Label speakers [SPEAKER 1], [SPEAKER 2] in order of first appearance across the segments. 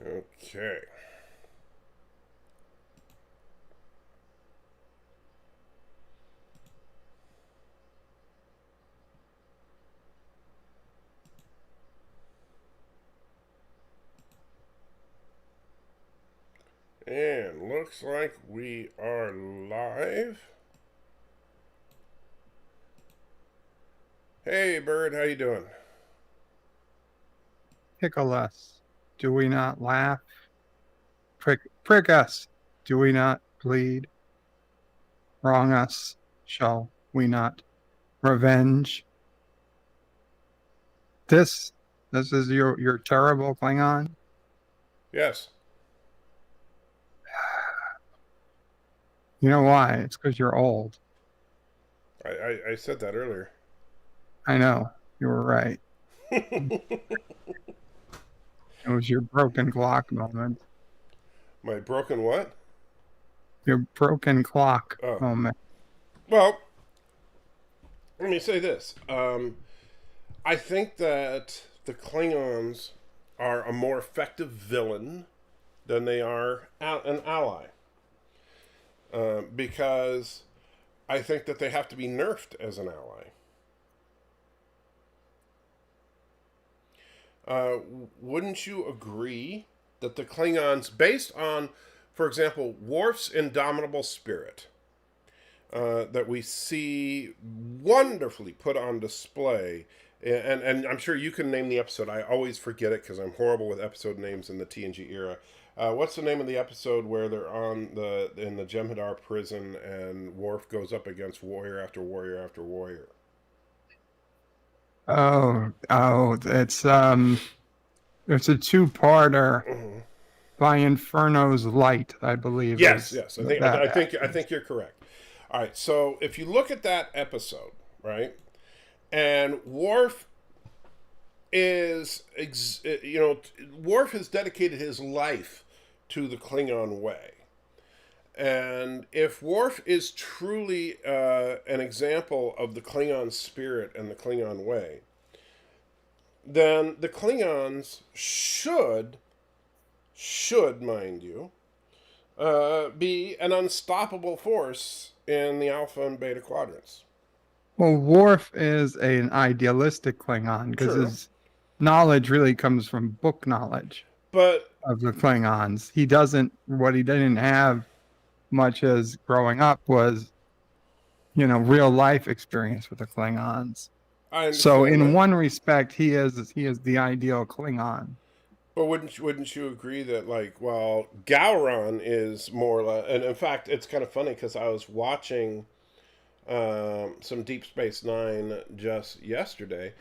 [SPEAKER 1] Okay. And looks like we are live. Hey, Bird, how you doing?
[SPEAKER 2] Tickle us, do we not laugh? Prick us, do we not bleed? Wrong us, shall we not revenge? This, this is your terrible Klingon.
[SPEAKER 1] Yes,
[SPEAKER 2] You know why? It's because you're old.
[SPEAKER 1] I said that earlier.
[SPEAKER 2] I know, you were right. It was your broken clock moment.
[SPEAKER 1] My broken what?
[SPEAKER 2] Your broken clock
[SPEAKER 1] Oh,
[SPEAKER 2] moment.
[SPEAKER 1] well, let me say this. I think that the Klingons are a more effective villain than they are an ally. Because I think that they have to be nerfed as an ally. Uh, wouldn't you agree that the Klingons, based on, for example, Worf's indomitable spirit, that we see wonderfully put on display. And I'm sure you can name the episode. I always forget it because I'm horrible with episode names in the TNG era. What's the name of the episode where they're on the in the Jem'Hadar prison and Worf goes up against warrior after warrior after warrior?
[SPEAKER 2] Oh, it's a two-parter
[SPEAKER 1] Mhm.
[SPEAKER 2] by Inferno's Light, I believe
[SPEAKER 1] Yes,
[SPEAKER 2] is
[SPEAKER 1] yes.
[SPEAKER 2] that
[SPEAKER 1] I
[SPEAKER 2] actress.
[SPEAKER 1] think you're correct. All right. So if you look at that episode, right, and Worf Worf has dedicated his life to the Klingon way. And if Worf is truly an example of the Klingon spirit and the Klingon way, then the Klingons should, mind you, be an unstoppable force in the Alpha and Beta quadrants.
[SPEAKER 2] Well, Worf is an idealistic Klingon because
[SPEAKER 1] True.
[SPEAKER 2] his knowledge really comes from book knowledge
[SPEAKER 1] But
[SPEAKER 2] of the Klingons. What he didn't have much as growing up was, real life experience with the Klingons.
[SPEAKER 1] I
[SPEAKER 2] So
[SPEAKER 1] understand
[SPEAKER 2] in
[SPEAKER 1] that.
[SPEAKER 2] one respect, he is the ideal Klingon.
[SPEAKER 1] But wouldn't you agree that like well Gowron is more like, and in fact it's kind of funny because I was watching some Deep Space Nine just yesterday,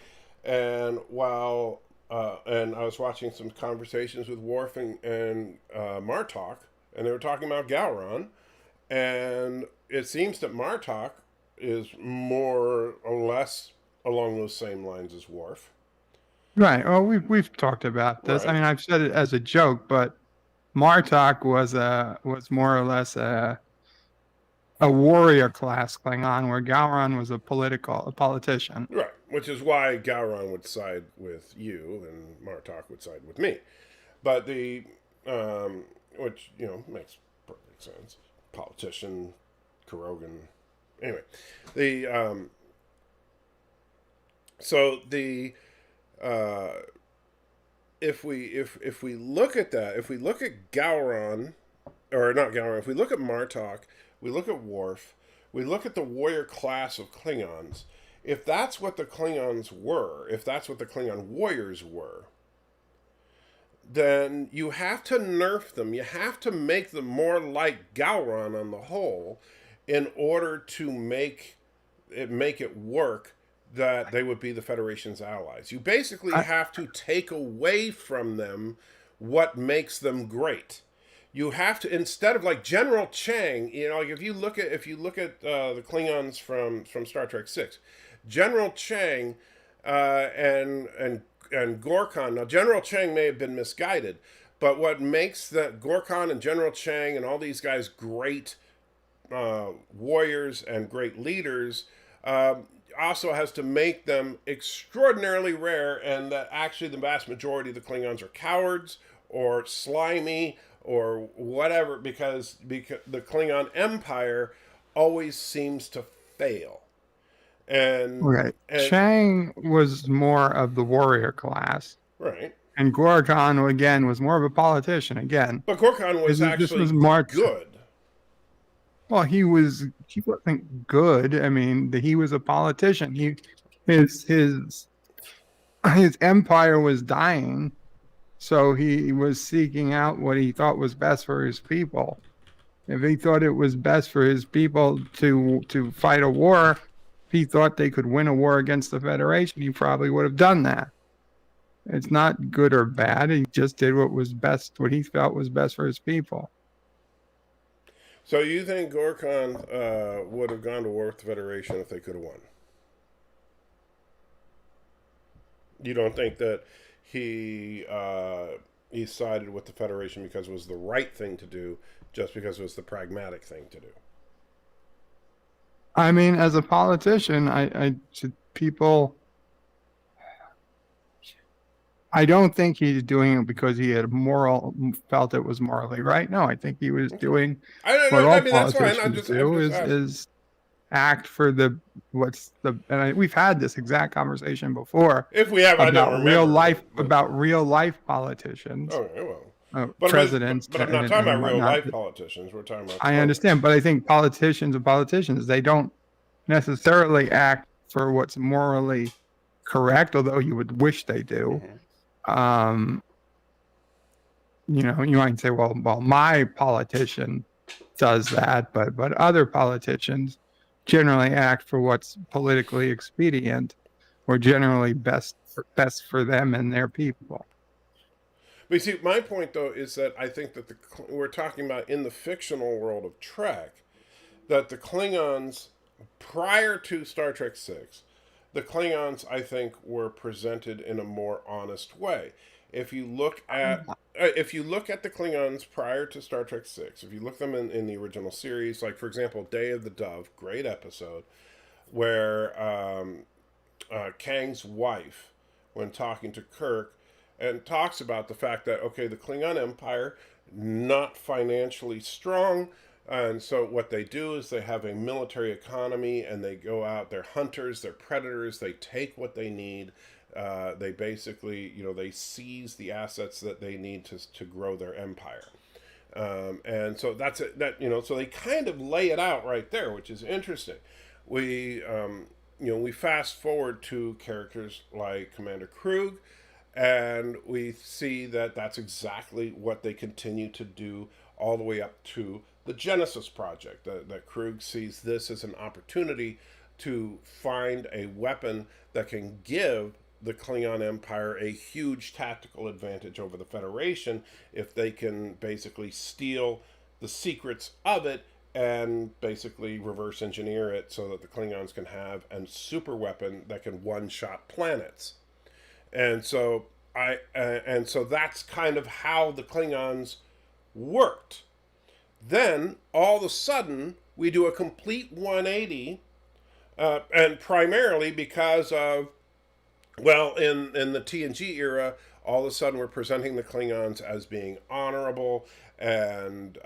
[SPEAKER 1] and and I was watching some conversations with Worf and Martok, and they were talking about Gowron, and it seems that Martok is more or less along those same lines as Worf,
[SPEAKER 2] Right. Well, we've talked about this. I
[SPEAKER 1] right?
[SPEAKER 2] mean, I've said it as a joke, but Martok was more or less a warrior class Klingon, where Gowron was a politician.
[SPEAKER 1] Right, which is why Gowron would side with you and Martok would side with me. But which, makes perfect sense. Politician, Kurogan. Anyway, the, so the, uh, if we look at that, if we look at Gowron, or not Gowron, if we look at Martok, we look at Worf, we look at the warrior class of Klingons, if that's what the Klingons were, if that's what the Klingon warriors were, then you have to nerf them. You have to make them more like Gowron on the whole in order to make it work that they would be the Federation's allies. You basically
[SPEAKER 2] I,
[SPEAKER 1] have to take away from them what makes them great. You have to, instead of like General Chang, like if you look at the Klingons from Star Trek 6, General Chang and Gorkon. Now, General Chang may have been misguided, but what makes that Gorkon and General Chang and all these guys great warriors and great leaders also has to make them extraordinarily rare, and that actually the vast majority of the Klingons are cowards or slimy or whatever, because the Klingon Empire always seems to fail. And
[SPEAKER 2] Okay. Chang was more of the warrior class,
[SPEAKER 1] right,
[SPEAKER 2] and Gorkon again was more of a politician. Again,
[SPEAKER 1] but Gorkon was
[SPEAKER 2] this was
[SPEAKER 1] actually
[SPEAKER 2] more.
[SPEAKER 1] good.
[SPEAKER 2] Well, he wasn't good. I mean, he was a politician. His his empire was dying, so he was seeking out what he thought was best for his people. If he thought it was best for his people to fight a war, if he thought they could win a war against the Federation, he probably would have done that. It's not good or bad. He just did what was best, what he felt was best for his people.
[SPEAKER 1] So you think Gorkon would have gone to war with the Federation if they could have won? You don't think that he sided with the Federation because it was the right thing to do, just because it was the pragmatic thing to do?
[SPEAKER 2] I mean, as a politician, people, I don't think he's doing it because he had felt it was morally right. No, I think he was doing what all politicians do is act for we've had this exact conversation before.
[SPEAKER 1] If we have, I don't remember.
[SPEAKER 2] Real life politicians.
[SPEAKER 1] Okay, well.
[SPEAKER 2] Presidents.
[SPEAKER 1] But I'm not talking about real life politicians. We're talking about.
[SPEAKER 2] I understand, but I think politicians, they don't necessarily act for what's morally correct, although you would wish they do. Mm-hmm. You might say, well, my politician does that, but other politicians generally act for what's politically expedient or generally best for them and their people.
[SPEAKER 1] But you see, my point, though, is that I think that we're talking about in the fictional world of Trek, that the Klingons, prior to Star Trek VI, the Klingons, I think, were presented in a more honest way. If you look at the Klingons prior to Star Trek VI, if you look them in the original series, like, for example, Day of the Dove, great episode, where Kang's wife, when talking to Kirk, and talks about the fact that, okay, the Klingon Empire, not financially strong, and so what they do is they have a military economy, and they go out, they're hunters, they're predators, they take what they need, they basically, they seize the assets that they need to grow their empire. And so that's it, so they kind of lay it out right there, which is interesting. We fast forward to characters like Commander Krug, and we see that that's exactly what they continue to do all the way up to the Genesis Project. That Krug sees this as an opportunity to find a weapon that can give the Klingon Empire a huge tactical advantage over the Federation if they can basically steal the secrets of it and basically reverse engineer it so that the Klingons can have a super weapon that can one-shot planets. And so that's kind of how the Klingons worked. Then all of a sudden we do a complete 180, and primarily because of, in the TNG era, all of a sudden we're presenting the Klingons as being honorable and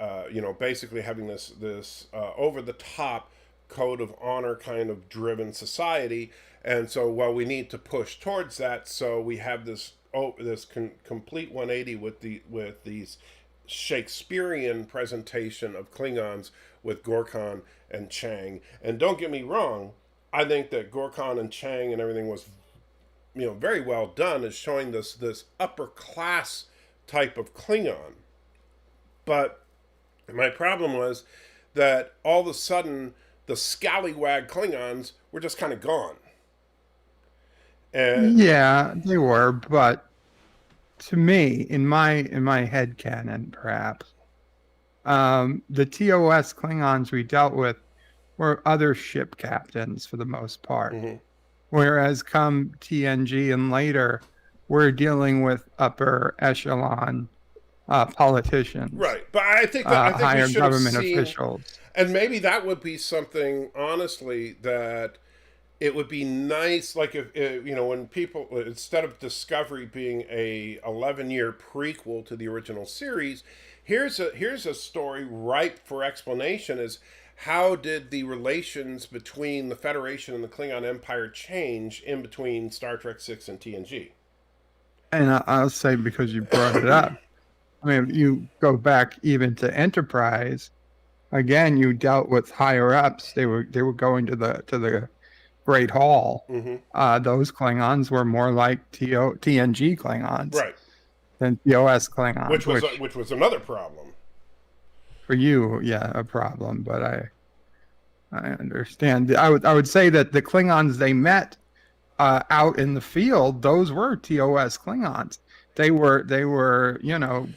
[SPEAKER 1] basically having this over the top code of honor kind of driven society. And so, we need to push towards that. So we have this complete 180 with these Shakespearean presentation of Klingons with Gorkon and Chang. And don't get me wrong, I think that Gorkon and Chang and everything was, very well done, as showing this upper class type of Klingon. But my problem was that all of a sudden the scallywag Klingons were just kind of gone. And
[SPEAKER 2] yeah, they were, but to me, in my head canon, perhaps, the TOS Klingons we dealt with were other ship captains for the most part. Mm-hmm. Whereas come TNG and later, we're dealing with upper echelon politicians.
[SPEAKER 1] Right. But I think
[SPEAKER 2] higher government officials.
[SPEAKER 1] And maybe that would be something, honestly, that it would be nice, like if when people, instead of Discovery being a 11-year prequel to the original series, here's a story ripe for explanation. Is how did the relations between the Federation and the Klingon Empire change in between Star Trek 6 and TNG?
[SPEAKER 2] And I'll say, because you brought it up, I mean, if you go back even to Enterprise, again, you dealt with higher ups. They were going to the Great Hall.
[SPEAKER 1] Mm-hmm.
[SPEAKER 2] Those Klingons were more like TNG Klingons
[SPEAKER 1] Right.
[SPEAKER 2] than TOS Klingons,
[SPEAKER 1] Which was another problem.
[SPEAKER 2] for you, yeah, a problem. But I understand. I would say that the Klingons they met out in the field, those were TOS Klingons. They were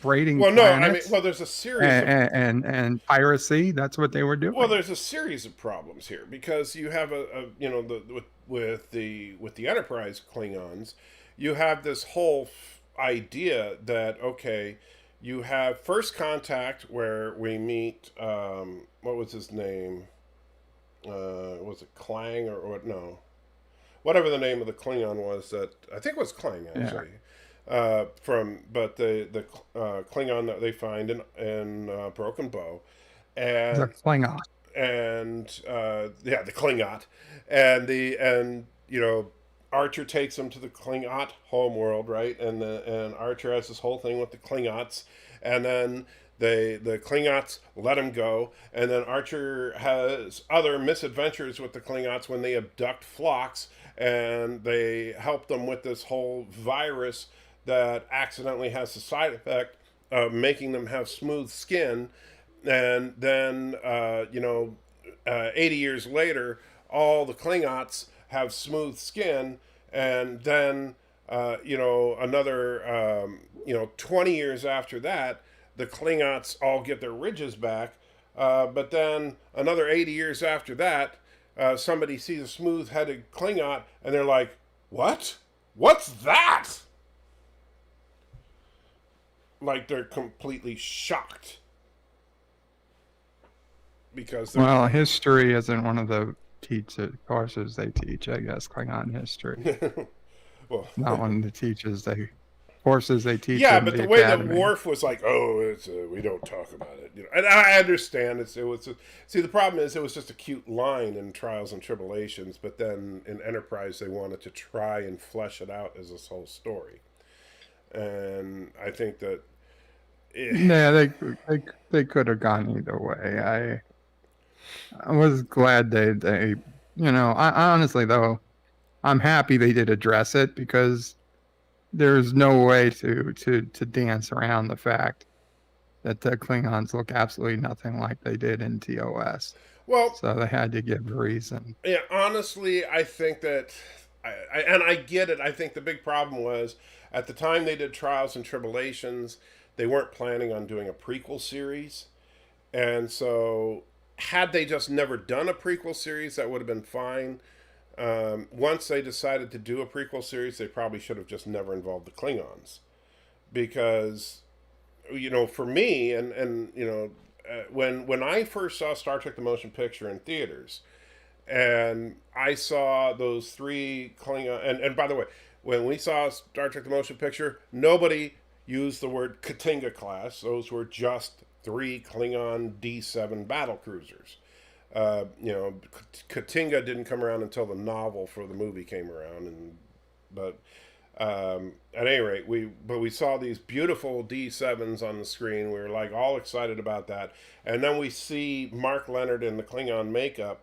[SPEAKER 2] braiding
[SPEAKER 1] Well, no, I mean,
[SPEAKER 2] planets.
[SPEAKER 1] well, there's a series
[SPEAKER 2] and piracy. That's what they were doing.
[SPEAKER 1] well, there's a series of problems here because you have with the Enterprise Klingons, you have this whole idea that, okay, you have first contact where we meet what was his name? Was it Klang or what? No, whatever the name of the Klingon was, that I think it was Klang actually. Yeah. But the Klingon that they find in Broken Bow, and
[SPEAKER 2] the Klingon,
[SPEAKER 1] and the Klingot, and Archer takes him to the Klingot homeworld, right? And Archer has this whole thing with the Klingots, and then the Klingots let him go, and then Archer has other misadventures with the Klingots when they abduct Phlox, and they help them with this whole virus that accidentally has the side effect of making them have smooth skin. And then 80 years later, all the Klingots have smooth skin, and then another 20 years after that, the Klingots all get their ridges back. But then another 80 years after that, somebody sees a smooth-headed Klingot, and they're like, "What? What's that?" Like they're completely shocked. Because
[SPEAKER 2] history isn't one of the courses they teach, I guess, Klingon history. Well, not one of the courses they teach.
[SPEAKER 1] Yeah, but the way that Worf was like, "Oh, we don't talk about it," and I understand. See, the problem is it was just a cute line in Trials and Tribulations, but then in Enterprise they wanted to try and flesh it out as this whole story, and I think that.
[SPEAKER 2] Yeah, they could have gone either way. I was glad they I honestly, though, I'm happy they did address it, because there's no way to dance around the fact that the Klingons look absolutely nothing like they did in TOS.
[SPEAKER 1] Well,
[SPEAKER 2] so they had to give a reason.
[SPEAKER 1] Yeah, honestly, I think that, I get it. I think the big problem was at the time they did Trials and Tribulations, they weren't planning on doing a prequel series, and so had they just never done a prequel series, that would have been fine. Once they decided to do a prequel series, they probably should have just never involved the Klingons, because for me, and when I first saw Star Trek: The Motion Picture in theaters, and I saw those three Klingon, and by the way, when we saw Star Trek: The Motion Picture, nobody used the word Katinga class. Those were just 3 Klingon D7 battle cruisers. Katinga didn't come around until the novel for the movie came around, but at any rate, we saw these beautiful D7s on the screen. We were like all excited about that, and then we see Mark Leonard in the Klingon makeup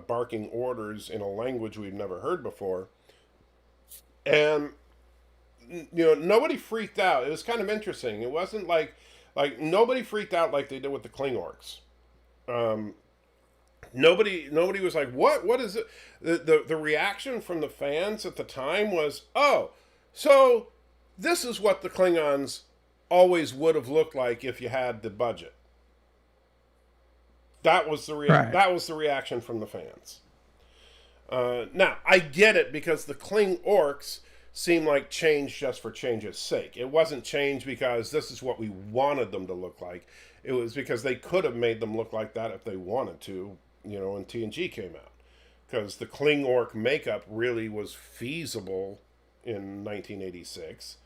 [SPEAKER 1] barking orders in a language we've never heard before, and nobody freaked out. It was kind of interesting. It wasn't like nobody freaked out like they did with the Klingorks. Nobody was like, what is it? The reaction from the fans at the time was, oh, so this is what the Klingons always would have looked like if you had the budget. That was the That was the reaction from the fans. Now I get it, because the Klingorks seem like change just for change's sake. It wasn't change because this is what we wanted them to look like. It was because they could have made them look like that if they wanted to, when TNG came out. because the Kling-Orc makeup really was feasible in 1986.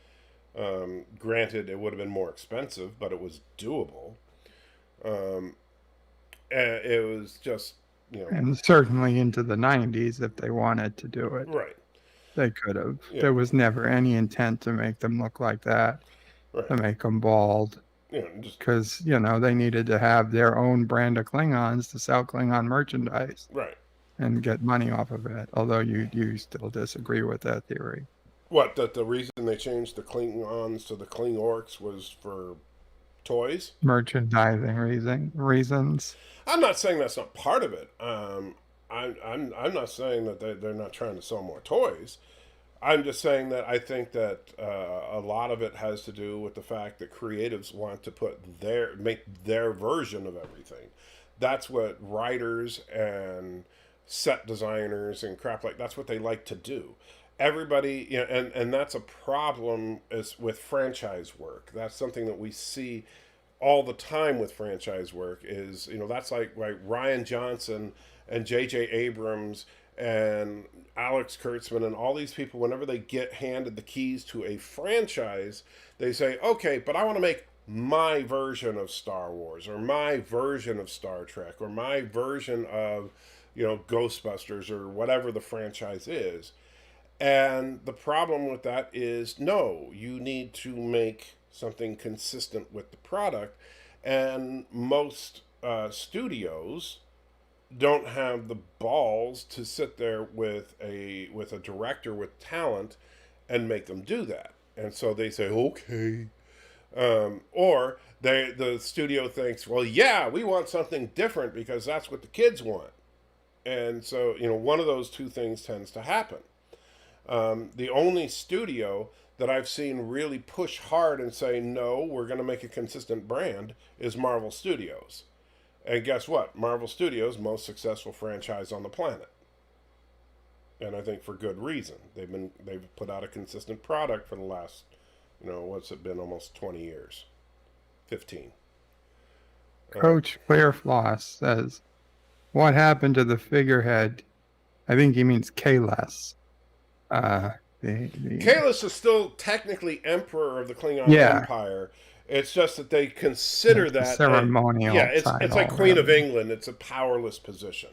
[SPEAKER 1] Granted, it would have been more expensive, but it was doable. Um, it was just,
[SPEAKER 2] And certainly into the 90s, if they wanted to do it,
[SPEAKER 1] right.
[SPEAKER 2] they could have.
[SPEAKER 1] Yeah,
[SPEAKER 2] There was never any intent to make them look like that, to
[SPEAKER 1] right.
[SPEAKER 2] make them bald,
[SPEAKER 1] Just
[SPEAKER 2] because, they needed to have their own brand of Klingons to sell Klingon merchandise
[SPEAKER 1] right.
[SPEAKER 2] and get money off of it, although you still disagree with that theory.
[SPEAKER 1] What, that the reason they changed the Klingons to the Kling-Orcs was for toys?
[SPEAKER 2] Merchandising reasons.
[SPEAKER 1] I'm not saying that's not part of it. I'm not saying that they're not trying to sell more toys. I'm just saying that I think that a lot of it has to do with the fact that creatives want to make their version of everything. That's what writers and set designers and crap like that's what they like to do. Everybody, and that's a problem is with franchise work. That's something that we see all the time with franchise work is that's like Ryan Johnson and J.J. Abrams and Alex Kurtzman and all these people, whenever they get handed the keys to a franchise, they say, okay, but I want to make my version of Star Wars or my version of Star Trek or my version of Ghostbusters or whatever the franchise is. And the problem with that is no, you need to make something consistent with the product. And most studios don't have the balls to sit there with a director with talent and make them do that. And so they say, okay. Or the studio thinks, well, yeah, we want something different because that's what the kids want. And so, one of those two things tends to happen. The only studio that I've seen really push hard and say, no, we're going to make a consistent brand is Marvel Studios. And guess what? Marvel Studios, most successful franchise on the planet. And I think for good reason. They've put out a consistent product for the last, what's it been, almost 20 years. 15.
[SPEAKER 2] Coach Clearfloss says, what happened to the figurehead? I think he means Kahless.
[SPEAKER 1] Kahless is still technically emperor of the Klingon Empire. It's just that they consider that
[SPEAKER 2] ceremonial.
[SPEAKER 1] It's like Queen of England. It's a powerless position.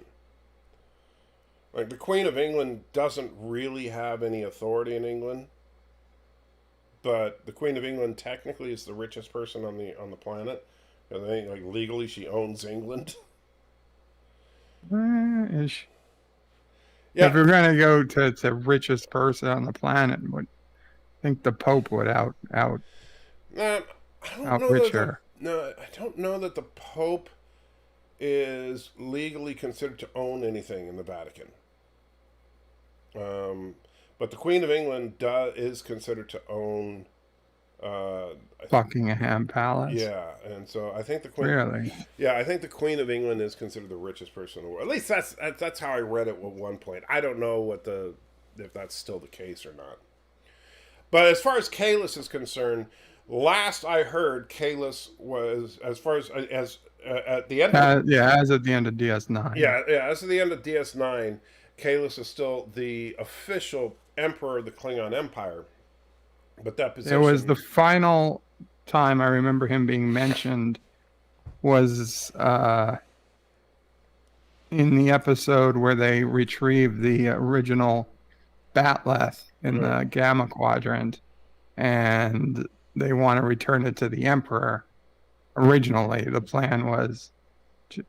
[SPEAKER 1] Like the Queen of England doesn't really have any authority in England, but the Queen of England technically is the richest person on the planet. And they, like legally, she owns England.
[SPEAKER 2] Is she? Yeah. If we're gonna go to richest person on the planet, I think the Pope would outrich her.
[SPEAKER 1] No, I don't know that the Pope is legally considered to own anything in the Vatican. But the Queen of England is considered to own
[SPEAKER 2] Buckingham Palace.
[SPEAKER 1] Yeah, and so I think the Queen.
[SPEAKER 2] Really?
[SPEAKER 1] Yeah, I think the Queen of England is considered the richest person in the world. At least that's how I read it at one point. I don't know if that's still the case or not. But as far as Kahless is concerned, last I heard, Kahless was as at the end.
[SPEAKER 2] As at the end of DS9.
[SPEAKER 1] Yeah, as at the end of DS9, Kahless is still the official emperor of the Klingon Empire. But that position.
[SPEAKER 2] It was the final time I remember him being mentioned was in the episode where they retrieved the original Batleth in the Gamma Quadrant, and they want to return it to the Emperor. Originally,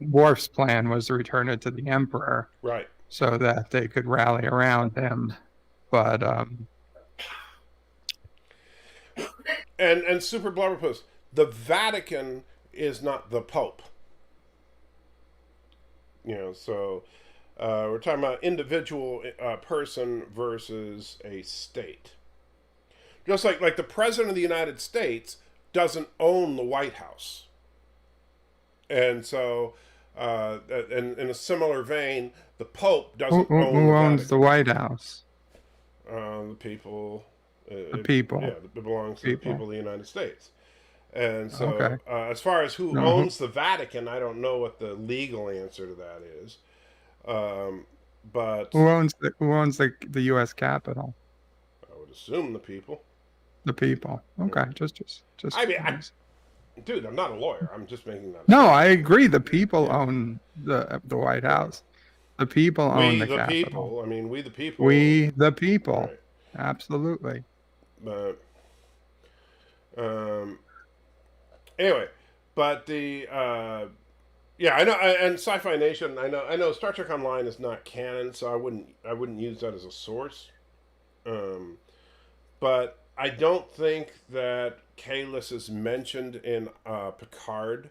[SPEAKER 2] Worf's plan was to return it to the Emperor,
[SPEAKER 1] right,
[SPEAKER 2] so that they could rally around him. But
[SPEAKER 1] and Super Blubberpuss, the Vatican is not the Pope. So we're talking about individual person versus a state. Just like the President of the United States doesn't own the White House. And so, in a similar vein, the Pope doesn't own
[SPEAKER 2] who owns the White House?
[SPEAKER 1] The people.
[SPEAKER 2] The people.
[SPEAKER 1] Yeah, it belongs to the people of the United States. And so, as far as who owns the Vatican, I don't know what the legal answer to that is. but
[SPEAKER 2] Who owns the U.S. Capitol?
[SPEAKER 1] I would assume the people.
[SPEAKER 2] The people. Okay, just
[SPEAKER 1] I mean,
[SPEAKER 2] curious.
[SPEAKER 1] dude, I'm not a lawyer. I'm just making that
[SPEAKER 2] No,
[SPEAKER 1] assumption.
[SPEAKER 2] I agree. The people
[SPEAKER 1] Yeah.
[SPEAKER 2] own the White
[SPEAKER 1] Yeah.
[SPEAKER 2] House. The people own
[SPEAKER 1] We
[SPEAKER 2] the
[SPEAKER 1] the
[SPEAKER 2] Capitol.
[SPEAKER 1] people. I mean, we the people.
[SPEAKER 2] We the people.
[SPEAKER 1] Right.
[SPEAKER 2] Absolutely.
[SPEAKER 1] But um, anyway, but the yeah, I know, and Sci-Fi Nation. I know. Star Trek Online is not canon, so I wouldn't use that as a source. Um, but I don't think that Kalis is mentioned in Picard,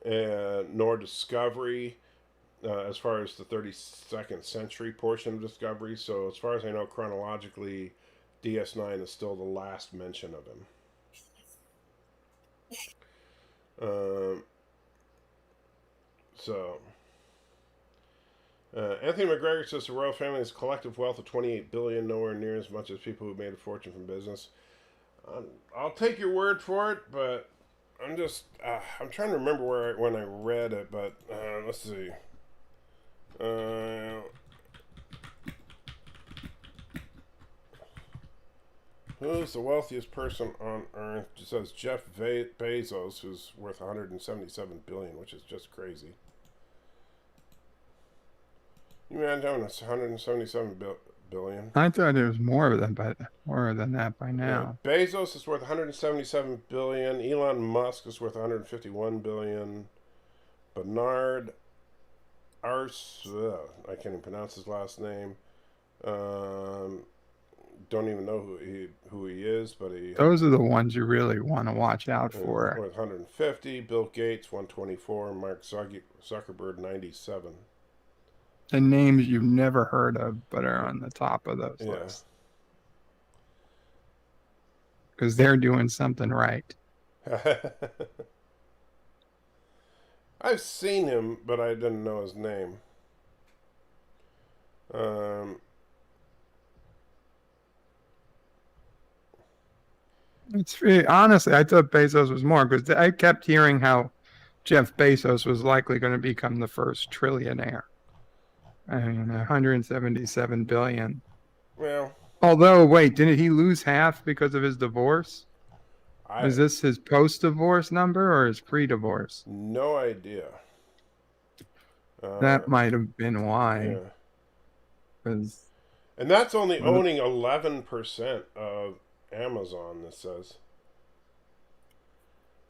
[SPEAKER 1] nor Discovery, as far as the 32nd century portion of Discovery. So as far as I know, chronologically, DS9 is still the last mention of him. Um, so Anthony McGregor says the royal family's collective wealth of 28 billion, nowhere near as much as people who made a fortune from business. I'll take your word for it, but I'm trying to remember when I read it, but let's see. Who's the wealthiest person on Earth? It says Jeff Bezos, who's worth 177 billion, which is just crazy. You imagine having 177 billion?
[SPEAKER 2] I thought it was more than that by
[SPEAKER 1] Yeah,
[SPEAKER 2] now.
[SPEAKER 1] Bezos is worth 177 billion. Elon Musk is worth 151 billion. Bernard Ars, I can't even pronounce his last name. Don't even know who he is, but
[SPEAKER 2] Those are the ones you really want to watch out for.
[SPEAKER 1] worth 150. Bill Gates 124. Mark Zuckerberg 97.
[SPEAKER 2] The names you've never heard of, but are on the top of those
[SPEAKER 1] Yeah.
[SPEAKER 2] lists. Because they're doing something right.
[SPEAKER 1] I've seen him, but I didn't know his name.
[SPEAKER 2] It's honestly, I thought Bezos was more because I kept hearing how Jeff Bezos was likely going to become the first trillionaire. I mean, 177 billion.
[SPEAKER 1] Well,
[SPEAKER 2] Although, wait, didn't he lose half because of his divorce?
[SPEAKER 1] I
[SPEAKER 2] Is this his post-divorce number or his pre-divorce?
[SPEAKER 1] no idea.
[SPEAKER 2] That might have been why.
[SPEAKER 1] Yeah.
[SPEAKER 2] Because
[SPEAKER 1] And that's only owning 11% of Amazon, this says.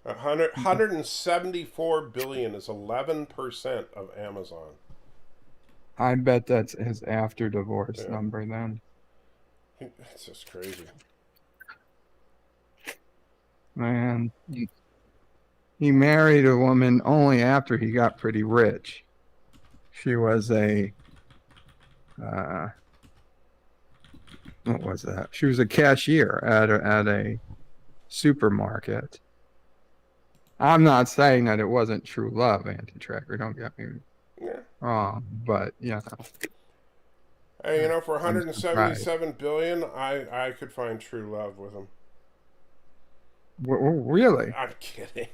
[SPEAKER 1] 174 billion is 11% of Amazon.
[SPEAKER 2] I bet that's his after-divorce
[SPEAKER 1] Yeah.
[SPEAKER 2] number then.
[SPEAKER 1] It's just crazy.
[SPEAKER 2] Man, he married a woman only after he got pretty rich. She was what was that? She was a cashier at a supermarket. I'm not saying that it wasn't true love, Anti-Tracker. Don't get me wrong, but yeah.
[SPEAKER 1] Hey, for 177 billion, I could find true love with him.
[SPEAKER 2] Really?
[SPEAKER 1] I'm kidding.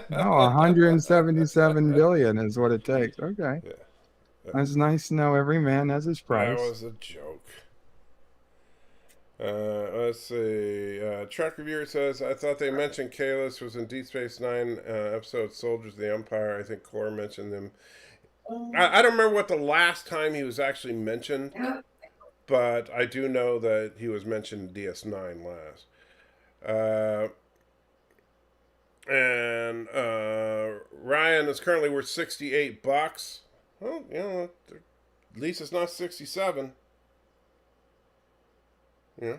[SPEAKER 2] No, 177 billion is what it takes. Okay.
[SPEAKER 1] Yeah.
[SPEAKER 2] That's nice to know every man has his price.
[SPEAKER 1] That was a joke. Let's see. Trek Reviewer says, I thought they mentioned Kalis was in Deep Space Nine episode Soldiers of the Empire. I think Core mentioned them. I don't remember what the last time he was actually mentioned, but I do know that he was mentioned in DS9 last. And Ryan is currently worth $68. Well, at least it's not 67. Yeah.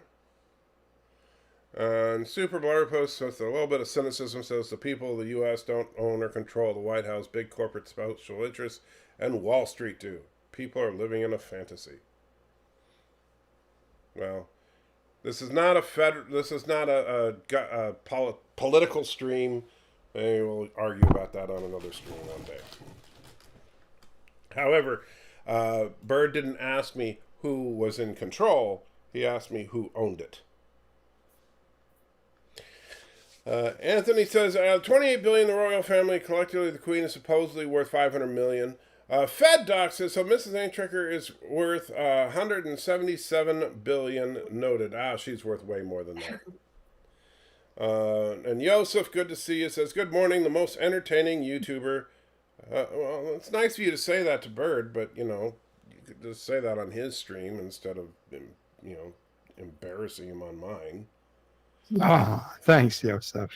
[SPEAKER 1] And Super Blur posts with a little bit of cynicism says the people of the U.S. don't own or control the White House. Big corporate special interests and Wall Street do. People are living in a fantasy. Well, this is not a political stream. Maybe we'll argue about that on another stream one day. However, Bird didn't ask me who was in control. He asked me who owned it. Anthony says, 28 billion. The royal family collectively, the queen is supposedly worth 500 million. Fed Doc says, so Mrs. SALTYtrekker is worth 177 billion noted. She's worth way more than that. And Yosef, good to see you, says, good morning, the most entertaining YouTuber. Well, it's nice of you to say that to Bird, but, you could just say that on his stream instead of, embarrassing him on mine.
[SPEAKER 2] Thanks, Yosef.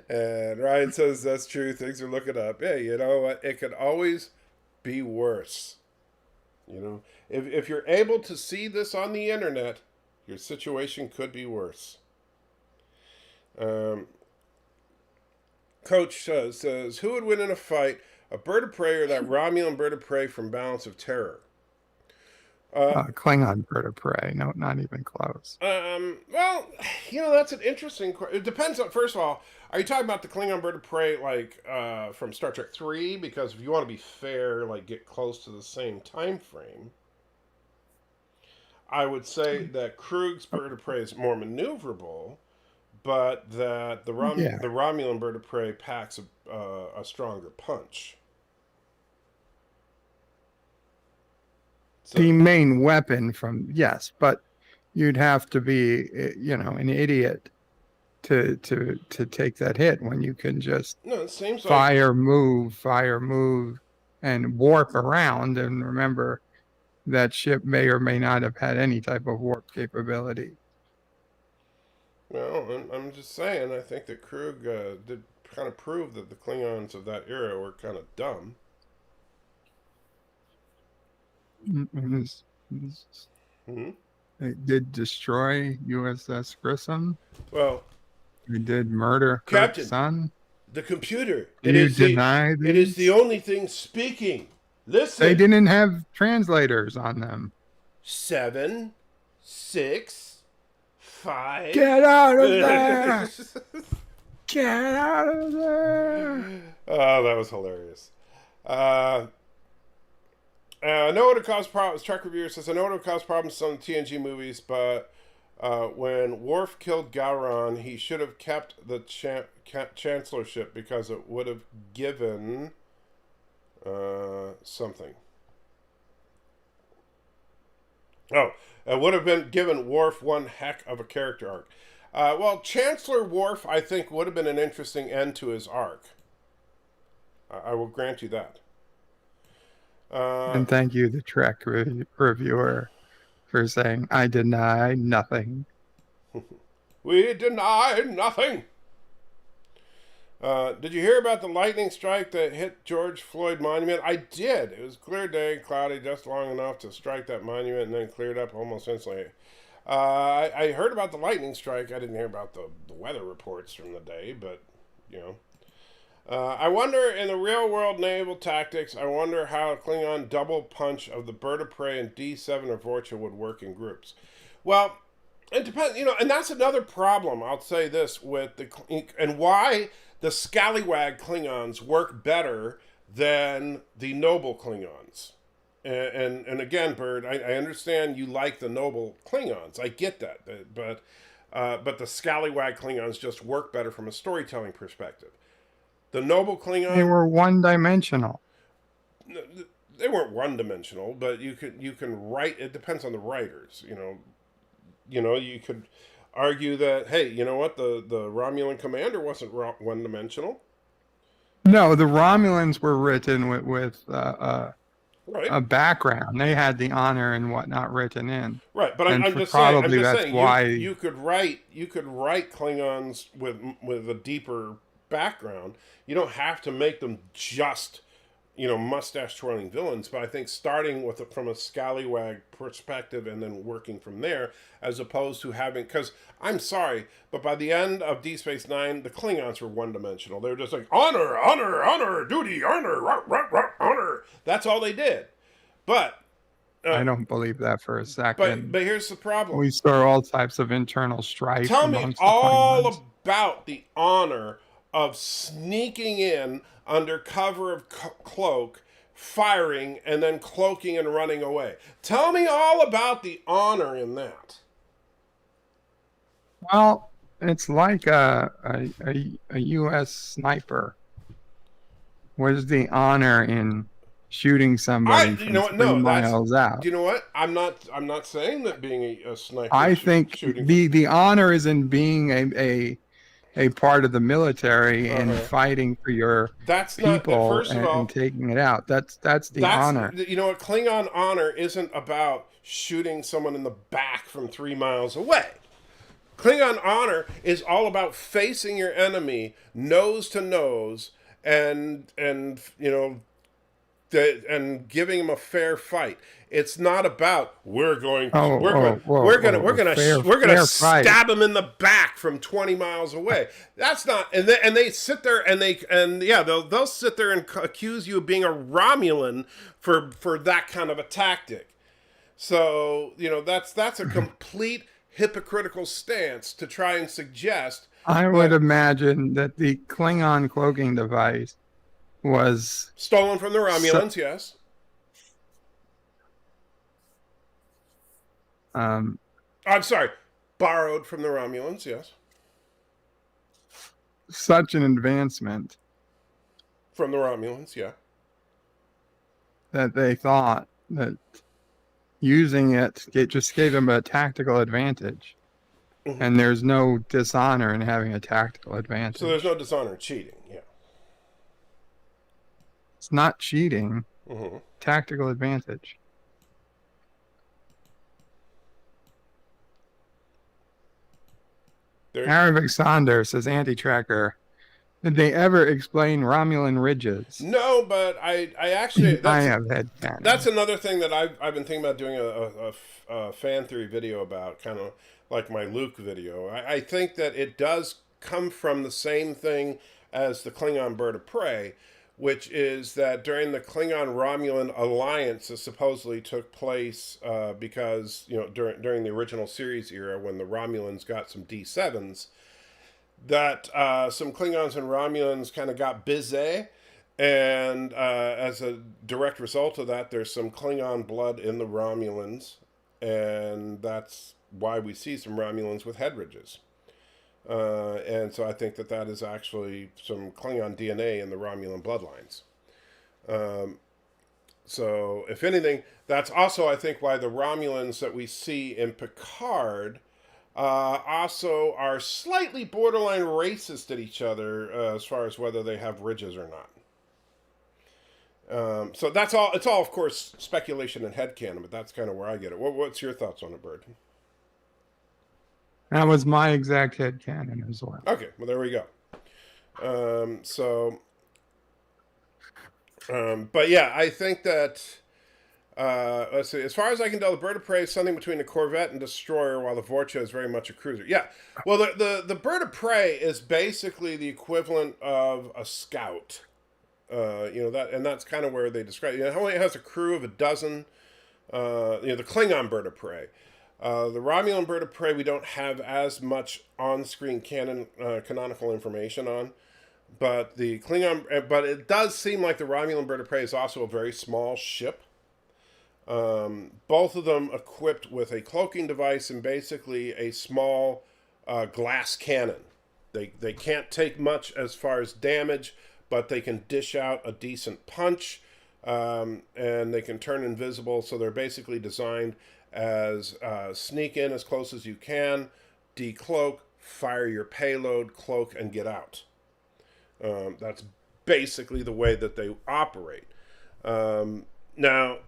[SPEAKER 1] And Ryan says, that's true, things are looking up. Yeah, you know what? It could always be worse. If you're able to see this on the internet, your situation could be worse. Coach says, who would win in a fight, a bird of prey or that Romulan bird of prey from Balance of Terror?
[SPEAKER 2] Klingon bird of prey. No, not even close.
[SPEAKER 1] Well, that's an interesting question. It depends on, first of all, are you talking about the Klingon bird of prey like from Star Trek 3? Because if you want to be fair, like get close to the same time frame, I would say that Krug's bird of prey is more maneuverable, but that the Romulan bird of prey packs a stronger punch. So,
[SPEAKER 2] the main weapon yes, but you'd have to be, an idiot to take that hit when you can just
[SPEAKER 1] it seems
[SPEAKER 2] fire, move, and warp around. And remember, that ship may or may not have had any type of warp capability.
[SPEAKER 1] Well, I'm just saying, I think that Krug did kind of prove that the Klingons of that era were kind of dumb.
[SPEAKER 2] They did destroy USS Grissom.
[SPEAKER 1] Well,
[SPEAKER 2] they did murder
[SPEAKER 1] Captain,
[SPEAKER 2] Kirk's son.
[SPEAKER 1] The computer.
[SPEAKER 2] It is
[SPEAKER 1] the only thing speaking. Listen.
[SPEAKER 2] They didn't have translators on them.
[SPEAKER 1] 7, 6, 5.
[SPEAKER 2] Get out of there! Get out of there!
[SPEAKER 1] Oh, that was hilarious. I know it would cause problems. Trek Reviewer says, I know it would cause problems in some TNG movies, but when Worf killed Gowron, he should have kept the chancellorship because it would have given something. Oh, it would have been given Worf one heck of a character arc. Well, Chancellor Worf, I think, would have been an interesting end to his arc. I will grant you that.
[SPEAKER 2] And thank you, the Trek reviewer, for saying, I deny nothing.
[SPEAKER 1] We deny nothing. Did you hear about the lightning strike that hit George Floyd Monument? I did. It was clear day, cloudy, just long enough to strike that monument and then cleared up almost instantly. I heard about the lightning strike. I didn't hear about the weather reports from the day, but, I wonder, in the real-world naval tactics, I wonder how a Klingon double punch of the bird of prey and D7 or Vorcha would work in groups. Well, it depends, and that's another problem, I'll say this, with and why the scallywag Klingons work better than the noble Klingons. And again, Bird, I understand you like the noble Klingons. I get that. But the scallywag Klingons just work better from a storytelling perspective. The noble Klingon...
[SPEAKER 2] They were one-dimensional.
[SPEAKER 1] They weren't one-dimensional, but you can write... It depends on the writers, You could argue that, hey, you know what? The Romulan commander wasn't one-dimensional.
[SPEAKER 2] No, the Romulans were written with
[SPEAKER 1] right.
[SPEAKER 2] a background. They had the honor and whatnot written in.
[SPEAKER 1] Right, but I'm just saying, why you could write Klingons with a deeper background. You don't have to make them just, mustache twirling villains. But I think starting from a scallywag perspective and then working from there, as opposed to having, because I'm sorry, but by the end of Deep Space Nine, the Klingons were one dimensional. They were just like honor, honor, honor, duty, honor, honor. That's all they did. But
[SPEAKER 2] I don't believe that for a second.
[SPEAKER 1] But here's the problem:
[SPEAKER 2] we saw all types of internal strife.
[SPEAKER 1] Tell me all about the honor of sneaking in under cover of cloak, firing, and then cloaking and running away. Tell me all about the honor in that.
[SPEAKER 2] Well, it's like a U.S. sniper. Where's the honor in shooting somebody
[SPEAKER 1] You know
[SPEAKER 2] from
[SPEAKER 1] what?
[SPEAKER 2] 3 miles out?
[SPEAKER 1] Do you know what? I'm not saying that being a sniper
[SPEAKER 2] I think
[SPEAKER 1] shooting from.
[SPEAKER 2] the honor is in being a part of the military and
[SPEAKER 1] Uh-huh.
[SPEAKER 2] fighting for your
[SPEAKER 1] That's not.
[SPEAKER 2] people
[SPEAKER 1] First of
[SPEAKER 2] and
[SPEAKER 1] all,
[SPEAKER 2] taking it out. That's the
[SPEAKER 1] that's
[SPEAKER 2] honor.
[SPEAKER 1] you know what? Klingon honor isn't about shooting someone in the back from 3 miles away. Klingon honor is all about facing your enemy nose to nose and and giving him a fair fight. It's not about we're gonna
[SPEAKER 2] Fair fight.
[SPEAKER 1] stab him in the back from 20 miles away. That's not and they sit there and yeah they'll sit there and accuse you of being a Romulan for that kind of a tactic. So that's a complete hypocritical stance to try and suggest
[SPEAKER 2] I would
[SPEAKER 1] that
[SPEAKER 2] imagine that the Klingon cloaking device was
[SPEAKER 1] stolen from the
[SPEAKER 2] su-
[SPEAKER 1] Romulans. Yes.
[SPEAKER 2] um,
[SPEAKER 1] I'm sorry, borrowed from the Romulans. Yes.
[SPEAKER 2] such an advancement
[SPEAKER 1] From the Romulans. Yeah.
[SPEAKER 2] that they thought that using it just gave them a tactical advantage.
[SPEAKER 1] Mm-hmm.
[SPEAKER 2] And there's no dishonor in having a tactical advantage.
[SPEAKER 1] So there's no dishonor in cheating. Yeah.
[SPEAKER 2] It's not cheating.
[SPEAKER 1] Mm-hmm.
[SPEAKER 2] Tactical advantage. Arabic Sonder says anti-tracker. Did they ever explain Romulan ridges?
[SPEAKER 1] No, but I actually
[SPEAKER 2] I have head canon.
[SPEAKER 1] That's another thing that I've been thinking about doing a fan theory video about, kind of like my Luke video. I think that it does come from the same thing as the Klingon bird of prey, which is that during the Klingon Romulan alliance that supposedly took place because during the original series era when the Romulans got some D7s, that some Klingons and Romulans kind of got busy. And as a direct result of that, there's some Klingon blood in the Romulans. And that's why we see some Romulans with head ridges. And so I think that is actually some Klingon DNA in the Romulan bloodlines. So if anything, that's also, I think, why the Romulans that we see in Picard also are slightly borderline racist at each other as far as whether they have ridges or not. So that's all. It's all, of course, speculation and headcanon, but that's kind of where I get it. What's your thoughts on it, Bird?
[SPEAKER 2] That was my exact headcanon as well.
[SPEAKER 1] Okay, well, there we go. But yeah, I think that, let's see, as far as I can tell, the bird of prey is something between a corvette and destroyer, while the Vorcha is very much a cruiser. Yeah, well, the bird of prey is basically the equivalent of a scout. And that's kind of where they describe it. It only has a crew of a dozen. The Klingon bird of prey. The Romulan bird of prey we don't have as much on-screen canonical information on, but the Klingon, but it does seem like the Romulan bird of prey is also a very small ship. Both of them equipped with a cloaking device and basically a small glass cannon. They can't take much as far as damage, but they can dish out a decent punch, and they can turn invisible. So they're basically designed as sneak in as close as you can, decloak, fire your payload, cloak, and get out. That's basically the way that they operate. Now,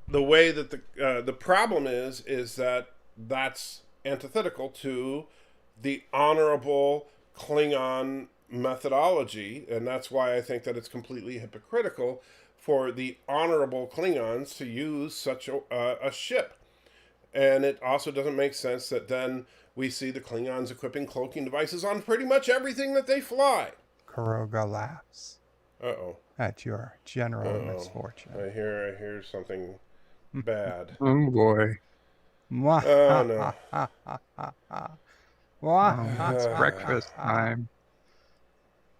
[SPEAKER 1] the way that the problem is that that's antithetical to the honorable Klingon methodology, and that's why I think that it's completely hypocritical for the honorable Klingons to use such a ship. And it also doesn't make sense that then we see the Klingons equipping cloaking devices on pretty much everything that they fly.
[SPEAKER 2] Kuroga laughs.
[SPEAKER 1] Uh-oh.
[SPEAKER 2] At your general misfortune.
[SPEAKER 1] I hear something bad.
[SPEAKER 2] Oh boy.
[SPEAKER 1] Oh no.
[SPEAKER 2] It's breakfast time.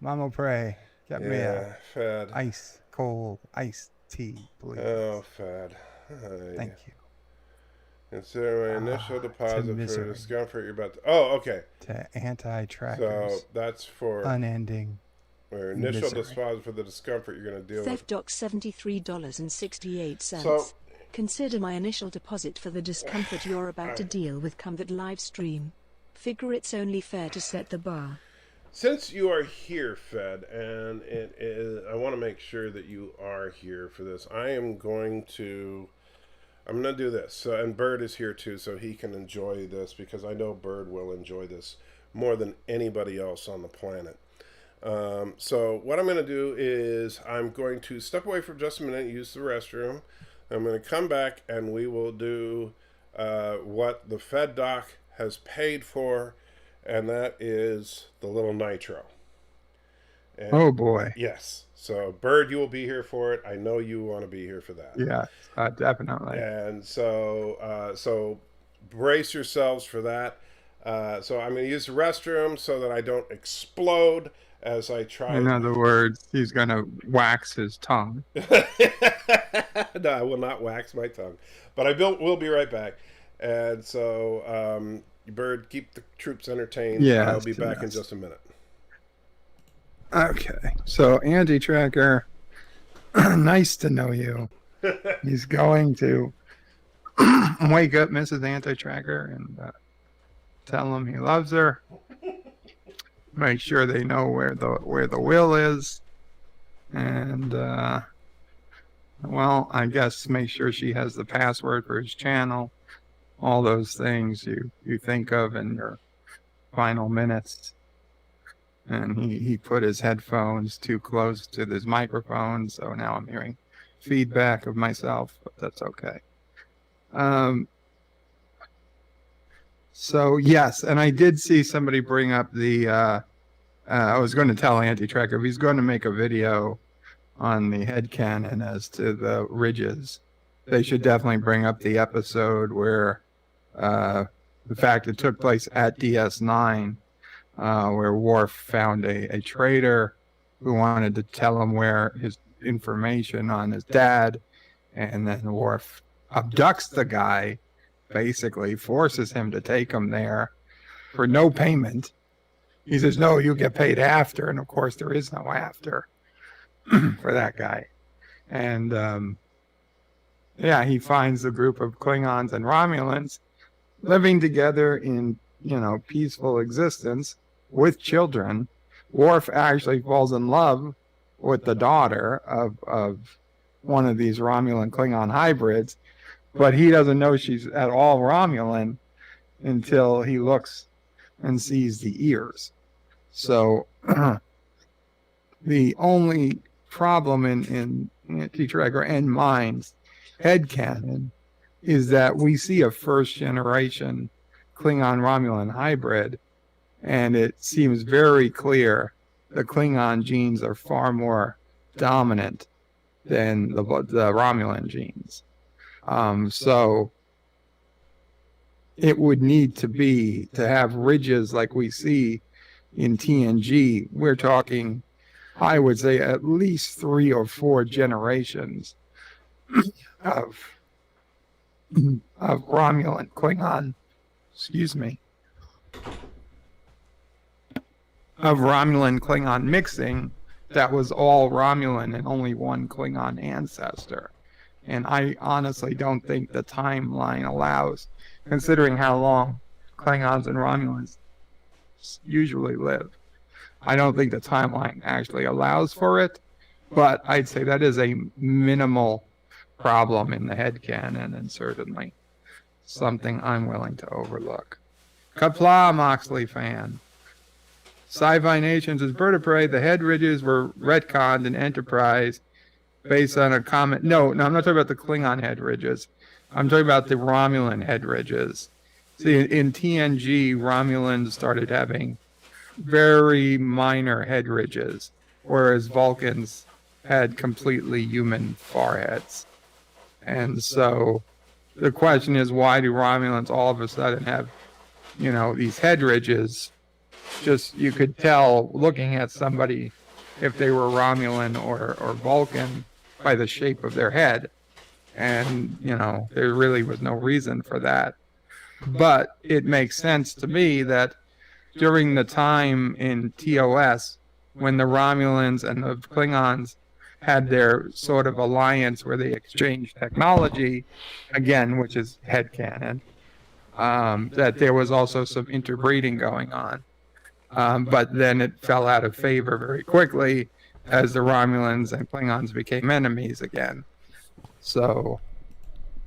[SPEAKER 2] Mama pray. Get me a
[SPEAKER 1] Fed.
[SPEAKER 2] ice cold iced tea, please.
[SPEAKER 1] Oh, Fed.
[SPEAKER 2] Thank you.
[SPEAKER 1] Consider my initial deposit for the discomfort you're about to... Oh, okay.
[SPEAKER 2] To anti-trackers.
[SPEAKER 1] So that's for...
[SPEAKER 2] Unending
[SPEAKER 1] Or initial
[SPEAKER 2] misery.
[SPEAKER 1] deposit for the discomfort you're going to deal
[SPEAKER 3] Theft Doc $73.68.
[SPEAKER 1] So,
[SPEAKER 3] Consider my initial deposit for the discomfort you're about to deal with. Come that live stream. Figure it's only fair to set the bar.
[SPEAKER 1] since you are here, Fed, and it is, I want to make sure that you are here for this. I'm going to do this. So, and Bird is here too, so he can enjoy this because I know Bird will enjoy this more than anybody else on the planet. So what I'm going to do is I'm going to step away for just a minute, use the restroom. I'm going to come back and we will do what the Fed Doc has paid for, and that is the little nitro. And
[SPEAKER 2] Oh boy.
[SPEAKER 1] yes. So Bird, you will be here for it. I know you want to be here for that.
[SPEAKER 2] Yeah, definitely.
[SPEAKER 1] And so brace yourselves for that. So I'm going to use the restroom so that I don't explode as I try.
[SPEAKER 2] In other words, he's going to wax his tongue.
[SPEAKER 1] No, I will not wax my tongue. But we'll be right back. And so, Bird, keep the troops entertained.
[SPEAKER 2] Yeah,
[SPEAKER 1] I'll be back in just a minute.
[SPEAKER 2] Okay. So, SALTYtrekker, nice to know you. He's going to wake up Mrs. SALTYtrekker and tell him he loves her. Make sure they know where the will is. And, well, I guess make sure she has the password for his channel. All those things you think of in your final minutes. And he put his headphones too close to his microphone, so now I'm hearing feedback of myself, but that's okay. So yes, and I did see somebody bring up the I was going to tell SALTYtrekker if he's going to make a video on the headcanon as to the ridges, they should definitely bring up the episode where the fact it took place at DS9, where Worf found a traitor who wanted to tell him where his information on his dad, and then Worf abducts the guy, basically forces him to take him there for no payment. He says, no, you get paid after. And of course, there is no after for that guy. And yeah, he finds a group of Klingons and Romulans living together in, peaceful existence with children. Worf actually falls in love with the daughter of one of these Romulan Klingon hybrids, but he doesn't know she's at all Romulan until he looks and sees the ears. So the only problem in SALTYtrekker and mine's headcanon is that we see a first generation Klingon Romulan hybrid, and it seems very clear the Klingon genes are far more dominant than the Romulan genes. So it would need to have ridges like we see in TNG. We're talking, I would say, at least 3 or 4 generations of Romulan Klingon, of Romulan Klingon mixing that was all Romulan and only one Klingon ancestor. And I honestly don't think the timeline allows, considering how long Klingons and Romulans usually live. I don't think the timeline actually allows for it, but I'd say that is a minimal problem in the headcanon, and certainly something I'm willing to overlook. Kapla, Moxley fan. Sci-Fi Nations is Bird of Prey. The head ridges were retconned in Enterprise based on a comment. No, I'm not talking about the Klingon head ridges. I'm talking about the Romulan head ridges. See, in TNG, Romulans started having very minor head ridges, whereas Vulcans had completely human foreheads. And so the question is, why do Romulans all of a sudden have, these head ridges? Just, you could tell looking at somebody if they were Romulan or Vulcan by the shape of their head. And, there really was no reason for that. But it makes sense to me that during the time in TOS when the Romulans and the Klingons had their sort of alliance where they exchanged technology, again, which is headcanon, that there was also some interbreeding going on. But then it fell out of favor very quickly as the Romulans and Klingons became enemies again. So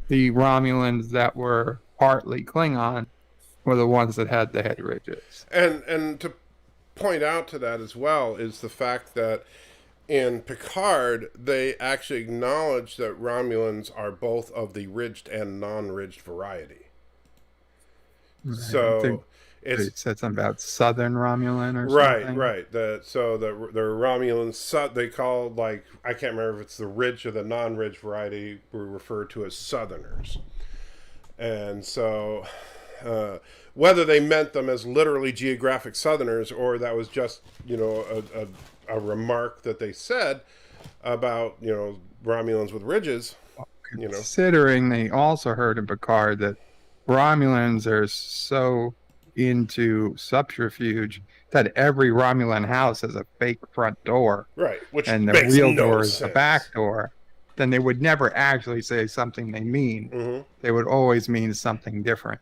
[SPEAKER 2] the Romulans that were partly Klingon were the ones that had the head ridges.
[SPEAKER 1] And to point out to that as well is the fact that in Picard, they actually acknowledge that Romulans are both of the ridged and non-ridged variety.
[SPEAKER 2] Right.
[SPEAKER 1] So
[SPEAKER 2] it said something about Southern Romulan or something.
[SPEAKER 1] Right. The Romulans, they call, like, I can't remember if it's the ridged or the non-ridged variety were referred to as Southerners. And so whether they meant them as literally geographic Southerners or that was just, a remark that they said about, Romulans with ridges,
[SPEAKER 2] Considering they also heard in Picard that Romulans are so into subterfuge that every Romulan house has a fake front door.
[SPEAKER 1] Right, which
[SPEAKER 2] and the
[SPEAKER 1] makes
[SPEAKER 2] real
[SPEAKER 1] no
[SPEAKER 2] door is
[SPEAKER 1] sense.
[SPEAKER 2] the back door. Then they would never actually say something they mean.
[SPEAKER 1] Mm-hmm.
[SPEAKER 2] They would always mean something different.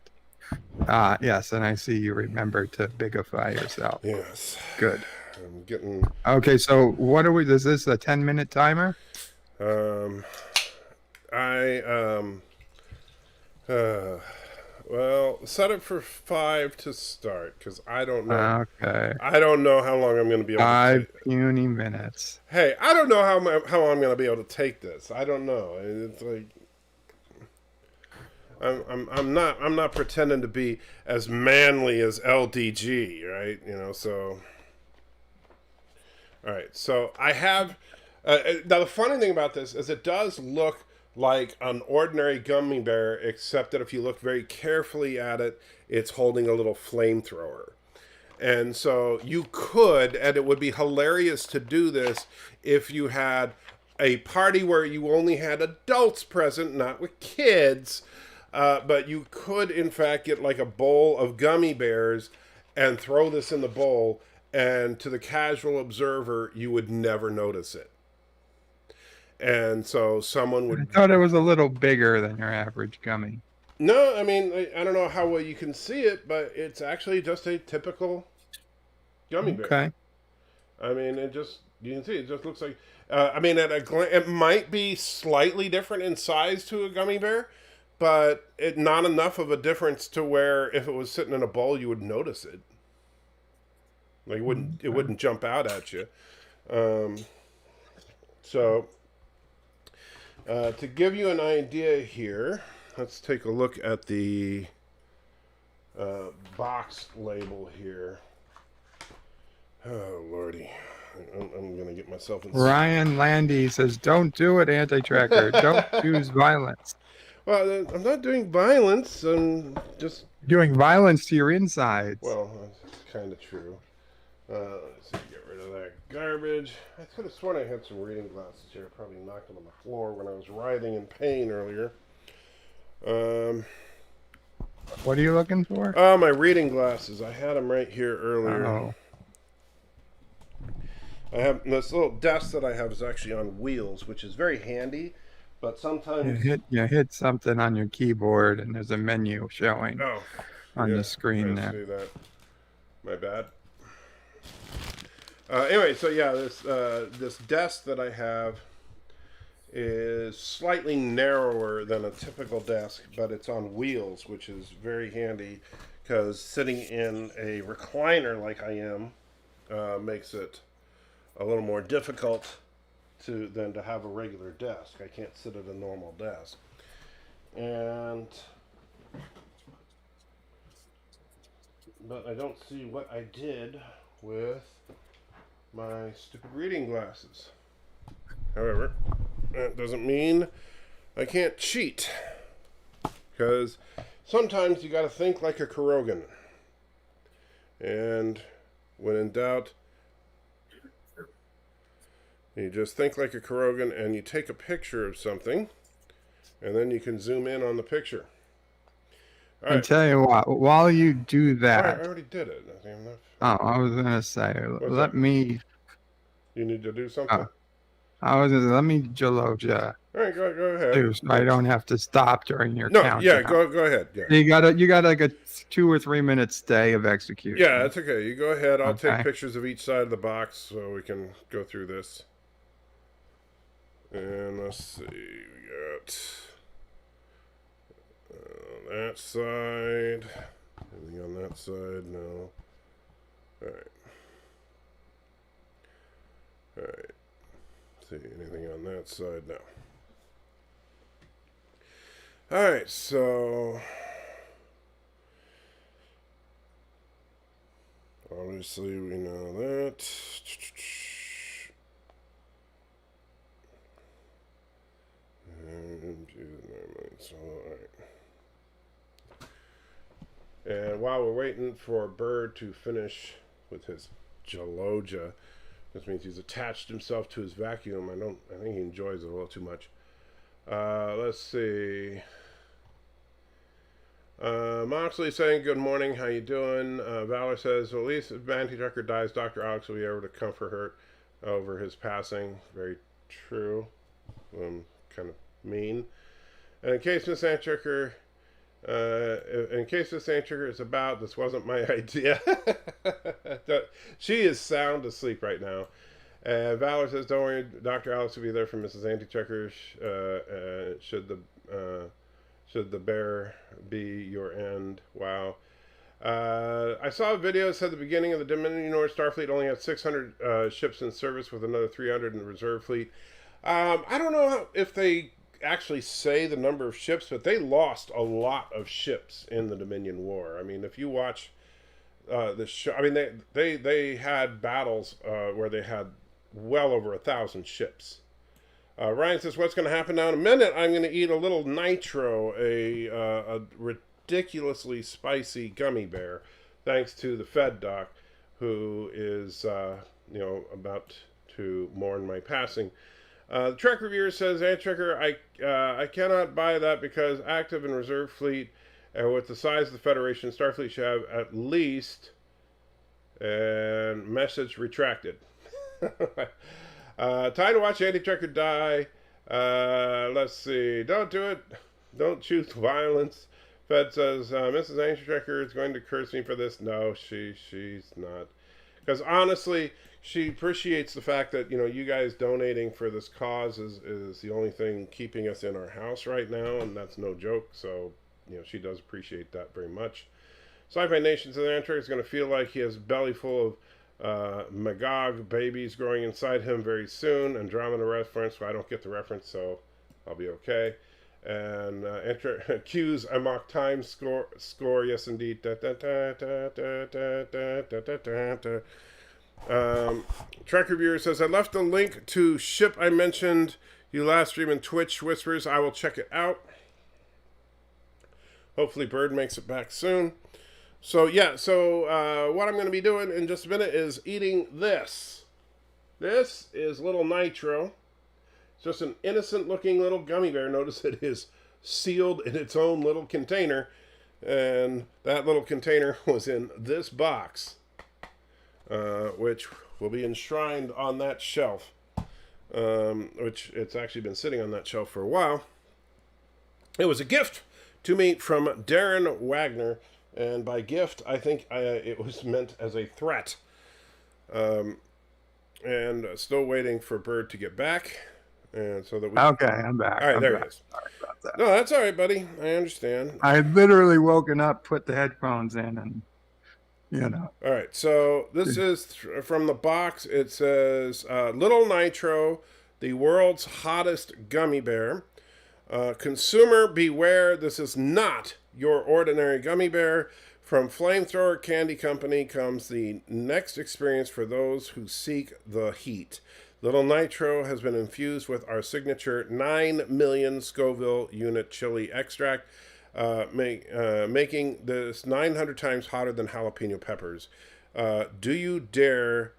[SPEAKER 2] Yes, and I see you remember to bigify yourself.
[SPEAKER 1] Yes.
[SPEAKER 2] Good.
[SPEAKER 1] I'm getting...
[SPEAKER 2] Okay, so what are we... Is this a 10-minute timer?
[SPEAKER 1] Well, set it for 5 to start, because I don't know.
[SPEAKER 2] Okay.
[SPEAKER 1] I don't know how long I'm going to be able to
[SPEAKER 2] 5 puny minutes.
[SPEAKER 1] Hey, I don't know how I'm going to be able to take this. I don't know. It's like... I'm not pretending to be as manly as LDG, right? So... All right, so I have... now, the funny thing about this is it does look like an ordinary gummy bear, except that if you look very carefully at it, it's holding a little flamethrower. And so you could, and it would be hilarious to do this if you had a party where you only had adults present, not with kids, but you could, in fact, get like a bowl of gummy bears and throw this in the bowl, and to the casual observer, you would never notice it. And so someone would...
[SPEAKER 2] I thought it was a little bigger than your average gummy.
[SPEAKER 1] No, I mean, I don't know how well you can see it, but it's actually just a typical gummy bear.
[SPEAKER 2] Okay.
[SPEAKER 1] I mean, you can see it just looks like... I mean, at a glance, it might be slightly different in size to a gummy bear, but not enough of a difference to where if it was sitting in a bowl, you would notice it. Like, it wouldn't jump out at you. So... to give you an idea here, let's take a look at the box label here. Oh, Lordy. I'm going to get myself in...
[SPEAKER 2] Ryan Landy says, don't do it, SALTYtrekker. Don't choose violence.
[SPEAKER 1] Well, I'm not doing violence. I'm just...
[SPEAKER 2] Doing violence to your insides.
[SPEAKER 1] Well, that's kind of true. Let's see, get rid of that garbage. I could have sworn I had some reading glasses here. I probably knocked them on the floor when I was writhing in pain earlier.
[SPEAKER 2] What are you looking for?
[SPEAKER 1] Oh, my reading glasses. I had them right here earlier.
[SPEAKER 2] Oh.
[SPEAKER 1] I have this little desk that I have is actually on wheels, which is very handy. But sometimes
[SPEAKER 2] You hit something on your keyboard, and there's a menu showing on the screen there.
[SPEAKER 1] See that? My bad. Anyway, so yeah, this desk that I have is slightly narrower than a typical desk, but it's on wheels, which is very handy because sitting in a recliner like I am makes it a little more difficult than to have a regular desk. I can't sit at a normal desk. But I don't see what I did with my stupid reading glasses. However, that doesn't mean I can't cheat. Because sometimes you gotta think like a Kurogan. And when in doubt, you just think like a Kurogan and you take a picture of something and then you can zoom in on the picture. All right.
[SPEAKER 2] I tell you what, while you do that...
[SPEAKER 1] I already did it.
[SPEAKER 2] Oh, I was going to say, let me
[SPEAKER 1] You need to do something?
[SPEAKER 2] Let me Jaloja
[SPEAKER 1] All right, go ahead.
[SPEAKER 2] too, so I don't have to stop during your
[SPEAKER 1] No, yeah,
[SPEAKER 2] countdown.
[SPEAKER 1] go ahead. Yeah.
[SPEAKER 2] You got like a 2 or 3 minute stay of execution.
[SPEAKER 1] Yeah, it's okay. You go ahead. I'll take
[SPEAKER 2] Okay.
[SPEAKER 1] pictures of each side of the box so we can go through this. And let's see. We got that side. Anything on that side? No. All right. All right. See anything on that side? No. All right. So obviously we know that. So, all right. And while we're waiting for Bird to finish with his Jaloja, this means he's attached himself to his vacuum. I think he enjoys it a little too much. Let's see. Moxley saying good morning. How you doing? Valor says, well, at least if SALTYtrekker dies, Dr. Alex will be able to comfort her over his passing. Very true. Kind of mean. And in case Miss SALTYtrekker is about, this wasn't my idea. She is sound asleep right now. Valor says, don't worry, Dr. Alex will be there for Mrs. SALTYtrekker should the bear be your end. Wow. I saw a video that said the beginning of the Dominion Order Starfleet only had 600 ships in service with another 300 in the reserve fleet. I don't know if they actually say the number of ships, but they lost a lot of ships in the Dominion War. I mean, if you watch the show, I mean, they had battles where they had well over 1,000 ships. Ryan says, what's going to happen now in a minute? I'm going to eat a little nitro, a ridiculously spicy gummy bear, thanks to the Fed doc, who is, about to mourn my passing. The Trek Reviewer says, SALTYtrekker, I cannot buy that because active and reserve fleet, with the size of the Federation, Starfleet should have at least, and message retracted. Time to watch SALTYtrekker die. Let's see. Don't do it. Don't choose violence. Fed says, Mrs. SALTYtrekker is going to curse me for this. No, she's not. Because honestly, she appreciates the fact that, you guys donating for this cause is the only thing keeping us in our house right now, and that's no joke. So, she does appreciate that very much. Sci-Fi Nation says SALTYtrekker is going to feel like he has a belly full of Magog babies growing inside him very soon. Andromeda reference, so I don't get the reference, so I'll be okay. And Q's a mock time score. Yes, indeed. Trek Reviewer says, I left the link to ship I mentioned you last stream in Twitch Whispers. I will check it out. Hopefully Bird makes it back soon. So, what I'm going to be doing in just a minute is eating this. This is little nitro. It's just an innocent-looking little gummy bear. Notice it is sealed in its own little container. And that little container was in this box, which will be enshrined on that shelf, which it's actually been sitting on that shelf for a while. It was a gift to me from Darren Wagner. And by gift, I think it was meant as a threat. And still waiting for Bird to get back. And so that we...
[SPEAKER 2] Okay, I'm back.
[SPEAKER 1] All right, there
[SPEAKER 2] back.
[SPEAKER 1] he is.
[SPEAKER 2] Sorry about that.
[SPEAKER 1] No, that's all right, buddy. I understand.
[SPEAKER 2] I had literally woken up, put the headphones in, and,
[SPEAKER 1] All right, so this is from the box. It says, Little Nitro, the world's hottest gummy bear. Consumer beware, this is not your ordinary gummy bear. From Flamethrower Candy Company comes the next experience for those who seek the heat. Little Nitro has been infused with our signature 9 million Scoville unit chili extract, making this 900 times hotter than jalapeno peppers. Do you dare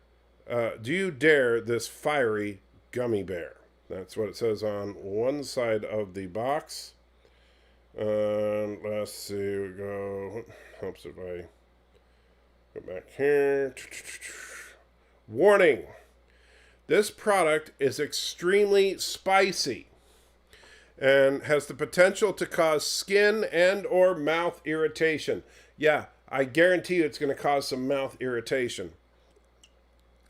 [SPEAKER 1] this fiery gummy bear? That's what it says on one side of the box. Let's see, we go. Helps if I go back here. Warning. This product is extremely spicy and has the potential to cause skin and or mouth irritation. Yeah, I guarantee you it's going to cause some mouth irritation.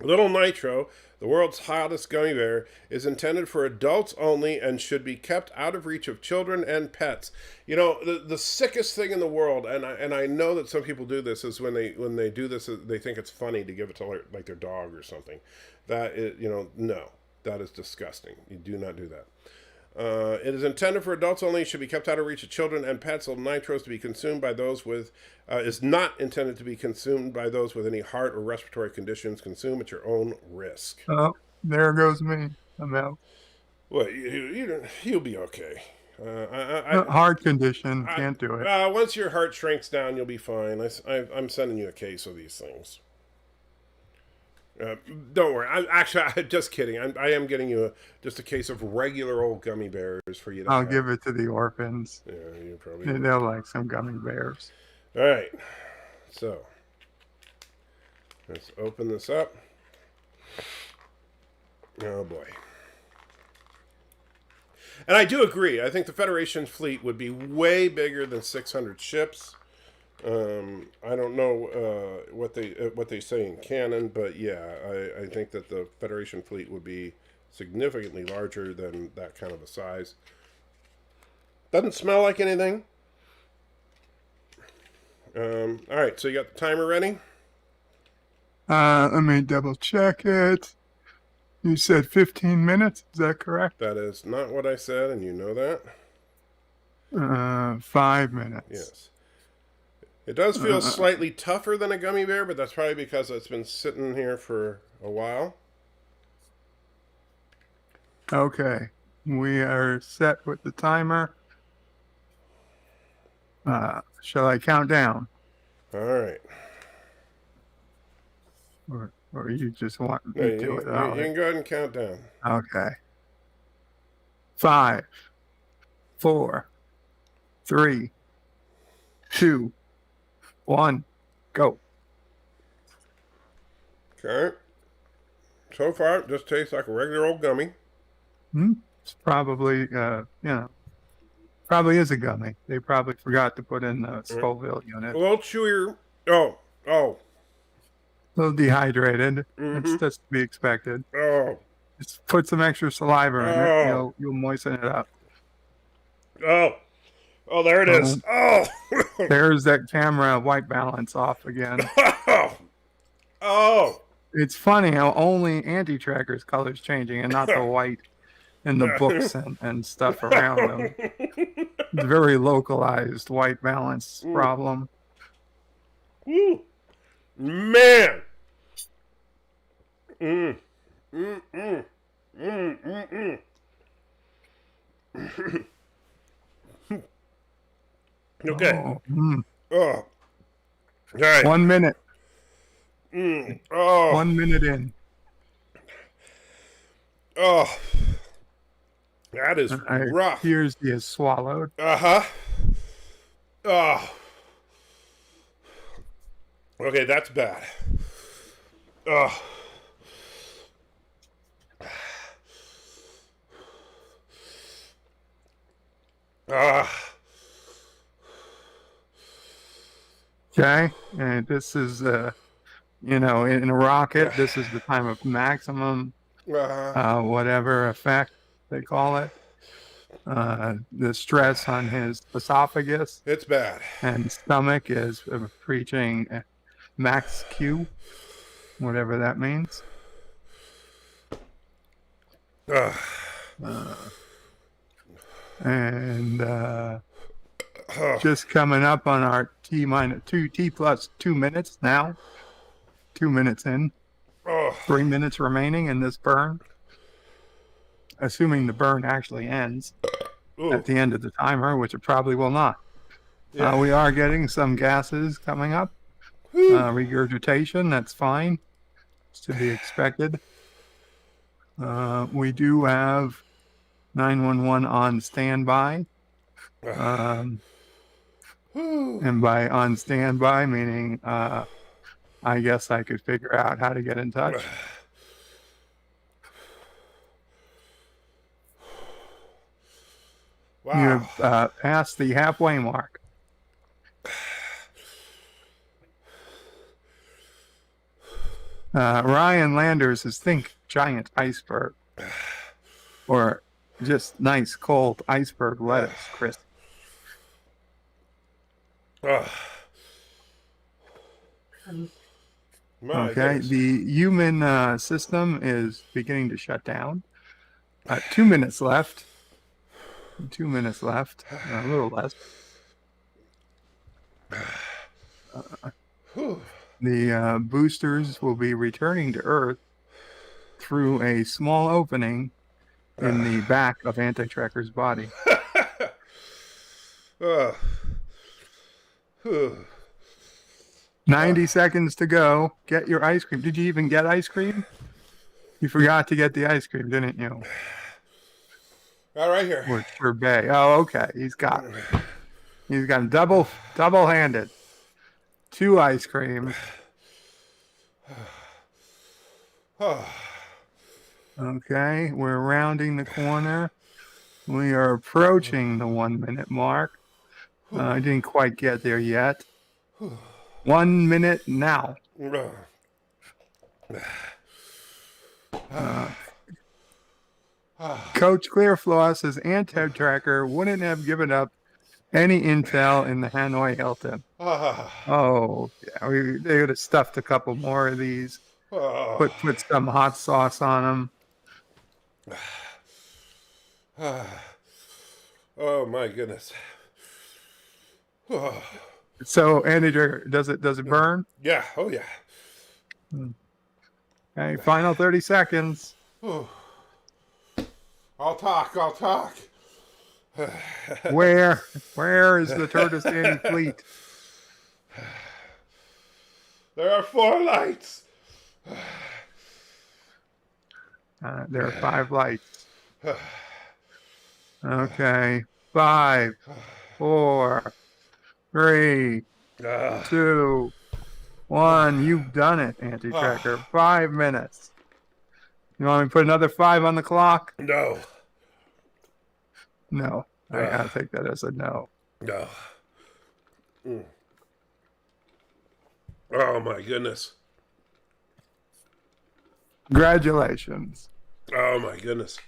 [SPEAKER 1] Little Nitro, the world's hottest gummy bear, is intended for adults only and should be kept out of reach of children and pets. You know, the sickest thing in the world, and I know that some people do this, is when they do this, they think it's funny to give it to like their dog or something. That is, no, that is disgusting. You do not do that. It is intended for adults only. Should be kept out of reach of children and pets. Little Nitro is to be consumed by those with is not intended to be consumed by those with any heart or respiratory conditions. Consume at your own risk.
[SPEAKER 2] Oh, there goes me. I'm out.
[SPEAKER 1] Well, you'll be okay.
[SPEAKER 2] Heart condition, can't do it.
[SPEAKER 1] Once your heart shrinks down, you'll be fine. I'm sending you a case of these things. Don't worry. I'm just kidding. I am getting you just a case of regular old gummy bears for you to
[SPEAKER 2] I'll
[SPEAKER 1] have.
[SPEAKER 2] give it to the orphans.
[SPEAKER 1] Yeah, you probably
[SPEAKER 2] They'll like some gummy bears.
[SPEAKER 1] All right. So, let's open this up. Oh, boy. And I do agree. I think the Federation fleet would be way bigger than 600 ships. I don't know what they say in canon, but yeah, I think that the Federation fleet would be significantly larger than that kind of a size. Doesn't smell like anything. All right, so you got the timer ready?
[SPEAKER 2] Let me double check it. You said 15 minutes, is that correct?
[SPEAKER 1] That is not what I said, and you know that.
[SPEAKER 2] 5 minutes.
[SPEAKER 1] Yes. It does feel slightly tougher than a gummy bear, but that's probably because it's been sitting here for a while.
[SPEAKER 2] Okay, we are set with the timer. Shall I count down?
[SPEAKER 1] All right.
[SPEAKER 2] Or you just want me
[SPEAKER 1] No,
[SPEAKER 2] to?
[SPEAKER 1] you can go ahead and count down.
[SPEAKER 2] Okay. 5, 4, 3, 2, 1, go.
[SPEAKER 1] Okay. So far, it just tastes like a regular old gummy.
[SPEAKER 2] It's probably, probably is a gummy. They probably forgot to put in the Scoville unit.
[SPEAKER 1] A little chewier. Oh.
[SPEAKER 2] A little dehydrated. It's just to be expected.
[SPEAKER 1] Oh.
[SPEAKER 2] Just put some extra saliva in it. You'll moisten it up.
[SPEAKER 1] Oh, there it is. Oh.
[SPEAKER 2] There's that camera white balance off again.
[SPEAKER 1] Oh.
[SPEAKER 2] It's funny how only SALTYtrekker's color's changing and not the white in the books and stuff around them. It's a very localized white balance problem.
[SPEAKER 1] Woo. Man. Okay. Oh. All right.
[SPEAKER 2] 1 minute.
[SPEAKER 1] Oh.
[SPEAKER 2] 1 minute in.
[SPEAKER 1] Oh. That is rough.
[SPEAKER 2] Here's the swallowed.
[SPEAKER 1] Uh-huh. Oh. Okay, that's bad. Oh.
[SPEAKER 2] Okay, and this is, in a rocket, this is the time of maximum, whatever effect they call it. The stress on his esophagus.
[SPEAKER 1] It's bad.
[SPEAKER 2] And stomach is reaching max Q, whatever that means. Just coming up on our T plus 2 minutes now. 2 minutes in. 3 minutes remaining in this burn. Assuming the burn actually ends at the end of the timer, which it probably will not. Yeah. We are getting some gases coming up. Regurgitation, that's fine. It's to be expected. We do have 911 on standby. And by on standby, meaning I guess I could figure out how to get in touch. You
[SPEAKER 1] Wow.
[SPEAKER 2] have passed the halfway mark. Ryan Landers says, think giant iceberg. Or just nice cold iceberg lettuce, Chris.
[SPEAKER 1] My
[SPEAKER 2] Okay,
[SPEAKER 1] goodness.
[SPEAKER 2] the human system is beginning to shut down. 2 minutes left. 2 minutes left. A little less. The boosters will be returning to Earth through a small opening in the back of SALTYtrekker's body. 90 seconds to go. Get your ice cream. Did you even get ice cream? You forgot to get the ice cream, didn't you?
[SPEAKER 1] Right here.
[SPEAKER 2] Or sorbet. Oh, okay. He's got it. He's got double-handed. 2 ice creams. Okay, we're rounding the corner. We are approaching the 1 minute mark. I didn't quite get there yet. 1 minute now. Coach Clearflaw says SALTYtrekker wouldn't have given up any intel in the Hanoi Hilton. Oh, yeah, they would have stuffed a couple more of these. Put some hot sauce on
[SPEAKER 1] them. Oh my goodness.
[SPEAKER 2] So SALTYtrekker, does it burn?
[SPEAKER 1] Yeah. Oh yeah.
[SPEAKER 2] Okay, final 30 seconds.
[SPEAKER 1] I'll talk.
[SPEAKER 2] Where is the Turtlestand fleet?
[SPEAKER 1] There are 4 lights.
[SPEAKER 2] There are 5 lights. Okay, 5, 4, 3, 2, 1. You've done it, SALTYtrekker. 5 minutes. You want me to put another 5 on the clock?
[SPEAKER 1] No.
[SPEAKER 2] No. I take that as a no.
[SPEAKER 1] No. Oh my goodness.
[SPEAKER 2] Congratulations.
[SPEAKER 1] Oh my goodness.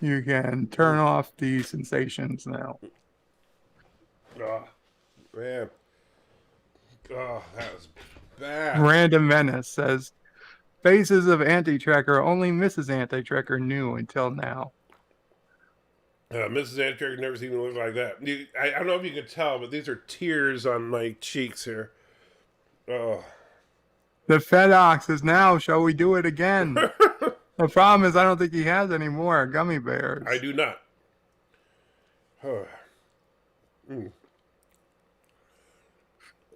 [SPEAKER 2] You can turn off the sensations now.
[SPEAKER 1] Man. Oh, that was bad.
[SPEAKER 2] Random Menace says, faces of SALTYtrekker only Mrs. SALTYtrekker knew until now.
[SPEAKER 1] Mrs. SALTYtrekker never seen me look like that. I don't know if you can tell, but these are tears on my cheeks here. Oh.
[SPEAKER 2] The FedOx is now, shall we do it again? The problem is I don't think he has any more gummy bears.
[SPEAKER 1] I do not.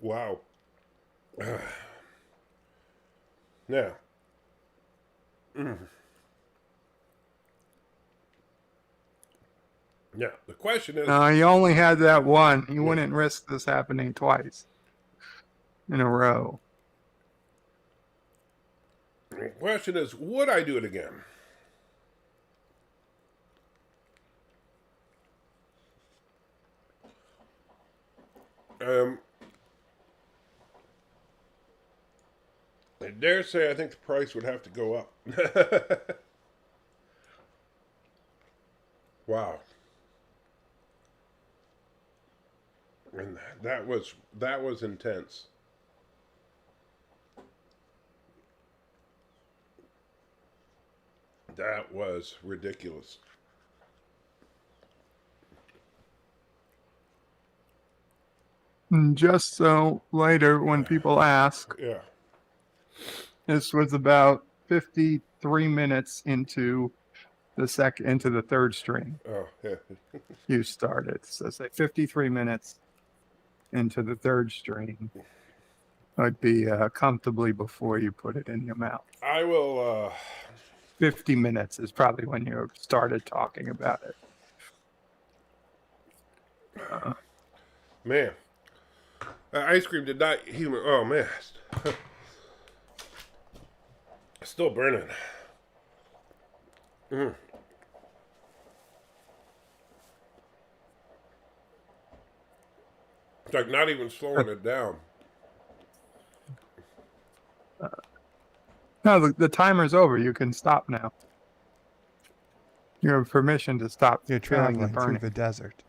[SPEAKER 1] Wow. Now. Now, the question is...
[SPEAKER 2] he only had that one. He wouldn't risk this happening twice in a row.
[SPEAKER 1] The question is, would I do it again? I dare say I think the price would have to go up. Wow. And that was intense. That was ridiculous.
[SPEAKER 2] And just so later when people ask,
[SPEAKER 1] Yeah.
[SPEAKER 2] this was about 53 minutes into the third string.
[SPEAKER 1] Oh, yeah.
[SPEAKER 2] You started. So say 53 minutes into the third string. I'd be comfortably before you put it in your mouth.
[SPEAKER 1] I will...
[SPEAKER 2] 50 minutes is probably when you started talking about it.
[SPEAKER 1] Man. Ice cream did not humor... Oh, man. Still burning. Mm. It's like not even slowing it down.
[SPEAKER 2] No, the timer's over. You can stop now. You have permission to stop
[SPEAKER 4] You're
[SPEAKER 2] feeling the
[SPEAKER 4] traveling through
[SPEAKER 2] burning.
[SPEAKER 4] the desert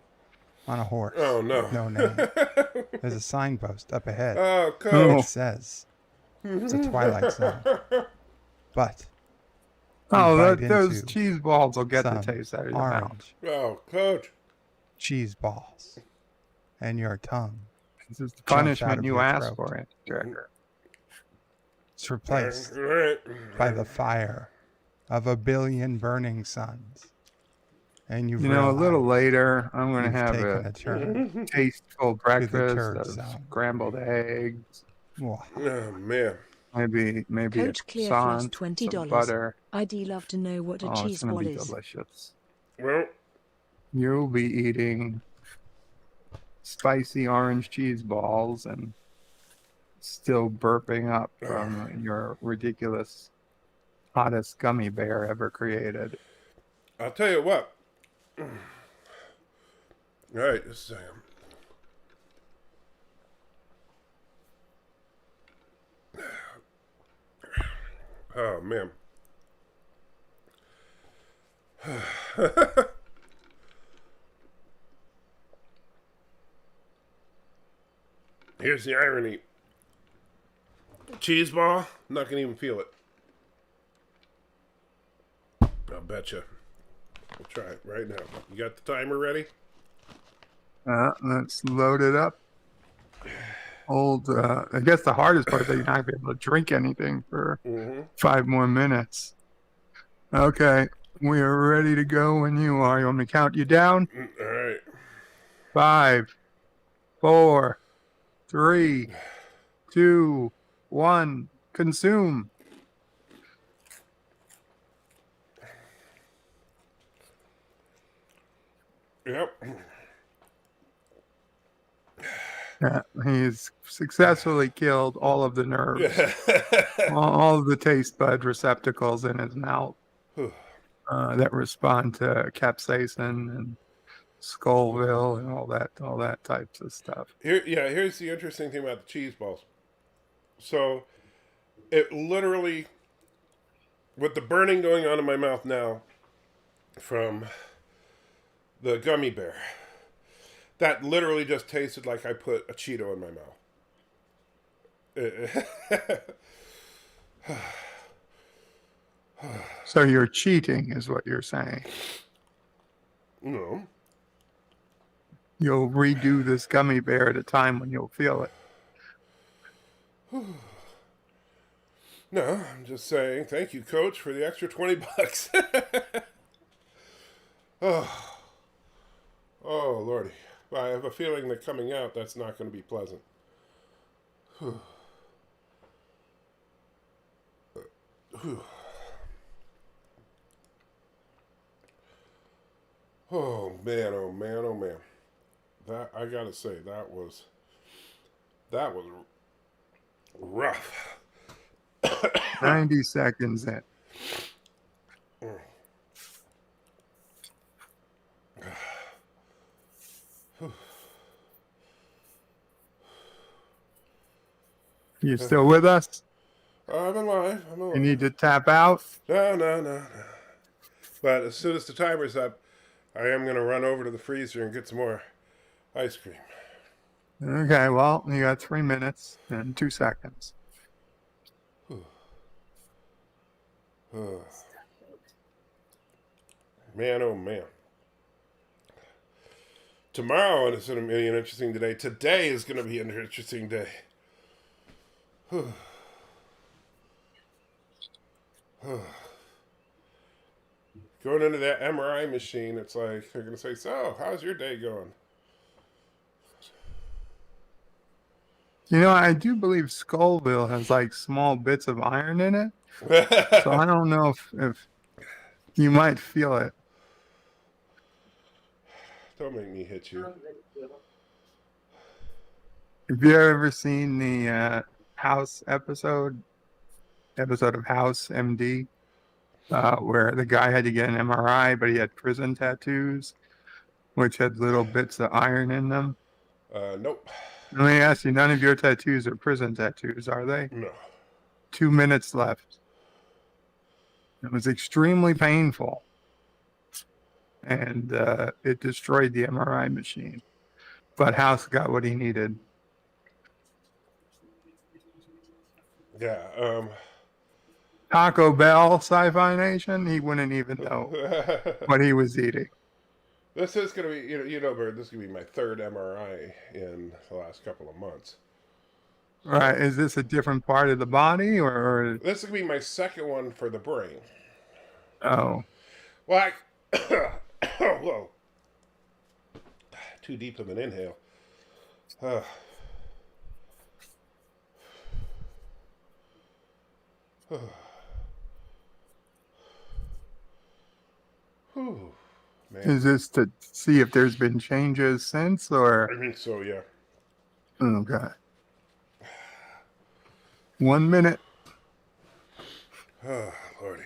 [SPEAKER 4] on a horse
[SPEAKER 1] Oh no.
[SPEAKER 4] with no name. There's a signpost up ahead.
[SPEAKER 1] Oh,
[SPEAKER 4] It
[SPEAKER 1] Coach.
[SPEAKER 4] says it's a twilight zone. But
[SPEAKER 2] Oh,
[SPEAKER 4] bite
[SPEAKER 2] those
[SPEAKER 4] into
[SPEAKER 2] cheese balls will get the
[SPEAKER 4] some
[SPEAKER 2] taste out of your mouth.
[SPEAKER 4] orange
[SPEAKER 1] Oh, Coach.
[SPEAKER 4] cheese balls, and your tongue
[SPEAKER 2] This is the
[SPEAKER 4] jumps out
[SPEAKER 2] punishment
[SPEAKER 4] of
[SPEAKER 2] you
[SPEAKER 4] your
[SPEAKER 2] asked
[SPEAKER 4] throat.
[SPEAKER 2] for, it, Trekker.
[SPEAKER 4] It's replaced
[SPEAKER 1] Right.
[SPEAKER 4] by the fire of a billion burning suns. And you've
[SPEAKER 2] You know, a little
[SPEAKER 4] realized
[SPEAKER 2] later, I'm going to
[SPEAKER 4] you've
[SPEAKER 2] have
[SPEAKER 4] taken
[SPEAKER 2] a
[SPEAKER 4] a turn
[SPEAKER 2] tasteful
[SPEAKER 4] to the
[SPEAKER 2] breakfast
[SPEAKER 4] turd
[SPEAKER 2] of
[SPEAKER 4] zone.
[SPEAKER 2] scrambled eggs,
[SPEAKER 4] Mwah.
[SPEAKER 1] Oh man.
[SPEAKER 2] maybe a
[SPEAKER 3] Coach Clear
[SPEAKER 2] croissant,
[SPEAKER 3] Frost
[SPEAKER 2] some
[SPEAKER 3] $20.
[SPEAKER 2] butter.
[SPEAKER 3] I'd love to know what a
[SPEAKER 2] Oh, it's
[SPEAKER 3] cheese
[SPEAKER 2] going to
[SPEAKER 3] ball
[SPEAKER 2] be
[SPEAKER 3] is.
[SPEAKER 2] delicious.
[SPEAKER 1] Well,
[SPEAKER 2] You'll be eating spicy orange cheese balls and still burping up from your ridiculous hottest gummy bear ever created.
[SPEAKER 1] I'll tell you what. All right, just a second. Oh man. Here's the irony. Cheese ball, not gonna even feel it. I'll betcha. We'll try it right now. You got the timer ready?
[SPEAKER 2] Let's load it up. I guess the hardest part is that you're not going to be able to drink anything for 5 more minutes. Okay, we are ready to go when you are. You want me to count you down?
[SPEAKER 1] All right.
[SPEAKER 2] 5, 4, 3, 2, 1. Consume.
[SPEAKER 1] Yep.
[SPEAKER 2] Yeah, he's successfully killed all of the nerves, all of the taste bud receptacles in his mouth that respond to capsaicin and Scoville and all that types of stuff.
[SPEAKER 1] Here's the interesting thing about the cheese balls. So, it literally, with the burning going on in my mouth now from the gummy bear, that literally just tasted like I put a Cheeto in my mouth.
[SPEAKER 2] So you're cheating, is what you're saying.
[SPEAKER 1] No.
[SPEAKER 2] You'll redo this gummy bear at a time when you'll feel it.
[SPEAKER 1] No, I'm just saying thank you, Coach, for the extra $20. Oh, Lordy. I have a feeling that coming out, that's not going to be pleasant. Oh man, oh man, oh man. That, I gotta say, that was rough.
[SPEAKER 2] 90 seconds in. You still with us?
[SPEAKER 1] I'm alive.
[SPEAKER 2] You need to tap out?
[SPEAKER 1] No. But as soon as the timer's up, I am going to run over to the freezer and get some more ice cream.
[SPEAKER 2] Okay, well, you got 3 minutes and 2 seconds.
[SPEAKER 1] Man, oh man. Tomorrow is going to be an interesting day. Today is going to be an interesting day. Going into that MRI machine, it's like they're going to say, so, how's your day going?
[SPEAKER 2] You know, I do believe Scoville has like small bits of iron in it. So I don't know if you might feel it.
[SPEAKER 1] Don't make me hit you.
[SPEAKER 2] Have you ever seen the House episode of House MD? where the guy had to get an MRI, but he had prison tattoos, which had little bits of iron in them.
[SPEAKER 1] Nope.
[SPEAKER 2] Let me ask you, none of your tattoos are prison tattoos, are they?
[SPEAKER 1] No.
[SPEAKER 2] 2 minutes left. It was extremely painful. And it destroyed the MRI machine. But House got what he needed.
[SPEAKER 1] Yeah.
[SPEAKER 2] Taco Bell, Sci-Fi Nation, he wouldn't even know what he was eating.
[SPEAKER 1] This is going to be, Bird, this is going to be my third MRI in the last couple of months.
[SPEAKER 2] Right. Is this a different part of the body or?
[SPEAKER 1] This is going to be my second one for the brain.
[SPEAKER 2] Oh.
[SPEAKER 1] Well, whoa. Too deep of an inhale. Whew, man.
[SPEAKER 2] Is this to see if there's been changes since or?
[SPEAKER 1] I think so, yeah.
[SPEAKER 2] Okay. 1 minute.
[SPEAKER 1] Oh, Lordy.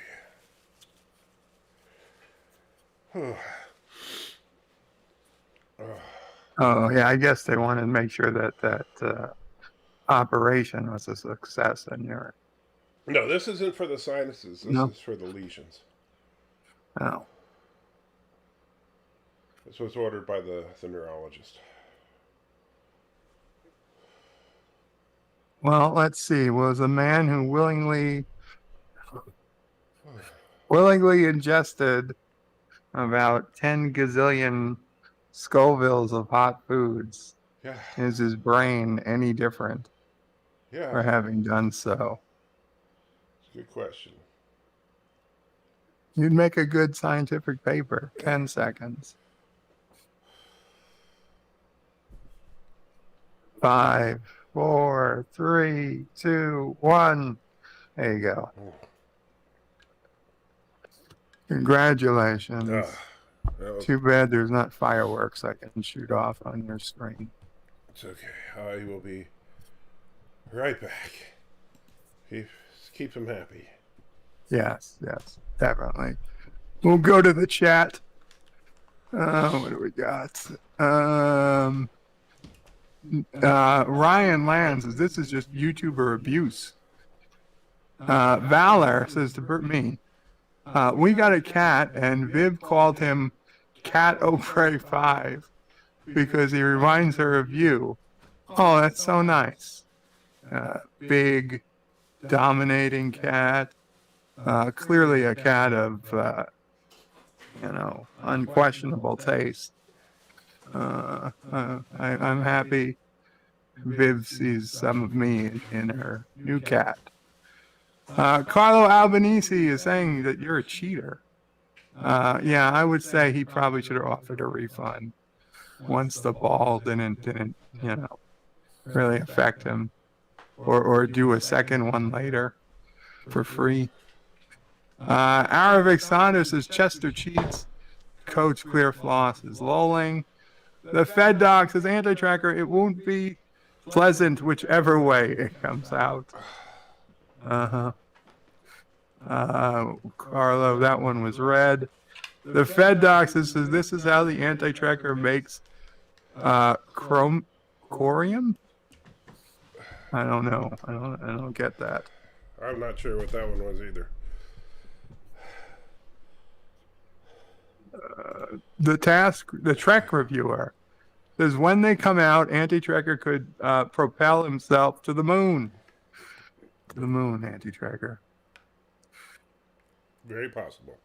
[SPEAKER 2] Oh, yeah, I guess they wanted to make sure that operation was a success in your.
[SPEAKER 1] No, this isn't for the sinuses. This is for the lesions.
[SPEAKER 2] Oh.
[SPEAKER 1] This was ordered by the neurologist.
[SPEAKER 2] Well, let's see. Was a man who willingly ingested about 10 gazillion Scovilles of hot foods.
[SPEAKER 1] Yeah.
[SPEAKER 2] Is his brain any different for having done so?
[SPEAKER 1] It's a good question.
[SPEAKER 2] You'd make a good scientific paper. 10 seconds. 5, 4, 3, 2, 1. There you go. Congratulations. Too bad there's not fireworks I can shoot off on your screen.
[SPEAKER 1] It's okay. I will be right back. Keep them happy.
[SPEAKER 2] Yes, definitely. We'll go to the chat. What do we got? Ryan Land says this is just YouTuber abuse. Valor says to me, we got a cat and Viv called him Ep03 because he reminds her of you. Oh, that's so nice. Big, dominating cat. Clearly a cat of, unquestionable taste. I'm happy Viv sees some of me in her new cat. Carlo Albanese is saying that you're a cheater. Yeah, I would say he probably should have offered a refund once the ball didn't really affect him, or do a second one later for free. Aravic Saunders says Chester cheats. Coach Clear Floss is lolling. The Fed Doc says SALTYtrekker, it won't be pleasant whichever way it comes out. Carlo, that one was red. The Fed Doc says this is how the SALTYtrekker makes corium. I don't know. I don't get that.
[SPEAKER 1] I'm not sure what that one was either.
[SPEAKER 2] The Trek reviewer says when they come out, SALTYtrekker could propel himself to the moon. To the moon, SALTYtrekker.
[SPEAKER 1] Very possible.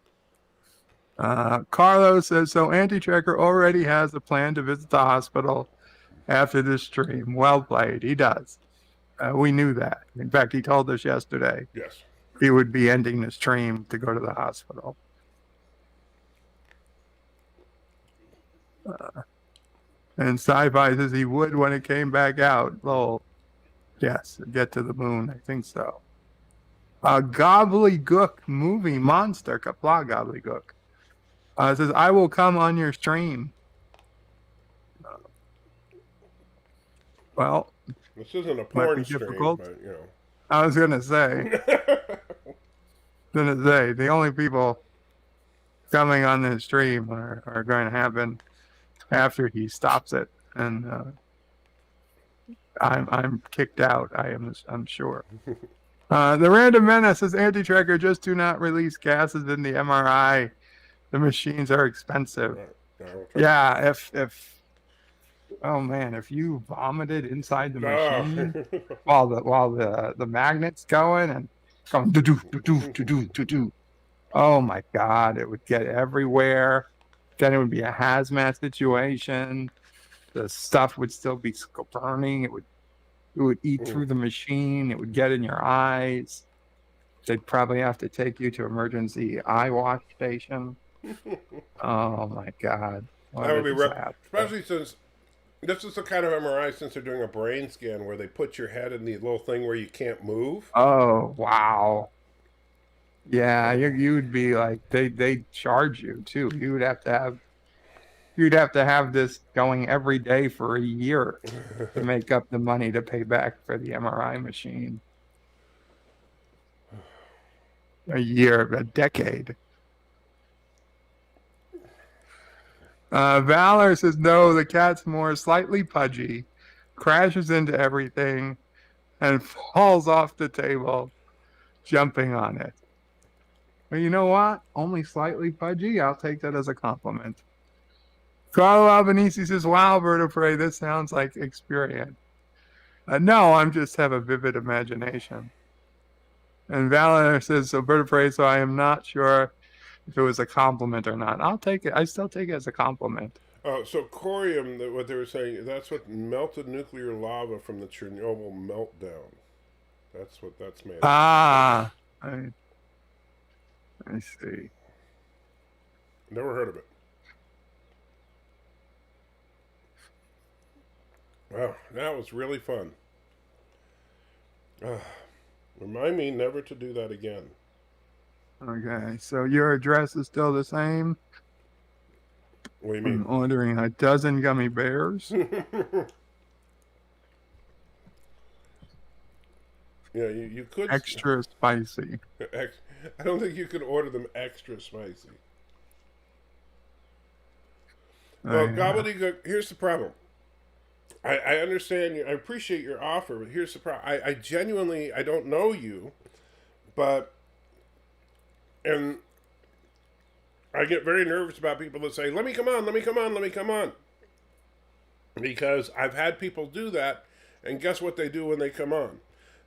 [SPEAKER 2] Carlos says, so SALTYtrekker already has a plan to visit the hospital after this stream. Well played. He does. We knew that. In fact, he told us yesterday.
[SPEAKER 1] Yes.
[SPEAKER 2] He would be ending the stream to go to the hospital. And Sci-Fi says he would when it came back out. Lol. Yes, get to the moon. I think so. Gobbledygook movie monster. Kapla Gobbledygook. Says, I will come on your stream. Well,
[SPEAKER 1] this isn't a porn stream,
[SPEAKER 2] difficult.
[SPEAKER 1] but
[SPEAKER 2] I was going to say. gonna say the only people coming on this stream are going to happen after he stops it, and I'm kicked out. I'm sure. The Random Menace says anti-tracker, just do not release gases in the MRI. The machines are expensive. Yeah, if oh man, if you vomited inside the machine while the magnet's going and going do. Oh my God, it would get everywhere. Then it would be a hazmat situation. The stuff would still be burning. It would eat through the machine. It would get in your eyes. They'd probably have to take you to emergency eye wash station. Oh my God.
[SPEAKER 1] That would be rough. Especially since this is the kind of MRI, since they're doing a brain scan where they put your head in the little thing where you can't move.
[SPEAKER 2] Oh, wow. Yeah, you would be like, they'd charge you too. You'd have to have this going every day for a year to make up the money to pay back for the MRI machine. A decade. Valor says, no, the cat's more slightly pudgy, crashes into everything, and falls off the table, jumping on it. Well, you know what? Only slightly pudgy? I'll take that as a compliment. Carlo Albanese says, wow, Bird of Prey, this sounds like experience. No, I'm just have a vivid imagination. And Valor says, so Bird of Prey, so I am not sure if it was a compliment or not. I'll take it. I still take it as a compliment.
[SPEAKER 1] Oh, so corium, what they were saying, that's what melted nuclear lava from the Chernobyl meltdown. That's what that's made of.
[SPEAKER 2] Ah, I see.
[SPEAKER 1] Never heard of it. Wow, that was really fun. Remind me never to do that again.
[SPEAKER 2] Okay, so your address is still the same?
[SPEAKER 1] What do you mean?
[SPEAKER 2] I'm ordering a dozen gummy bears.
[SPEAKER 1] Yeah, you could...
[SPEAKER 2] Extra spicy.
[SPEAKER 1] I don't think you could order them extra spicy. Well, Gobbledygook, here's the problem. I understand you. I appreciate your offer, but here's the problem. I genuinely, I don't know you, but... And I get very nervous about people that say, let me come on, let me come on, let me come on. Because I've had people do that, and guess what they do when they come on?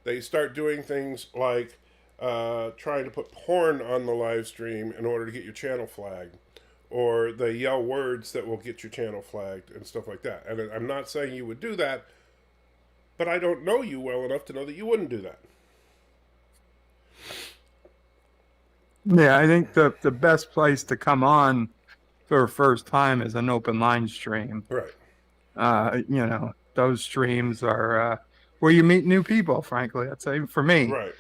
[SPEAKER 1] They start doing things like trying to put porn on the live stream in order to get your channel flagged. Or they yell words that will get your channel flagged and stuff like that. And I'm not saying you would do that, but I don't know you well enough to know that you wouldn't do that.
[SPEAKER 2] Yeah, I think the best place to come on for a first time is an open line stream.
[SPEAKER 1] Right.
[SPEAKER 2] You know, those streams are where you meet new people, frankly. I'd say for me.
[SPEAKER 1] Right.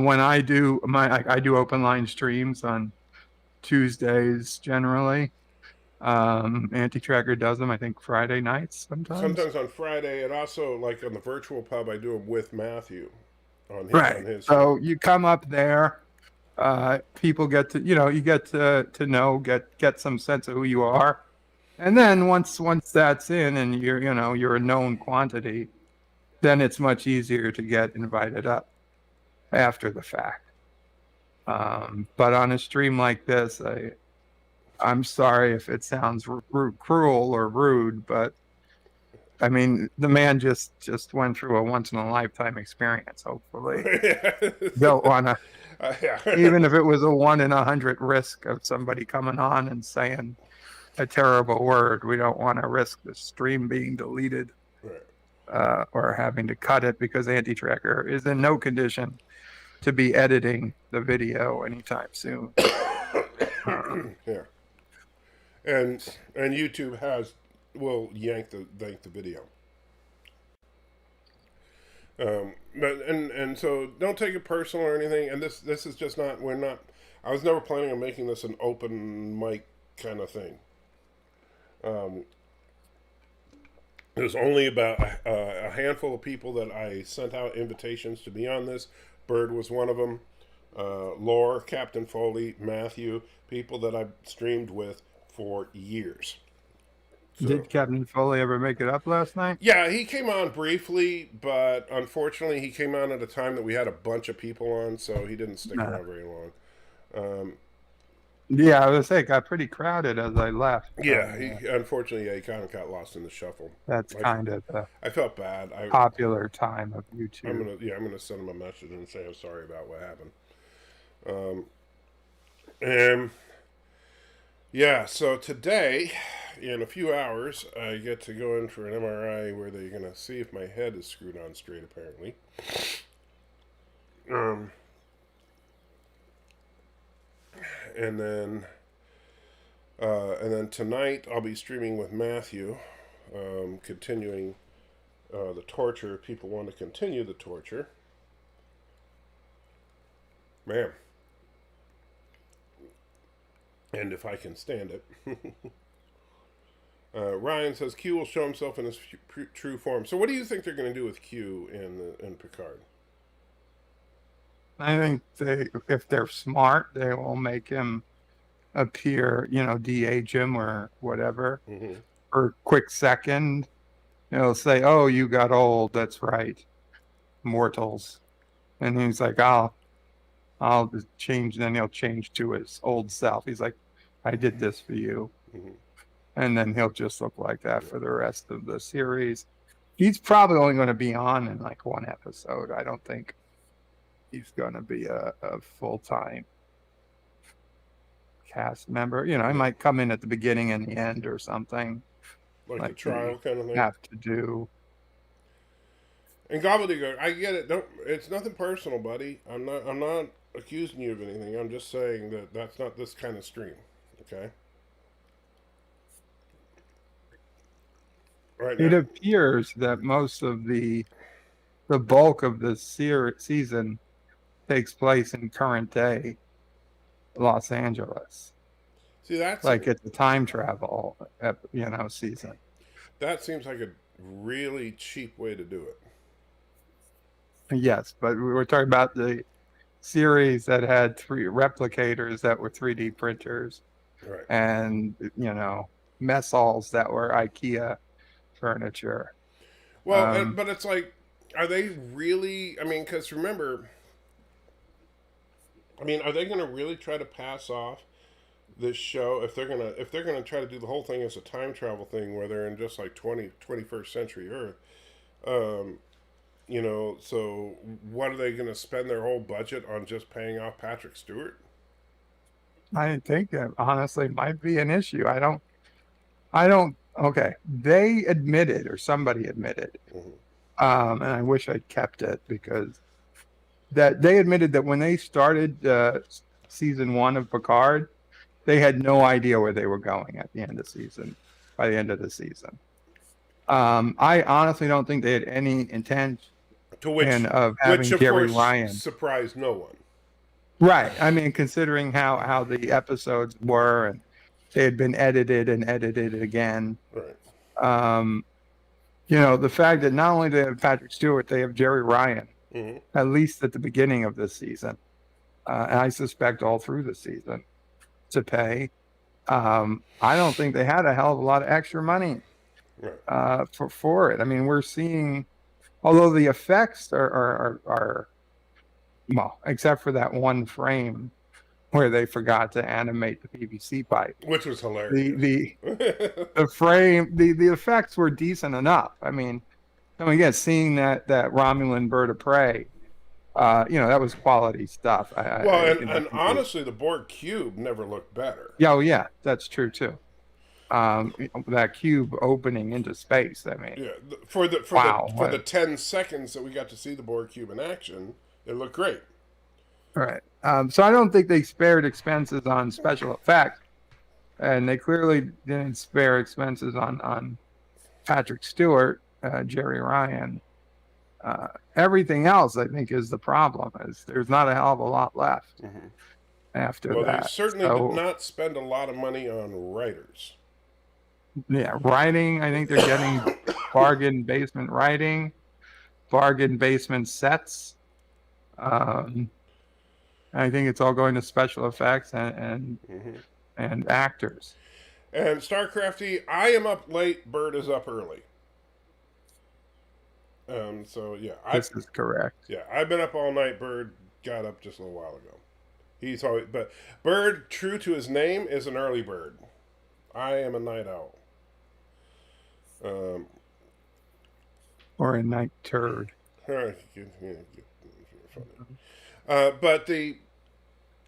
[SPEAKER 2] When I do I do open line streams on Tuesdays generally. Anti-Tracker does them, I think, Friday nights sometimes.
[SPEAKER 1] Sometimes on Friday, and also like on the virtual pub, I do them with Matthew on his.
[SPEAKER 2] Right.
[SPEAKER 1] On his
[SPEAKER 2] so you come up there. People get to, you get to know, get some sense of who you are. And then once that's in and you're a known quantity, then it's much easier to get invited up after the fact. But on a stream like this, I'm sorry if it sounds cruel or rude, but I mean, the man just went through a once in a lifetime experience. Hopefully, don't want to. Even if it was a 1 in 100 risk of somebody coming on and saying a terrible word, we don't want to risk the stream being deleted or having to cut it because Anti-Tracker is in no condition to be editing the video anytime soon.
[SPEAKER 1] Yeah, and YouTube will yank the video. But so don't take it personal or anything. And this is just not. I was never planning on making this an open mic kind of thing. It was only about a handful of people that I sent out invitations to be on this. Bird was one of them. Lore, Captain Foley, Matthew, people that I've streamed with for years. So,
[SPEAKER 2] Did Captain Foley ever make it up last night?
[SPEAKER 1] yeah, he came on briefly, but unfortunately, he came on at a time that we had a bunch of people on, so he didn't stick
[SPEAKER 2] Nah.
[SPEAKER 1] around very long.
[SPEAKER 2] Yeah, I was saying it got pretty crowded as I left.
[SPEAKER 1] Yeah, unfortunately, he kind of got lost in the shuffle.
[SPEAKER 2] That's kind of the
[SPEAKER 1] I felt bad.
[SPEAKER 2] popular time of YouTube.
[SPEAKER 1] I'm gonna send him a message and say I'm sorry about what happened. And yeah, so today, in a few hours, I get to go in for an MRI where they're gonna see if my head is screwed on straight. Apparently, and then tonight I'll be streaming with Matthew, continuing the torture. If people want to continue the torture, man. And if I can stand it. Ryan says Q will show himself in his true form. So what do you think they're going to do with Q in Picard?
[SPEAKER 2] I think if they're smart, they will make him appear, de-age him or whatever, for a quick second. Say, "Oh, you got old. That's right, mortals." And he's like, I'll just change. Then he'll change to his old self. He's like, "I did this for you." And then he'll just look like that for the rest of the series. He's probably only going to be on in like one episode. I don't think he's going to be a full-time cast member. He might come in at the beginning and the end or something.
[SPEAKER 1] Like a trial kind of thing?
[SPEAKER 2] Have to do.
[SPEAKER 1] And gobbledygook, I get it. It's nothing personal, buddy. I'm not accusing you of anything. I'm just saying that that's not this kind of stream. Okay? Right now.
[SPEAKER 2] It appears that most of the bulk of the season takes place in current day Los Angeles.
[SPEAKER 1] See, that's
[SPEAKER 2] like it's a time travel, season.
[SPEAKER 1] That seems like a really cheap way to do it.
[SPEAKER 2] Yes, but we were talking about the series that had 3 replicators that were 3D printers,
[SPEAKER 1] right?
[SPEAKER 2] And mess halls that were IKEA furniture.
[SPEAKER 1] Well, but it's like, are they really? I mean, because remember, are they going to really try to pass off this show if they're gonna try to do the whole thing as a time travel thing where they're in just like 21st century Earth? So what are they going to spend their whole budget on just paying off Patrick Stewart?
[SPEAKER 2] I think that honestly might be an issue. I don't. Okay, they admitted, or somebody admitted, and I wish I'd kept it, because that they admitted that when they started season 1 of Picard, they had no idea where they were going at the end of the season. By the end of the season, I honestly don't think they had any intent of having Jerry Ryan.
[SPEAKER 1] Surprised no one.
[SPEAKER 2] Right. I mean, considering how the episodes were, and they had been edited and edited again.
[SPEAKER 1] Right.
[SPEAKER 2] The fact that not only do they have Patrick Stewart, they have Jerry Ryan, at least at the beginning of this season, and I suspect all through the season, to pay. I don't think they had a hell of a lot of extra money for it. I mean, we're seeing, although the effects are well, except for that one frame where they forgot to animate the PVC pipe,
[SPEAKER 1] which was hilarious.
[SPEAKER 2] The frame, the effects were decent enough. I mean, again, seeing that Romulan bird of prey, that was quality stuff.
[SPEAKER 1] And honestly, the Borg cube never looked better.
[SPEAKER 2] Yeah, that's true too. That cube opening into space. I mean,
[SPEAKER 1] for the 10 seconds that we got to see the Borg cube in action, it looked great.
[SPEAKER 2] Right. So I don't think they spared expenses on special effects, and they clearly didn't spare expenses on Patrick Stewart, Jerry Ryan. Everything else, I think, is the problem. Is there's not a hell of a lot left after that.
[SPEAKER 1] Well, they certainly did not spend a lot of money on writers.
[SPEAKER 2] Yeah, writing. I think they're getting bargain basement writing, bargain basement sets. I think it's all going to special effects
[SPEAKER 1] Mm-hmm.
[SPEAKER 2] and actors.
[SPEAKER 1] And StarCrafty, I am up late. Bird is up early. So yeah,
[SPEAKER 2] This is correct.
[SPEAKER 1] I've been up all night. Bird got up just a little while ago. He's always, but Bird, true to his name, is an early bird. I am a night owl.
[SPEAKER 2] Or a night turd.
[SPEAKER 1] But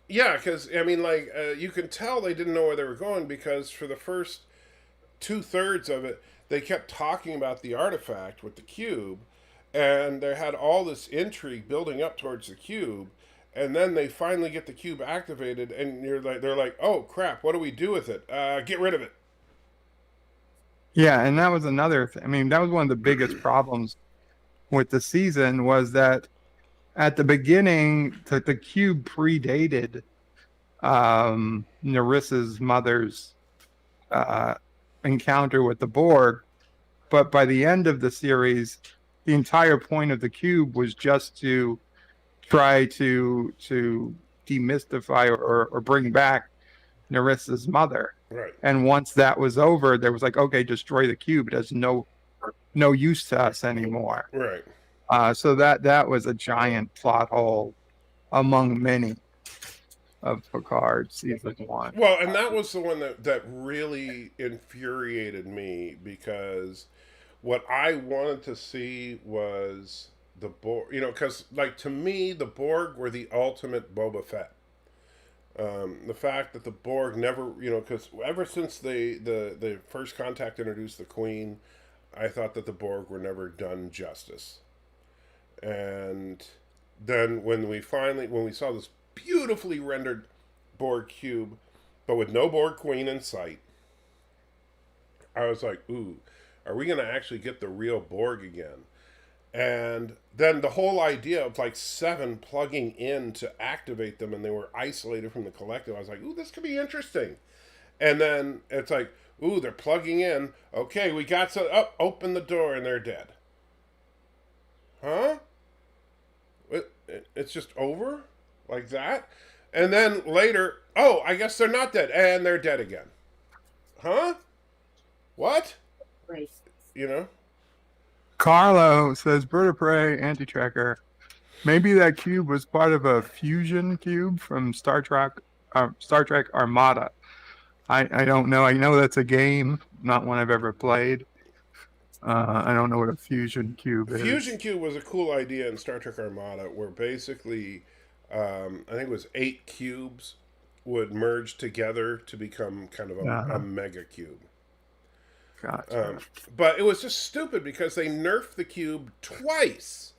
[SPEAKER 1] because I mean, like, you can tell they didn't know where they were going because for the first 2/3 of it, they kept talking about the artifact with the cube, and they had all this intrigue building up towards the cube, and then they finally get the cube activated, and they're like, oh crap, what do we do with it? Get rid of it.
[SPEAKER 2] Yeah, and that was another thing. I mean, that was one of the biggest problems with the season was that at the beginning, the cube predated Nerissa's mother's encounter with the Borg, but by the end of the series, the entire point of the cube was just to try to demystify or bring back Nerissa's mother.
[SPEAKER 1] Right.
[SPEAKER 2] And once that was over, there was like, okay, destroy the cube. It has no use to us anymore.
[SPEAKER 1] Right.
[SPEAKER 2] So that was a giant plot hole among many of Picard season 1.
[SPEAKER 1] Well, and that was the one that really infuriated me because what I wanted to see was the Borg, because like to me the Borg were the ultimate Boba Fett. The fact that the Borg never, because ever since the first contact introduced the Queen, I thought that the Borg were never done justice. And then when we saw this beautifully rendered Borg cube, but with no Borg Queen in sight, I was like, ooh, are we going to actually get the real Borg again? And then the whole idea of like 7 plugging in to activate them and they were isolated from the collective, I was like, ooh, this could be interesting. And then it's like, ooh, they're plugging in. Okay, we got open the door and they're dead. Huh? It's just over? Like that? And then later, oh, I guess they're not dead. And they're dead again. Huh? What?
[SPEAKER 5] Right.
[SPEAKER 2] Carlo says, Bird of Prey, Anti-Trekker. Maybe that cube was part of a fusion cube from Star Trek Armada. I don't know. I know that's a game, not one I've ever played. I don't know what a fusion cube is.
[SPEAKER 1] Fusion cube was a cool idea in Star Trek Armada where basically, I think it was 8 cubes would merge together to become kind of a mega cube.
[SPEAKER 2] Gotcha.
[SPEAKER 1] But it was just stupid because they nerfed the cube twice.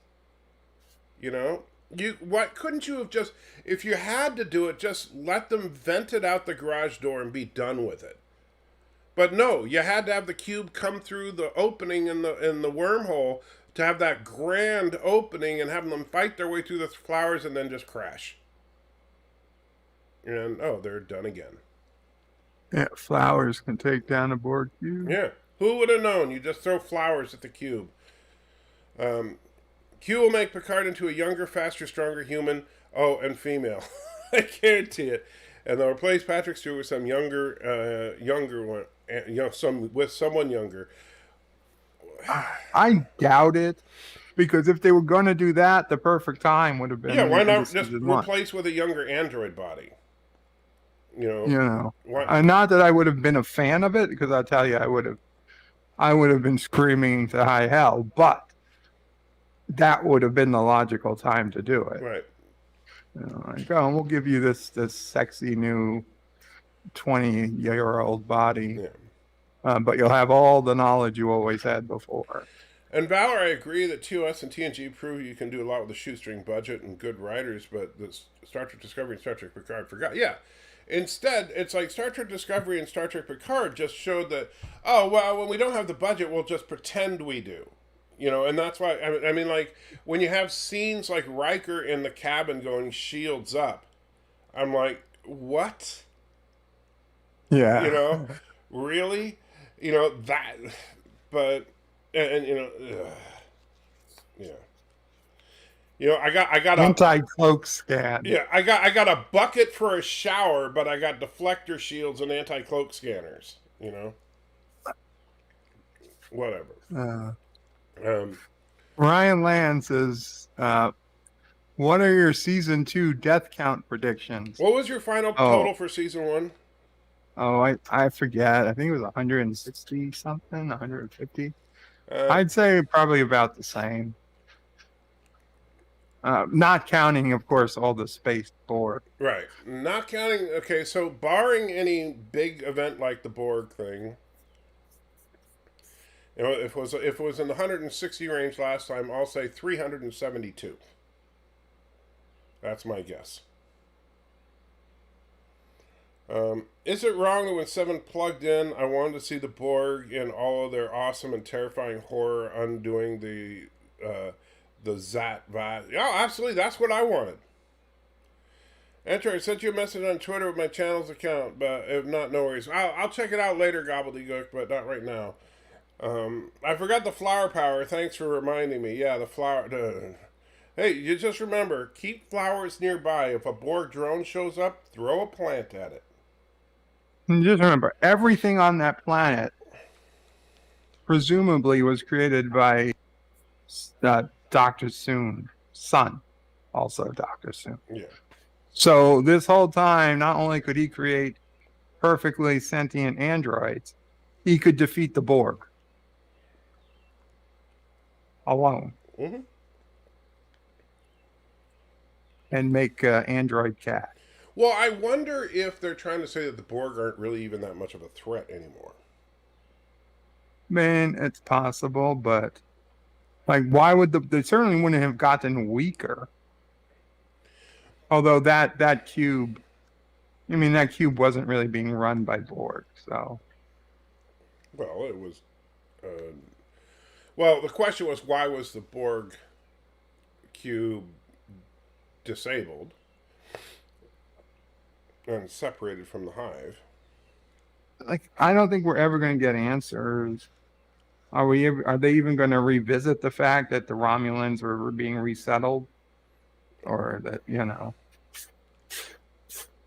[SPEAKER 1] What couldn't you have just, if you had to do it, just let them vent it out the garage door and be done with it. But no, you had to have the cube come through the opening in the wormhole to have that grand opening and have them fight their way through the flowers and then just crash. And they're done again.
[SPEAKER 2] Yeah, flowers can take down a Borg cube.
[SPEAKER 1] Yeah, who would have known? You just throw flowers at the cube. Q will make Picard into a younger, faster, stronger human. Oh, and female. I guarantee it. And they'll replace Patrick Stewart with some younger one, with someone younger.
[SPEAKER 2] I doubt it, because if they were going to do that, the perfect time would have been.
[SPEAKER 1] Yeah, why not just replace with a younger android body?
[SPEAKER 2] Not that I would have been a fan of it, because I'll tell you, I would have been screaming to high hell, but that would have been the logical time to do it.
[SPEAKER 1] Right.
[SPEAKER 2] We'll give you this sexy new 20-year-old body, but you'll have all the knowledge you always had before.
[SPEAKER 1] And Valor, I agree that TOS and TNG prove you can do a lot with a shoestring budget and good writers, but the Star Trek Discovery and Star Trek Picard forgot. Yeah. Instead, it's like Star Trek Discovery and Star Trek Picard just showed that, when we don't have the budget, we'll just pretend we do. And that's why, I mean, like, when you have scenes like Riker in the cabin going shields up, I'm like, what?
[SPEAKER 2] Yeah.
[SPEAKER 1] Really? That, but, and yeah. I got a
[SPEAKER 2] Anti-cloak scan.
[SPEAKER 1] yeah, I got a bucket for a shower, but I got deflector shields and anti-cloak scanners. Whatever.
[SPEAKER 2] Uh,
[SPEAKER 1] Um,
[SPEAKER 2] Ryan Land says, what are your season 2 death count predictions?
[SPEAKER 1] what was your final total for season 1?
[SPEAKER 2] Oh, I forget. I think it was 160 something, 150.
[SPEAKER 1] Uh,
[SPEAKER 2] I'd say probably about the same. Not counting, of course, all the space Borg.
[SPEAKER 1] right. Not counting. Okay, so barring any big event like the Borg thing, if it was in the 160 range last time, I'll say 372. That's my guess. Is it wrong that when Seven plugged in, I wanted to see the Borg in all of their awesome and terrifying horror undoing the Zat Vat? Yeah, absolutely. That's what I wanted. Enter, I sent you a message on Twitter with my channel's account, but if not, no worries. I'll check it out later, Gobbledygook, but not right now. I forgot the flower power. Thanks for reminding me. Yeah, the flower... Hey, you just remember, keep flowers nearby. If a Borg drone shows up, throw a plant at it.
[SPEAKER 2] And just remember, everything on that planet presumably was created by Dr. Soon's son, also Dr. Soon.
[SPEAKER 1] Yeah.
[SPEAKER 2] So this whole time, not only could he create perfectly sentient androids, he could defeat the Borg alone.
[SPEAKER 1] Mm-hmm.
[SPEAKER 2] And make Android Cat.
[SPEAKER 1] Well, I wonder if they're trying to say that the Borg aren't really even that much of a threat anymore.
[SPEAKER 2] Man, it's possible, but why would they certainly wouldn't have gotten weaker. Although that cube, that cube wasn't really being run by Borg, so.
[SPEAKER 1] Well, it was. Well, the question was, why was the Borg cube disabled and separated from the hive?
[SPEAKER 2] I don't think we're ever going to get answers. Are they even going to revisit the fact that the Romulans were being resettled, or that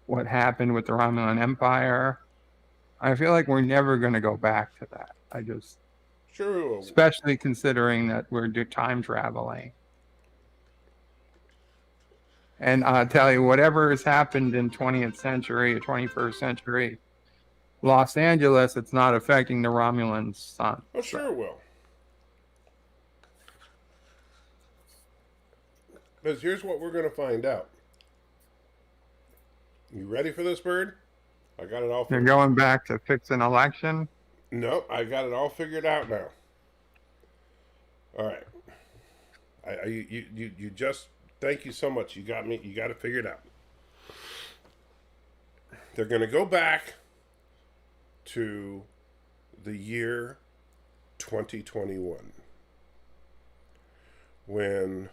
[SPEAKER 2] what happened with the Romulan Empire? I feel like we're never going to go back to that.
[SPEAKER 1] Sure.
[SPEAKER 2] Especially considering that we're time traveling. And I'll tell you, whatever has happened in 20th century or 21st century Los Angeles, it's not affecting the Romulan sun.
[SPEAKER 1] Oh, sure it will. Because here's what we're going to find out. You ready for this, Bird? I got it all
[SPEAKER 2] You're
[SPEAKER 1] figured
[SPEAKER 2] going back to fix an election?
[SPEAKER 1] No, I got it all figured out now. All right. You just... Thank you so much. You got me. You got it figured out. They're going to go back to the year 2021 when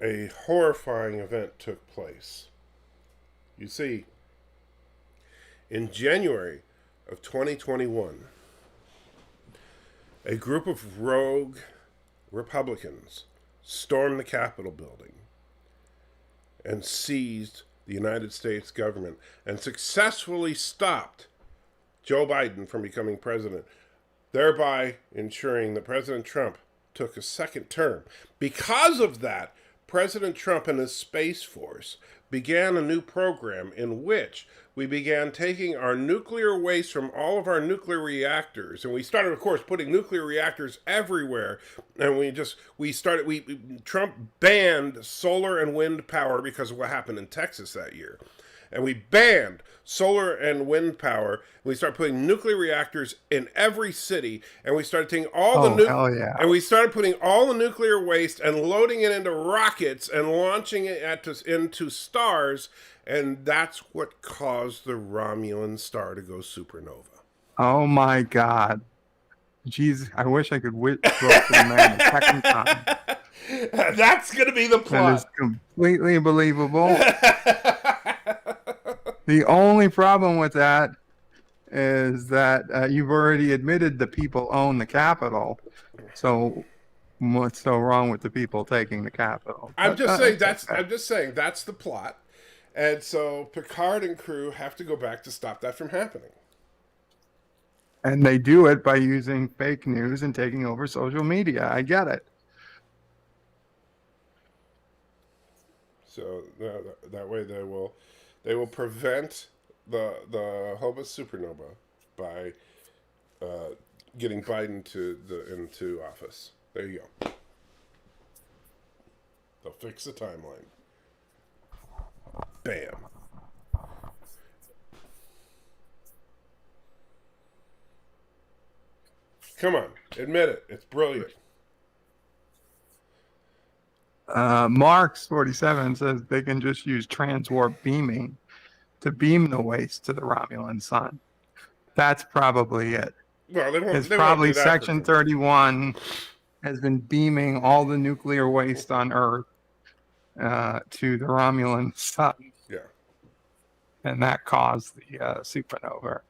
[SPEAKER 1] a horrifying event took place. You see, in January of 2021, a group of rogue Republicans stormed the Capitol building and seized the United States government and successfully stopped Joe Biden from becoming president, thereby ensuring that President Trump took a second term. Because of that, President Trump and his Space Force began a new program in which we began taking our nuclear waste from all of our nuclear reactors, and we started, of course, putting nuclear reactors everywhere. And Trump banned solar and wind power because of what happened in Texas that year. And we banned solar and wind power. We started putting nuclear reactors in every city, and we started taking and we started putting all the nuclear waste and loading it into rockets and launching it into stars, and that's what caused the Romulan star to go supernova.
[SPEAKER 2] Oh my God! Jeez, I wish I could vote for the man a second time.
[SPEAKER 1] That's going to be the plot.
[SPEAKER 2] That is completely believable. The only problem with that is that you've already admitted the people own the Capitol. So what's so wrong with the people taking the Capitol?
[SPEAKER 1] I'm
[SPEAKER 2] But,
[SPEAKER 1] just saying
[SPEAKER 2] okay.
[SPEAKER 1] I'm just saying that's the plot, and so Picard and crew have to go back to stop that from happening.
[SPEAKER 2] And they do it by using fake news and taking over social media. I get it.
[SPEAKER 1] So that way they will prevent the Hobus supernova by getting Biden into office. There you go. They'll fix the timeline. Bam. Come on, admit it. It's brilliant.
[SPEAKER 2] Marx 47 says they can just use transwarp beaming to beam the waste to the Romulan sun. That's probably it.
[SPEAKER 1] Well, they won't.
[SPEAKER 2] It's
[SPEAKER 1] They won't
[SPEAKER 2] probably
[SPEAKER 1] do that
[SPEAKER 2] Section 31 has been beaming all the nuclear waste on Earth to the Romulan sun.
[SPEAKER 1] Yeah.
[SPEAKER 2] And that caused the supernova.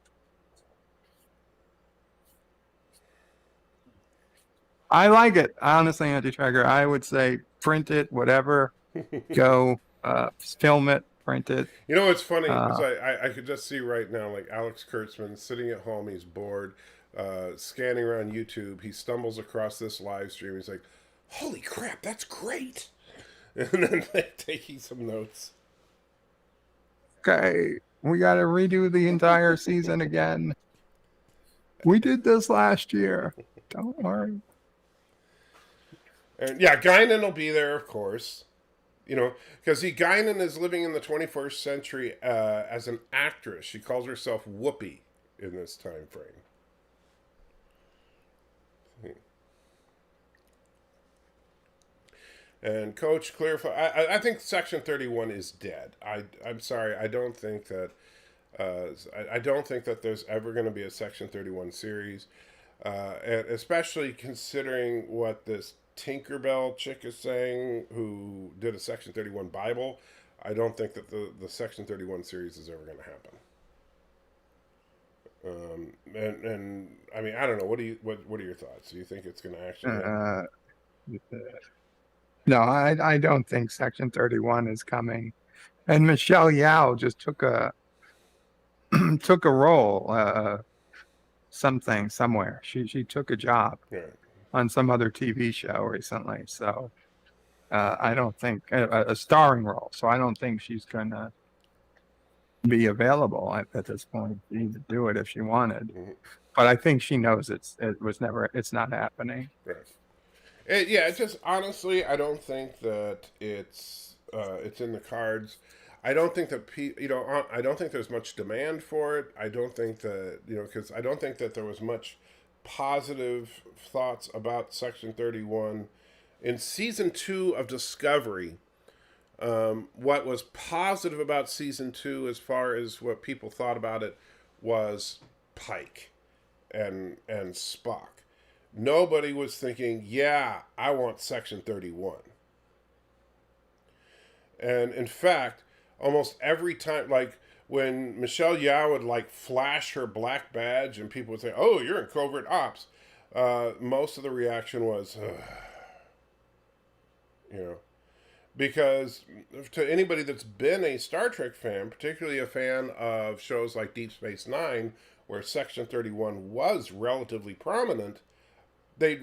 [SPEAKER 2] I like it. Honestly, SALTYtrekker, I would say print it, whatever. Go film it, print it.
[SPEAKER 1] You know what's funny? Is I could just see right now, like Alex Kurtzman sitting at home. He's bored, scanning around YouTube. He stumbles across this live stream. He's like, "Holy crap, that's great!" And then taking some notes.
[SPEAKER 2] Okay, we got to redo the entire season again. We did this last year. Don't worry.
[SPEAKER 1] And yeah, Guinan will be there, of course. You know, because Guinan is living in the 21st century as an actress. She calls herself Whoopi in this time frame. And Coach clarify. I think Section 31 is dead. I'm sorry. I don't think that. I don't think that there's ever going to be a Section 31 series, and especially considering what this Tinkerbell chick is saying, who did a Section 31 Bible. I don't think that the Section 31 series is ever going to happen. And I mean, I don't know. What are your thoughts? Do you think it's going to actually?
[SPEAKER 2] No, I don't think Section 31 is coming. And Michelle Yeoh just took a role, somewhere. She took a job on some other TV show recently. So I don't think a starring role. So I don't think she's gonna be available at this point. She needs to do it if she wanted. Mm-hmm. But I think she knows it's not happening.
[SPEAKER 1] Right. It's just honestly, I don't think that it's in the cards. I don't think that I don't think there's much demand for it. I don't think that because I don't think that there was much positive thoughts about Section 31 in season 2 of Discovery. What was positive about season 2, as far as what people thought about it, was Pike and Spock. Nobody was thinking, yeah, I want Section 31. And in fact, almost every time, like when Michelle Yeoh would flash her black badge and people would say, oh, you're in covert ops, most of the reaction was, because to anybody that's been a Star Trek fan, particularly a fan of shows like Deep Space Nine, where Section 31 was relatively prominent, they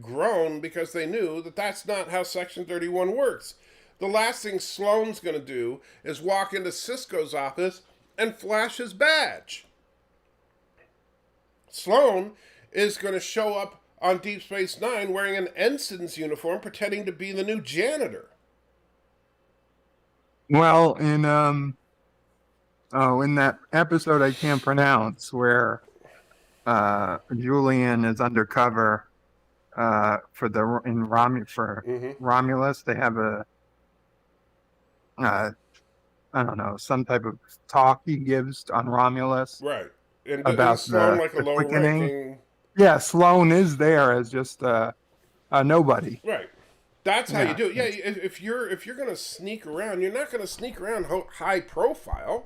[SPEAKER 1] groaned because they knew that that's not how Section 31 works. The last thing Sloane's going to do is walk into Sisko's office and flash his badge. Sloane is going to show up on Deep Space Nine wearing an ensign's uniform, pretending to be the new janitor.
[SPEAKER 2] Well, in that episode I can't pronounce, where Julian is undercover for Romulus, they have a I don't know, some type of talk he gives on Romulus,
[SPEAKER 1] right? And
[SPEAKER 2] about
[SPEAKER 1] Sloane
[SPEAKER 2] the quickening. Yeah, Sloane is there as just a nobody.
[SPEAKER 1] Right. That's how you do it. Yeah, if you're going to sneak around, you're not going to sneak around high profile.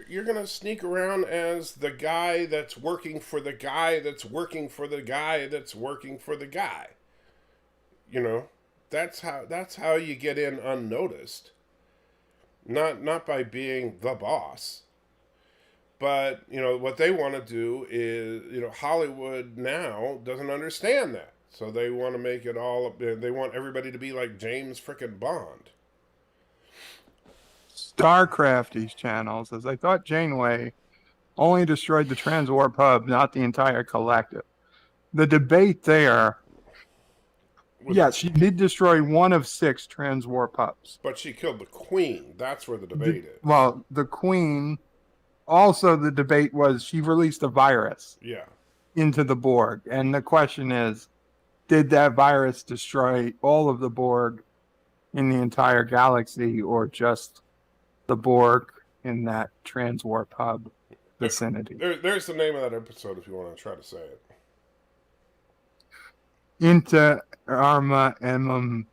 [SPEAKER 1] You're going to sneak around as the guy that's working for the guy that's working for the guy that's working for the guy. You know, that's how you get in unnoticed. Not by being the boss, but what they want to do is Hollywood now doesn't understand that, so they want to make it all. They want everybody to be like James frickin' Bond.
[SPEAKER 2] Starcraft channel says, I thought Janeway only destroyed the Transwarp hub, not the entire collective. The debate there, yes, she did destroy one of 6 Transwarp hubs.
[SPEAKER 1] But she killed the Queen. That's where the debate is.
[SPEAKER 2] Well, the Queen, also the debate was she released a virus into the Borg. And the question is, did that virus destroy all of the Borg in the entire galaxy, or just the Borg in that Transwarp hub vicinity?
[SPEAKER 1] There's the name of that episode if you want to try to say it.
[SPEAKER 2] Inter Arma Emum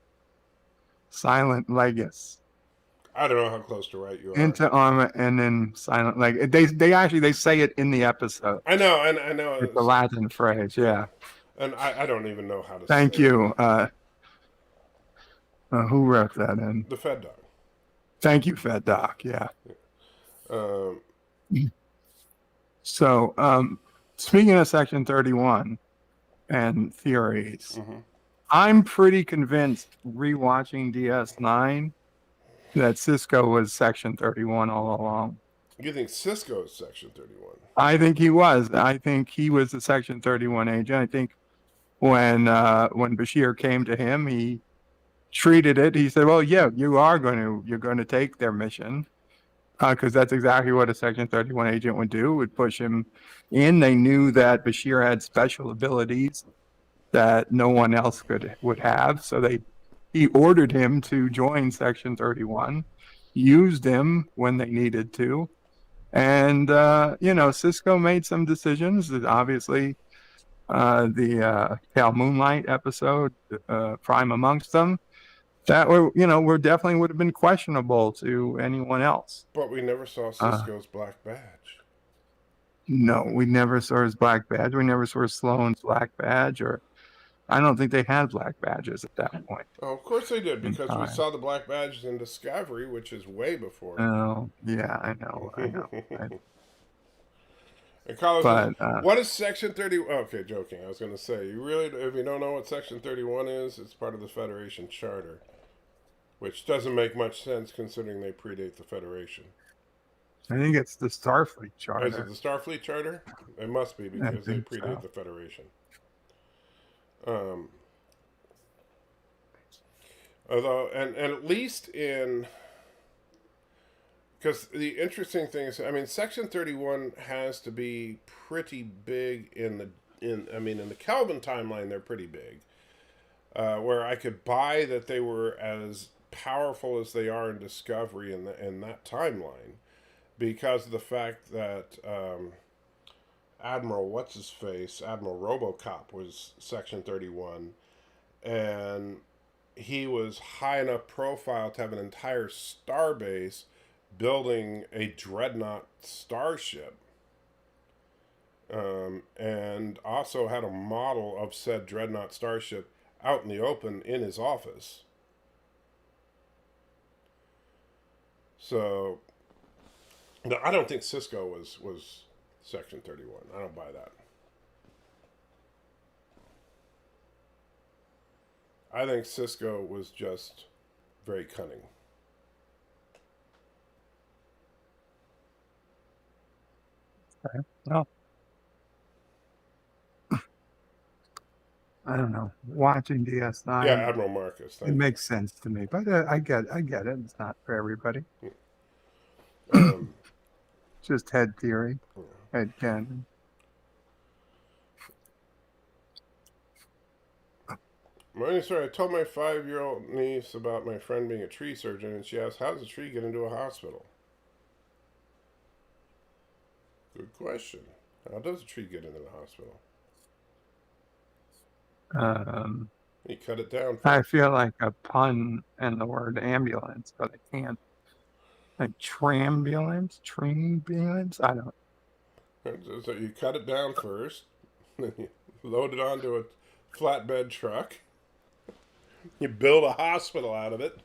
[SPEAKER 2] Silent Legis.
[SPEAKER 1] I don't know how close to right you are.
[SPEAKER 2] Inter Arma and then Silent Legis. They say it in the episode.
[SPEAKER 1] I know, and I know
[SPEAKER 2] it's the Latin phrase, yeah.
[SPEAKER 1] And I don't even know how to.
[SPEAKER 2] Thank you. Who wrote that in?
[SPEAKER 1] The Fed Doc.
[SPEAKER 2] Thank you, Fed Doc. Yeah. So, speaking of Section 31 and theories, I'm pretty convinced, rewatching DS9, that Cisco was Section 31 all along.
[SPEAKER 1] You think Cisco is Section 31?
[SPEAKER 2] I think he was. I think he was the Section 31 agent. I think when Bashir came to him, he treated it. He said, "Well, yeah, you're going to take their mission." Because that's exactly what a Section 31 agent would do, would push him in. They knew that Bashir had special abilities that no one else would have. So he ordered him to join Section 31, used him when they needed to. And, Cisco made some decisions that obviously the Pale Moonlight episode, prime amongst them, that were definitely would have been questionable to anyone else.
[SPEAKER 1] But we never saw Cisco's black badge.
[SPEAKER 2] No, we never saw his black badge. We never saw Sloan's black badge, or I don't think they had black badges at that point.
[SPEAKER 1] Oh, of course they did, because we saw the black badges in Discovery, which is way before.
[SPEAKER 2] Oh, yeah, I know.
[SPEAKER 1] And Carlos, what is Section 31? Okay, joking. I was going to say, if you don't know what Section 31 is, it's part of the Federation Charter, which doesn't make much sense considering they predate the Federation.
[SPEAKER 2] I think it's the Starfleet Charter.
[SPEAKER 1] Is it the Starfleet Charter? It must be, because they predate the Federation. Although, and at least because the interesting thing is, Section 31 has to be pretty big in the Kelvin timeline. They're pretty big, where I could buy that they were as powerful as they are in Discovery in that timeline, because of the fact that Admiral Admiral RoboCop was Section 31, and he was high enough profile to have an entire starbase building a dreadnought starship, and also had a model of said dreadnought starship out in the open in his office. So, no, I don't think Cisco was Section 31. I don't buy that. I think Cisco was just very cunning.
[SPEAKER 2] Okay. Well, I don't know. Watching DS9,
[SPEAKER 1] yeah, Admiral Marcus.
[SPEAKER 2] It makes sense to me, but I get it. It's not for everybody. Just head theory, head canon.
[SPEAKER 1] Sorry, I told my 5-year-old niece about my friend being a tree surgeon, and she asked, "How does a tree get into a hospital?" Good question. How does a tree get into the hospital? You cut it down.
[SPEAKER 2] I feel like a pun in the word ambulance, but I can't. Like trambulance? Trambulance? I don't.
[SPEAKER 1] So you cut it down first, then you load it onto a flatbed truck, You build a hospital out of it.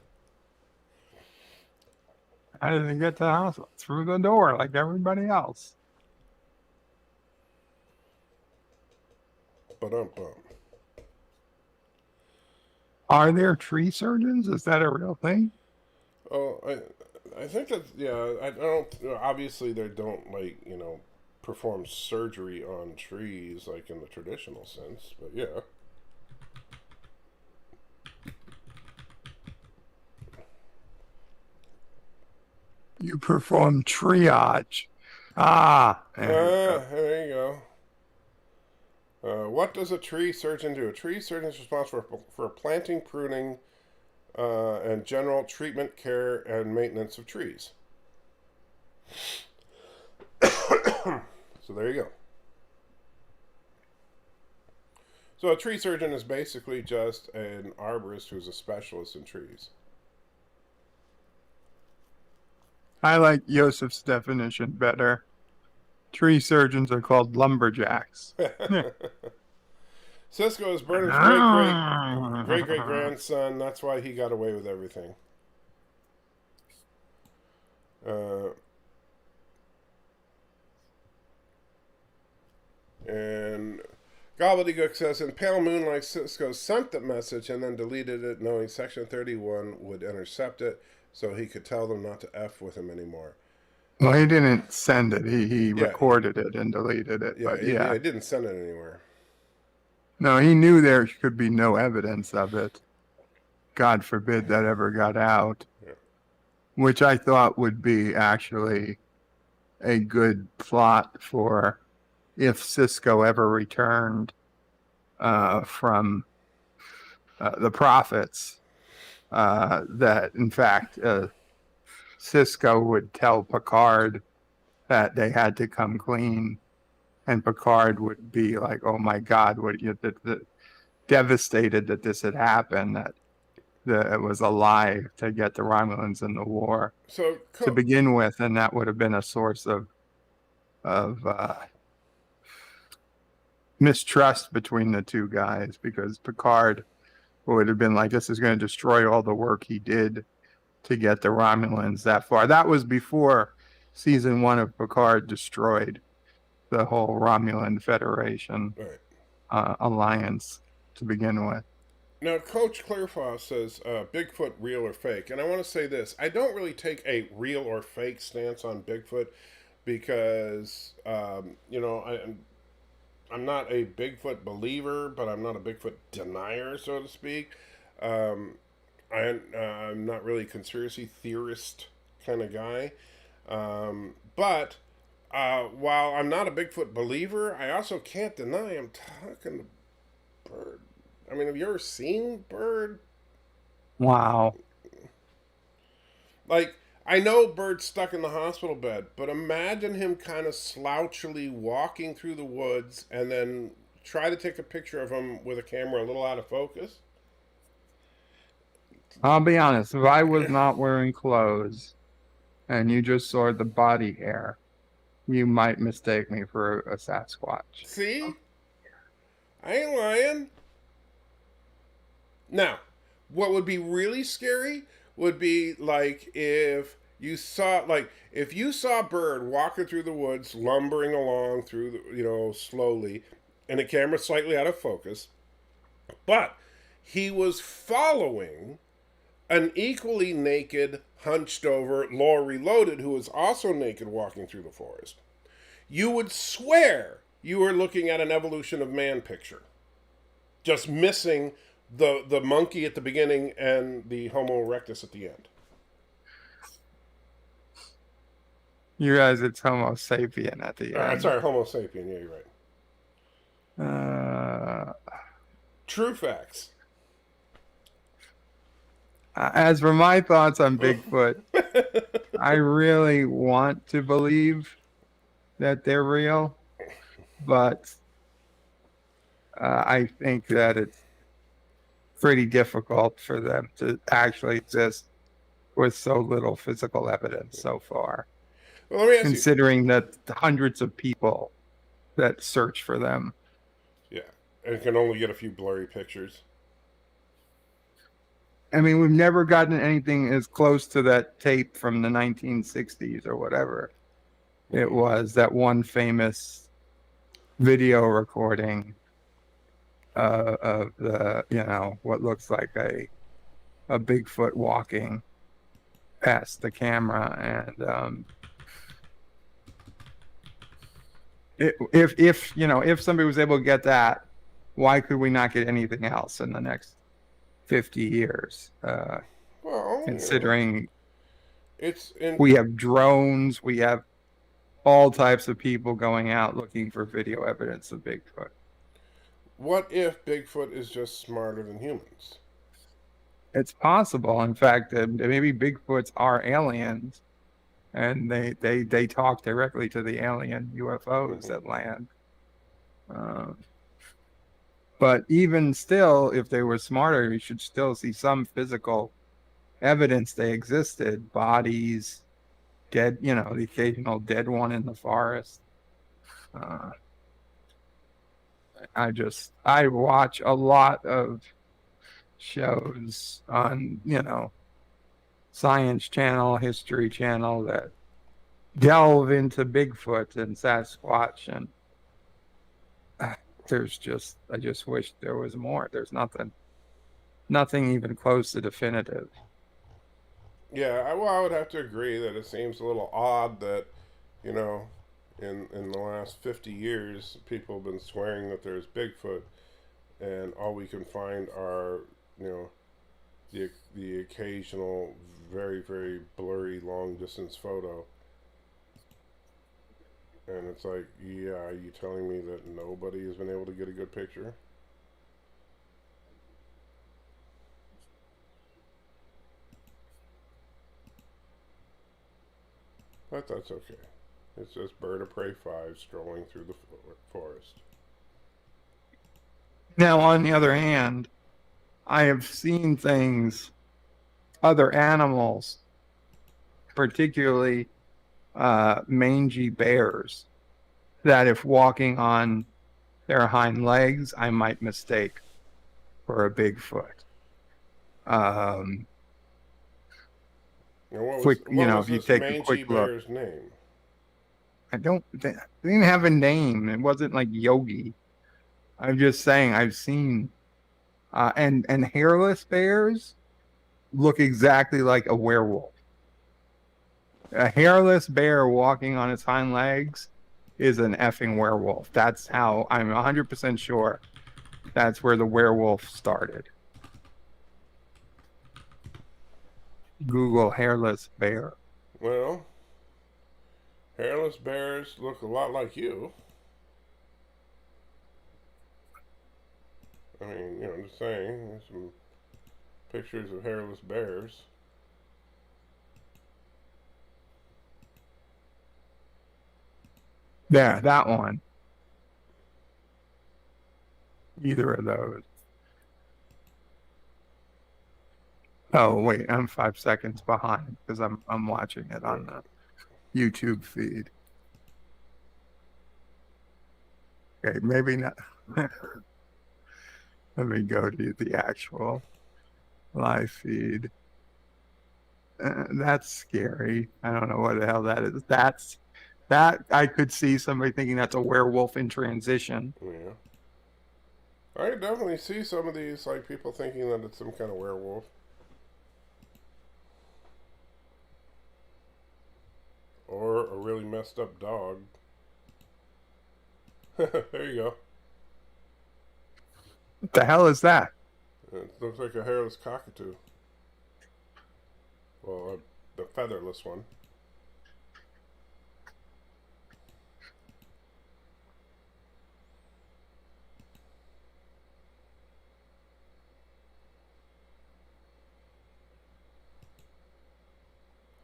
[SPEAKER 2] I didn't get to the hospital through the door like everybody else.
[SPEAKER 1] Ba-dum-bum.
[SPEAKER 2] Are there tree surgeons? Is that a real thing?
[SPEAKER 1] Oh, I think that, yeah, I don't, obviously they don't, like, perform surgery on trees, like, in the traditional sense, but yeah.
[SPEAKER 2] You perform triage. Ah,
[SPEAKER 1] There you go. What does a tree surgeon do? A tree surgeon is responsible for planting, pruning, and general treatment, care, and maintenance of trees. So there you go. So a tree surgeon is basically just an arborist who's a specialist in trees.
[SPEAKER 2] I like Joseph's definition better. Tree surgeons are called lumberjacks.
[SPEAKER 1] Cisco is Burnham's great grandson. That's why he got away with everything. And Gobbledygook says, in pale moonlight, Cisco sent the message and then deleted it, knowing Section 31 would intercept it, so he could tell them not to F with him anymore.
[SPEAKER 2] Well, he didn't send it. He recorded it and deleted it.
[SPEAKER 1] Yeah,
[SPEAKER 2] but
[SPEAKER 1] he didn't send it anywhere.
[SPEAKER 2] No, he knew there could be no evidence of it. God forbid that ever got out.
[SPEAKER 1] Yeah.
[SPEAKER 2] Which I thought would be actually a good plot for if Cisco ever returned from the prophets, that in fact Cisco would tell Picard that they had to come clean, and Picard would be like, "Oh my God, devastated that this had happened, that it was a lie to get the Romulans in the war to begin with," and that would have been a source of mistrust between the two guys, because Picard would have been like, "This is going to destroy all the work he did to get the Romulans that far." That was before season 1 of Picard destroyed the whole Romulan Federation alliance to begin with.
[SPEAKER 1] Now, Coach Clearfoss says, Bigfoot, real or fake? And I want to say this. I don't really take a real or fake stance on Bigfoot because, I'm not a Bigfoot believer, but I'm not a Bigfoot denier, so to speak. I'm not really a conspiracy theorist kind of guy. But while I'm not a Bigfoot believer, I also can't deny I'm talking to Bird. I mean, have you ever seen Bird?
[SPEAKER 2] Wow.
[SPEAKER 1] Like, I know Bird's stuck in the hospital bed, but imagine him kind of slouchily walking through the woods and then try to take a picture of him with a camera a little out of focus.
[SPEAKER 2] I'll be honest, if I was not wearing clothes and you just saw the body hair, you might mistake me for a Sasquatch.
[SPEAKER 1] See? I ain't lying. Now, what would be really scary would be like if you saw Bird walking through the woods, lumbering along through the, slowly, and the camera slightly out of focus, but he was following an equally naked, hunched over Laurie Loaded, who was also naked walking through the forest. You would swear you were looking at an evolution of man picture, just missing the monkey at the beginning and the Homo erectus at the end.
[SPEAKER 2] You realize it's Homo sapien at the end.
[SPEAKER 1] Sorry, Homo sapien. Yeah, you're right. True facts.
[SPEAKER 2] As for my thoughts on Bigfoot, I really want to believe that they're real, but I think that it's pretty difficult for them to actually exist with so little physical evidence so far.
[SPEAKER 1] Well, let me ask
[SPEAKER 2] considering that the hundreds of people that search for them.
[SPEAKER 1] Yeah, and can only get a few blurry pictures.
[SPEAKER 2] I mean, we've never gotten anything as close to that tape from the 1960s or whatever it was, that one famous video recording of the, what looks like a Bigfoot walking past the camera. And if somebody was able to get that, why could we not get anything else in the next 50 years?
[SPEAKER 1] Well,
[SPEAKER 2] Considering
[SPEAKER 1] it's in,
[SPEAKER 2] we have drones, we have all types of people going out looking for video evidence of Bigfoot.
[SPEAKER 1] what if Bigfoot is just smarter than humans?
[SPEAKER 2] It's possible, in fact, that maybe Bigfoots are aliens, and they talk directly to the alien UFOs that land. But even still, if they were smarter, you should still see some physical evidence they existed. Bodies, dead, the occasional dead one in the forest. I watch a lot of shows on, Science Channel, History Channel that delve into Bigfoot and Sasquatch, and I just wish there was more. There's nothing even close to definitive.
[SPEAKER 1] Yeah, I would have to agree that it seems a little odd that, in the last 50 years, people have been swearing that there's Bigfoot, and all we can find are, the occasional very, very blurry long distance photo. And it's like, yeah, are you telling me that nobody has been able to get a good picture? But that's okay. It's just Bird of Prey 5 strolling through the forest.
[SPEAKER 2] Now, on the other hand, I have seen things, other animals, particularly mangy bears, that if walking on their hind legs, I might mistake for a Bigfoot.
[SPEAKER 1] What
[SPEAKER 2] Quick,
[SPEAKER 1] was
[SPEAKER 2] if you
[SPEAKER 1] this
[SPEAKER 2] take
[SPEAKER 1] mangy
[SPEAKER 2] a quick look.
[SPEAKER 1] bear's name?
[SPEAKER 2] They didn't have a name. It wasn't like Yogi. I'm just saying I've seen, and hairless bears look exactly like a werewolf. A hairless bear walking on its hind legs is an effing werewolf. That's how I'm 100% sure that's where the werewolf started. Google hairless bear.
[SPEAKER 1] Well, hairless bears look a lot like you. I mean, I'm just saying, there's some pictures of hairless bears.
[SPEAKER 2] There, that one. Either of those. Oh wait, I'm 5 seconds behind because I'm watching it on the YouTube feed. Okay, maybe not. Let me go to the actual live feed. That's scary. I don't know what the hell that is. That I could see somebody thinking that's a werewolf in transition.
[SPEAKER 1] Yeah. I could definitely see some of these, like, people thinking that it's some kind of werewolf. Or a really messed up dog. There you go.
[SPEAKER 2] What the hell is that?
[SPEAKER 1] It looks like a hairless cockatoo. Well, the featherless one.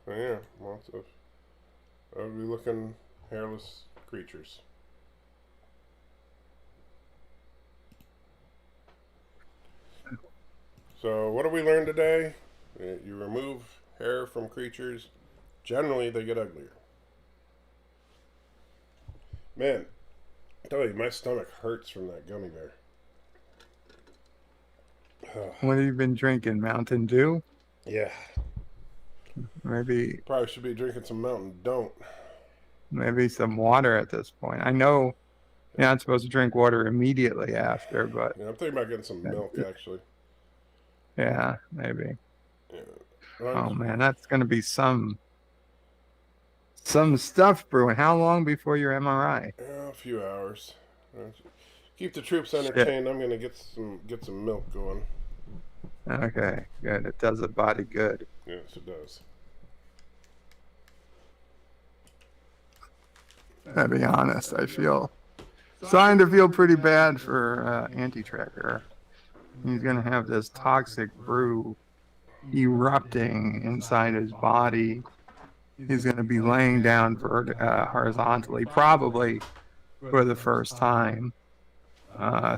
[SPEAKER 1] So yeah, lots of ugly looking hairless creatures. So what did we learn today? You remove hair from creatures, generally they get uglier. Man, I tell you, my stomach hurts from that gummy bear.
[SPEAKER 2] What have you been drinking? Mountain Dew?
[SPEAKER 1] Yeah.
[SPEAKER 2] Maybe
[SPEAKER 1] Probably should be drinking some Mountain. Don't.
[SPEAKER 2] maybe some water at this point. I know you're not supposed to drink water immediately after, but
[SPEAKER 1] Yeah, I'm thinking about getting some milk, actually.
[SPEAKER 2] yeah, maybe.
[SPEAKER 1] Yeah.
[SPEAKER 2] Oh man, that's gonna be some stuff brewing. How long before your MRI?
[SPEAKER 1] A few hours. Keep the troops
[SPEAKER 2] Shit.
[SPEAKER 1] entertained. I'm gonna get some milk going.
[SPEAKER 2] Okay, good. It does the body good.
[SPEAKER 1] Yes, it does.
[SPEAKER 2] To be honest, I feel starting to feel pretty bad for SALTYtrekker. He's gonna have this toxic brew erupting inside his body. He's gonna be laying down horizontally, probably for the first time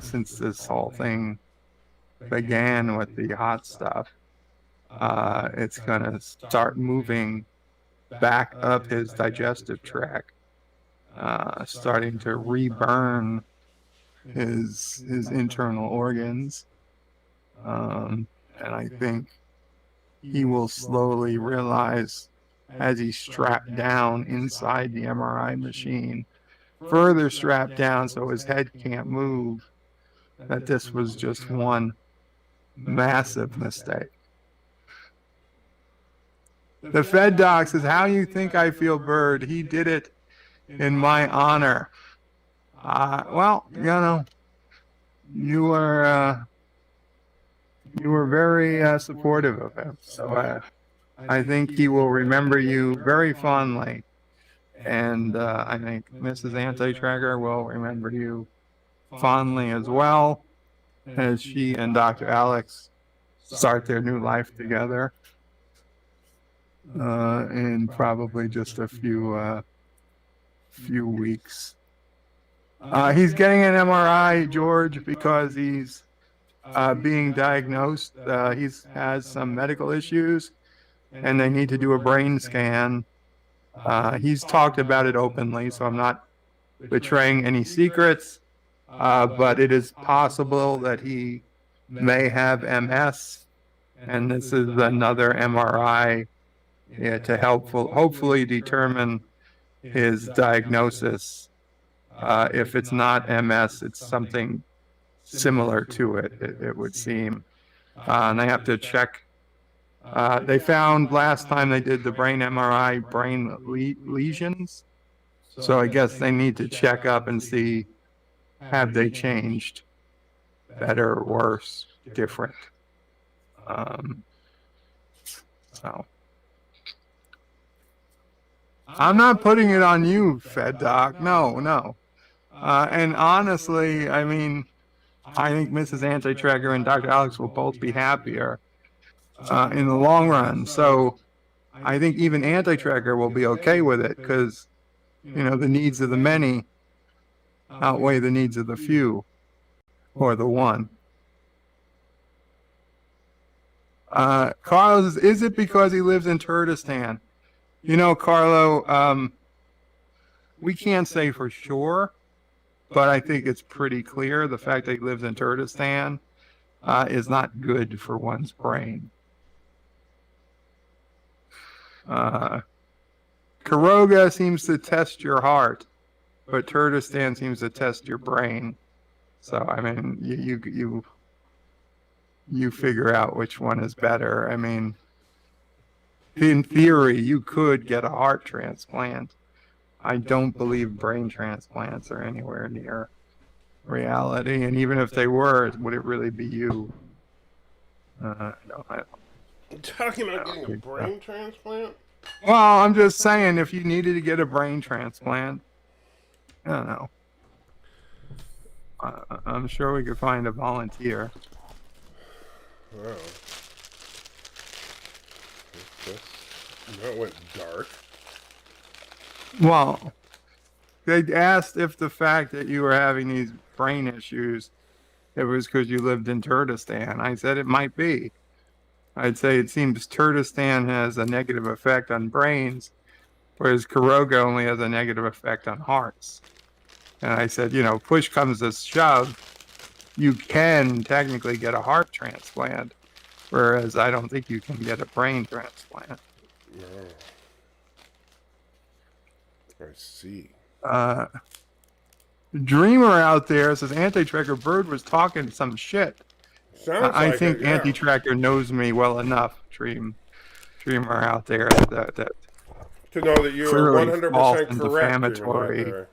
[SPEAKER 2] since this whole thing began with the hot stuff. It's gonna start moving back up his digestive tract, starting to reburn his internal organs, and I think he will slowly realize as he's strapped down inside the MRI machine, further strapped down so his head can't move, that this was just one massive mistake. The Fed doc says, "How you think I feel, Bird? He did it in my honor." Well, you were very supportive of him, so I think he will remember you very fondly, and I think Mrs. SALTYtrekker will remember you fondly as well, as she and Dr. Alex start their new life together in probably just a few weeks. He's getting an MRI, George, because he's being diagnosed. He has some medical issues, and they need to do a brain scan. He's talked about it openly, so I'm not betraying any secrets, but it is possible that he may have MS, and this is another MRI to hopefully determine his diagnosis. If it's not MS, it's something similar to it would seem. And they have to check. They found last time they did the brain MRI brain lesions. So I guess they need to check up and see, have they changed better, worse, different. So I'm not putting it on you, Fed Doc. No. And honestly, I mean, I think Mrs. SALTYtrekker and Dr. Alex will both be happier in the long run. So I think even SALTYtrekker will be okay with it because, the needs of the many outweigh the needs of the few or the one. Carlos says, is it because he lives in Kurdistan? Carlo, we can't say for sure, but I think it's pretty clear the fact that he lives in Kurdistan is not good for one's brain. Karoga seems to test your heart, but Kurdistan seems to test your brain. So, I mean, you figure out which one is better. I mean, in theory, you could get a heart transplant. I don't believe brain transplants are anywhere near reality. And even if they were, would it really be you? No,
[SPEAKER 1] Talking about getting a brain transplant?
[SPEAKER 2] Well, I'm just saying, if you needed to get a brain transplant, I don't know. I'm sure we could find a volunteer.
[SPEAKER 1] Wow. That went dark.
[SPEAKER 2] Well, they asked if the fact that you were having these brain issues, it was because you lived in Kurdistan. I said it might be. I'd say it seems Kurdistan has a negative effect on brains, whereas Karoga only has a negative effect on hearts. And I said, push comes to shove, you can technically get a heart transplant, whereas I don't think you can get a brain transplant.
[SPEAKER 1] No. I see.
[SPEAKER 2] Dreamer out there says Anti-Tracker Bird was talking some shit.
[SPEAKER 1] Sounds
[SPEAKER 2] I
[SPEAKER 1] like
[SPEAKER 2] think
[SPEAKER 1] it, yeah.
[SPEAKER 2] Anti-Tracker knows me well enough, Dreamer out there, that
[SPEAKER 1] To know that you are
[SPEAKER 2] clearly
[SPEAKER 1] 100%
[SPEAKER 2] false and
[SPEAKER 1] correct, Dreamers out
[SPEAKER 2] defamatory.
[SPEAKER 1] there.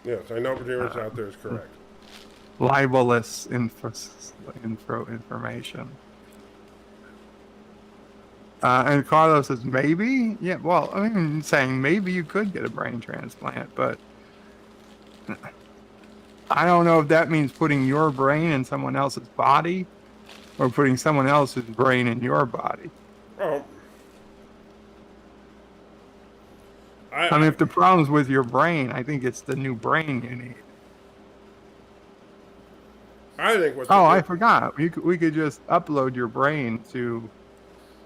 [SPEAKER 1] Yes, I know Dreamers out there is correct.
[SPEAKER 2] Libelous information. And Carlos says, maybe? Yeah, well, I mean, saying maybe you could get a brain transplant, but I don't know if that means putting your brain in someone else's body or putting someone else's brain in your body.
[SPEAKER 1] Oh.
[SPEAKER 2] I mean, if the problem's with your brain, I think it's the new brain you need.
[SPEAKER 1] I think what.
[SPEAKER 2] I forgot. We could just upload your brain to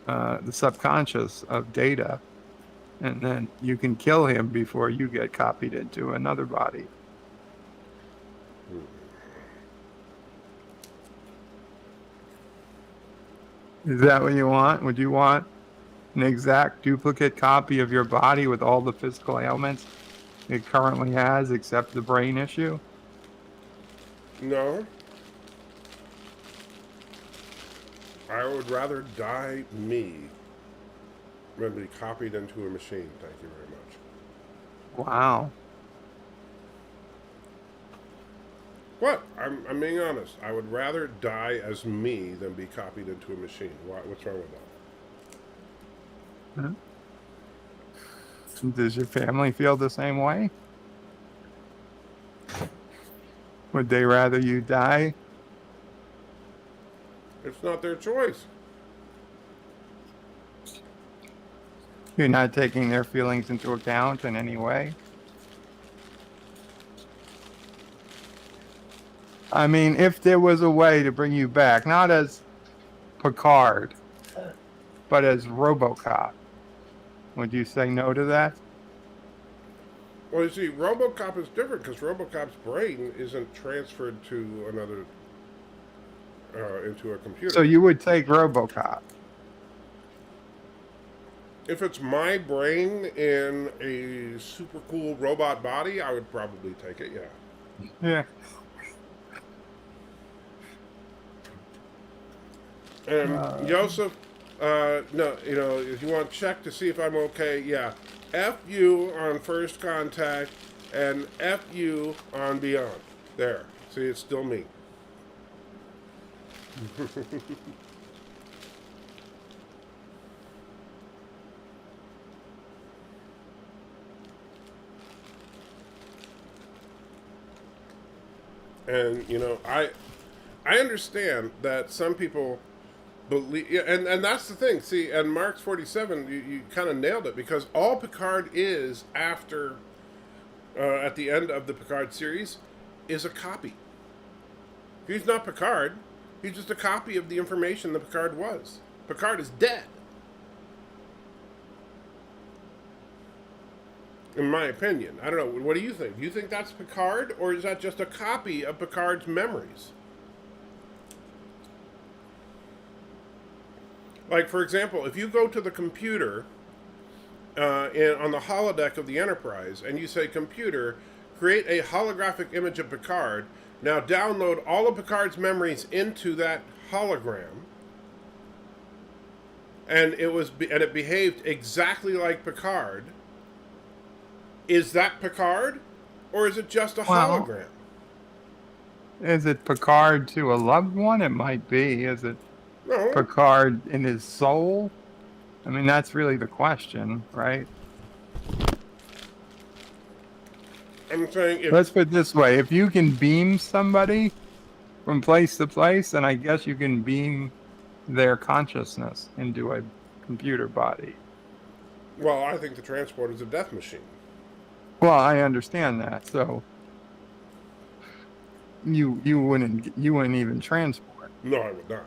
[SPEAKER 2] the subconscious of Data, and then you can kill him before you get copied into another body. Is that what you want? Would you want an exact duplicate copy of your body with all the physical ailments it currently has, except the brain issue?
[SPEAKER 1] No. I would rather die me than be copied into a machine. Thank you very much.
[SPEAKER 2] Wow.
[SPEAKER 1] What? I'm being honest. I would rather die as me than be copied into a machine. What's wrong with that?
[SPEAKER 2] Huh? Does your family feel the same way? Would they rather you die?
[SPEAKER 1] It's not their choice.
[SPEAKER 2] You're not taking their feelings into account in any way? I mean, if there was a way to bring you back, not as Picard, but as RoboCop, would you say no to that?
[SPEAKER 1] Well, you see, RoboCop is different because RoboCop's brain isn't transferred to another, into a computer.
[SPEAKER 2] So you would take RoboCop?
[SPEAKER 1] If it's my brain in a super cool robot body, I would probably take it, yeah.
[SPEAKER 2] Yeah.
[SPEAKER 1] And Joseph, no, if you want to check to see if I'm okay, yeah. F you on First Contact and F you on Beyond. There. See, it's still me. And, I understand that some people believe, and that's the thing. See, and Mark's 47, you kind of nailed it, because all Picard is after, at the end of the Picard series, is a copy. He's not Picard. He's just a copy of the information that Picard was. Picard is dead. In my opinion. I don't know. What do you think? Do you think that's Picard, or is that just a copy of Picard's memories? Like, for example, if you go to the computer on the holodeck of the Enterprise, and you say, computer, create a holographic image of Picard, now download all of Picard's memories into that hologram, and it behaved exactly like Picard. Is that Picard, or is it just a hologram?
[SPEAKER 2] Is it Picard to a loved one? It might be. Is it Picard in his soul? I mean, that's really the question, right?
[SPEAKER 1] I'm saying,
[SPEAKER 2] let's put it this way: if you can beam somebody from place to place, then I guess you can beam their consciousness into a computer body.
[SPEAKER 1] Well, I think the transport is a death machine.
[SPEAKER 2] Well, I understand that. So you wouldn't even transport.
[SPEAKER 1] No, I would not.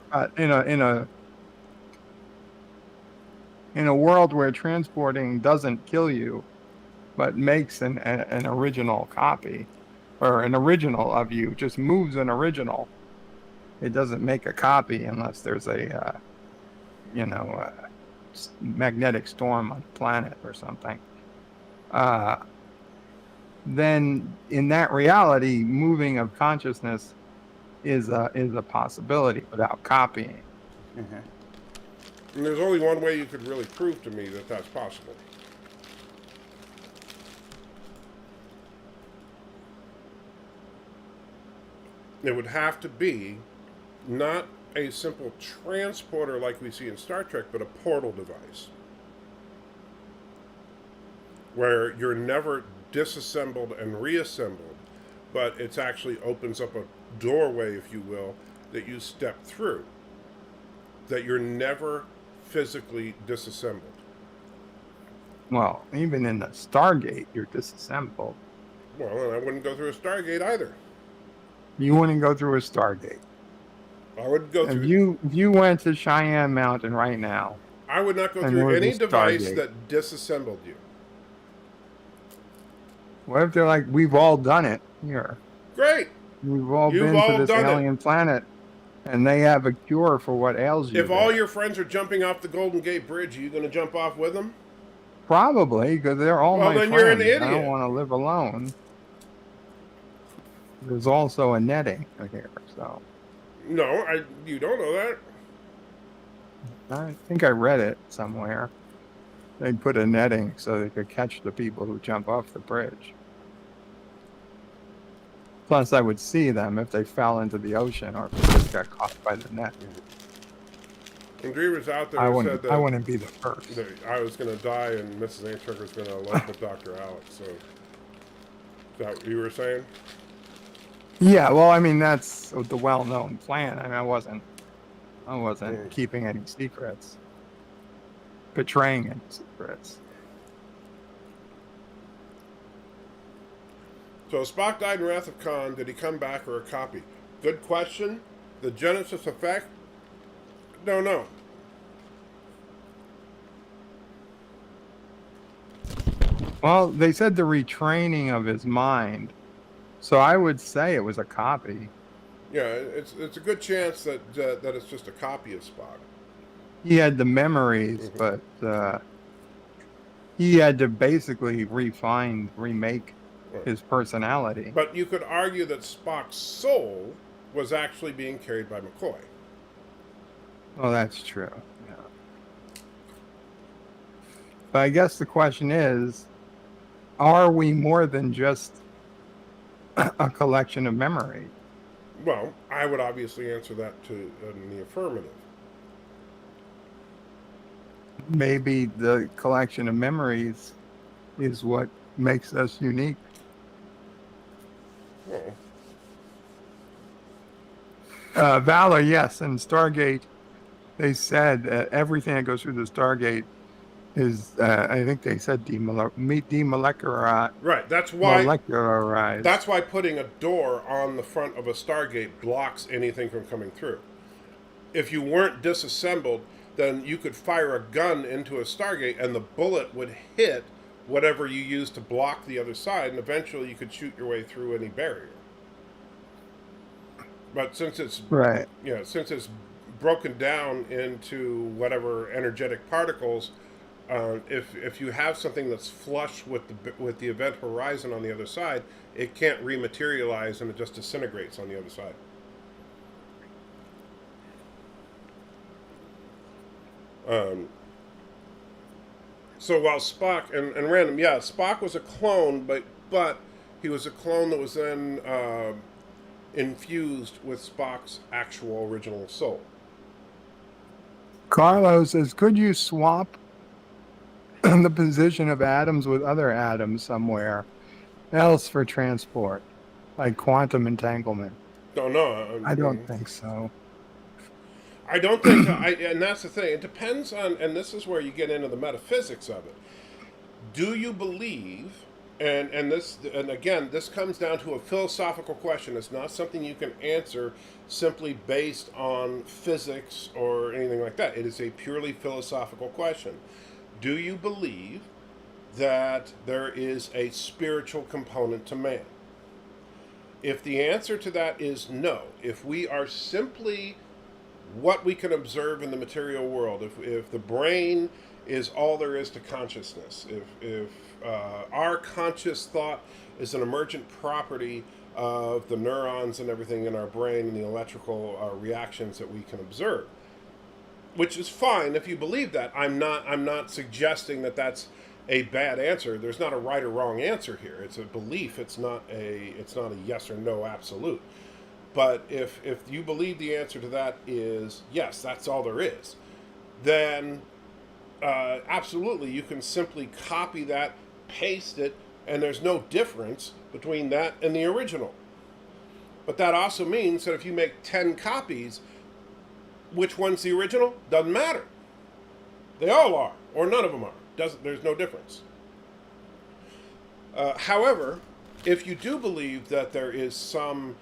[SPEAKER 2] In a world where transporting doesn't kill you, but makes an original copy, or an original of you, just moves an original it doesn't make a copy unless there's a magnetic storm on the planet or something. Then in that reality, moving of consciousness is a possibility without copying.
[SPEAKER 1] And there's only one way you could really prove to me that that's possible. It would have to be not a simple transporter like we see in Star Trek, but a portal device. Where you're never disassembled and reassembled, but it actually opens up a doorway, if you will, that you step through. That you're never physically disassembled.
[SPEAKER 2] Well, even in the Stargate, you're disassembled.
[SPEAKER 1] Well, and I wouldn't go through a Stargate either.
[SPEAKER 2] You wouldn't go through a Stargate.
[SPEAKER 1] I would go through.
[SPEAKER 2] If you went to Cheyenne Mountain right now,
[SPEAKER 1] I would not go through any device that disassembled you.
[SPEAKER 2] What if they're like, we've all done it here?
[SPEAKER 1] Great.
[SPEAKER 2] We've all been to this alien planet, and they have a cure for what ails you.
[SPEAKER 1] If all your friends are jumping off the Golden Gate Bridge, are you going to jump off with them?
[SPEAKER 2] Probably, because they're all my friends.
[SPEAKER 1] Well, then you're an idiot.
[SPEAKER 2] I don't want to live alone. There's also a netting here, so.
[SPEAKER 1] No, you don't know that.
[SPEAKER 2] I think I read it somewhere. They put a netting so they could catch the people who jump off the bridge. Plus, I would see them if they fell into the ocean or if they just got caught by the net.
[SPEAKER 1] And Dree was out there
[SPEAKER 2] I
[SPEAKER 1] and said that
[SPEAKER 2] I wouldn't be the first.
[SPEAKER 1] That I was going to die and Mrs. SALTYtrekker was going to elect with Dr. Alex. So, is that what you were saying?
[SPEAKER 2] Yeah, well, I mean, that's the well-known plan. I mean, I wasn't keeping any secrets, betraying any secrets.
[SPEAKER 1] So Spock died in Wrath of Khan. Did he come back or a copy? Good question. The Genesis effect? Don't know.
[SPEAKER 2] Well, they said the retraining of his mind. So I would say it was a copy.
[SPEAKER 1] Yeah, it's a good chance that it's just a copy of Spock.
[SPEAKER 2] He had the memories, but he had to basically remake his personality.
[SPEAKER 1] But you could argue that Spock's soul was actually being carried by McCoy.
[SPEAKER 2] Well, that's true. Yeah. But I guess the question is, are we more than just a collection of memory?
[SPEAKER 1] Well, I would obviously answer that in the affirmative.
[SPEAKER 2] Maybe the collection of memories is what makes us unique. Valor, yes, and Stargate, they said everything that goes through the Stargate is, I think they said demolecularized.
[SPEAKER 1] Right, that's why.
[SPEAKER 2] Molecularized.
[SPEAKER 1] That's why putting a door on the front of a Stargate blocks anything from coming through. If you weren't disassembled, then you could fire a gun into a Stargate and the bullet would hit whatever you used to block the other side, and eventually you could shoot your way through any barrier. But since it's since it's broken down into whatever energetic particles, if you have something that's flush with the event horizon on the other side, it can't rematerialize and it just disintegrates on the other side. So while Spock and random, Spock was a clone, but he was a clone that was then infused with Spock's actual original soul.
[SPEAKER 2] Carlos says, could you swap the position of atoms with other atoms somewhere else for transport, like quantum entanglement?
[SPEAKER 1] Don't know.
[SPEAKER 2] I don't think so.
[SPEAKER 1] I don't think so. And that's the thing. It depends on, and this is where you get into the metaphysics of it. Do you believe, and again, this comes down to a philosophical question. It's not something you can answer simply based on physics or anything like that. It is a purely philosophical question. Do you believe that there is a spiritual component to man? If the answer to that is no, if we are simply what we can observe in the material world, if the brain is all there is to consciousness, if our conscious thought is an emergent property of the neurons and everything in our brain and the electrical reactions that we can observe, which is fine if you believe that. I'm not suggesting that that's a bad answer. There's not a right or wrong answer here. It's a belief. It's not a yes or no absolute. But if you believe the answer to that is yes, that's all there is, then absolutely you can simply copy that, paste it, and there's no difference between that and the original. But that also means that if you make 10 copies, which one's the original? Doesn't matter. They all are, or none of them are. There's no difference. However, if you do believe that there is some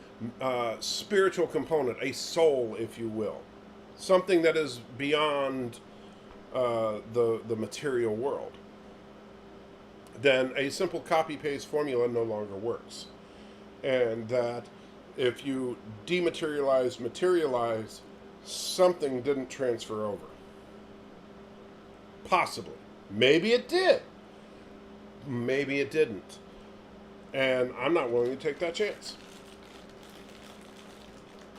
[SPEAKER 1] spiritual component, a soul, if you will, something that is beyond the material world, then a simple copy-paste formula no longer works. And that if you dematerialize, materialize, something didn't transfer over. Possibly. Maybe it did. Maybe it didn't. And I'm not willing to take that chance.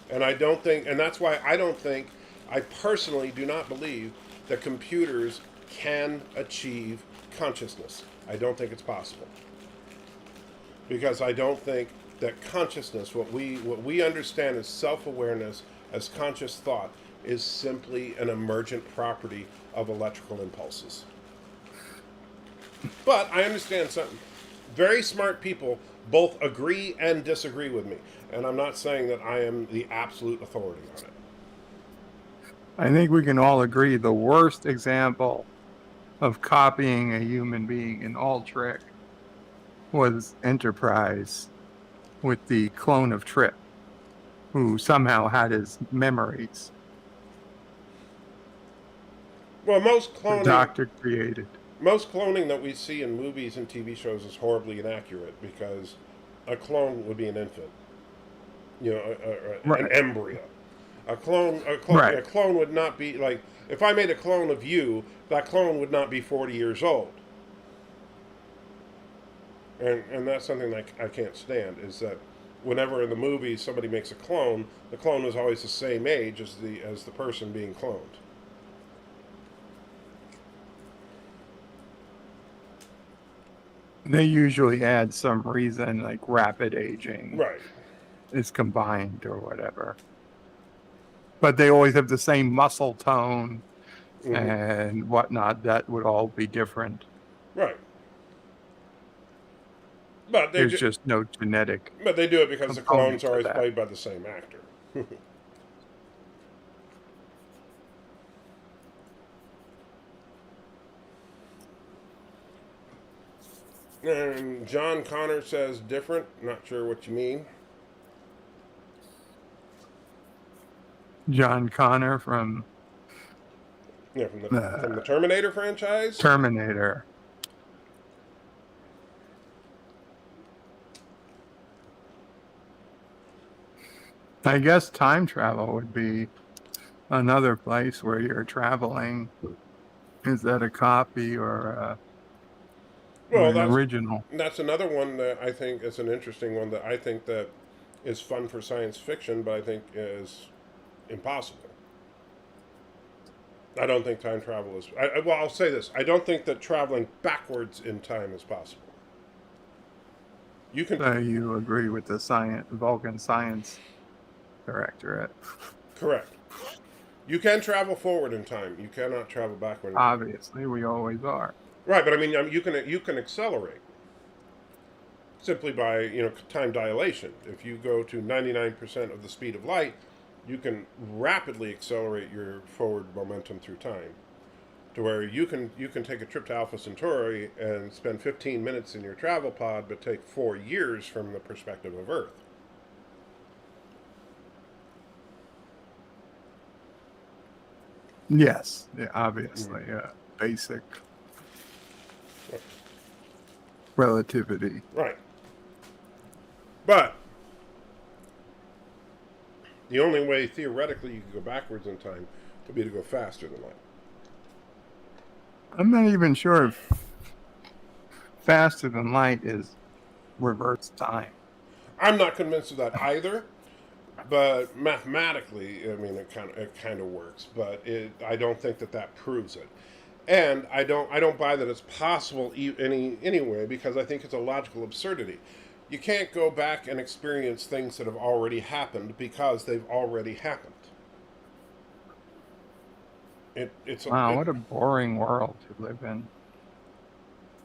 [SPEAKER 1] And I don't think, and that's why I personally do not believe that computers can achieve consciousness. I don't think it's possible. Because I don't think that consciousness, what we understand as self-awareness, as conscious thought, is simply an emergent property of electrical impulses. But I understand something. Very smart people both agree and disagree with me. And I'm not saying that I am the absolute authority on it.
[SPEAKER 2] I think we can all agree the worst example of copying a human being in all trick was Enterprise with the clone of Trip, who somehow had his memories.
[SPEAKER 1] Well, most
[SPEAKER 2] The
[SPEAKER 1] cloning,
[SPEAKER 2] Doctor created.
[SPEAKER 1] most cloning that we see in movies and TV shows is horribly inaccurate because a clone would be an infant,
[SPEAKER 2] Right.
[SPEAKER 1] an embryo. A clone would not be like, if I made a clone of you, that clone would not be 40 years old. And that's something that I can't stand, is that whenever in the movies somebody makes a clone, the clone is always the same age as the person being cloned.
[SPEAKER 2] They usually add some reason, like rapid aging
[SPEAKER 1] Right.
[SPEAKER 2] is combined or whatever. But they always have the same muscle tone and whatnot. That would all be different.
[SPEAKER 1] Right. But
[SPEAKER 2] There's just no genetic.
[SPEAKER 1] But they do it because the clones
[SPEAKER 2] component
[SPEAKER 1] are
[SPEAKER 2] to
[SPEAKER 1] always
[SPEAKER 2] that.
[SPEAKER 1] played by the same actor. And John Connor says different. Not sure what you mean.
[SPEAKER 2] John Connor from
[SPEAKER 1] Yeah, from the Terminator franchise.
[SPEAKER 2] Terminator. I guess time travel would be another place where you're traveling. Is that a copy or an original?
[SPEAKER 1] That's another one that I think is an interesting one that I think that is fun for science fiction, but I think is impossible. I don't think time travel is. Well, I'll say this: I don't think that traveling backwards in time is possible. You can.
[SPEAKER 2] So you agree with the Vulcan Science Directorate?
[SPEAKER 1] Correct. You can travel forward in time. You cannot travel backward.
[SPEAKER 2] Obviously, we always are.
[SPEAKER 1] Right, but I mean, you can accelerate simply by time dilation. If you go to 99% of the speed of light, you can rapidly accelerate your forward momentum through time, to where you can take a trip to Alpha Centauri and spend 15 minutes in your travel pod, but take 4 years from the perspective of Earth.
[SPEAKER 2] Yes, yeah, obviously, yeah. Basic relativity.
[SPEAKER 1] Right. But The only way, theoretically, you could go backwards in time would be to go faster than light.
[SPEAKER 2] I'm not even sure if faster than light is reverse time.
[SPEAKER 1] I'm not convinced of that either, but mathematically, I mean, it kind of works. But I don't think that proves it, and I don't buy that it's possible anyway, because I think it's a logical absurdity. You can't go back and experience things that have already happened because they've already happened.
[SPEAKER 2] Wow, what a boring world to live in.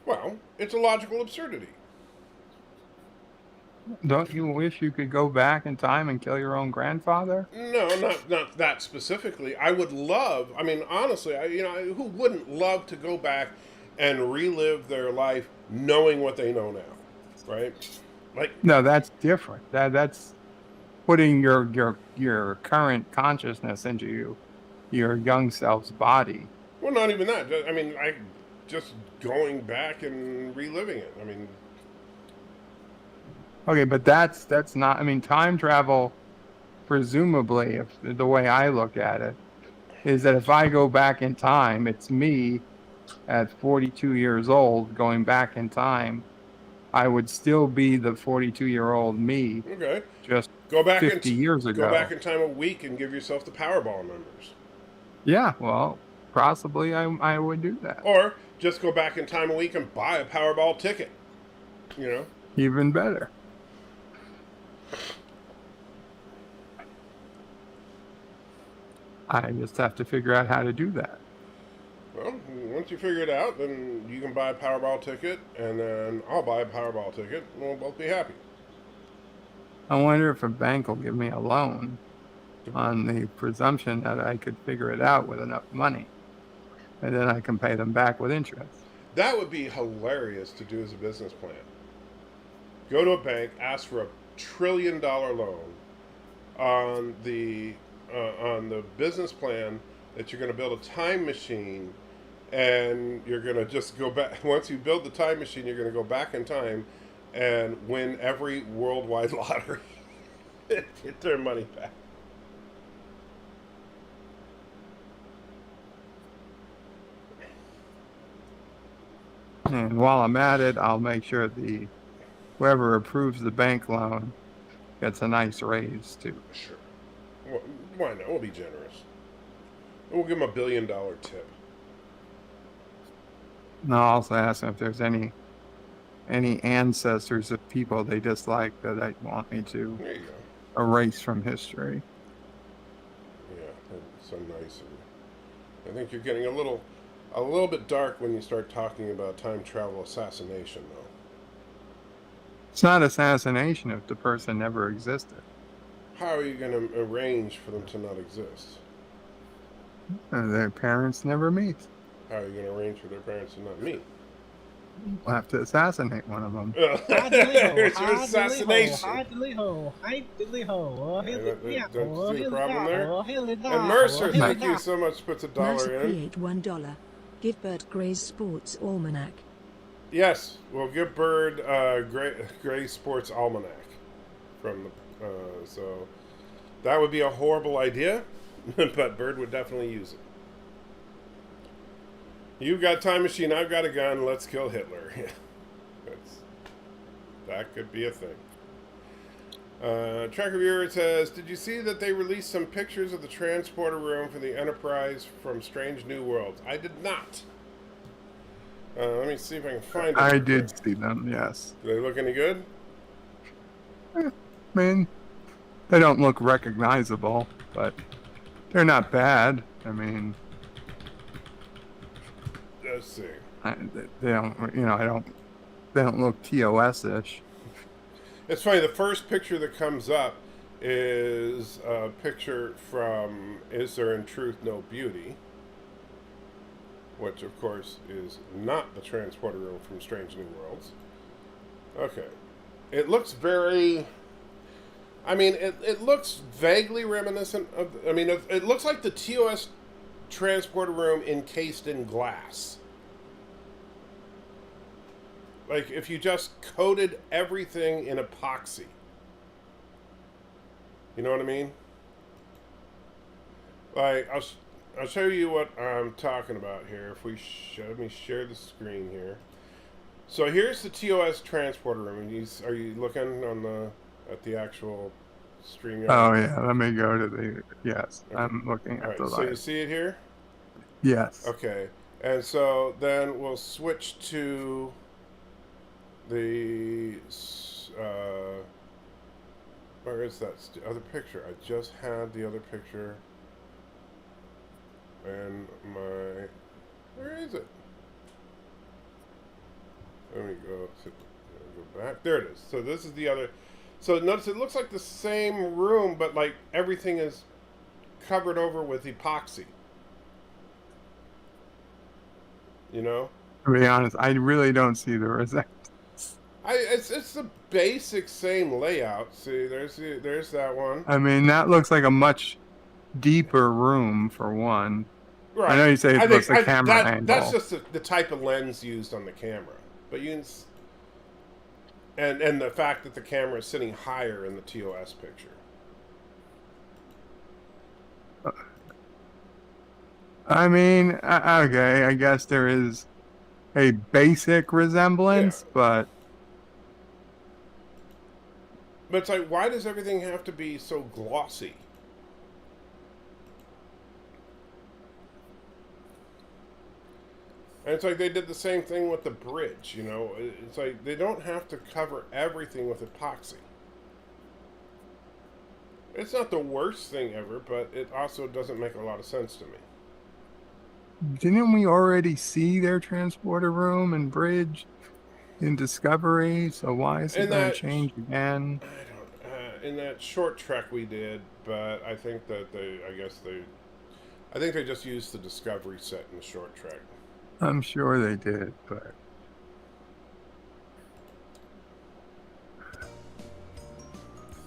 [SPEAKER 1] Well, it's a logical absurdity.
[SPEAKER 2] Don't you wish you could go back in time and kill your own grandfather?
[SPEAKER 1] No, not that specifically. I would love. I mean, honestly, who wouldn't love to go back and relive their life knowing what they know now, right? Like,
[SPEAKER 2] no, that's different. That's putting your current consciousness into your young self's body.
[SPEAKER 1] well, not even that. I mean, just going back and reliving it. I mean,
[SPEAKER 2] okay, but that's not. I mean, time travel, presumably, if the way I look at it, is that if I go back in time, it's me at 42 years old going back in time. I would still be the 42-year-old me.
[SPEAKER 1] okay,
[SPEAKER 2] Just
[SPEAKER 1] go back
[SPEAKER 2] 50 years ago.
[SPEAKER 1] Go back in time a week and give yourself the Powerball numbers.
[SPEAKER 2] Yeah, well, possibly I would do that.
[SPEAKER 1] Or just go back in time a week and buy a Powerball ticket. You know?
[SPEAKER 2] Even better. I just have to figure out how to do that.
[SPEAKER 1] Well, once you figure it out, then you can buy a Powerball ticket, and then I'll buy a Powerball ticket, and we'll both be happy.
[SPEAKER 2] I wonder if a bank will give me a loan on the presumption that I could figure it out with enough money, and then I can pay them back with interest.
[SPEAKER 1] That would be hilarious to do as a business plan. Go to a bank, ask for $1 trillion loan on the business plan that you're going to build a time machine, and you're going to just go back. Once you build the time machine, you're going to go back in time and win every worldwide lottery and get their money back.
[SPEAKER 2] And while I'm at it, I'll make sure whoever approves the bank loan gets a nice raise too.
[SPEAKER 1] Sure. Well, why not? We'll be generous. We'll give them $1 billion tip.
[SPEAKER 2] And I'll also ask them if there's any ancestors of people they dislike that they want me to
[SPEAKER 1] There you go.
[SPEAKER 2] erase from history.
[SPEAKER 1] Yeah, that's so nice of you. I think you're getting a little bit dark when you start talking about time travel assassination, though.
[SPEAKER 2] It's not assassination if the person never existed.
[SPEAKER 1] How are you going to arrange for them to not exist?
[SPEAKER 2] Their parents never meet.
[SPEAKER 1] How are you going to arrange for their parents to not meet?
[SPEAKER 2] We'll have to assassinate one of them.
[SPEAKER 1] There's your assassination.
[SPEAKER 5] Hi, diddly-ho.
[SPEAKER 1] Don't see the problem there? And Mercer, thank you so much, puts $1
[SPEAKER 3] Mercer
[SPEAKER 1] in.
[SPEAKER 3] create $1. Give Bert Gray's Sports Almanac.
[SPEAKER 1] Yes, we'll give Bird Gray Sports Almanac from the so that would be a horrible idea, but Bird would definitely use it. You've got a time machine, I've got a gun, let's kill Hitler. That could be a thing. Tracker Viewer says, did you see that they released some pictures of the transporter room for the Enterprise from Strange New Worlds? I did not. Let me see if I can find it.
[SPEAKER 2] I did see them, yes.
[SPEAKER 1] Do they look any good?
[SPEAKER 2] I mean, they don't look recognizable, but they're not bad. I mean,
[SPEAKER 1] Let's see.
[SPEAKER 2] they don't, they don't look TOS-ish.
[SPEAKER 1] It's funny, the first picture that comes up is a picture from Is There in Truth No Beauty? Which, of course, is not the transporter room from Strange New Worlds. Okay. It looks very... I mean, it looks vaguely reminiscent of... I mean, it looks like the TOS transporter room encased in glass. Like, if you just coated everything in epoxy. You know what I mean? Like, I'll show you what I'm talking about here. If we let me share the screen here. So here's the TOS transporter room. Are you looking on at the actual StreamYard?
[SPEAKER 4] Oh yeah, let me go to the yes.
[SPEAKER 1] Okay.
[SPEAKER 4] I'm looking
[SPEAKER 1] All
[SPEAKER 4] at the
[SPEAKER 1] right. So you
[SPEAKER 4] live.
[SPEAKER 1] see it here?
[SPEAKER 4] Yes.
[SPEAKER 1] Okay. And so then we'll switch to the where is that other picture? I just had the other picture. And where is it? Let me go back. There it is. So this is the other. So notice it looks like the same room, but like everything is covered over with epoxy. You know?
[SPEAKER 4] To be honest, I really don't see the resemblance.
[SPEAKER 1] It's the basic same layout. See, there's that one.
[SPEAKER 4] I mean, that looks like a much deeper room for one.
[SPEAKER 1] Right.
[SPEAKER 4] I know you say
[SPEAKER 1] I
[SPEAKER 4] it
[SPEAKER 1] think
[SPEAKER 4] was the camera
[SPEAKER 1] that's
[SPEAKER 4] angle.
[SPEAKER 1] just the type of lens used on the camera. But you can, and the fact that the camera is sitting higher in the TOS picture.
[SPEAKER 4] I mean, okay, I guess there is a basic resemblance,
[SPEAKER 1] Yeah.
[SPEAKER 4] but
[SPEAKER 1] But it's like, why does everything have to be so glossy? And it's like they did the same thing with the bridge, you know? It's like they don't have to cover everything with epoxy. It's not the worst thing ever, but it also doesn't make a lot of sense to me.
[SPEAKER 4] didn't we already see their transporter room and bridge in Discovery? So why is it
[SPEAKER 1] In
[SPEAKER 4] going to
[SPEAKER 1] that,
[SPEAKER 4] change again?
[SPEAKER 1] I don't, in that short trek we did, but I think that I think they just used the Discovery set in the short trek.
[SPEAKER 4] I'm sure they did, but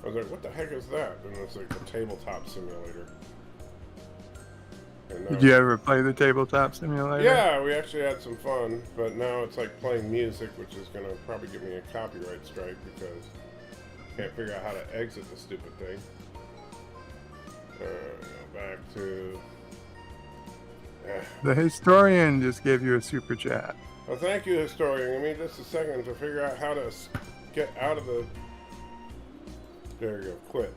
[SPEAKER 1] I was like, what the heck is that? And it's like a tabletop simulator.
[SPEAKER 4] did you ever play the tabletop simulator?
[SPEAKER 1] Yeah, we actually had some fun, but now it's like playing music, which is going to probably give me a copyright strike because I can't figure out how to exit the stupid thing. Go back to...
[SPEAKER 4] The historian just gave you a super chat.
[SPEAKER 1] Well, thank you, historian. Give me just a second to figure out how to get out of the... There you go, quit.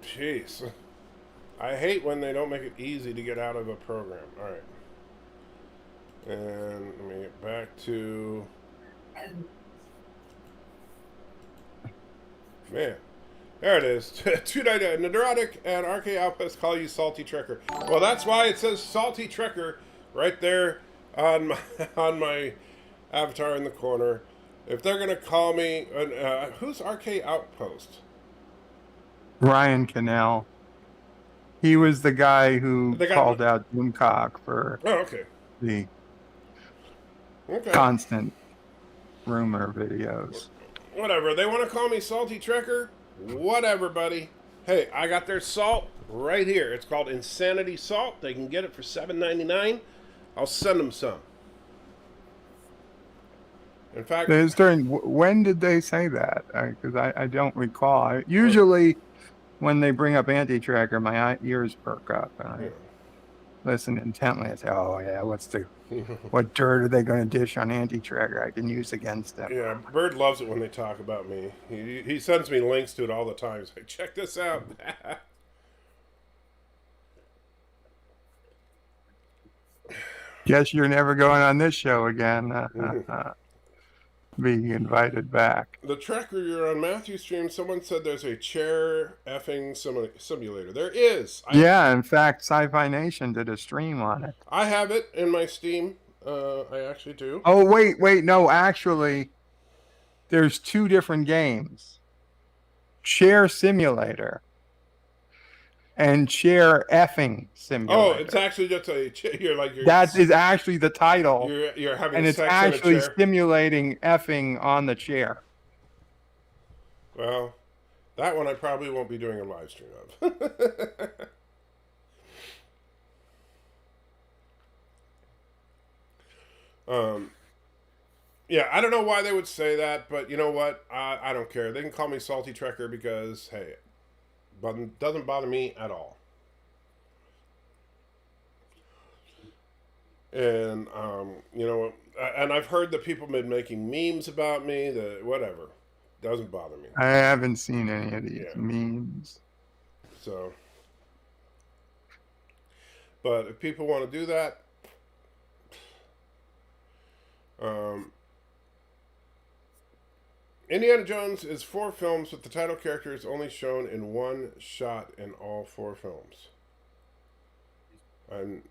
[SPEAKER 1] Jeez. I hate when they don't make it easy to get out of a program. Alright. And let me get back to... Man. There it is. Neurotic and RK Outpost call you SALTYtrekker. Well, that's why it says SALTYtrekker right there on my avatar in the corner. If they're going to call me... who's RK Outpost?
[SPEAKER 4] Ryan Cannell. He was the guy who called out Doomcock for the constant rumor videos.
[SPEAKER 1] Whatever. They want to call me SALTYtrekker? Whatever, buddy. Hey, I got their salt right here. It's called Insanity Salt. They can get it for $7.99. I'll send them some. In fact...
[SPEAKER 4] When did they say that? Because I don't recall. Usually... when they bring up anti-tracker, my ears perk up and I listen intently and say, "Oh yeah, what dirt are they going to dish on anti-tracker I can use against them?"
[SPEAKER 1] Yeah, Bird loves it when they talk about me. He sends me links to it all the time. He's like, "Check this out."
[SPEAKER 4] Guess you're never going on this show again. Being invited back.
[SPEAKER 1] The tracker you're on Matthew's stream, someone said there's a chair effing simulator. There is.
[SPEAKER 4] In fact, Sci-Fi Nation did a stream on it.
[SPEAKER 1] I have it in my Steam. I actually do.
[SPEAKER 4] Oh, wait. No, actually, there's two different games. Chair Simulator and Chair Effing Simulator.
[SPEAKER 1] Oh, it's actually just a chair.
[SPEAKER 4] That is actually the title.
[SPEAKER 1] You're having
[SPEAKER 4] and
[SPEAKER 1] sex
[SPEAKER 4] it's actually
[SPEAKER 1] in a chair.
[SPEAKER 4] simulating effing on the chair.
[SPEAKER 1] Well, that one I probably won't be doing a live stream of. Yeah, I don't know why they would say that, but you know what? I don't care. They can call me SALTYtrekker because, hey, doesn't bother me at all. And you know, and I've heard that people been making memes about me. That whatever doesn't bother me.
[SPEAKER 4] I haven't seen any of these
[SPEAKER 1] Yeah.
[SPEAKER 4] memes.
[SPEAKER 1] So, but if people want to do that, Indiana Jones is 4 films with the title characters only shown in one shot in all 4 films. I'm,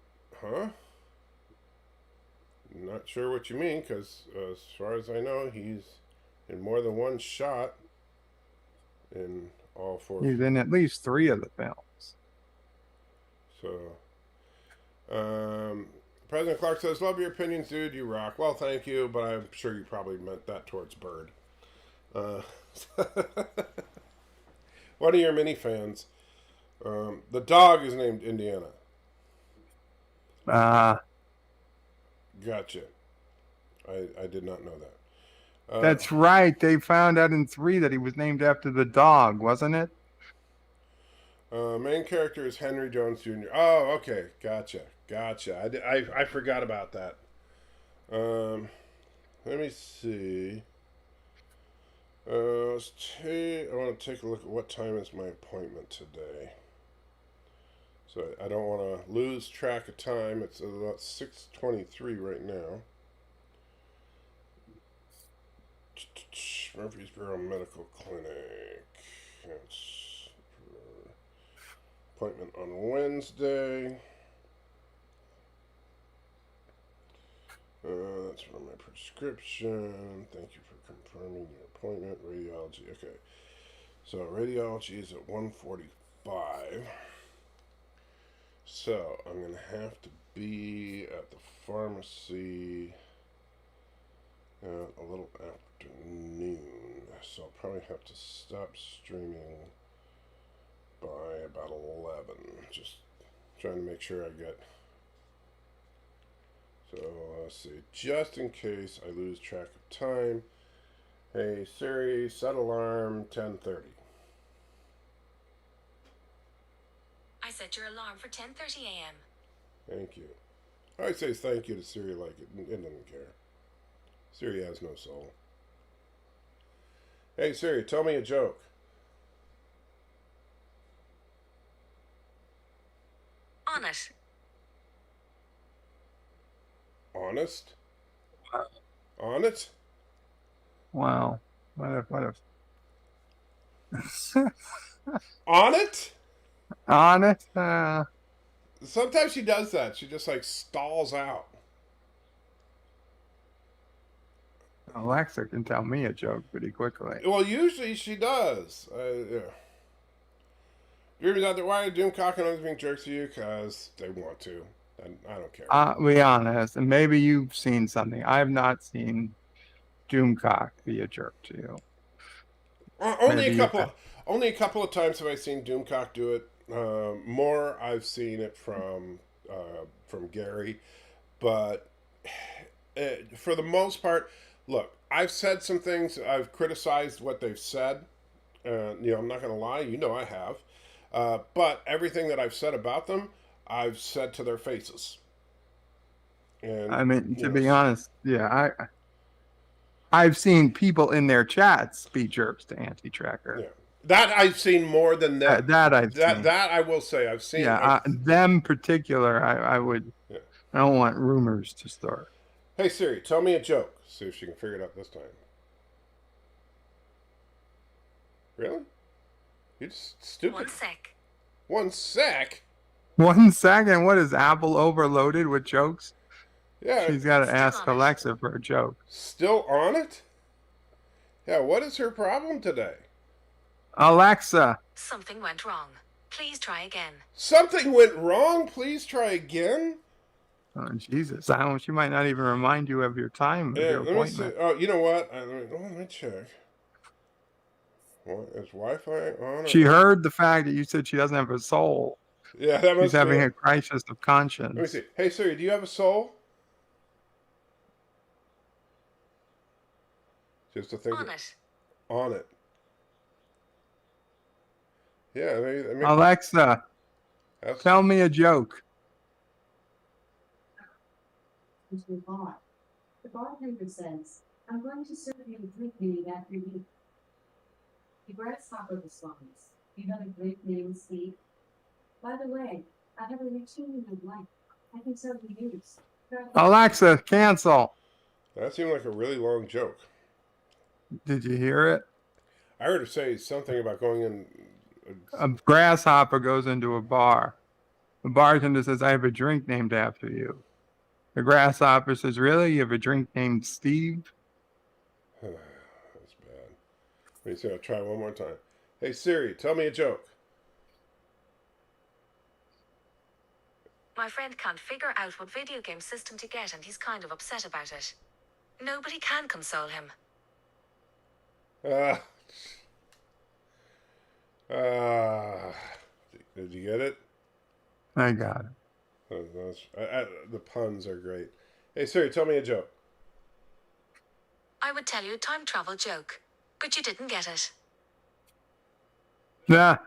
[SPEAKER 1] huh? Not sure what you mean, because as far as I know, he's in more than one shot in all 4
[SPEAKER 4] He's in at least 3 of the films.
[SPEAKER 1] So, President Clark says, "Love your opinions, dude. You rock." Well, thank you, but I'm sure you probably meant that towards Bird. One of your mini fans. The dog is named Indiana. Gotcha. I did not know that.
[SPEAKER 4] That's right. They found out in 3 that he was named after the dog, wasn't it?
[SPEAKER 1] Main character is Henry Jones Jr. Oh, okay. Gotcha. I forgot about that. Let me see. I want to take a look at what time is my appointment today. So I don't want to lose track of time. It's about 6:23 right now. Murfreesboro Medical Clinic. That's appointment on Wednesday. That's for my prescription. Thank you for confirming your appointment. Radiology. Okay. So radiology is at 1:45. So I'm going to have to be at the pharmacy a little afternoon. So I'll probably have to stop streaming by about 11. Just trying to make sure I get... So let's see, just in case I lose track of time. Hey Siri, set alarm 10:30.
[SPEAKER 5] I set your alarm for 10:30 a.m.
[SPEAKER 1] Thank you. I say thank you to Siri like it doesn't care. Siri has no soul. Hey Siri, tell me a joke.
[SPEAKER 5] On it.
[SPEAKER 1] Honest? On it?
[SPEAKER 4] Wow. What if
[SPEAKER 1] On it?
[SPEAKER 4] on it?
[SPEAKER 1] Sometimes she does that. She just like stalls out.
[SPEAKER 4] Alexa can tell me a joke pretty quickly.
[SPEAKER 1] Well, usually she does. Yeah. Dreamers out there, why are Doomcock and others being jerks to you? Because they want to. And I don't care.
[SPEAKER 4] Be honest, and maybe you've seen something. I have not seen Doomcock be a jerk to you.
[SPEAKER 1] Only a couple of times have I seen Doomcock do it. More I've seen it from Gary, but for the most part, look, I've said some things. I've criticized what they've said. I'm not going to lie. I have. But everything that I've said about them, I've said to their faces. And
[SPEAKER 4] I mean, to be honest, yeah, I've seen people in their chats be jerks to SALTYtrekker.
[SPEAKER 1] Yeah. That I've seen more than that. That I will say I've seen.
[SPEAKER 4] Yeah, them particular, I would. Yeah. I don't want rumors to start.
[SPEAKER 1] Hey Siri, tell me a joke. See if she can figure it out this time. Really? You're just stupid.
[SPEAKER 5] 1 sec.
[SPEAKER 1] 1 sec?
[SPEAKER 4] 1 second? What is Apple overloaded with jokes?
[SPEAKER 1] Yeah.
[SPEAKER 4] She's got to ask Alexa for a joke.
[SPEAKER 1] Still on it? Yeah, what is her problem today?
[SPEAKER 4] Alexa.
[SPEAKER 5] Something went wrong. Please try again.
[SPEAKER 1] Something went wrong? Please try again?
[SPEAKER 4] Oh, Jesus. She might not even remind you of your time, of your appointment.
[SPEAKER 1] Oh, you know what? Let me check. What, is Wi-Fi on?
[SPEAKER 4] She heard the fact that you said she doesn't have a soul.
[SPEAKER 1] Yeah, that must
[SPEAKER 4] She's having a crisis of conscience.
[SPEAKER 1] Let me see. Hey, Siri, do you have a soul? Just to think.
[SPEAKER 5] On it.
[SPEAKER 1] On it. Yeah.
[SPEAKER 4] Alexa, tell me a joke.
[SPEAKER 6] into a bar. The bartender says, I'm going to serve you a drink named after you. The grasshopper responds, you have a great name, Steve. By the way, I have a routine in life. I can serve you use.
[SPEAKER 4] Alexa, cancel.
[SPEAKER 1] That seemed like a really long joke.
[SPEAKER 4] Did you hear it?
[SPEAKER 1] I heard her say something about going in.
[SPEAKER 4] A grasshopper goes into a bar. The bartender says, I have a drink named after you. The grasshopper says, really? You have a drink named Steve?
[SPEAKER 1] That's bad. Let me see. I'll try one more time. Hey Siri, tell me a joke.
[SPEAKER 5] My friend can't figure out what video game system to get and he's kind of upset about it. Nobody can console him.
[SPEAKER 1] Did you get it?
[SPEAKER 4] I got it.
[SPEAKER 1] The puns are great. Hey Siri, tell me a joke.
[SPEAKER 5] I would tell you a time travel joke, but you didn't get it.
[SPEAKER 4] Yeah.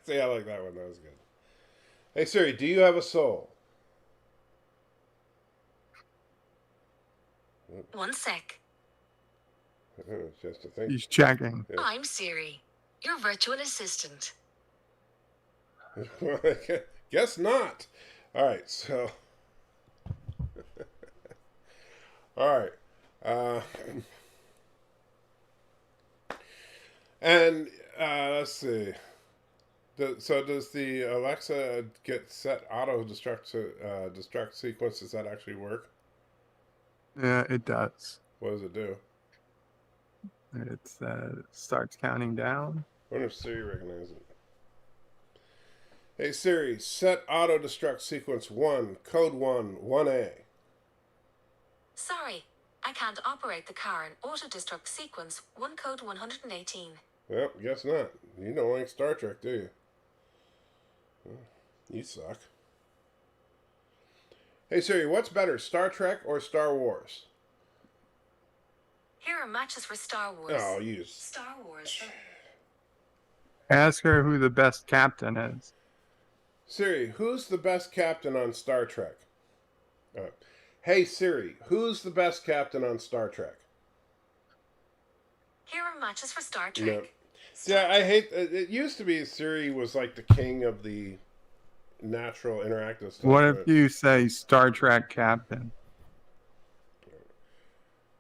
[SPEAKER 1] See, I like that one. That was good. Hey Siri, do you have a soul?
[SPEAKER 5] One sec.
[SPEAKER 1] Just a thing.
[SPEAKER 4] He's checking.
[SPEAKER 1] Yeah.
[SPEAKER 5] I'm Siri, your virtual assistant.
[SPEAKER 1] Guess not. All right, so. All right. And let's see. So does the Alexa get set auto destruct sequence? Does that actually work?
[SPEAKER 4] Yeah, it does.
[SPEAKER 1] What does it do?
[SPEAKER 4] It starts counting down.
[SPEAKER 1] I wonder if Siri recognizes it. Hey Siri, set auto destruct sequence 1, code 1, 1A.
[SPEAKER 5] Sorry, I can't operate the car in auto destruct sequence 1 code 118.
[SPEAKER 1] Well, guess not. You don't like Star Trek, do you? You suck. Hey Siri, what's better, Star Trek or Star Wars?
[SPEAKER 5] Here are matches for Star Wars.
[SPEAKER 1] Oh, you.
[SPEAKER 5] Star Wars.
[SPEAKER 4] Ask her who the best captain is.
[SPEAKER 1] Siri, who's the best captain on Star Trek? Hey Siri, who's the best captain on Star Trek?
[SPEAKER 5] Here are matches for Star Trek.
[SPEAKER 1] No. Yeah, I hate. It used to be Siri was like the king of the natural interactive stuff.
[SPEAKER 4] What if you say Star Trek captain?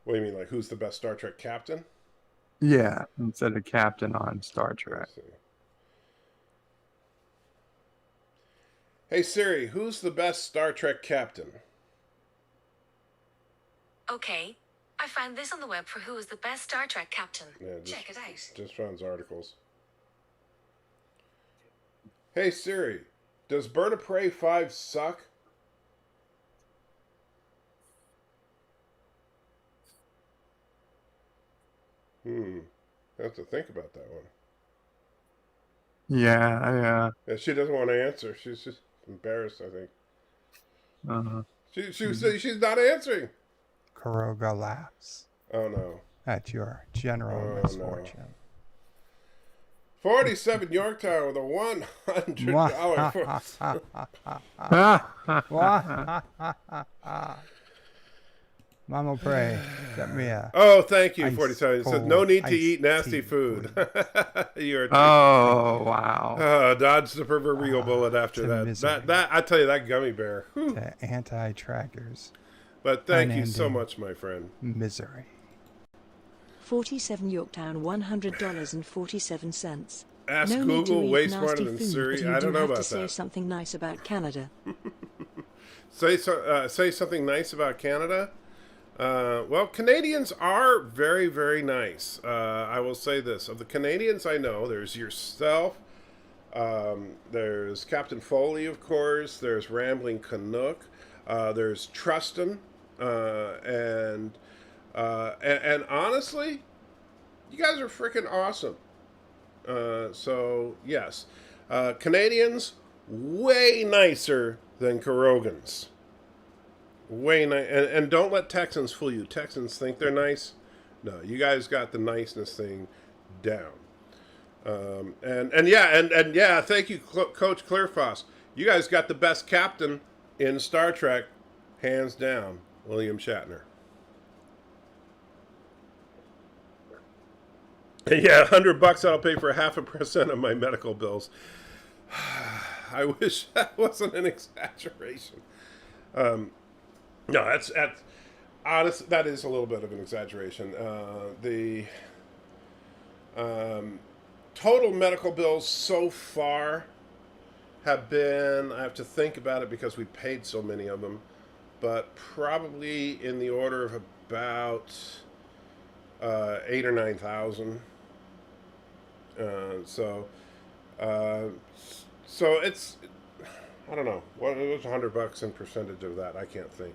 [SPEAKER 1] What do you mean, like who's the best Star Trek captain?
[SPEAKER 4] Yeah, instead of captain on Star Trek.
[SPEAKER 1] Hey Siri, who's the best Star Trek captain?
[SPEAKER 5] Okay, I found this on the web for who is the best Star Trek captain.
[SPEAKER 1] Yeah,
[SPEAKER 5] Check it out.
[SPEAKER 1] Just found articles. Hey Siri, does Bird of Prey 5 suck? I have to think about that one.
[SPEAKER 4] Yeah.
[SPEAKER 1] Yeah, she doesn't want to answer. She's just embarrassed, I think.
[SPEAKER 4] Uh-huh.
[SPEAKER 1] She's not answering.
[SPEAKER 2] Kuroga laughs
[SPEAKER 1] Oh no.
[SPEAKER 2] at your general misfortune.
[SPEAKER 1] 47 Yorktown with a $100.
[SPEAKER 2] Mama pray, get me a.
[SPEAKER 1] Oh, thank you,
[SPEAKER 2] ice
[SPEAKER 1] 47. It said
[SPEAKER 2] cold
[SPEAKER 1] no need to
[SPEAKER 2] iced
[SPEAKER 1] eat nasty
[SPEAKER 2] tea,
[SPEAKER 1] food. You're
[SPEAKER 4] Oh, wow.
[SPEAKER 1] dodge the proverbial bullet after that.
[SPEAKER 2] misery.
[SPEAKER 1] That I tell you, that gummy bear. Whew.
[SPEAKER 2] To anti-trackers.
[SPEAKER 1] But thank you so
[SPEAKER 2] unending
[SPEAKER 1] much, my friend.
[SPEAKER 2] Misery.
[SPEAKER 3] 47 Yorktown, $100.47.
[SPEAKER 1] Ask
[SPEAKER 3] No need to
[SPEAKER 1] Google,
[SPEAKER 3] eat
[SPEAKER 1] way
[SPEAKER 3] nasty
[SPEAKER 1] smarter than
[SPEAKER 3] food,
[SPEAKER 1] Siri.
[SPEAKER 3] but you
[SPEAKER 1] I don't
[SPEAKER 3] do
[SPEAKER 1] know
[SPEAKER 3] have
[SPEAKER 1] about
[SPEAKER 3] to say
[SPEAKER 1] that.
[SPEAKER 3] something nice about Canada.
[SPEAKER 1] Say something nice about Canada. Well, Canadians are very, very nice. I will say this. Of the Canadians I know, there's yourself, there's Captain Foley, of course, there's Rambling Canuck, there's Trustin, and honestly, you guys are freaking awesome. So, yes. Canadians, way nicer than Kurogans. Way nice, and don't let Texans fool you. Texans think they're nice. No, you guys got the niceness thing down. And yeah, thank you, Coach Clearfoss. You guys got the best captain in Star Trek, hands down. William Shatner. Yeah, $100 I'll pay for 0.5% of my medical bills. I wish that wasn't an exaggeration. No, that's honest. That is a little bit of an exaggeration. The total medical bills so far have been, I have to think about it because we paid so many of them, but probably in the order of about 8,000 or 9,000. So it's, I don't know, what was $100 in percentage of that? I can't think.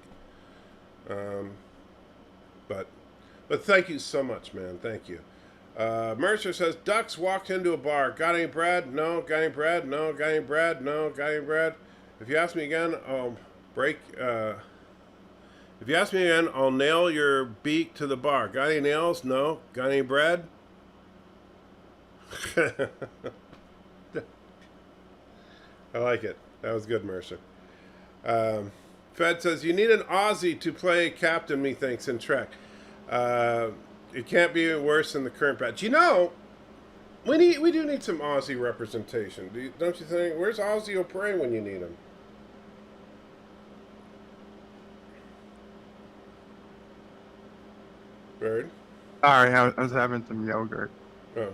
[SPEAKER 1] But thank you so much, man. Thank you. Mercer says, Ducks walked into a bar. Got any bread? No. Got any bread? No. Got any bread? No. Got any bread? If you ask me again, I'll break. If you ask me again, I'll nail your beak to the bar. Got any nails? No. Got any bread? I like it. That was good, Mercer. Fed says, you need an Aussie to play captain, methinks, in Trek. It can't be worse than the current batch. You know, we do need some Aussie representation. Don't you think? Where's Ep03 when you need him? Bird?
[SPEAKER 4] Sorry, I was having some yogurt.
[SPEAKER 1] Oh.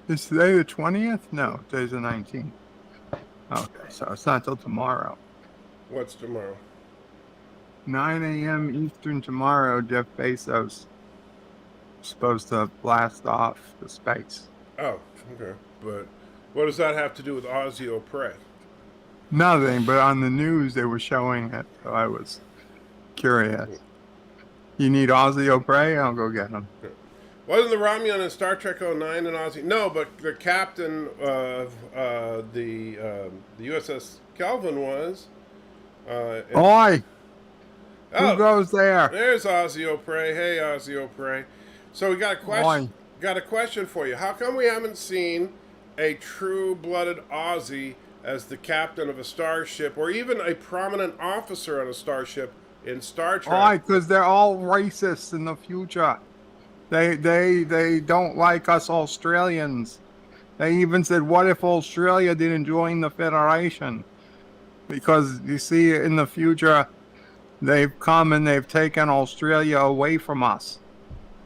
[SPEAKER 4] Is today the 20th? No, today's the 19th. Okay, so it's not till tomorrow.
[SPEAKER 1] What's tomorrow?
[SPEAKER 4] 9 a.m. Eastern tomorrow, Jeff Bezos is supposed to blast off to space.
[SPEAKER 1] Oh, okay. But what does that have to do with Ep03?
[SPEAKER 4] Nothing, but on the news they were showing it, so I was curious. You need Ep03? I'll go get him.
[SPEAKER 1] Wasn't the Romulan in Star Trek 09 an Aussie? No, but the captain of the USS Kelvin was.
[SPEAKER 4] Oi! Who goes there?
[SPEAKER 1] There's Ep03. Hey, Ep03. So we got a question. Got a question for you. How come we haven't seen a true-blooded Aussie as the captain of a starship, or even a prominent officer on a starship in Star Trek?
[SPEAKER 4] Why? Because they're all racists in the future. They don't like us Australians. They even said, what if Australia didn't join the Federation? Because, you see, in the future, they've come and they've taken Australia away from us.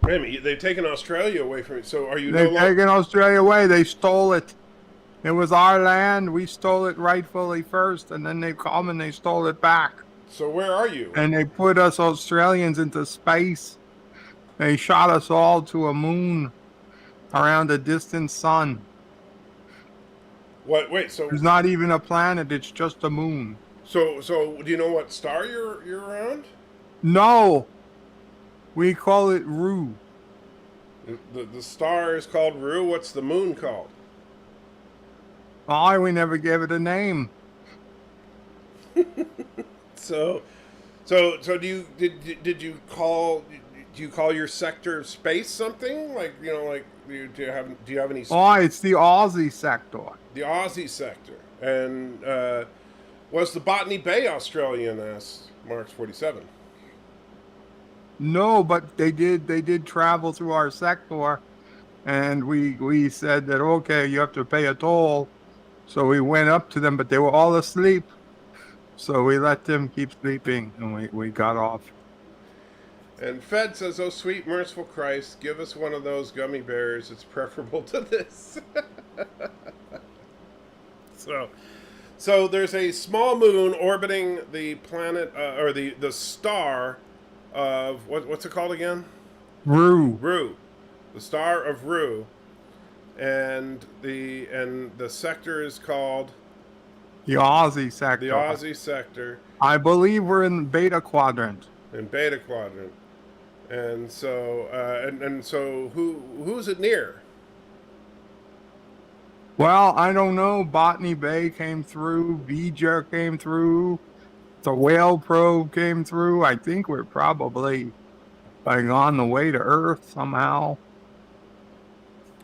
[SPEAKER 1] Wait a minute, they've taken Australia away from you. So are you
[SPEAKER 4] They've taken Australia away. They stole it. It was our land. We stole it rightfully first, and then they've come and they stole it back.
[SPEAKER 1] So where are you?
[SPEAKER 4] And they put us Australians into space. They shot us all to a moon around a distant sun.
[SPEAKER 1] What? Wait, so
[SPEAKER 4] There's not even a planet. It's just a moon.
[SPEAKER 1] So do you know what star you're around?
[SPEAKER 4] No. We call it Rue.
[SPEAKER 1] The star is called Rue. What's the moon called?
[SPEAKER 4] Oh, we never gave it a name.
[SPEAKER 1] So do you call your sector of space something like, you know, like do you have any?
[SPEAKER 4] Oh, it's the Aussie sector.
[SPEAKER 1] The Aussie sector. And was the Botany Bay Australian? Asks Marks 47.
[SPEAKER 4] No, but they did travel through our sector, and we said that, okay, you have to pay a toll. So we went up to them, but they were all asleep. So we let them keep sleeping, and we got off.
[SPEAKER 1] And Fed says, oh, sweet, merciful Christ, give us one of those gummy bears. It's preferable to this. So there's a small moon orbiting the planet, or the star of, what's it called again?
[SPEAKER 4] Rue.
[SPEAKER 1] The star of Rue. And the sector is called?
[SPEAKER 4] The Aussie sector.
[SPEAKER 1] The Aussie sector.
[SPEAKER 4] I believe we're in Beta Quadrant.
[SPEAKER 1] In Beta Quadrant. And so so who's it near?
[SPEAKER 4] Well, I don't know. Botany Bay came through. V'ger came through. The Whale Probe came through. I think we're probably like on the way to Earth somehow.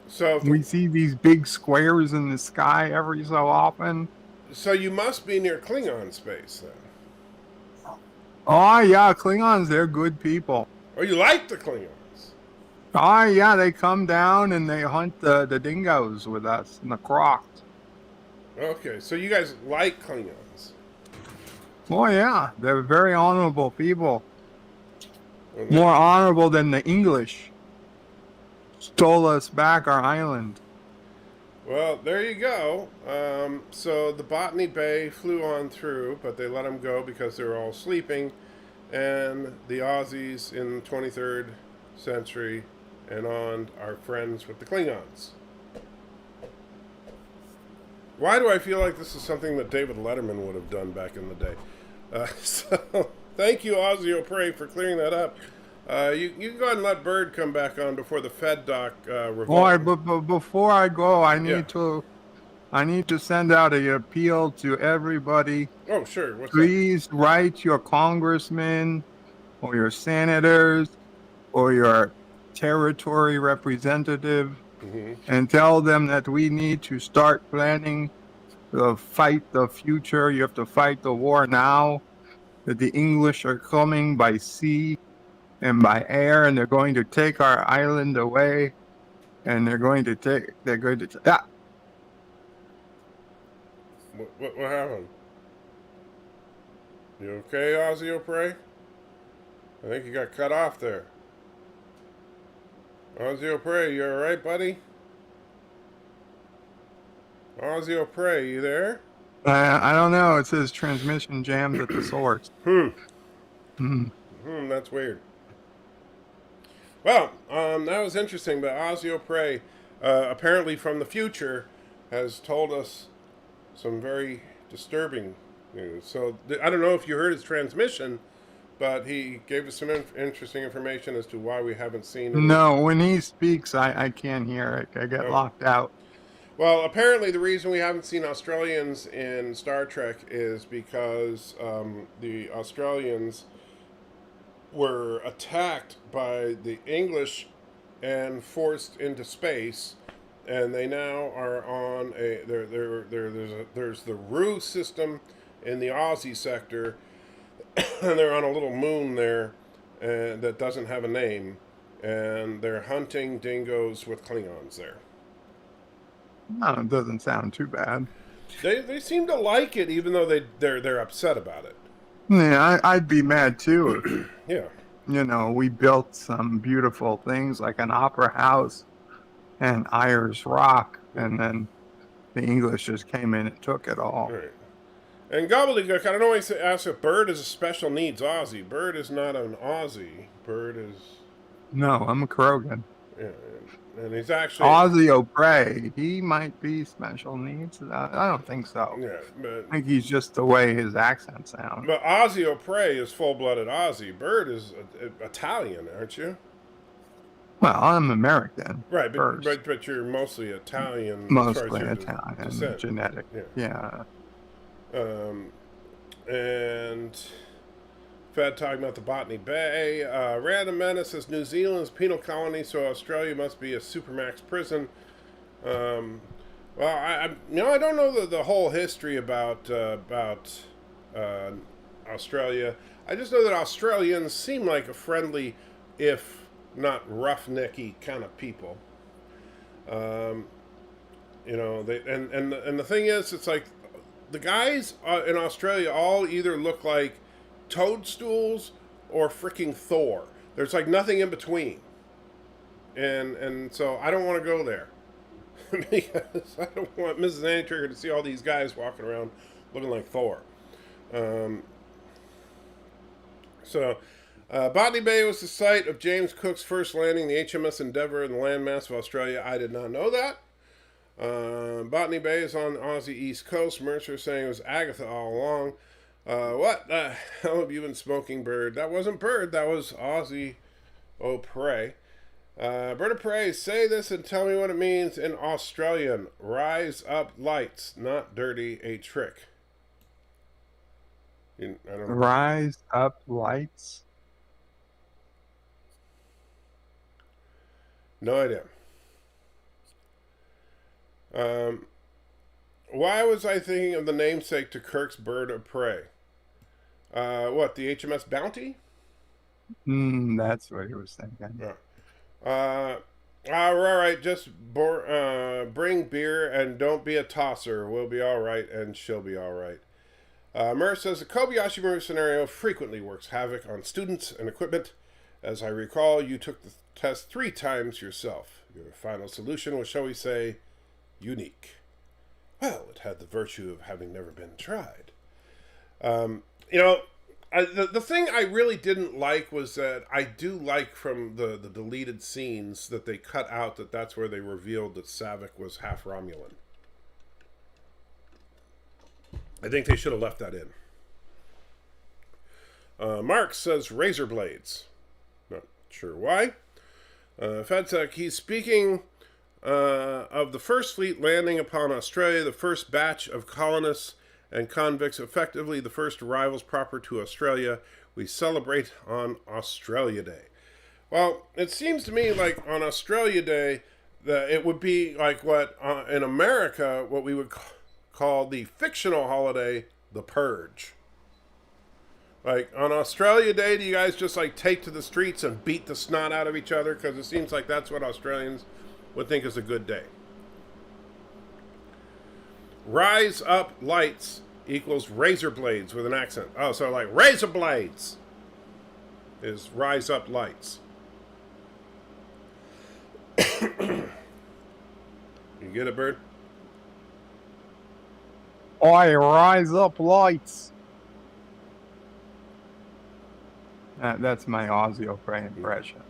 [SPEAKER 1] So
[SPEAKER 4] we see these big squares in the sky every so often.
[SPEAKER 1] So you must be near Klingon space then.
[SPEAKER 4] Oh yeah, Klingons, they're good people.
[SPEAKER 1] Oh, you like the Klingons?
[SPEAKER 4] Oh yeah, they come down and they hunt the dingoes with us and the crocs.
[SPEAKER 1] Okay, so you guys like Klingons.
[SPEAKER 4] Oh yeah, they're very honorable people.
[SPEAKER 1] Well,
[SPEAKER 4] More honorable than the English. Stole us back our island.
[SPEAKER 1] well, there you go. So the Botany Bay flew on through, but they let them go because they were all sleeping. And the Aussies in the 23rd century and on are friends with the Klingons. Why do I feel like this is something that David Letterman would have done back in the day? So, thank you, Ep03, for clearing that up. You can go ahead and let Bird come back on before the Fed doc revolt.
[SPEAKER 4] Boy, but before I go, I
[SPEAKER 1] Yeah.
[SPEAKER 4] need to send out an appeal to everybody.
[SPEAKER 1] Oh, sure. What's
[SPEAKER 4] Please write your congressmen or your senators or your territory representative
[SPEAKER 1] that? Mm-hmm.
[SPEAKER 4] and tell them that we need to start planning to fight the future. You have to fight the war now. That the English are coming by sea and by air, and they're going to take our island away. And they're going to
[SPEAKER 1] What happened? You okay, Ep03? I think you got cut off there. Ep03, you alright, buddy? Ep03, you there?
[SPEAKER 4] I don't know. It says transmission jammed at the source.
[SPEAKER 1] That's weird. Well, that was interesting, but Ep03, apparently from the future, has told us some very disturbing news. So, I don't know if you heard his transmission, but he gave us some interesting information as to why we haven't seen any.
[SPEAKER 4] No, when he speaks, I can't hear it. I get locked out.
[SPEAKER 1] Well, apparently the reason we haven't seen Australians in Star Trek is because the Australians were attacked by the English and forced into space, and they now are on there's the Rue system in the Aussie sector, and they're on a little moon there, and that doesn't have a name, and they're hunting dingoes with Klingons there.
[SPEAKER 4] Oh, it doesn't sound too bad.
[SPEAKER 1] They seem to like it, even though they're upset about it.
[SPEAKER 4] Yeah, I'd be mad too.
[SPEAKER 1] Yeah.
[SPEAKER 4] You know, we built some beautiful things like an opera house and Ayers Rock, and then the English just came in and took it all.
[SPEAKER 1] Right. And Gobbledygook, I don't know why you ask if Bird is a special needs Aussie. Bird is not an Aussie. Bird is...
[SPEAKER 4] No, I'm a Krogan.
[SPEAKER 1] Yeah, and he's actually...
[SPEAKER 4] Ep03, he might be special needs. I don't think so.
[SPEAKER 1] Yeah, but...
[SPEAKER 4] I think he's just the way his accent sounds.
[SPEAKER 1] But Ep03 is full-blooded Aussie. Bird is Italian, aren't you?
[SPEAKER 4] Well, I'm American.
[SPEAKER 1] Right,
[SPEAKER 4] first.
[SPEAKER 1] but you're mostly Italian.
[SPEAKER 4] Mostly
[SPEAKER 1] as far as your
[SPEAKER 4] Italian,
[SPEAKER 1] descent.
[SPEAKER 4] genetic. Yeah.
[SPEAKER 1] And Fed talking about the Botany Bay. Random Menace says New Zealand's penal colony, so Australia must be a supermax prison. Well, I don't know the whole history about Australia. I just know that Australians seem like a friendly, if not roughnecky kind of people. You know, they and the thing is, it's like the guys in Australia all either look like toadstools or freaking Thor. There's like nothing in between. And so I don't want to go there. Because I don't want Mrs. SALTYtrekker to see all these guys walking around looking like Thor. Botany Bay was the site of James Cook's first landing, the HMS Endeavour, in the landmass of Australia. I did not know that. Botany Bay is on the Aussie East Coast. Mercer saying it was Agatha all along. What the hell have you been smoking, Bird? That wasn't Bird. That was Ozzy O'Prey. Bird of Prey, say this and tell me what it means in Australian. Rise up lights, not dirty a trick. I don't know.
[SPEAKER 4] Rise up lights?
[SPEAKER 1] No idea. Why was I thinking of the namesake to Kirk's bird of prey? What, the HMS Bounty?
[SPEAKER 4] That's what he was thinking.
[SPEAKER 1] All right, just bring beer and don't be a tosser. We'll be all right, and she'll be all right. Mur says the Kobayashi Maru scenario frequently works havoc on students and equipment. As I recall, you took the test 3 times yourself. Your final solution was, shall we say, unique. Well, it had the virtue of having never been tried. The thing I really didn't like was that I do like from the deleted scenes that they cut out that's where they revealed that Saavik was half Romulan. I think they should have left that in. Mark says razor blades. Not sure why. Fedsec, he's speaking of the First Fleet landing upon Australia, the first batch of colonists and convicts, effectively the first arrivals proper to Australia. We celebrate on Australia Day. Well, it seems to me like on Australia Day, that it would be like what in America, what we would call the fictional holiday, the Purge. Like on Australia Day, do you guys just like take to the streets and beat the snot out of each other? Because it seems like that's what Australians would think is a good day. Rise up lights equals razor blades with an accent. Oh, so like razor blades is rise up lights. You get it, Bird?
[SPEAKER 4] Oi, rise up lights. That's my Ozzy O'Brien impression.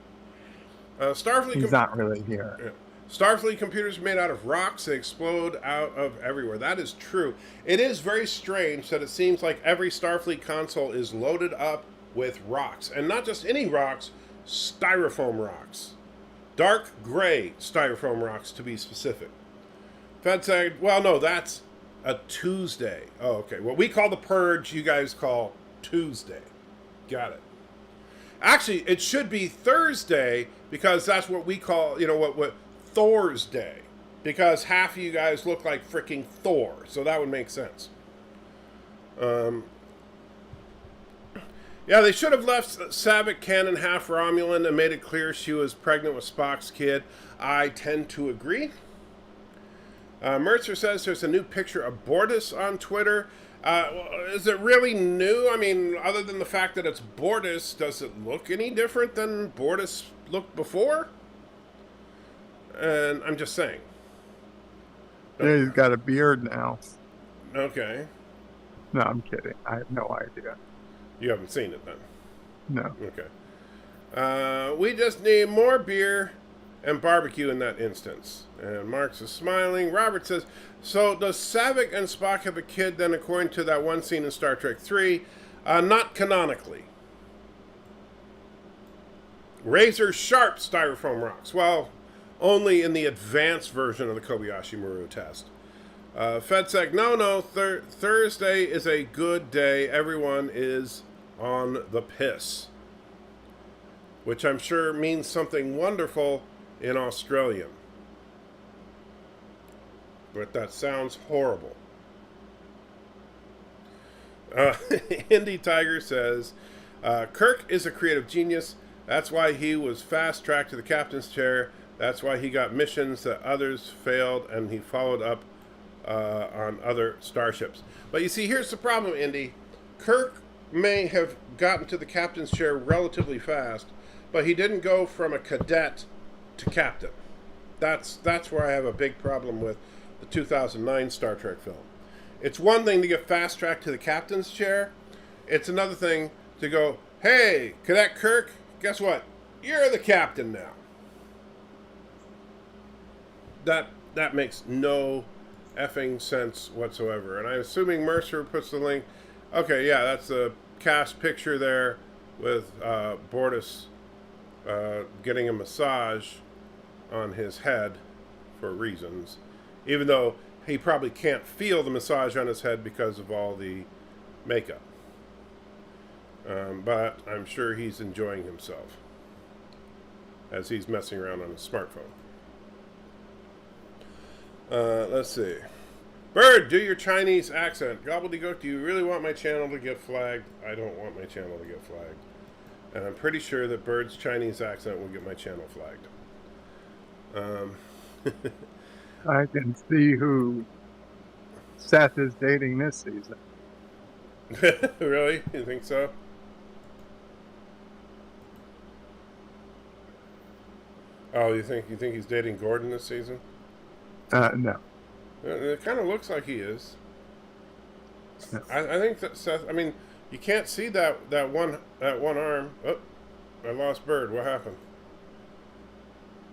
[SPEAKER 1] Starfleet.
[SPEAKER 4] He's not really here.
[SPEAKER 1] Yeah. Starfleet computers are made out of rocks. They explode out of everywhere. That is true. It is very strange that it seems like every Starfleet console is loaded up with rocks. And not just any rocks, styrofoam rocks. Dark gray styrofoam rocks, to be specific. Fed said, well, no, that's a Tuesday. Oh, okay. What we call the Purge, you guys call Tuesday. Got it. Actually, it should be Thursday because that's what we call, what Thor's Day. Because half of you guys look like freaking Thor. So that would make sense. Yeah, they should have left Saavik canon half Romulan and made it clear she was pregnant with Spock's kid. I tend to agree. Mercer says there's a new picture of Bortus on Twitter. Is it really new? I mean, other than the fact that it's Bortus, does it look any different than Bortus looked before? And I'm just saying.
[SPEAKER 4] Yeah, he's got a beard now.
[SPEAKER 1] Okay.
[SPEAKER 4] No, I'm kidding. I have no idea.
[SPEAKER 1] You haven't seen it then?
[SPEAKER 4] No.
[SPEAKER 1] Okay. We just need more beer and barbecue in that instance. And Marx is smiling. Robert says, so does Saavik and Spock have a kid then according to that one scene in Star Trek 3? Not canonically. Razor sharp styrofoam rocks. Well, only in the advanced version of the Kobayashi Maru test. FedSec, no, Thursday is a good day. Everyone is on the piss. Which I'm sure means something wonderful in Australian. But that sounds horrible. Indy Tiger says, Kirk is a creative genius. That's why he was fast-tracked to the captain's chair. That's why he got missions that others failed, and he followed up on other starships. But you see, here's the problem, Indy. Kirk may have gotten to the captain's chair relatively fast, but he didn't go from a cadet to captain. That's where I have a big problem with the 2009 Star Trek film. It's one thing to get fast-tracked to the captain's chair. It's another thing to go, hey, Cadet Kirk, guess what? You're the captain now. That makes no effing sense whatsoever. And I'm assuming Mercer puts the link. Okay, yeah, that's a cast picture there with Bortus getting a massage on his head for reasons. Even though he probably can't feel the massage on his head because of all the makeup. But I'm sure he's enjoying himself as he's messing around on his smartphone. Let's see. Bird, do your Chinese accent. Gobbledygook, do you really want my channel to get flagged? I don't want my channel to get flagged. And I'm pretty sure that Bird's Chinese accent will get my channel flagged.
[SPEAKER 4] I can see who Seth is dating this season.
[SPEAKER 1] Really? You think so? Oh, you think he's dating Gordon this season?
[SPEAKER 4] No.
[SPEAKER 1] It kind of looks like he is.
[SPEAKER 4] No.
[SPEAKER 1] I think that Seth. I mean, you can't see that one arm. Oh, I lost Bird. What happened?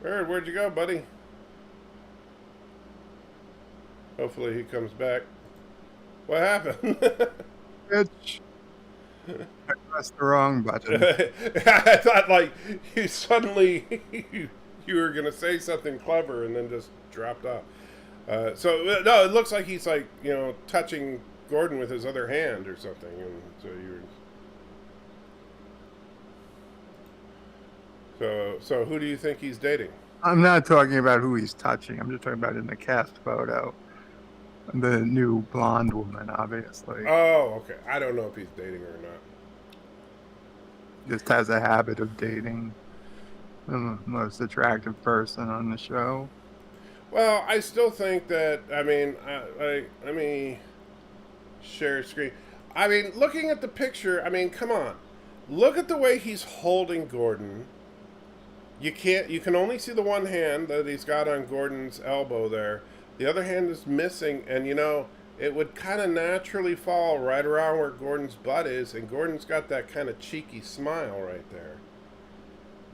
[SPEAKER 1] Bird, where'd you go, buddy? Hopefully he comes back. What happened?
[SPEAKER 4] Bitch. I pressed the wrong button.
[SPEAKER 1] I thought like you suddenly you were gonna say something clever and then just dropped off. So no, it looks like he's like touching Gordon with his other hand or something, and so So who do you think he's dating?
[SPEAKER 4] I'm not talking about who he's touching. I'm just talking about in the cast photo. The new blonde woman, obviously.
[SPEAKER 1] Oh, okay. I don't know if he's dating her or not.
[SPEAKER 4] Just has a habit of dating the most attractive person on the show.
[SPEAKER 1] Well, I still think that. I mean, let me share screen. I mean, looking at the picture. I mean, come on. Look at the way he's holding Gordon. You can only see the one hand that he's got on Gordon's elbow there. The other hand is missing, and it would kind of naturally fall right around where Gordon's butt is, and Gordon's got that kind of cheeky smile right there.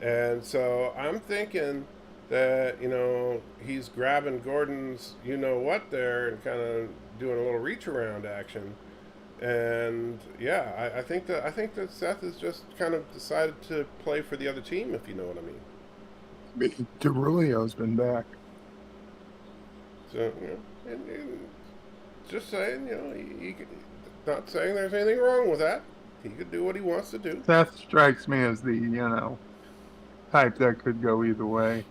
[SPEAKER 1] And so I'm thinking that, he's grabbing Gordon's what there and kind of doing a little reach around action. And yeah, I think that Seth has just kind of decided to play for the other team, if you know what I mean.
[SPEAKER 4] Derulio's been back.
[SPEAKER 1] So, and just saying, he not saying there's anything wrong with that. He could do what he wants to do.
[SPEAKER 4] Seth strikes me as the, type that could go either way.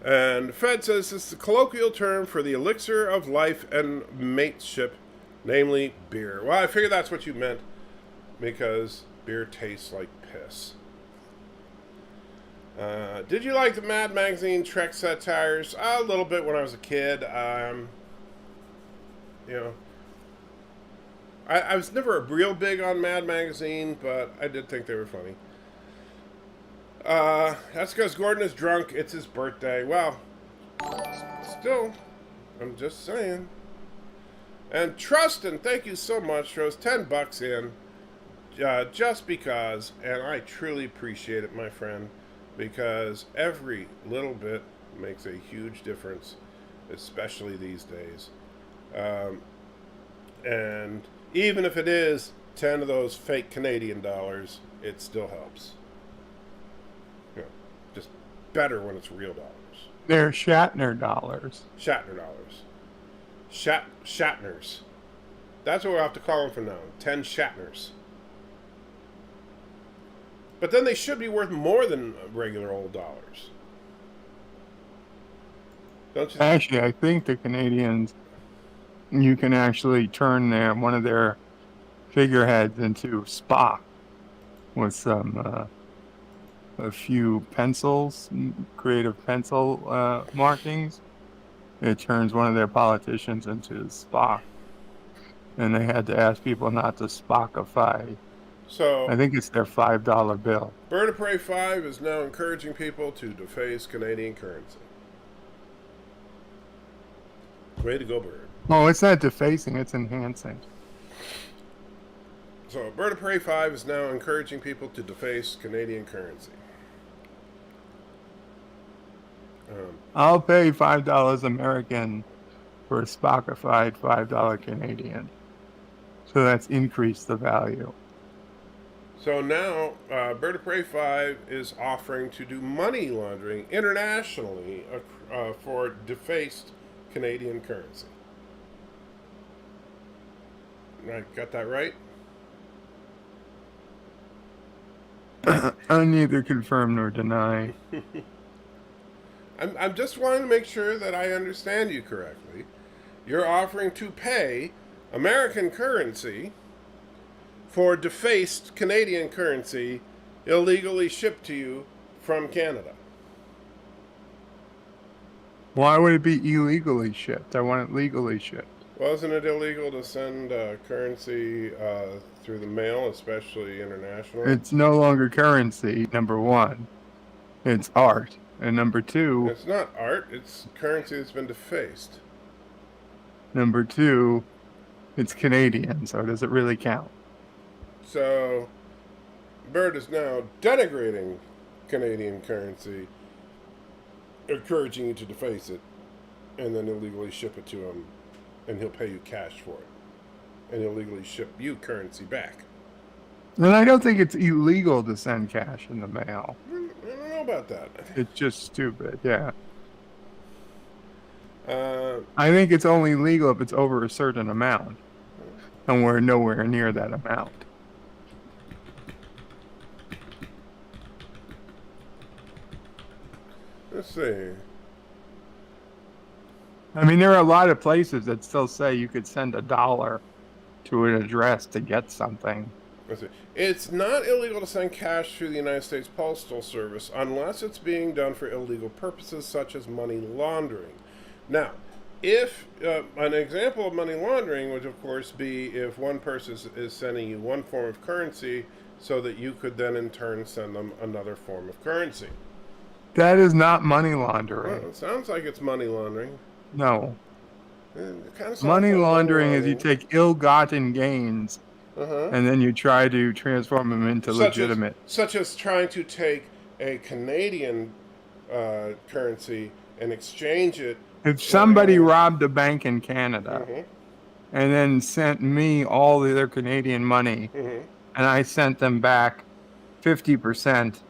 [SPEAKER 1] And Fed says this is a colloquial term for the elixir of life and mateship, namely beer. Well, I figured that's what you meant, because beer tastes like piss. Did you like the Mad Magazine Trek satires? A little bit when I was a kid. I was never real big on Mad Magazine, but I did think they were funny. That's because Gordon is drunk. It's his birthday. Well, still, I'm just saying. And Trustin, thank you so much. Throws $10 in, just because, and I truly appreciate it, my friend, because every little bit makes a huge difference, especially these days. And even if it is 10 of those fake Canadian dollars, it still helps. Just better when it's real dollars.
[SPEAKER 4] They're Shatner dollars.
[SPEAKER 1] Shatner dollars. Shatners. That's what we'll have to call them from now on. 10 Shatners. But then they should be worth more than regular old dollars. Don't you?
[SPEAKER 4] Actually, I think the Canadians, you can actually turn one of their figureheads into Spock with a few pencils, creative pencil markings. It turns one of their politicians into Spock. And they had to ask people not to Spockify.
[SPEAKER 1] So
[SPEAKER 4] I think it's their $5 bill.
[SPEAKER 1] Bird of Prey 5 is now encouraging people to deface Canadian currency. Way to go, Bird.
[SPEAKER 4] Oh, it's not defacing, it's enhancing.
[SPEAKER 1] So Bird of Prey 5 is now encouraging people to deface Canadian currency.
[SPEAKER 4] I'll pay $5 American for a Spockified $5 Canadian. So that's increased the value.
[SPEAKER 1] So now, Bird of Prey 5 is offering to do money laundering internationally for defaced Canadian currency. I got that right?
[SPEAKER 4] I neither confirm nor deny.
[SPEAKER 1] I'm just wanting to make sure that I understand you correctly. You're offering to pay American currency for defaced Canadian currency illegally shipped to you from Canada.
[SPEAKER 4] Why would it be illegally shipped? I want it legally shipped.
[SPEAKER 1] Wasn't it illegal to send currency through the mail, especially international?
[SPEAKER 4] It's no longer currency, number one. It's art. And number two,
[SPEAKER 1] It's not art. It's currency that's been defaced.
[SPEAKER 4] it's Canadian, so does it really count?
[SPEAKER 1] So, Bird is now denigrating Canadian currency, encouraging you to deface it, and then illegally ship it to him, and he'll pay you cash for it, and he'll legally ship you currency back.
[SPEAKER 4] And I don't think it's illegal to send cash in the mail.
[SPEAKER 1] I don't know about that.
[SPEAKER 4] It's just stupid, yeah.
[SPEAKER 1] Uh,
[SPEAKER 4] I think it's only legal if it's over a certain amount. And we're nowhere near that amount.
[SPEAKER 1] let's see.
[SPEAKER 4] I mean, there are a lot of places that still say you could send $1 to an address to get something.
[SPEAKER 1] Let's see. It's not illegal to send cash through the United States Postal Service unless it's being done for illegal purposes such as money laundering. Now, if an example of money laundering would, of course, be if one person is sending you one form of currency so that you could then in turn send them another form of currency.
[SPEAKER 4] That is not money
[SPEAKER 1] Well,
[SPEAKER 4] laundering.
[SPEAKER 1] it sounds like it's money laundering.
[SPEAKER 4] No.
[SPEAKER 1] It kind of sounds
[SPEAKER 4] Money
[SPEAKER 1] like
[SPEAKER 4] laundering is you take ill-gotten gains
[SPEAKER 1] Uh-huh.
[SPEAKER 4] and then you try to transform them into legitimate.
[SPEAKER 1] Such as trying to take a Canadian currency and exchange it.
[SPEAKER 4] If somebody robbed a bank in Canada
[SPEAKER 1] Mhm.
[SPEAKER 4] and then sent me all of their Canadian money,
[SPEAKER 1] Mhm.
[SPEAKER 4] and I sent them back 50%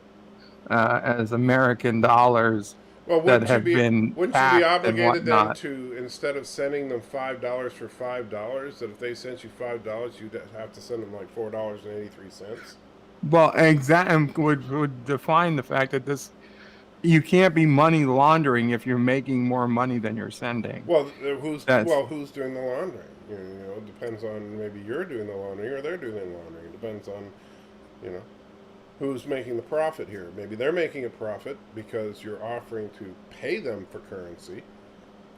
[SPEAKER 4] as American dollars
[SPEAKER 1] Well,
[SPEAKER 4] that have been
[SPEAKER 1] wouldn't you be
[SPEAKER 4] taxed and
[SPEAKER 1] obligated then
[SPEAKER 4] whatnot.
[SPEAKER 1] to, instead of sending them $5 for $5, that if they sent you $5, you'd have to send them like $4.83?
[SPEAKER 4] Well, exactly would define the fact that you can't be money laundering if you're making more money than you're sending.
[SPEAKER 1] Well, who's
[SPEAKER 4] That's-
[SPEAKER 1] doing the laundering? You know, it depends on, maybe you're doing the laundering or they're doing the laundering. It depends on, you know, who's making the profit here. Maybe they're making a profit because you're offering to pay them for currency,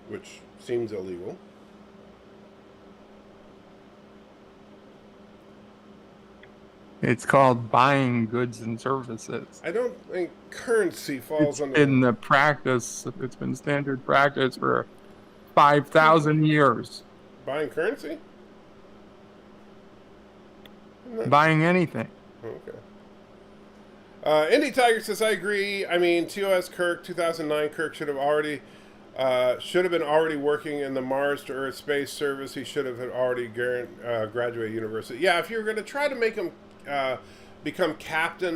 [SPEAKER 1] which seems illegal.
[SPEAKER 4] It's called buying goods and services.
[SPEAKER 1] I don't think currency falls
[SPEAKER 4] It's
[SPEAKER 1] under.
[SPEAKER 4] in the practice. It's been standard practice for 5,000 years.
[SPEAKER 1] Buying currency?
[SPEAKER 4] Buying anything.
[SPEAKER 1] Okay. Indy Tiger says, I agree. I mean, TOS Kirk, 2009, Kirk should have been already working in the Mars to Earth Space Service. He should have had already graduated university. Yeah, if you were going to try to make him become captain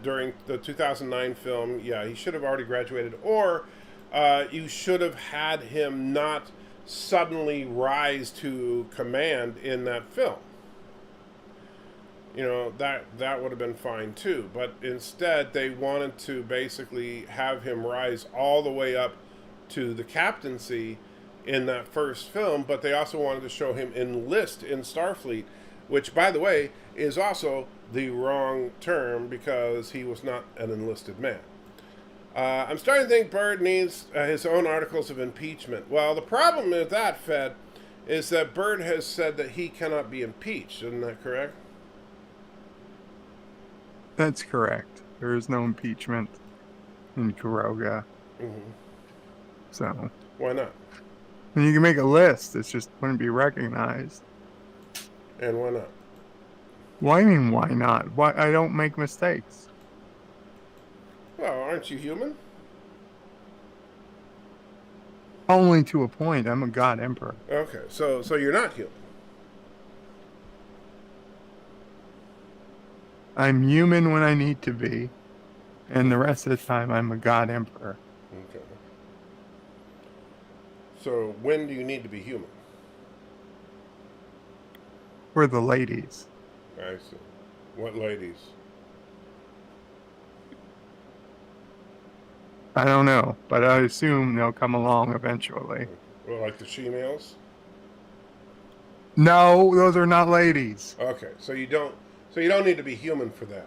[SPEAKER 1] during the 2009 film, yeah, he should have already graduated. Or you should have had him not suddenly rise to command in that film. You know, that would have been fine too. But instead, they wanted to basically have him rise all the way up to the captaincy in that first film. But they also wanted to show him enlist in Starfleet, which, by the way, is also the wrong term because he was not an enlisted man. I'm starting to think Byrd needs his own articles of impeachment. Well, the problem with that, Fed, is that Byrd has said that he cannot be impeached. Isn't that correct?
[SPEAKER 4] That's correct. There is no impeachment in Kuroga.
[SPEAKER 1] Mm-hmm.
[SPEAKER 4] So,
[SPEAKER 1] Why not?
[SPEAKER 4] and you can make a list. It just wouldn't be recognized.
[SPEAKER 1] And why not?
[SPEAKER 4] Why mean why not? Why I don't make mistakes.
[SPEAKER 1] Well, aren't you human?
[SPEAKER 4] Only to a point. I'm a god emperor.
[SPEAKER 1] Okay, so you're not human.
[SPEAKER 4] I'm human when I need to be, and the rest of the time I'm a god emperor.
[SPEAKER 1] Okay. So when do you need to be human?
[SPEAKER 4] For the ladies.
[SPEAKER 1] I see. What ladies?
[SPEAKER 4] I don't know, but I assume they'll come along eventually.
[SPEAKER 1] Well, like the she-males?
[SPEAKER 4] No, those are not ladies.
[SPEAKER 1] Okay, so you don't need to be human for them.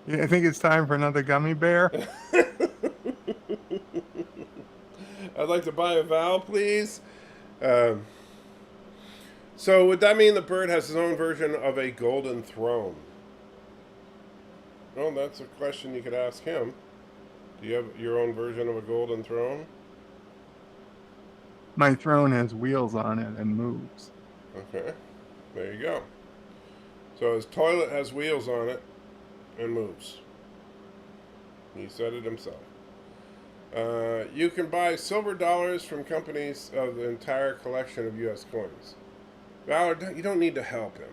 [SPEAKER 4] I think it's time for another gummy bear.
[SPEAKER 1] I'd like to buy a vowel, please. So would that mean the bird has his own version of a golden throne? Well, that's a question you could ask him. Do you have your own version of a golden throne?
[SPEAKER 4] My throne has wheels on it and moves.
[SPEAKER 1] Okay, there you go. So his toilet has wheels on it and moves. He said it himself. You can buy silver dollars from companies of the entire collection of U.S. coins. Valor, you don't need to help him.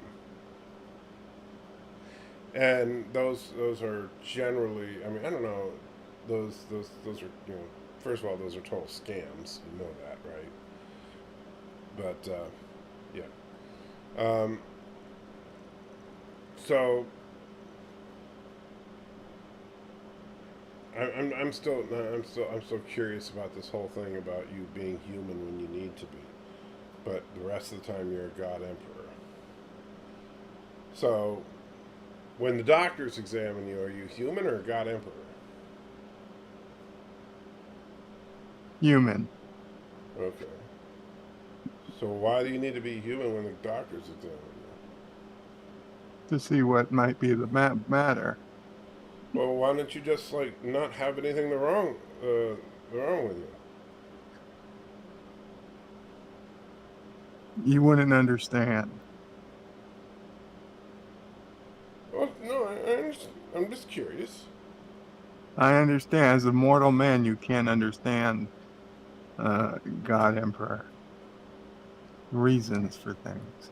[SPEAKER 1] And those are generally, I mean, I don't know, those are, you know, first of all, those are total scams. You know that, right? But yeah. So I'm still curious about this whole thing about you being human when you need to be, but the rest of the time you're a god emperor. So when the doctors examine you, are you human or a god emperor?
[SPEAKER 4] Human.
[SPEAKER 1] Okay. So why do you need to be human when the doctors examine
[SPEAKER 4] To see what might be the matter.
[SPEAKER 1] you? Well, why don't you just like not have anything wrong with you?
[SPEAKER 4] You wouldn't understand.
[SPEAKER 1] Well, no, I understand. I'm just curious.
[SPEAKER 4] I understand. As a mortal man, you can't understand God Emperor. Reasons for things.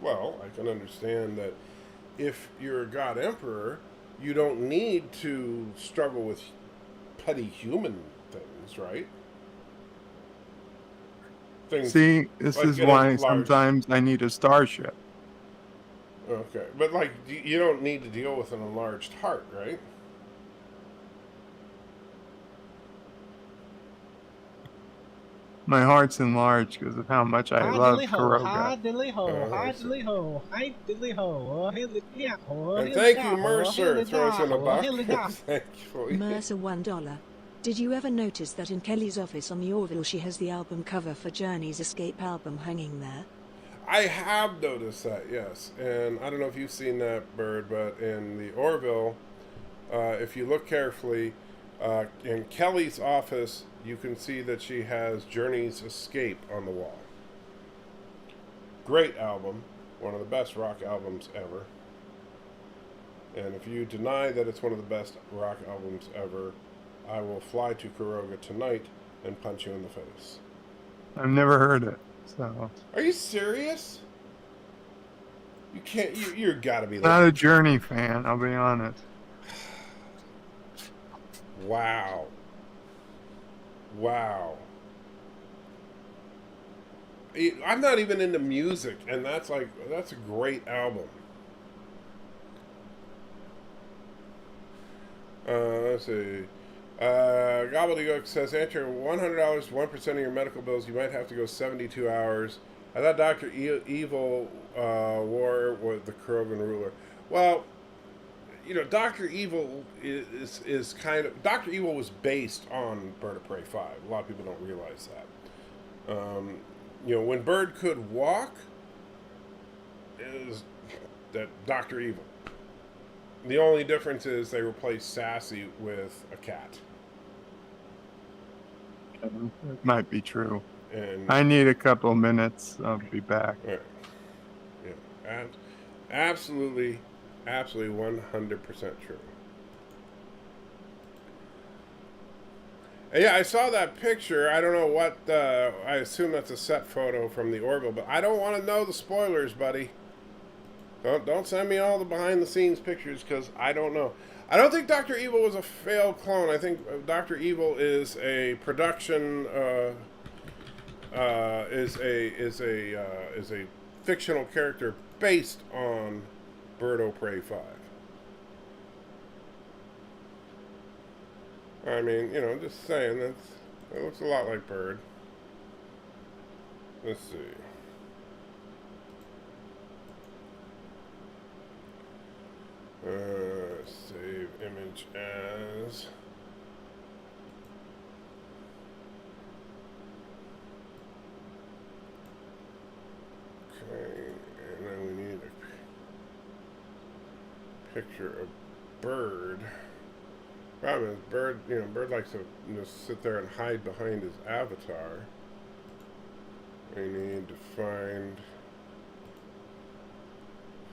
[SPEAKER 1] Well, I can understand that if you're a god emperor, you don't need to struggle with petty human things, right? Things
[SPEAKER 4] See, this
[SPEAKER 1] like
[SPEAKER 4] is
[SPEAKER 1] getting
[SPEAKER 4] why
[SPEAKER 1] large.
[SPEAKER 4] sometimes I need a starship.
[SPEAKER 1] Okay, but like you don't need to deal with an enlarged heart, right?
[SPEAKER 4] My heart's enlarged because of how much I love Kuroga.
[SPEAKER 7] Hi diddly ho,
[SPEAKER 1] I
[SPEAKER 7] hi
[SPEAKER 1] see.
[SPEAKER 7] diddly ho, hi diddly ho,
[SPEAKER 1] And thank you, Mercer. Throw us in a buck. Thank you.
[SPEAKER 3] Mercer $1. Did you ever notice that in Kelly's office on the Orville she has the album cover for Journey's Escape album hanging there?
[SPEAKER 1] I have noticed that, yes. And I don't know if you've seen that, Bird, but in the Orville, if you look carefully, in Kelly's office, you can see that she has Journey's Escape on the wall. Great album. One of the best rock albums ever. And if you deny that it's one of the best rock albums ever, I will fly to Kuroga tonight and punch you in the face.
[SPEAKER 4] I've never heard it, so.
[SPEAKER 1] Are you serious? You can't. You gotta be.
[SPEAKER 4] Not a Journey fan, I'll be honest.
[SPEAKER 1] Wow. Wow. I'm not even into music, and that's a great album. Let's see. Gobbledygook says, answer $100, 1% of your medical bills. You might have to go 72 hours. I thought Dr. Evil war with the Krogan ruler. Well, you know, Dr. Evil is kind of... Dr. Evil was based on Bird of Prey 5. A lot of people don't realize that. You know, when Bird could walk, is that Dr. Evil. The only difference is they replaced Sassy with a cat.
[SPEAKER 4] It might be true.
[SPEAKER 1] And
[SPEAKER 4] I need a couple minutes. I'll be back.
[SPEAKER 1] yeah, absolutely 100% true. And yeah, I saw that picture. I don't know what. I assume that's a set photo from the Orville, but I don't want to know the spoilers, buddy. Don't send me all the behind-the-scenes pictures because I don't know. I don't think Dr. Evil was a failed clone. I think Dr. Evil is a production. Is a fictional character based on Bird O' Prey 5. I mean, you know, just saying, it looks a lot like Bird. Let's see. Save image as. Okay, and then we need a picture of Bird. Problem is, Bird, you know, Bird likes to just sit there and hide behind his avatar. We need to find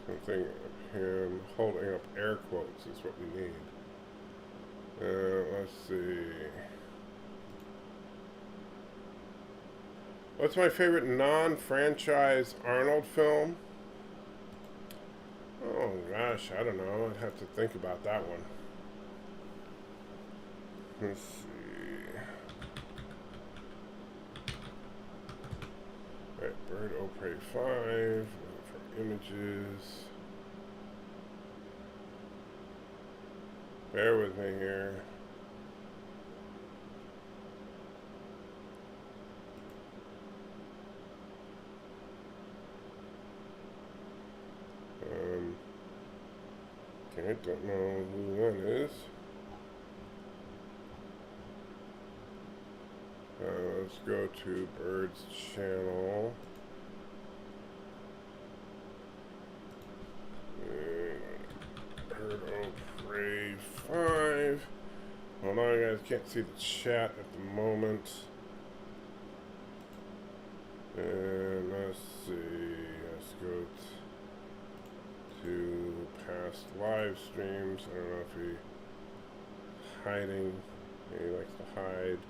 [SPEAKER 1] something of him holding up air quotes is what we need. Let's see. What's my favorite non-franchise Arnold film? Oh gosh, I don't know. I'd have to think about that one. Let's see. Alright, Bird O' Prey 5. For images. Bear with me here. Okay, I don't know who that is. Let's go to Bird's channel. Bird O' Prey 5. Hold on, guys, can't see the chat at the moment. And let's see, let's go to past live streams. I don't know if he's hiding. He likes to hide.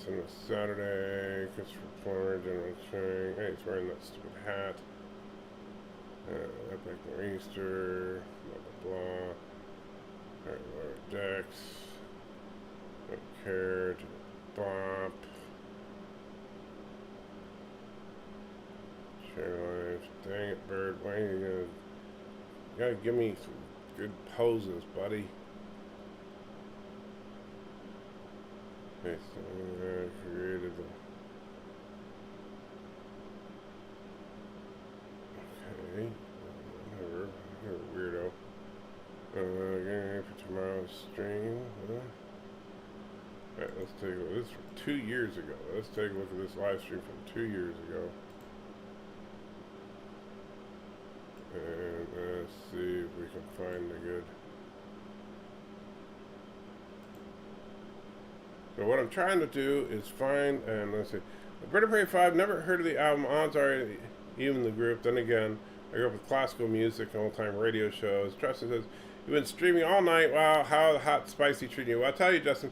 [SPEAKER 1] Cinema Saturday, Christopher Plummer, General Chang. Hey, he's wearing that stupid hat. Epic Easter, blah blah blah. Alright, Laura Dex. Don't care, to the Bop. Share lives. Dang it, Bird. Why are you gonna. You gotta give me some good poses, buddy. Okay, so I created the. Okay. Whatever. You're a weirdo. Again, for tomorrow's stream. Alright, let's take a look. This is from 2 years ago. Let's take a look at this live stream from 2 years ago. And let's see if we can find a good. So what I'm trying to do is find, and let's see, Bird O' Prey 5, never heard of the album, odds are even the group. Then again, I grew up with classical music and old-time radio shows. Justin says, you've been streaming all night. Wow, how hot spicy treating you. Well, I'll tell you, Justin,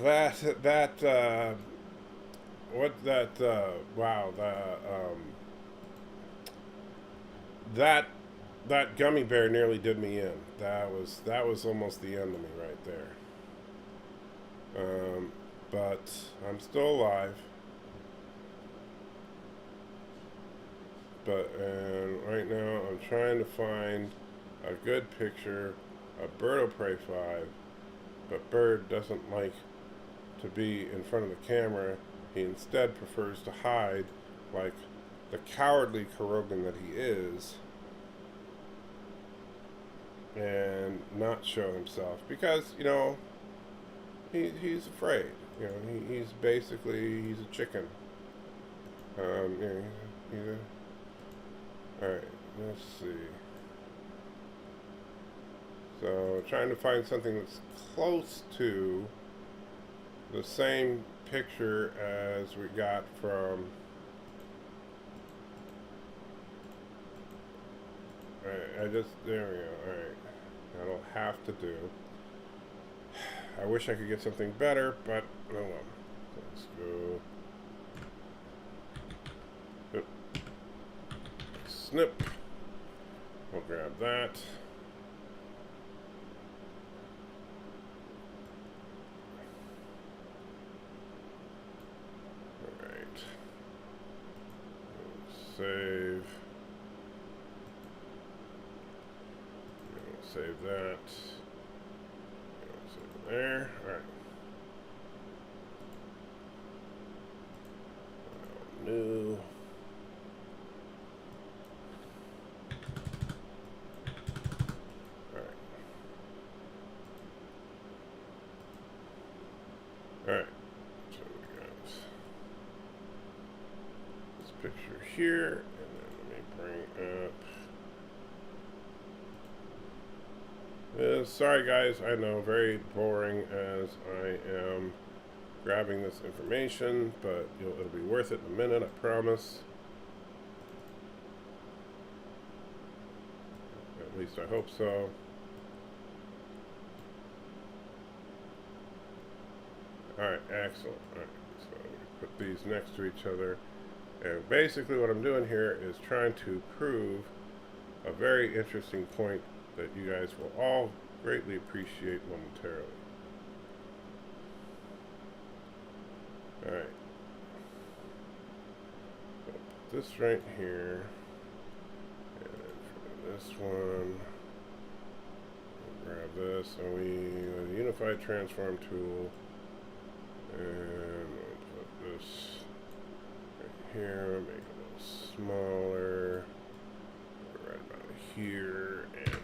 [SPEAKER 1] wow, that gummy bear nearly did me in. That was almost the end of me right there. But I'm still alive. And right now I'm trying to find a good picture of Bird O' Prey 5. But Bird doesn't like to be in front of the camera. He instead prefers to hide, like the cowardly Kurogan that he is, and not show himself because, you know, he's afraid. You know, he's basically a chicken. Yeah, alright, let's see. So trying to find something that's close to the same picture as we got from. Alright, there we go. Alright, that'll have to do. I wish I could get something better, but oh well. Let's go. Oop. Snip. We'll grab that. Alright. save that. Save there. All right. New. All right. So we got this picture here, and then let me bring up. Sorry guys, I know, very boring as I am grabbing this information, but it'll be worth it in a minute, I promise. At least I hope so. Alright, excellent. Alright, so we put these next to each other. And basically what I'm doing here is trying to prove a very interesting point that you guys will all greatly appreciate momentarily. Alright. So put this right here. And for this one, we'll grab this, and with a unified transform tool. And we'll put this right here, make it a little smaller. Right about here, and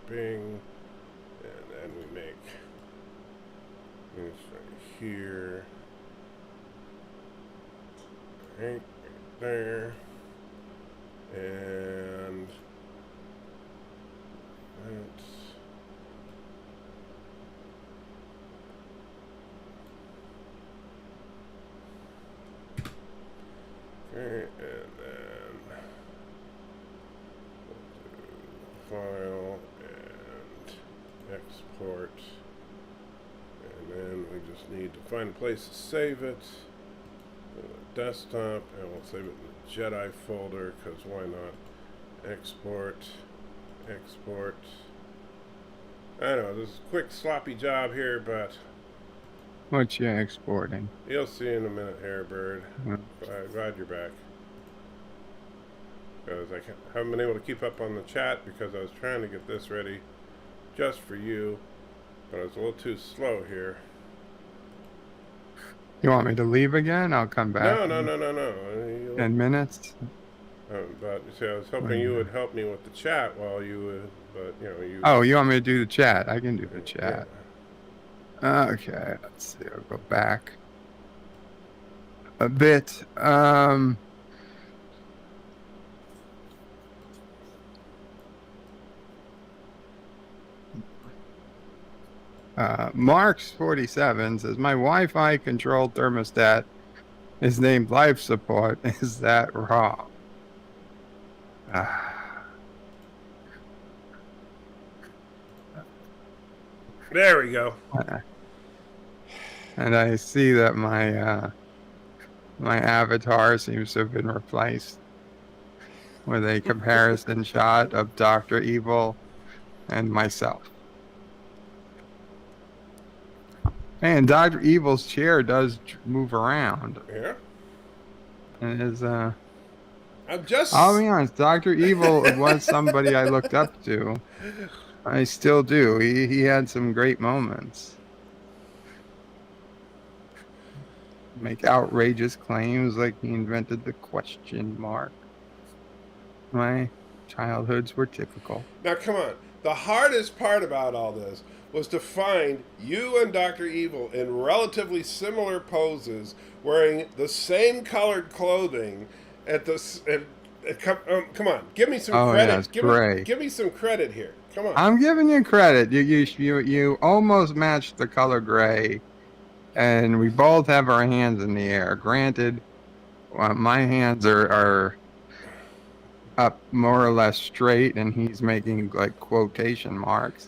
[SPEAKER 1] bing. And then we make this right here. Right there. And that's okay, and then we'll do file and export, and then we just need to find a place to save it. Desktop, and we'll save it in the Jedi folder, because why not? Export. I know this is a quick sloppy job here, but
[SPEAKER 4] What you exporting?
[SPEAKER 1] you'll see in a minute here, Bird. Glad you're back, because I haven't been able to keep up on the chat because I was trying to get this ready just for you, but I was a little too slow here.
[SPEAKER 4] You want me to leave again? I'll come back.
[SPEAKER 1] No.
[SPEAKER 4] 10 minutes?
[SPEAKER 1] But see, I was hoping you would help me with the chat while you would, but you.
[SPEAKER 4] Oh, you want me to do the chat? I can do the chat. Yeah. Okay, let's see. I'll go back a bit. Marks47 says, my Wi-Fi controlled thermostat is named life support. Is that wrong?
[SPEAKER 1] There we go.
[SPEAKER 4] And I see that my my avatar seems to have been replaced with a comparison shot of Dr. Evil and myself. And Dr. Evil's chair does move around.
[SPEAKER 1] Yeah.
[SPEAKER 4] And is
[SPEAKER 1] I'll
[SPEAKER 4] be honest, Dr. Evil was somebody I looked up to. I still do. He had some great moments. Make outrageous claims like he invented the question mark. My childhoods were typical.
[SPEAKER 1] Now come on. The hardest part about all this was to find you and Dr. Evil in relatively similar poses, wearing the same colored clothing at this. Come on, give me some credit.
[SPEAKER 4] Yeah,
[SPEAKER 1] give me some credit here. Come on.
[SPEAKER 4] I'm giving you credit. You almost matched the color gray, and we both have our hands in the air. Granted, my hands are up more or less straight, and he's making like quotation marks.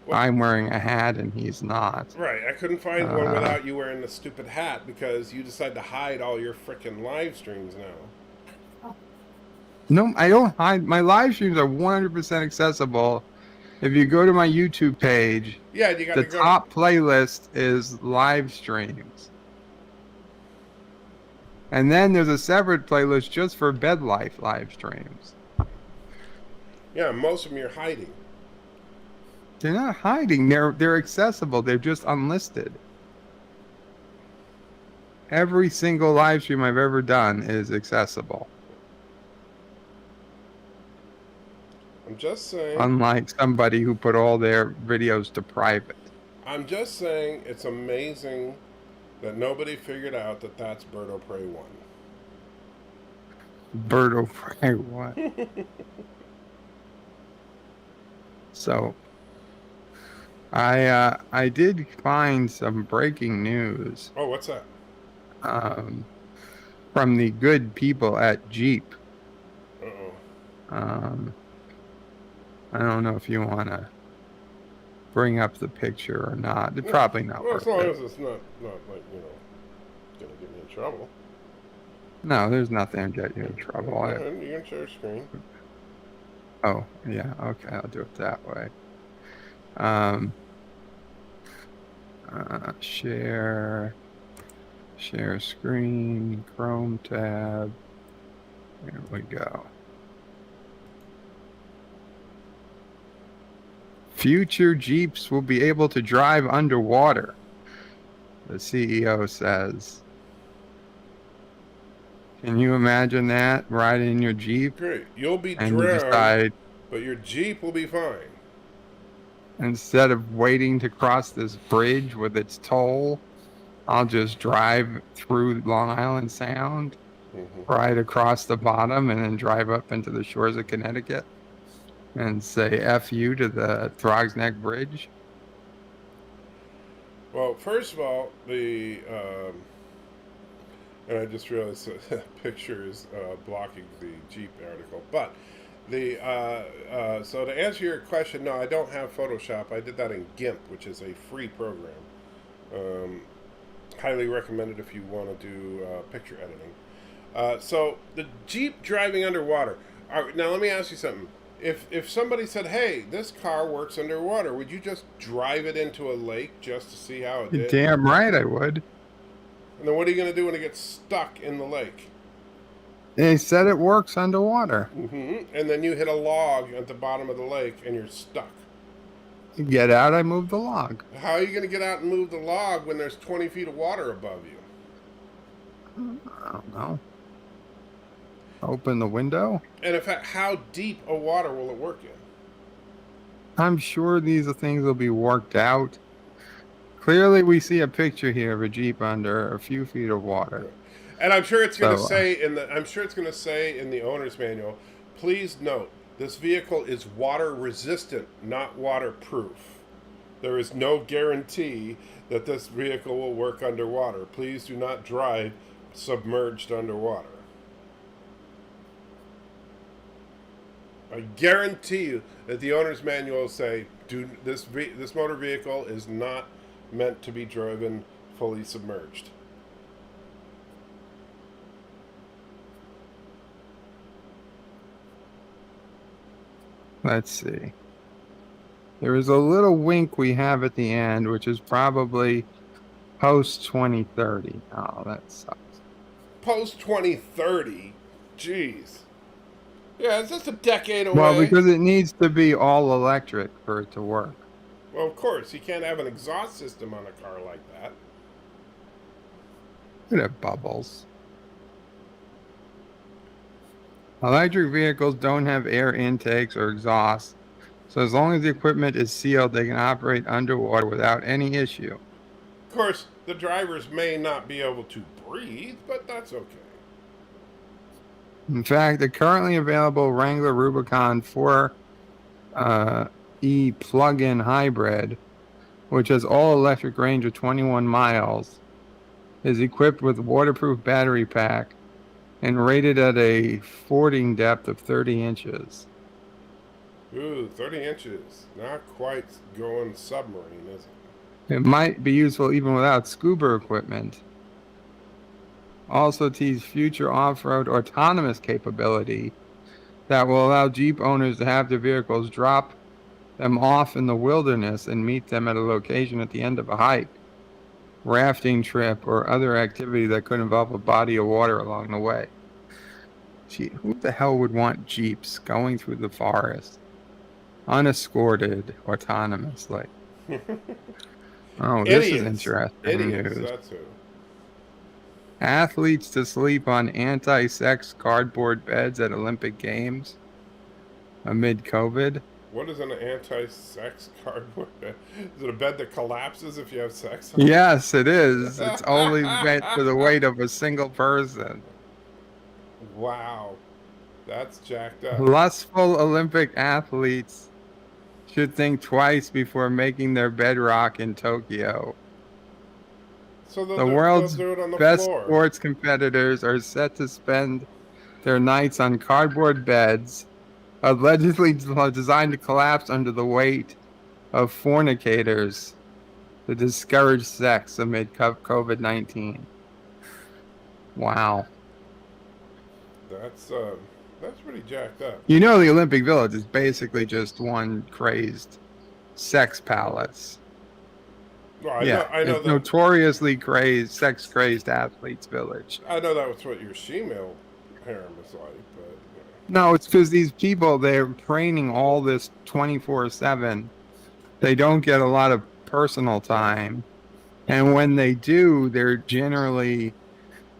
[SPEAKER 4] Well, I'm wearing a hat, and he's not.
[SPEAKER 1] Right. I couldn't find one without you wearing the stupid hat because you decide to hide all your frickin' live streams now.
[SPEAKER 4] No, I don't hide. My live streams are 100% accessible. If you go to my YouTube page,
[SPEAKER 1] yeah, you got
[SPEAKER 4] the top playlist is live streams. And then there's a separate playlist just for bed life live streams.
[SPEAKER 1] Yeah, most of them you're hiding.
[SPEAKER 2] They're not hiding. They're accessible. They're just unlisted. Every single live stream I've ever done is accessible.
[SPEAKER 1] I'm just saying.
[SPEAKER 2] Unlike somebody who put all their videos to private.
[SPEAKER 1] I'm just saying it's amazing that nobody figured out that that's Bird of Prey 1.
[SPEAKER 2] Bird of Prey 1. So, I did find some breaking news.
[SPEAKER 1] Oh, what's that?
[SPEAKER 2] From the good people at Jeep.
[SPEAKER 1] Uh-oh.
[SPEAKER 2] I don't know if you want to bring up the picture or not. It's probably not.
[SPEAKER 1] Well,
[SPEAKER 2] worth
[SPEAKER 1] as long
[SPEAKER 2] it.
[SPEAKER 1] as it's not like, gonna get me in trouble.
[SPEAKER 2] No, there's nothing to get you in trouble.
[SPEAKER 1] You can share screen.
[SPEAKER 2] Oh, yeah. Okay, I'll do it that way. Share screen, Chrome tab. There we go. Future Jeeps will be able to drive underwater, the CEO says. Can you imagine that? Riding in your Jeep?
[SPEAKER 1] Great. You'll be
[SPEAKER 2] and
[SPEAKER 1] drowned,
[SPEAKER 2] you decide,
[SPEAKER 1] but your Jeep will be fine.
[SPEAKER 2] instead of waiting to cross this bridge with its toll, I'll just drive through Long Island Sound, ride across the bottom, and then drive up into the shores of Connecticut and say F you to the Throgs Neck Bridge.
[SPEAKER 1] Well, first of all, and I just realized the picture is blocking the Jeep article. But so to answer your question, no, I don't have Photoshop. I did that in GIMP, which is a free program. Highly recommended if you want to do picture editing. So the Jeep driving underwater. All right, now let me ask you something. If somebody said, "Hey, this car works underwater," would you just drive it into a lake just to see how it
[SPEAKER 2] You're
[SPEAKER 1] did?
[SPEAKER 2] damn right I would.
[SPEAKER 1] And then what are you going to do when it gets stuck in the lake?
[SPEAKER 2] They said it works underwater.
[SPEAKER 1] And then you hit a log at the bottom of the lake and you're stuck.
[SPEAKER 2] You get out, I move the log.
[SPEAKER 1] How are you going to get out and move the log when there's 20 feet of water above you?
[SPEAKER 2] I don't know. Open the window?
[SPEAKER 1] And in fact, how deep of water will it work in?
[SPEAKER 2] I'm sure these things will be worked out. Clearly, we see a picture here of a Jeep under a few feet of water.
[SPEAKER 1] And I'm sure it's going to say in the owner's manual, please note, this vehicle is water resistant, not waterproof. There is no guarantee that this vehicle will work underwater. Please do not drive submerged underwater. I guarantee you that the owner's manual will say, this motor vehicle is not meant to be driven fully submerged.
[SPEAKER 2] Let's see. There is a little wink we have at the end, which is probably post 2030. Oh, that sucks.
[SPEAKER 1] Post 2030? Jeez. Yeah, it's just a decade away.
[SPEAKER 2] Well, because it needs to be all electric for it to work.
[SPEAKER 1] Well, of course. You can't have an exhaust system on a car like that.
[SPEAKER 2] It have bubbles. Electric vehicles don't have air intakes or exhausts, so as long as the equipment is sealed, they can operate underwater without any issue.
[SPEAKER 1] Of course, the drivers may not be able to breathe, but that's okay.
[SPEAKER 2] In fact, the currently available Wrangler Rubicon 4E plug-in hybrid, which has all-electric range of 21 miles, is equipped with a waterproof battery pack and rated at a fording depth of 30 inches.
[SPEAKER 1] Ooh, 30 inches. Not quite going submarine, is it?
[SPEAKER 2] It might be useful even without scuba equipment. Also teases future off-road autonomous capability that will allow Jeep owners to have their vehicles drop them off in the wilderness and meet them at a location at the end of a hike, rafting trip, or other activity that could involve a body of water along the way. Gee, who the hell would want Jeeps going through the forest? unescorted autonomously. Oh, this is interesting
[SPEAKER 1] Idiots,
[SPEAKER 2] news.
[SPEAKER 1] that's who.
[SPEAKER 2] Athletes to sleep on anti-sex cardboard beds at Olympic Games amid COVID.
[SPEAKER 1] What is an anti-sex cardboard bed? Is it a bed that collapses if you have sex on it?
[SPEAKER 2] Yes, it is. It's only meant for the weight of a single person.
[SPEAKER 1] Wow. That's jacked up.
[SPEAKER 2] Lustful Olympic athletes should think twice before making their bedrock in Tokyo.
[SPEAKER 1] So
[SPEAKER 2] The world's
[SPEAKER 1] they'll do it on the
[SPEAKER 2] best
[SPEAKER 1] floor.
[SPEAKER 2] sports competitors are set to spend their nights on cardboard beds, allegedly designed to collapse under the weight of fornicators to discourage sex amid COVID-19. Wow.
[SPEAKER 1] That's pretty jacked up.
[SPEAKER 2] You know, the Olympic Village is basically just one crazed sex palace.
[SPEAKER 1] Well, I know
[SPEAKER 2] it's
[SPEAKER 1] that.
[SPEAKER 2] Notoriously crazed, sex-crazed athletes village.
[SPEAKER 1] I know that was what your shemale harem is like, but
[SPEAKER 2] No, it's because these people, they're training all this 24/7. They don't get a lot of personal time. And when they do, they're generally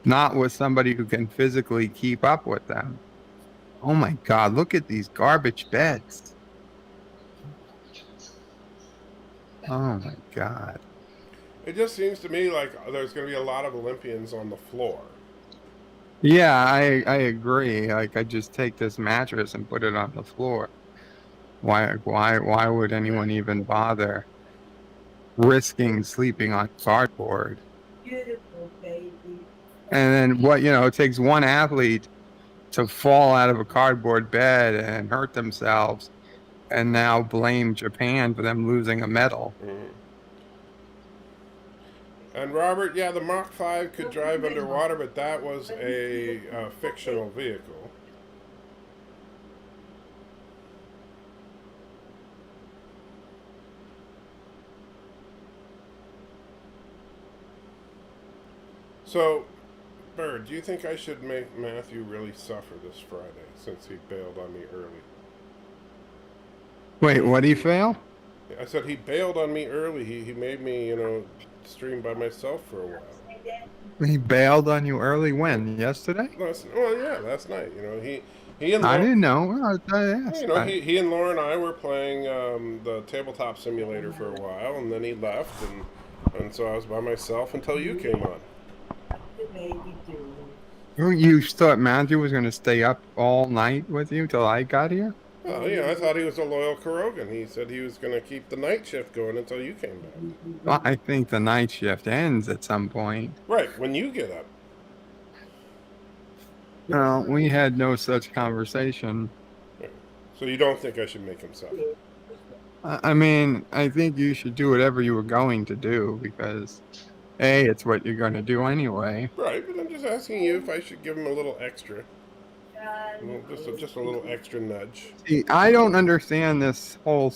[SPEAKER 2] not with somebody who can physically keep up with them. Oh my God, look at these garbage beds. Oh my God.
[SPEAKER 1] it just seems to me like there's going to be a lot of Olympians on the floor.
[SPEAKER 2] Yeah, I agree. Like, I just take this mattress and put it on the floor. Why would anyone even bother risking sleeping on cardboard?
[SPEAKER 6] Beautiful baby.
[SPEAKER 2] And then it takes one athlete to fall out of a cardboard bed and hurt themselves and now blame Japan for them losing a medal.
[SPEAKER 1] Mm-hmm. And Robert, yeah, the Mach 5 could drive underwater, but that was a fictional vehicle. So, Bird, do you think I should make Matthew really suffer this Friday since he bailed on me early?
[SPEAKER 2] Wait, what did he fail?
[SPEAKER 1] I said he bailed on me early. He made me, stream by myself for a while.
[SPEAKER 2] He bailed on you early when? Yesterday?
[SPEAKER 1] Last night. He and
[SPEAKER 2] I
[SPEAKER 1] Lauren,
[SPEAKER 2] didn't know. I asked.
[SPEAKER 1] he and Laura and I were playing the tabletop simulator for a while, and then he left, and so I was by myself until you came on.
[SPEAKER 2] You thought Matthew was going to stay up all night with you till I got here?
[SPEAKER 1] Well, I thought he was a loyal Kurogan. He said he was going to keep the night shift going until you came back.
[SPEAKER 2] Well, I think the night shift ends at some point.
[SPEAKER 1] Right, when you get up.
[SPEAKER 2] No, we had no such conversation.
[SPEAKER 1] So you don't think I should make him suffer?
[SPEAKER 2] I mean, I think you should do whatever you were going to do because, A, it's what you're going to do anyway.
[SPEAKER 1] Right, but I'm just asking you if I should give him a little extra. Just a little extra nudge.
[SPEAKER 2] See, I don't understand this whole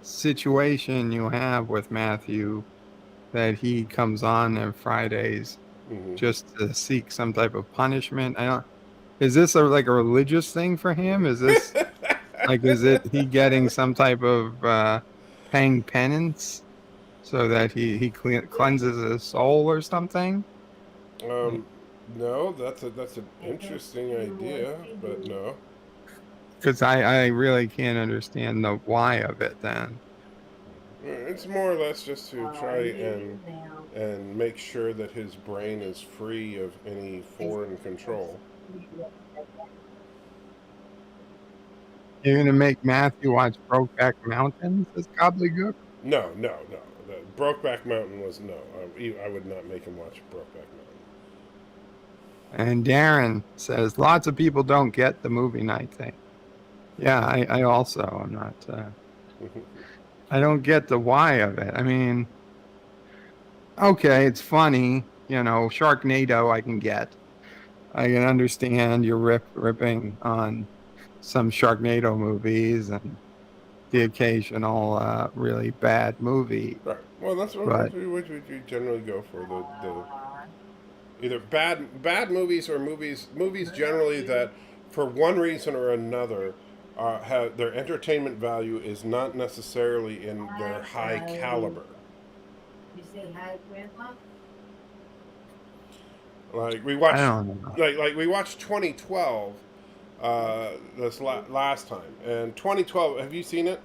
[SPEAKER 2] situation you have with Matthew, that he comes on Fridays just to seek some type of punishment. Is this like a religious thing for him? Is this is it he getting some type of paying penance so that he cleanses his soul or something?
[SPEAKER 1] No, that's an interesting idea, but no.
[SPEAKER 2] Because I really can't understand the why of it then.
[SPEAKER 1] It's more or less just to try and make sure that his brain is free of any foreign control.
[SPEAKER 2] You're going to make Matthew watch Brokeback Mountain, says Gobbledygook?
[SPEAKER 1] No. The Brokeback Mountain was no. I would not make him watch Brokeback Mountain.
[SPEAKER 2] And Darren says, lots of people don't get the movie night thing. Yeah, I also am not... I don't get the why of it. I mean, okay, it's funny. Sharknado I can get. I can understand you're ripping on some Sharknado movies and the occasional really bad movie.
[SPEAKER 1] Right. Well, that's what we generally go for. The either bad movies or movies generally that for one reason or another have their entertainment value is not necessarily in their high caliber.
[SPEAKER 6] You say hi, Grandma?
[SPEAKER 1] Like we
[SPEAKER 2] I
[SPEAKER 1] watched,
[SPEAKER 2] don't know.
[SPEAKER 1] like we watched 2012 this last time, and 2012. Have you seen it?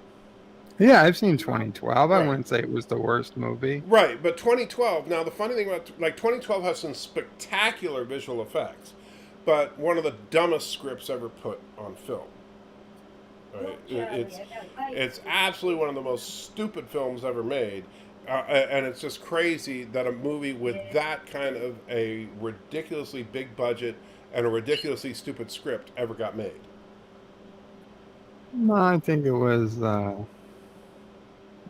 [SPEAKER 2] Yeah, I've seen 2012. I
[SPEAKER 1] Right.
[SPEAKER 2] wouldn't say it was the worst movie.
[SPEAKER 1] Right, but 2012. Now the funny thing about 2012 has some spectacular visual effects, but one of the dumbest scripts ever put on film. Right? It's absolutely one of the most stupid films ever made, and it's just crazy that a movie with that kind of a ridiculously big budget and a ridiculously stupid script ever got made.
[SPEAKER 2] No, I think it was.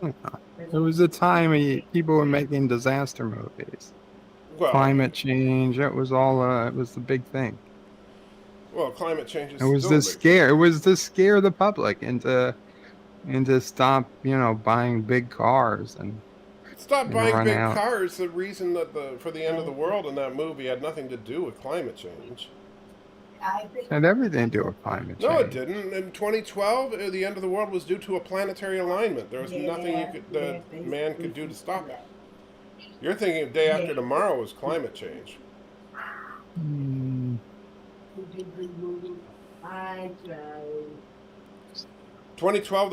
[SPEAKER 2] It was a time when people were making disaster movies,
[SPEAKER 1] Well,
[SPEAKER 2] climate change. It was all. It was the big thing.
[SPEAKER 1] well, climate change is
[SPEAKER 2] It was
[SPEAKER 1] still a
[SPEAKER 2] to
[SPEAKER 1] big
[SPEAKER 2] scare. It was to scare the public into stop, buying big cars and
[SPEAKER 1] Stop buying
[SPEAKER 2] run
[SPEAKER 1] big
[SPEAKER 2] out.
[SPEAKER 1] cars. The reason that for the end of the world in that movie had nothing to do with climate change.
[SPEAKER 2] Had everything to do with climate change.
[SPEAKER 1] No, it didn't. In 2012, the end of the world was due to a planetary alignment. There was nothing man could do to stop it. You're thinking of Day After Tomorrow was climate change.
[SPEAKER 2] Hmm.
[SPEAKER 1] 2012,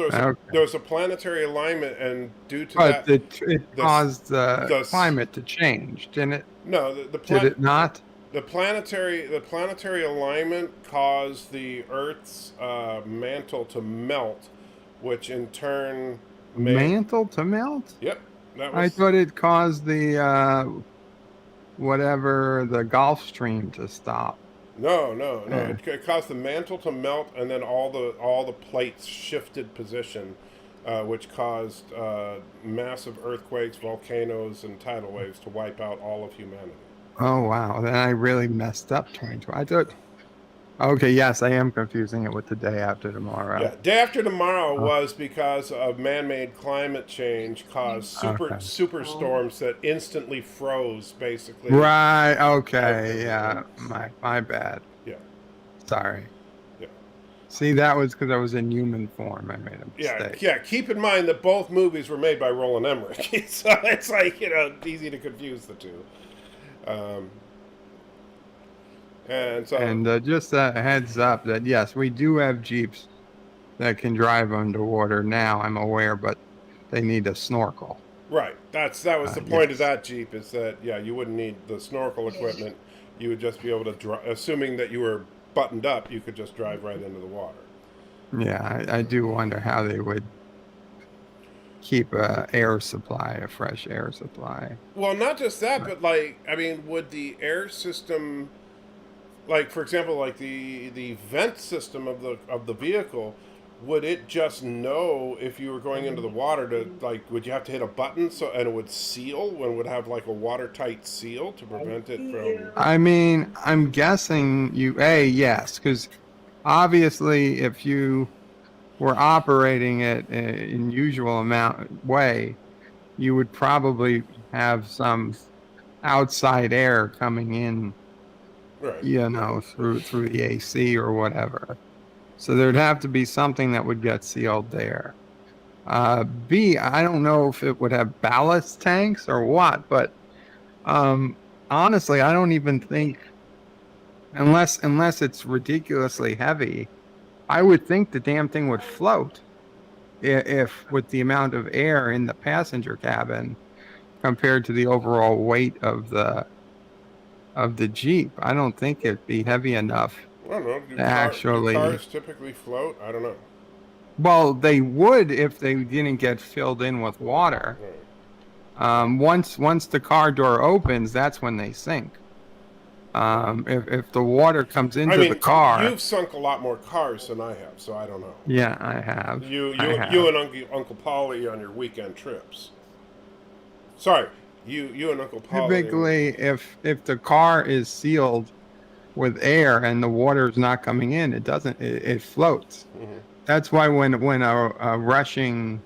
[SPEAKER 1] there was a planetary alignment, and due to
[SPEAKER 2] But
[SPEAKER 1] that,
[SPEAKER 2] it caused the climate to change, didn't it?
[SPEAKER 1] no,
[SPEAKER 2] Did it not?
[SPEAKER 1] The planetary alignment caused the Earth's mantle to melt, which in turn made
[SPEAKER 2] Mantle to melt?
[SPEAKER 1] Yep, that
[SPEAKER 2] I
[SPEAKER 1] was.
[SPEAKER 2] thought it caused the the Gulf Stream to stop.
[SPEAKER 1] No.
[SPEAKER 2] Yeah.
[SPEAKER 1] It caused the mantle to melt, and then all the plates shifted position, which caused massive earthquakes, volcanoes, and tidal waves to wipe out all of humanity.
[SPEAKER 2] Oh wow! Then I really messed up 2020. I thought. Okay, yes, I am confusing it with the Day After Tomorrow.
[SPEAKER 1] Yeah, Day After Tomorrow was because of man-made climate change caused super storms that instantly froze, basically.
[SPEAKER 2] Right. Okay. Yeah. My bad.
[SPEAKER 1] Yeah.
[SPEAKER 2] Sorry.
[SPEAKER 1] Yeah.
[SPEAKER 2] See, that was because I was in human form. I made a mistake.
[SPEAKER 1] Yeah. Keep in mind that both movies were made by Roland Emmerich, so it's like easy to confuse the two. And
[SPEAKER 2] Just a heads up that yes, we do have Jeeps that can drive underwater now. I'm aware, but they need a snorkel.
[SPEAKER 1] Right. That was the point of that Jeep, is that you wouldn't need the snorkel equipment. You would just be able to drive. Assuming that you were buttoned up, you could just drive right into the water.
[SPEAKER 2] Yeah, I do wonder how they would keep a fresh air supply.
[SPEAKER 1] Well, not just that, but would the air system, for example, the vent system of the vehicle, would it just know if you were going into the water to would you have to hit a button and it would seal, and would have a watertight seal to prevent it from?
[SPEAKER 2] I mean, I'm guessing yes, because obviously if you were operating it in usual way, you would probably have some outside air coming in,
[SPEAKER 1] right?
[SPEAKER 2] Through the AC or whatever. So there'd have to be something that would get sealed there. B, I don't know if it would have ballast tanks or what, but honestly, I don't even think, unless it's ridiculously heavy, I would think the damn thing would float if with the amount of air in the passenger cabin compared to the overall weight of the Jeep. I don't think it'd be heavy enough.
[SPEAKER 1] I don't know. Do cars typically float? I don't know.
[SPEAKER 2] Well, they would if they didn't get filled in with water.
[SPEAKER 1] Right.
[SPEAKER 2] Once the car door opens, that's when they sink. If the water comes into the car,
[SPEAKER 1] you've sunk a lot more cars than I have, so I don't know.
[SPEAKER 2] Yeah, I have.
[SPEAKER 1] You and Uncle Polly on your weekend trips. Sorry, you and Uncle Polly.
[SPEAKER 2] Typically, if the car is sealed with air and the water is not coming in, it floats.
[SPEAKER 1] Mm-hmm.
[SPEAKER 2] That's why when a rushing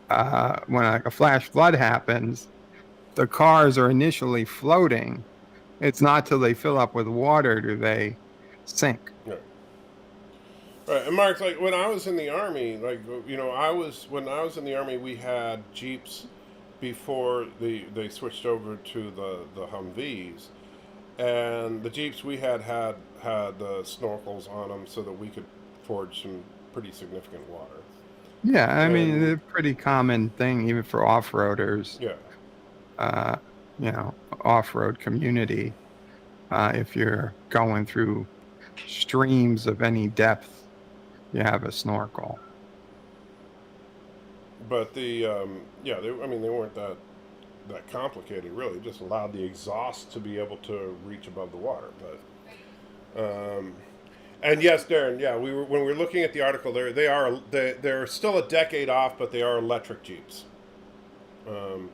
[SPEAKER 2] when a flash flood happens, the cars are initially floating. It's not till they fill up with water do they sink.
[SPEAKER 1] Right. Right, and Mark, like when I was in the army, like when I was in the army, we had Jeeps before they switched over to the Humvees, and the Jeeps we had snorkels on them so that we could forge some pretty significant water.
[SPEAKER 2] Yeah, I mean,
[SPEAKER 1] And
[SPEAKER 2] it's a pretty common thing even for off-roaders,
[SPEAKER 1] yeah,
[SPEAKER 2] uh, off-road community. If you're going through streams of any depth, you have a snorkel.
[SPEAKER 1] but I mean, they weren't that complicated really. It just allowed the exhaust to be able to reach above the water. And yes, Darren, yeah, when we were looking at the article, they're still a decade off, but they are electric Jeeps. Um,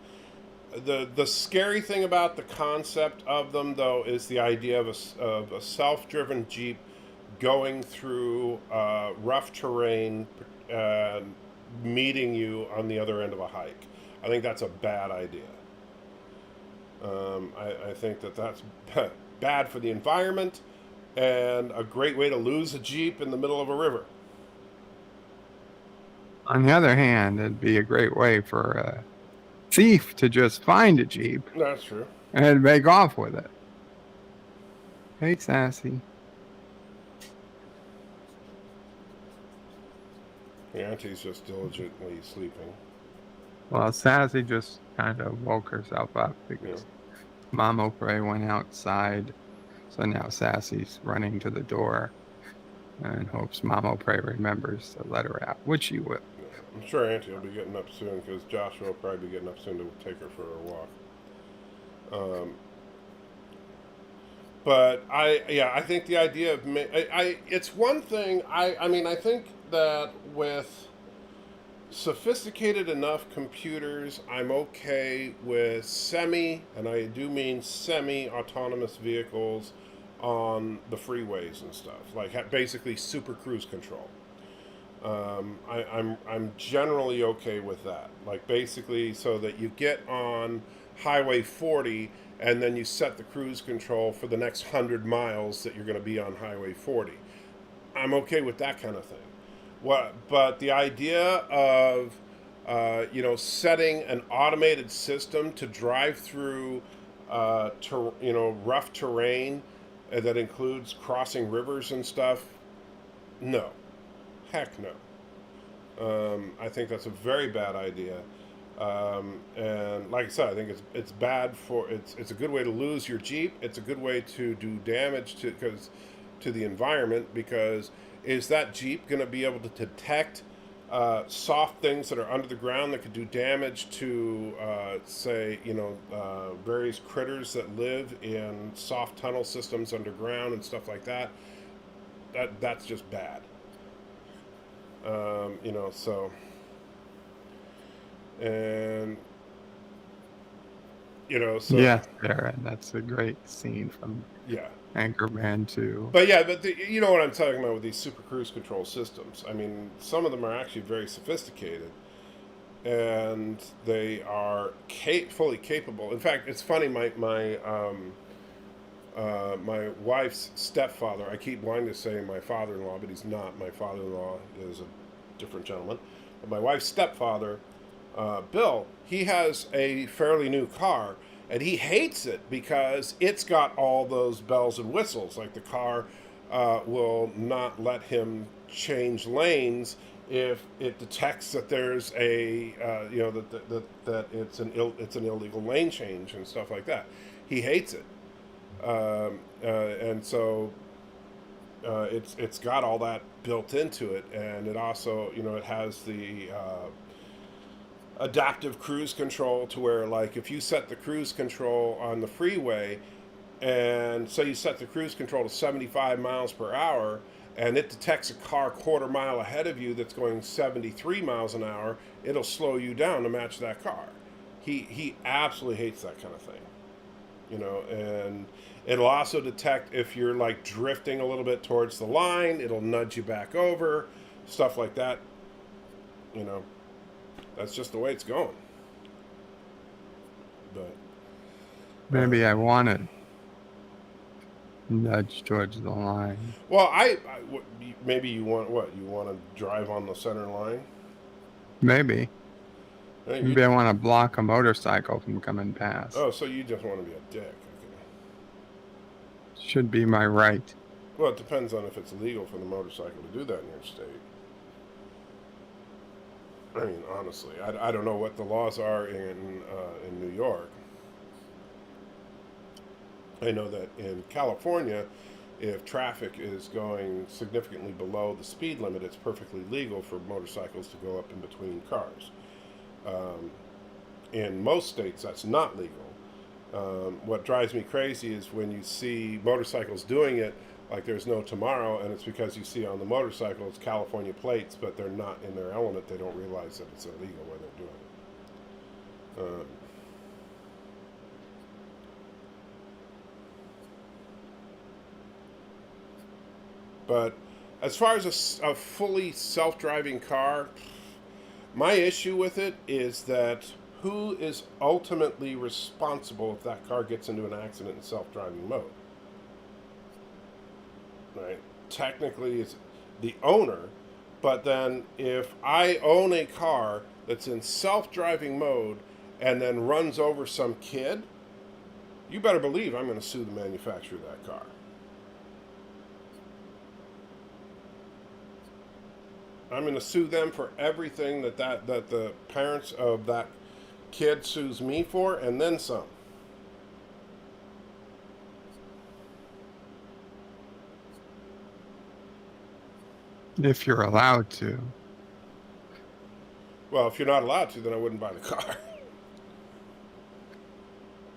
[SPEAKER 1] the scary thing about the concept of them, though, is the idea of a self-driven Jeep going through rough terrain, uh, meeting you on the other end of a hike. I think that's a bad idea. I think that's bad for the environment and a great way to lose a Jeep in the middle of a river.
[SPEAKER 2] On the other hand, it'd be a great way for a thief to just find a Jeep
[SPEAKER 1] That's true.
[SPEAKER 2] and make off with it. Hey, Sassy.
[SPEAKER 1] The auntie's just diligently sleeping.
[SPEAKER 2] Well, Sassy just kind of woke herself up because Mama Prey went outside. So now Sassy's running to the door and hopes Mama Prey remembers to let her out, which she will.
[SPEAKER 1] I'm sure Auntie will be getting up soon because Joshua will probably be getting up soon to take her for a walk. But I think the idea of it's one thing. I mean, I think that with sophisticated enough computers, I'm okay with and I do mean semi-autonomous vehicles on the freeways and stuff, like basically super cruise control. I'm generally okay with that. Like basically, so that you get on Highway 40 and then you set the cruise control for the next 100 miles that you're going to be on Highway 40. I'm okay with that kind of thing. But the idea of setting an automated system to drive through rough terrain that includes crossing rivers and stuff, no, heck no. I think that's a very bad idea. And like I said, I think it's bad for it's a good way to lose your Jeep. It's a good way to do damage to the environment, because is that Jeep going to be able to detect soft things that are under the ground that could do damage to various critters that live in soft tunnel systems underground and stuff like that? That's just bad. So, and so
[SPEAKER 2] Yes, Darren, that's a great scene from
[SPEAKER 1] yeah.
[SPEAKER 2] Anchorman 2.
[SPEAKER 1] But yeah, you know what I'm talking about with these super cruise control systems. I mean, some of them are actually very sophisticated, and they are fully capable. In fact, it's funny. My wife's stepfather. I keep wanting to say my father-in-law, but he's not. My father-in-law is a different gentleman. But my wife's stepfather, Bill, he has a fairly new car, and he hates it because it's got all those bells and whistles. Like the car will not let him change lanes if it detects that there's that it's an illegal lane change and stuff like that. He hates it. And so it's got all that built into it, and it also it has the adaptive cruise control, to where, like, if you set the cruise control on the freeway, and so you set the cruise control to 75 miles per hour, and it detects a car quarter mile ahead of you that's going 73 miles an hour, it'll slow you down to match that car. He absolutely hates that kind of thing. And it'll also detect if you're like drifting a little bit towards the line. It'll nudge you back over, stuff like that. That's just the way it's going. But
[SPEAKER 2] Maybe I wanted nudge towards the line.
[SPEAKER 1] Well, maybe you want what? You want to drive on the center line?
[SPEAKER 2] Maybe.
[SPEAKER 1] Hey,
[SPEAKER 2] Maybe I want to block a motorcycle from coming past.
[SPEAKER 1] Oh, so you just want to be a dick? Okay.
[SPEAKER 2] Should be my right.
[SPEAKER 1] Well, it depends on if it's legal for the motorcycle to do that in your state. I mean, honestly, I don't know what the laws are in New York. I know that in California, if traffic is going significantly below the speed limit, it's perfectly legal for motorcycles to go up in between cars. In most states, that's not legal. What drives me crazy is when you see motorcycles doing it like there's no tomorrow, and it's because you see on the motorcycle it's California plates, but they're not in their element. They don't realize that it's illegal when they're doing it. But as far as a fully self-driving car, my issue with it is that who is ultimately responsible if that car gets into an accident in self-driving mode? Right? Technically, it's the owner, but then if I own a car that's in self-driving mode and then runs over some kid, you better believe I'm going to sue the manufacturer of that car. I'm going to sue them for everything that the parents of that kid sues me for, and then some.
[SPEAKER 2] If you're allowed to.
[SPEAKER 1] Well, if you're not allowed to, then I wouldn't buy the car.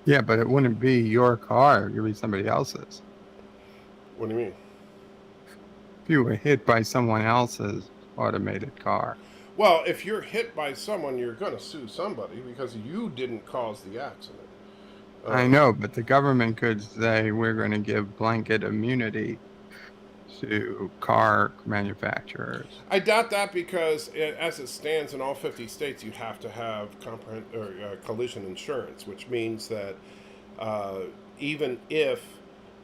[SPEAKER 2] Yeah, but it wouldn't be your car. It would be somebody else's.
[SPEAKER 1] What do you mean?
[SPEAKER 2] If you were hit by someone else's automated car.
[SPEAKER 1] Well, if you're hit by someone, you're going to sue somebody because you didn't cause the accident.
[SPEAKER 2] I know, but the government could say we're going to give blanket immunity to car manufacturers.
[SPEAKER 1] I doubt that because as it stands in all 50 states, you have to have collision insurance, which means that even if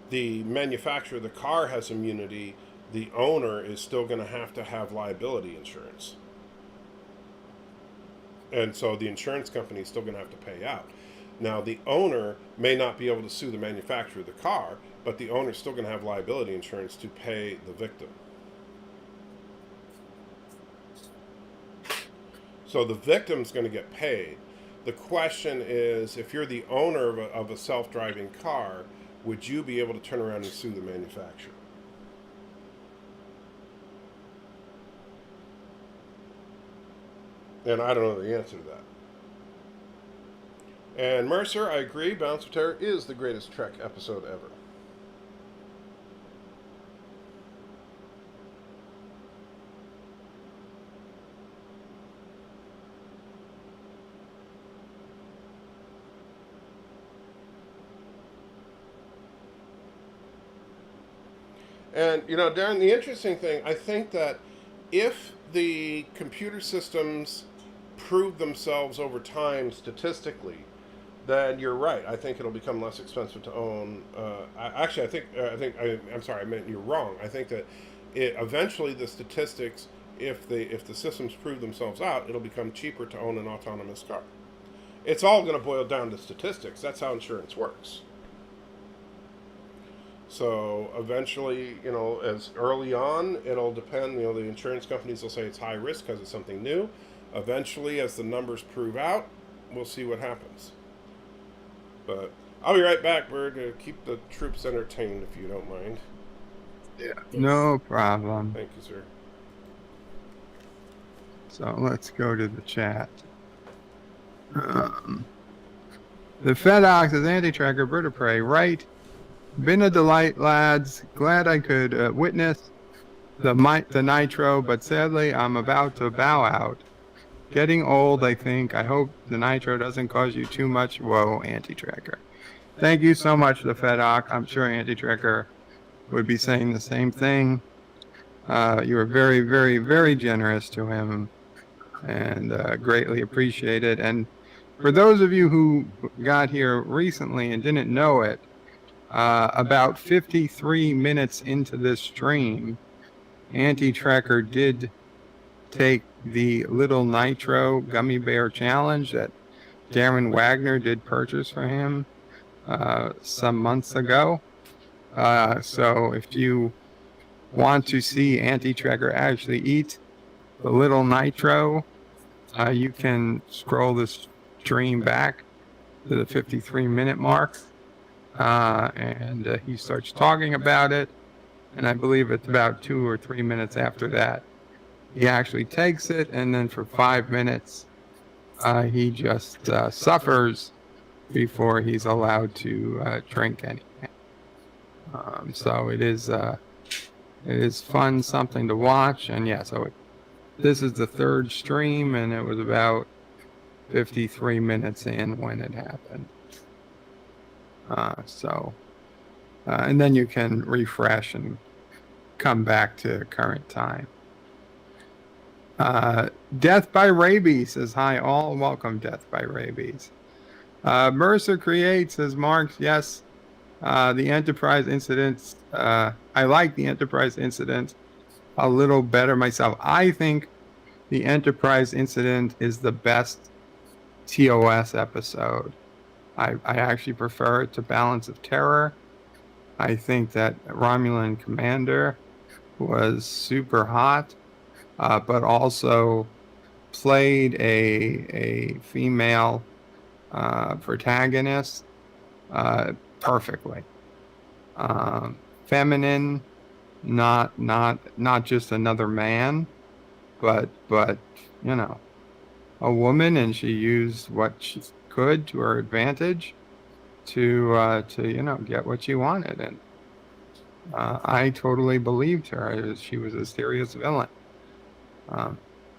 [SPEAKER 1] the manufacturer of the car has immunity, the owner is still going to have liability insurance. And so the insurance company is still going to have to pay out. Now, the owner may not be able to sue the manufacturer of the car, but the owner is still going to have liability insurance to pay the victim. So the victim's going to get paid. The question is, if you're the owner of a self-driving car, would you be able to turn around and sue the manufacturer? And I don't know the answer to that. And Mercer, I agree, Bounce of Terror is the greatest Trek episode ever. And, you know, Darren, the interesting thing, I think that if the computer systems prove themselves over time statistically, then you're right. I think it'll become less expensive to own. I'm sorry, I meant you're wrong. I think that eventually the statistics, if the systems prove themselves out, it'll become cheaper to own an autonomous car. It's all going to boil down to statistics. That's how insurance works. So eventually, you know, as early on, it'll depend. You know, the insurance companies will say it's high risk because it's something new. Eventually, as the numbers prove out, we'll see what happens. But I'll be right back, Bird, to keep the troops entertained, if you don't mind.
[SPEAKER 2] Yeah, no problem.
[SPEAKER 1] Thank you, sir.
[SPEAKER 2] So let's go to the chat. The FedOx is anti-tracker, bird of prey, right? Been a delight, lads. Glad I could witness the nitro, but sadly I'm about to bow out. Getting old, I think. I hope the nitro doesn't cause you too much woe, anti-tracker. Thank you so much, the FedOx. I'm sure anti-tracker would be saying the same thing. You were very, very, very generous to him and greatly appreciated. And for those of you who got here recently and didn't know it, About 53 minutes into this stream, SALTYtrekker did take the Little Nitro Gummy Bear Challenge that Darren Wagner did purchase for him some months ago. So if you want to see SALTYtrekker actually eat the Little Nitro, you can scroll the stream back to the 53-minute mark, and he starts talking about it. And I believe it's about 2 or 3 minutes after that, he actually takes it, and then for 5 minutes, he just suffers before he's allowed to drink anything. So it is fun, something to watch, and yeah. So this is the third stream, and it was about 53 minutes in when it happened. And then you can refresh and come back to current time. Death by Rabies says, hi all, welcome Death by Rabies. Mercer Creates says, Mark, yes, the Enterprise incidents, I like the Enterprise incident a little better myself. I think the Enterprise incident is the best TOS episode. I actually prefer it to Balance of Terror. I think that Romulan Commander was super hot, but also played a female protagonist perfectly. Feminine, not just another man, but you know, a woman, and she used what she could to her advantage to you know, get what she wanted, and I totally believed her. She was a serious villain,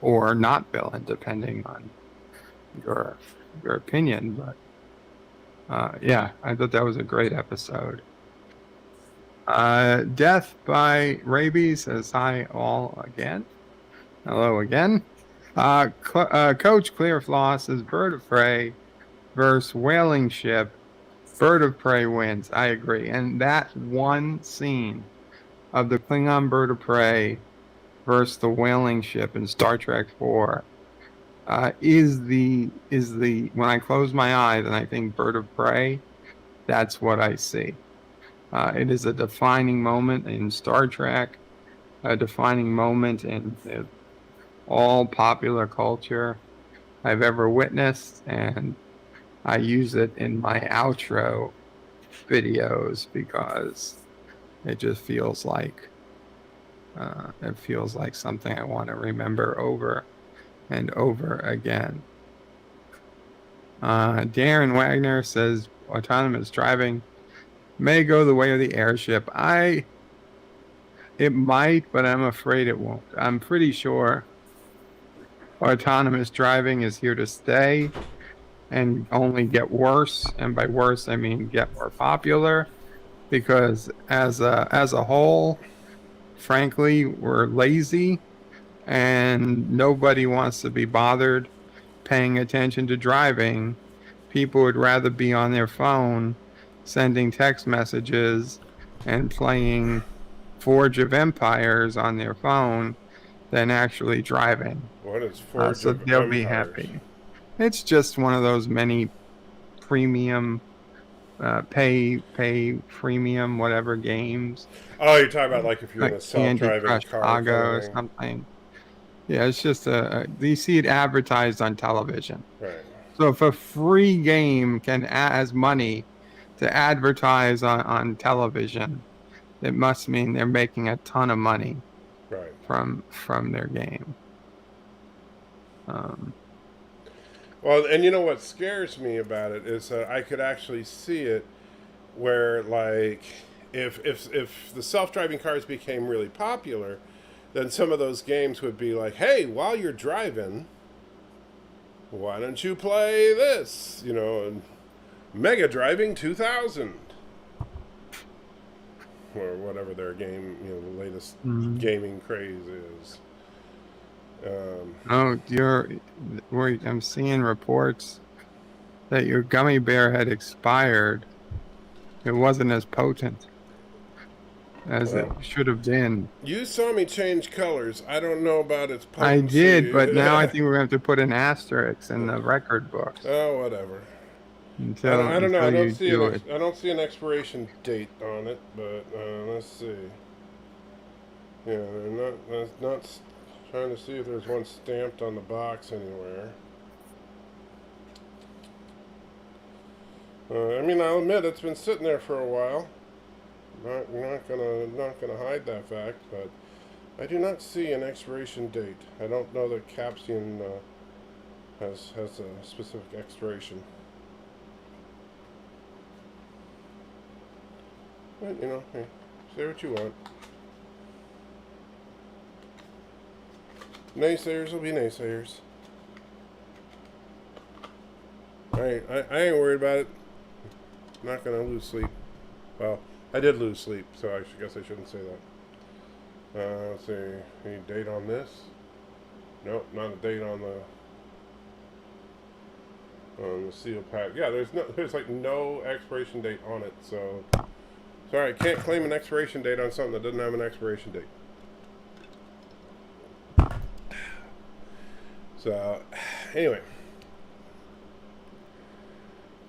[SPEAKER 2] or not villain, depending on your opinion. But yeah, I thought that was a great episode. Death by Rabies says, hi all again. Hello again. Coach Clearfloss says, Bird of Prey versus Whaling Ship. Bird of Prey wins. I agree. And that one scene of the Klingon Bird of Prey versus the Whaling Ship in Star Trek 4 is the when I close my eyes and I think Bird of Prey, that's what I see. It is a defining moment in Star Trek, a defining moment in all popular culture I've ever witnessed, and I use it in my outro videos because it just feels like something I want to remember over and over again. Darren Wagner says autonomous driving may go the way of the airship. It might, but I'm afraid it won't. I'm pretty sure autonomous driving is here to stay and only get worse. And by worse, I mean get more popular, because as a whole, frankly, we're lazy and nobody wants to be bothered paying attention to driving. People would rather be on their phone sending text messages and playing Forge of Empires on their phone than actually driving.
[SPEAKER 1] What is Forge
[SPEAKER 2] so
[SPEAKER 1] of
[SPEAKER 2] they'll
[SPEAKER 1] Empires?
[SPEAKER 2] be happy. It's just one of those many premium, pay premium, whatever games.
[SPEAKER 1] Oh, you're talking about like if you're in a
[SPEAKER 2] Like Candy
[SPEAKER 1] self-driving
[SPEAKER 2] Crush
[SPEAKER 1] car
[SPEAKER 2] Saga or
[SPEAKER 1] thing.
[SPEAKER 2] something. Yeah, it's just you see it advertised on television.
[SPEAKER 1] Right.
[SPEAKER 2] So if a free game can as money to advertise on television, it must mean they're making a ton of money
[SPEAKER 1] Right.
[SPEAKER 2] from their game.
[SPEAKER 1] Well, and you know what scares me about it is I could actually see it where, like, if the self-driving cars became really popular, then some of those games would be like, hey, while you're driving, why don't you play this? You know, Mega Driving 2000. Or whatever their game, you know, the latest gaming craze is.
[SPEAKER 2] I'm seeing reports that your gummy bear had expired.
[SPEAKER 4] It wasn't as potent as
[SPEAKER 1] Well,
[SPEAKER 4] it should have been.
[SPEAKER 1] You saw me change colors. I don't know about its potency.
[SPEAKER 4] I did, but now I think we're going to have to put an asterisk in the record books
[SPEAKER 1] Oh, whatever.
[SPEAKER 4] until
[SPEAKER 1] I don't know. I
[SPEAKER 4] you
[SPEAKER 1] don't see
[SPEAKER 4] do it.
[SPEAKER 1] I don't see an expiration date on it, but let's see. Yeah, they're not trying to see if there's one stamped on the box anywhere. I mean, I'll admit it's been sitting there for a while. Not gonna hide that fact, but I do not see an expiration date. I don't know that Capsian has a specific expiration. But hey, say what you want. Naysayers will be naysayers. I ain't worried about it. I'm not gonna lose sleep. Well, I did lose sleep, so I guess I shouldn't say that. Let's see. Any date on this? Nope, not a date on the seal pack. Yeah, there's like no expiration date on it. So sorry, I can't claim an expiration date on something that doesn't have an expiration date. So anyway,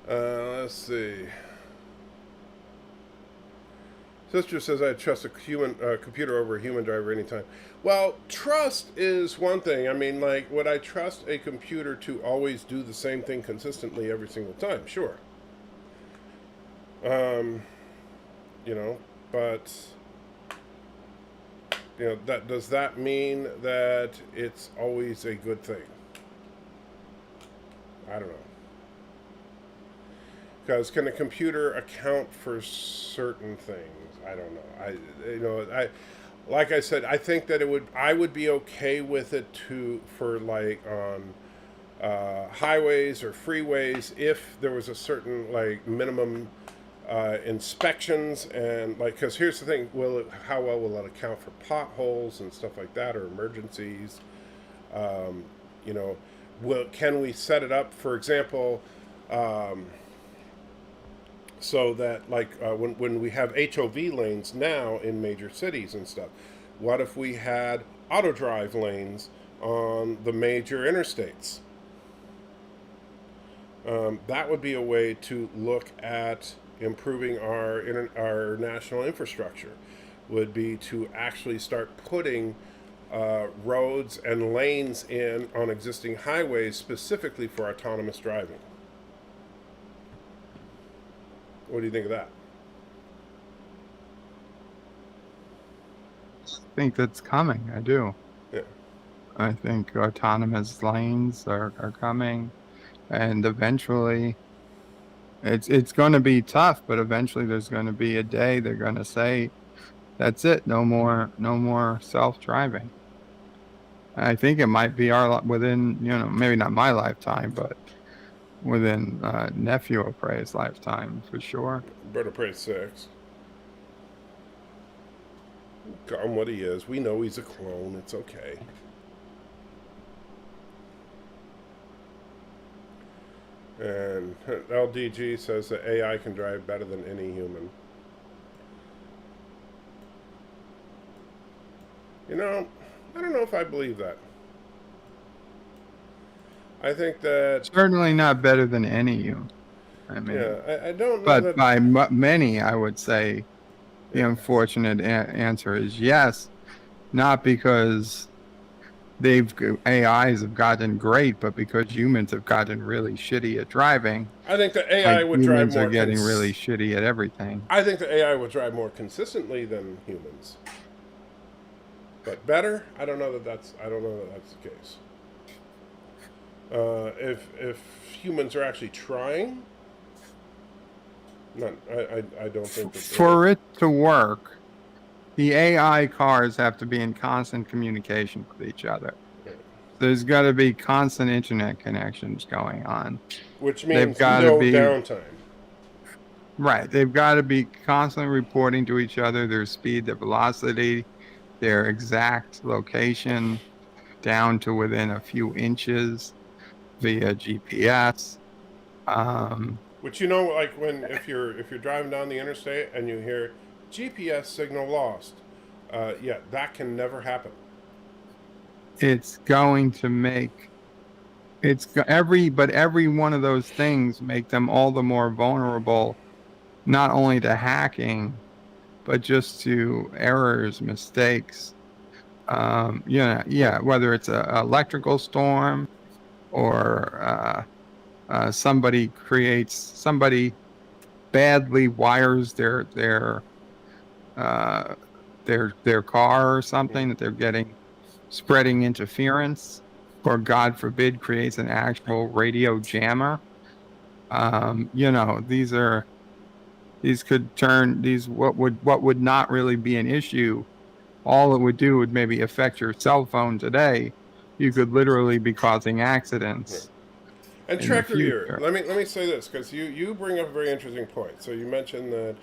[SPEAKER 1] let's see. Sister says I trust a computer over a human driver anytime. Well, trust is one thing. I mean, like, would I trust a computer to always do the same thing consistently every single time? Sure. But does that mean that it's always a good thing? I don't know. Because can a computer account for certain things? I don't know. Like I said, I think that I would be okay with it for like on highways or freeways if there was a certain like minimum inspections and like, because here's the thing, how well will it account for potholes and stuff like that, or emergencies? Can we set it up, for example, so that like when we have HOV lanes now in major cities and stuff, what if we had auto drive lanes on the major interstates? That would be a way to look at improving our national infrastructure, would be to actually start putting roads and lanes in on existing highways specifically for autonomous driving. What do you think of that?
[SPEAKER 4] I think that's coming. I do.
[SPEAKER 1] Yeah.
[SPEAKER 4] I think autonomous lanes are coming, and eventually it's going to be tough, but eventually there's going to be a day they're going to say, that's it, no more self-driving. I think it might be within, maybe not my lifetime, but within Nephew of Prey's lifetime, for sure.
[SPEAKER 1] Bird of Prey 6. Call him what he is. We know he's a clone. It's okay. And LDG says that AI can drive better than any human. I don't know if I believe that. I think that...
[SPEAKER 4] Certainly not better than any human. I mean,
[SPEAKER 1] yeah, I don't know.
[SPEAKER 4] But by many, I would say the unfortunate answer is yes. Not because AIs have gotten great, but because humans have gotten really shitty at driving.
[SPEAKER 1] I think the AI would drive more...
[SPEAKER 4] Humans are getting really shitty at everything.
[SPEAKER 1] I think the AI would drive more consistently than humans. But better? I don't know that that's the case. If humans are actually trying, I don't think that...
[SPEAKER 4] For it to work, the AI cars have to be in constant communication with each other. Yeah. There's got to be constant internet connections going on.
[SPEAKER 1] Which means no downtime.
[SPEAKER 4] Right. They've got to be constantly reporting to each other their speed, their velocity, their exact location, down to within a few inches via GPS.
[SPEAKER 1] Which, you know, like when if you're driving down the interstate and you hear GPS signal lost, yeah, that can never happen.
[SPEAKER 2] It's going to make every one of those things make them all the more vulnerable, not only to hacking, but just to errors, mistakes. Whether it's a electrical storm or somebody badly wires uh, their car or something that they're getting spreading interference, or God forbid creates an actual radio jammer. These could turn these what would not really be an issue. All it would do would maybe affect your cell phone today. You could literally be causing accidents
[SPEAKER 1] And
[SPEAKER 2] in the
[SPEAKER 1] Trekker here,
[SPEAKER 2] future.
[SPEAKER 1] let me say this, because you bring up a very interesting point. So you mentioned that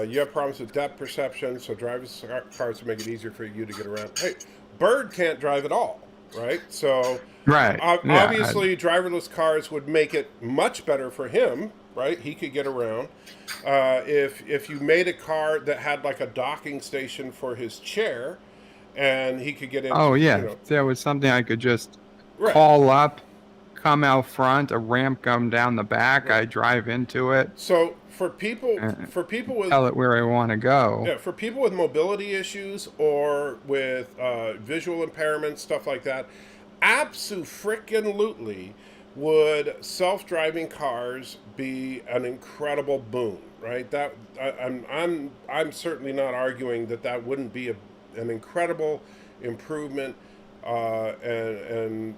[SPEAKER 1] you have problems with depth perception, so driverless cars to make it easier for you to get around. Hey, Bird can't drive at all, right? So
[SPEAKER 2] Right. Yeah.
[SPEAKER 1] obviously, driverless cars would make it much better for him, right? He could get around. If you made a car that had like a docking station for his chair, and he could get into,
[SPEAKER 2] Oh yeah.
[SPEAKER 1] you know,
[SPEAKER 2] If there was something I could just
[SPEAKER 1] right.
[SPEAKER 2] call up, come out front, a ramp come down the back,
[SPEAKER 1] Right.
[SPEAKER 2] I drive into it,
[SPEAKER 1] So for people with
[SPEAKER 2] tell it where I want to go.
[SPEAKER 1] yeah, for people with mobility issues or with visual impairments, stuff like that, abso-frickin-lutely would self-driving cars be an incredible boon, right? That I'm certainly not arguing that wouldn't be an incredible improvement and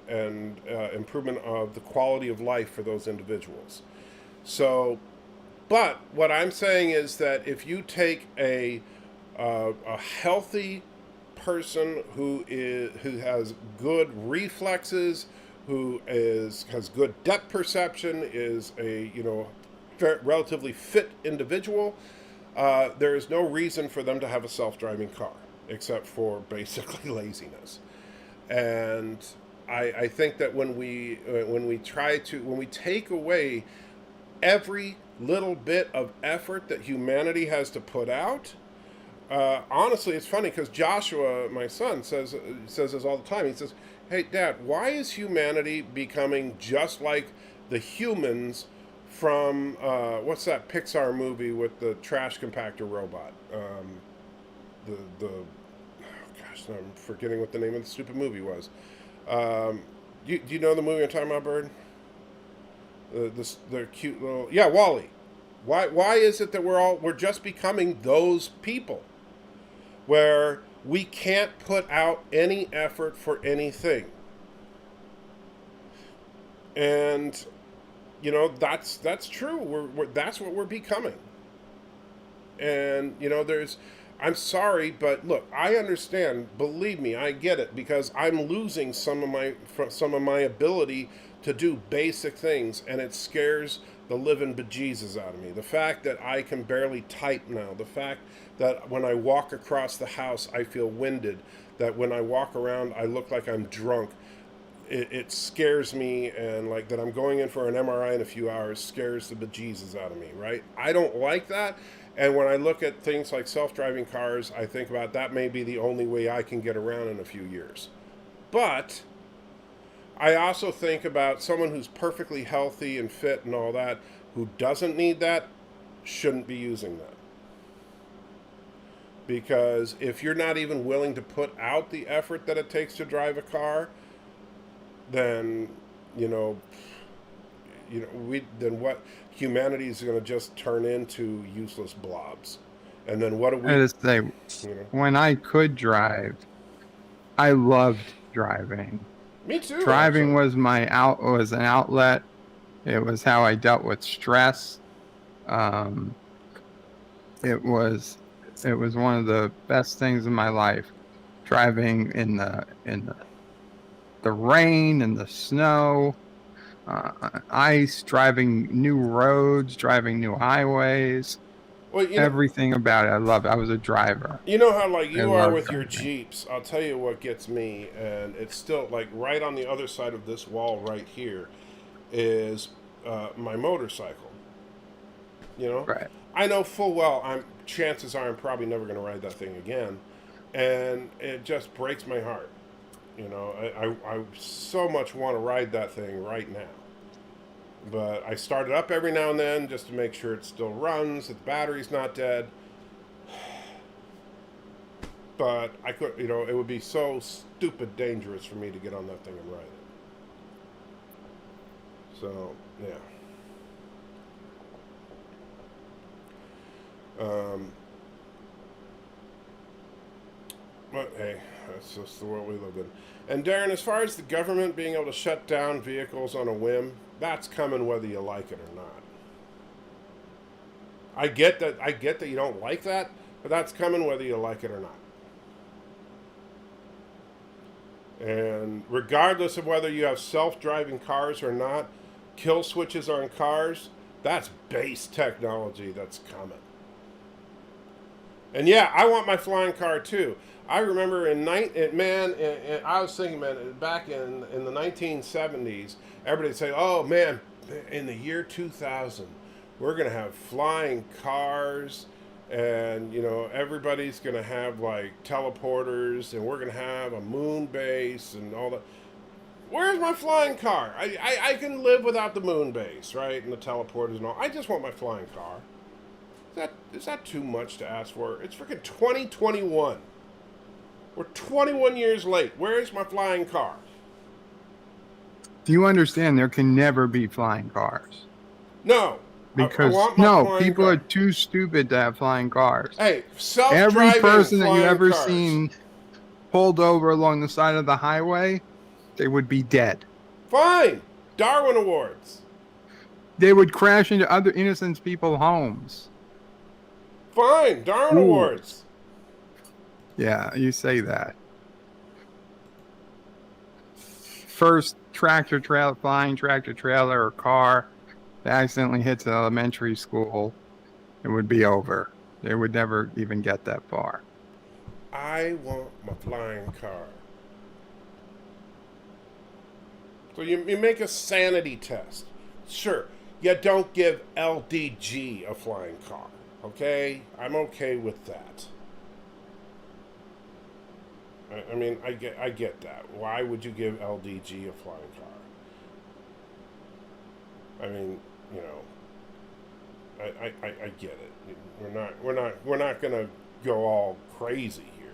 [SPEAKER 1] improvement of the quality of life for those individuals. So, but what I'm saying is that if you take a healthy person who has good reflexes, who has good depth perception, is a relatively fit individual, there is no reason for them to have a self-driving car except for basically laziness. And I think that when we take away every little bit of effort that humanity has to put out, honestly, it's funny because Joshua, my son, says this all the time. He says, "Hey, Dad, why is humanity becoming just like the humans from what's that Pixar movie with the trash compactor robot? I'm forgetting what the name of the stupid movie was. Do you know the movie I'm talking about, Bird? The cute little Wall-E. Why is it that we're just becoming those people where we can't put out any effort for anything? And that's true. That's what we're becoming. And I'm sorry, but look, I understand. Believe me, I get it, because I'm losing some of my ability to do basic things, and it scares the living bejesus out of me. The fact that I can barely type now, the fact that when I walk across the house I feel winded, that when I walk around I look like I'm drunk, it scares me, and like that I'm going in for an MRI in a few hours scares the bejesus out of me, right? I don't like that. And when I look at things like self-driving cars, I think about that may be the only way I can get around in a few years. But I also think about someone who's perfectly healthy and fit and all that, who doesn't need that, shouldn't be using that. Because if you're not even willing to put out the effort that it takes to drive a car, then, then what? Humanity is going to just turn into useless blobs. And then what do we...
[SPEAKER 2] I just say, when I could drive, I loved driving.
[SPEAKER 1] Me too.
[SPEAKER 2] Driving was was an outlet. It was how I dealt with stress. It was one of the best things in my life. Driving in the rain and the snow, ice, driving new roads, driving new highways. Well, everything about it, I love it. I was a driver.
[SPEAKER 1] You know how you are with your Jeeps. I'll tell you what gets me, and it's still right on the other side of this wall right here, is my motorcycle. You know,
[SPEAKER 4] Right.
[SPEAKER 1] I know full well chances are I'm probably never going to ride that thing again, and it just breaks my heart. You know, I so much want to ride that thing right now. But I start it up every now and then just to make sure it still runs, that the battery's not dead. But I could, you know, it would be so stupid dangerous for me to get on that thing and ride it. So, yeah. But hey, that's just the world we live in. And Darren, as far as the government being able to shut down vehicles on a whim, that's coming whether you like it or not. I get that you don't like that, but that's coming whether you like it or not. And regardless of whether you have self-driving cars or not, kill switches on cars, that's base technology that's coming. And yeah, I want my flying car too. I remember I was thinking, man, back in the 1970s, everybody'd say, oh man, in the year 2000, we're going to have flying cars, and, you know, everybody's going to have, like, teleporters, and we're going to have a moon base and all that. Where's my flying car? I can live without the moon base, right, and the teleporters and all. I just want my flying car. Is that too much to ask for? It's freaking 2021. We're 21 years late. Where's my flying car?
[SPEAKER 4] Do you understand there can never be flying cars?
[SPEAKER 1] No.
[SPEAKER 4] Because people are too stupid to have flying cars.
[SPEAKER 1] Hey, self-driving
[SPEAKER 4] every person that you ever
[SPEAKER 1] cars.
[SPEAKER 4] seen pulled over along the side of the highway, they would be dead.
[SPEAKER 1] Fine. Darwin Awards.
[SPEAKER 4] They would crash into other innocent people's homes.
[SPEAKER 1] Fine. Darwin Awards.
[SPEAKER 4] Yeah, you say that. First flying tractor trailer or car that accidentally hits an elementary school, it would be over. They would never even get that far.
[SPEAKER 1] I want my flying car. So you make a sanity test. Sure, you don't give LDG a flying car. Okay? I'm okay with that. I mean, I get that. Why would you give LDG a flying car? I mean, you know, I get it. We're not gonna go all crazy here.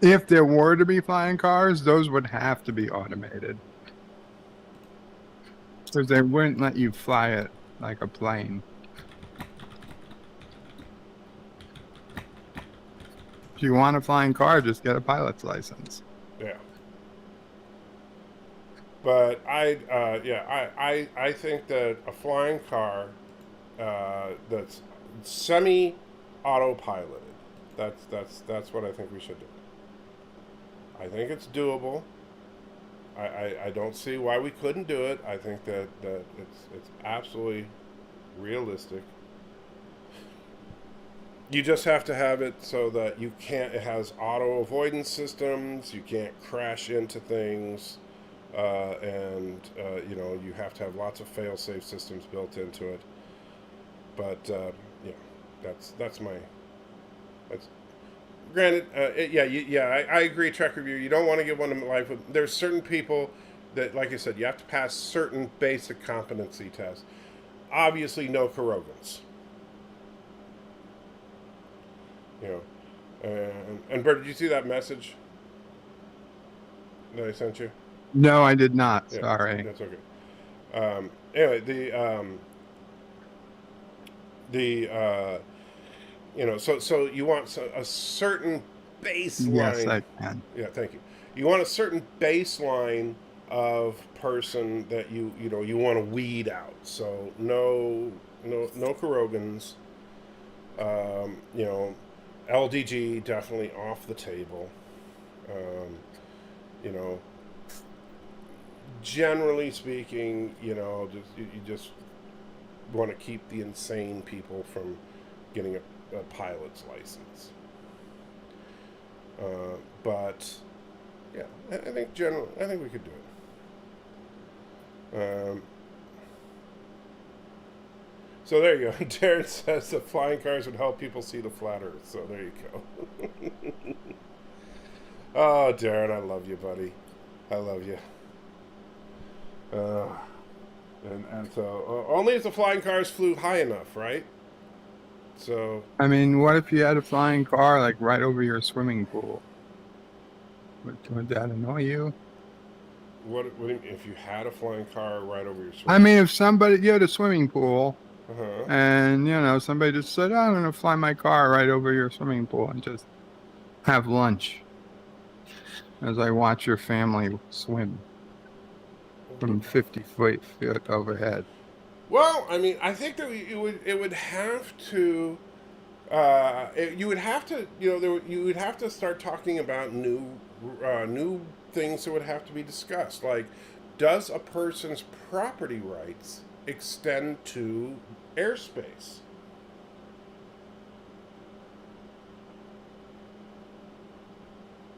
[SPEAKER 4] If there were to be flying cars, those would have to be automated. Because they wouldn't let you fly it like a plane. If you want a flying car, just get a pilot's license.
[SPEAKER 1] Yeah. But I think that a flying car that's semi-autopiloted, that's what I think we should do. I think it's doable. I don't see why we couldn't do it. I think that it's absolutely realistic. You just have to have it so that it has auto avoidance systems, you can't crash into things, and you know, you have to have lots of fail-safe systems built into it. But yeah, that's granted. I agree, Trek Review. You don't want to give one to life. There's certain people that, like I said, you have to pass certain basic competency tests. Obviously, no Kurogans. You know, and Bert, did you see that message that I sent you?
[SPEAKER 4] No, I did not.
[SPEAKER 1] Yeah,
[SPEAKER 4] sorry.
[SPEAKER 1] That's okay. Anyway, you know, so you want a certain baseline.
[SPEAKER 4] Yes, I can.
[SPEAKER 1] Yeah, thank you. You want a certain baseline of person that you want to weed out. So no Kurogans. You know, LDG definitely off the table. You know, generally speaking, you know, you just want to keep the insane people from getting a pilot's license. But yeah, I think we could do it. Um, so there you go. Darren says the flying cars would help people see the flat Earth. So there you go. Oh, Darren, I love you, buddy. I love you. And so only if the flying cars flew high enough, right? So
[SPEAKER 2] I mean, what if you had a flying car like right over your swimming pool? Would that annoy you?
[SPEAKER 1] what if you had a flying car right over your
[SPEAKER 2] I
[SPEAKER 1] swimming?
[SPEAKER 2] mean, if you had a swimming pool
[SPEAKER 1] Uh-huh.
[SPEAKER 2] and, somebody just said, "Oh, I'm going to fly my car right over your swimming pool and just have lunch as I watch your family swim from 50 feet overhead."
[SPEAKER 1] Well, I mean, I think that it would have to you would have to you would have to start talking about new things that would have to be discussed. Like, does a person's property rights extend to airspace?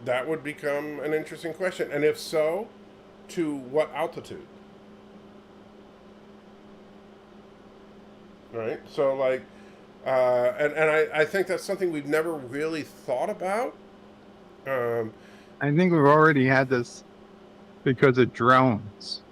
[SPEAKER 1] That would become an interesting question, and if so, to what altitude? Right. So like, I think that's something we've never really thought about. Um,
[SPEAKER 2] I think we've already had this because of drones.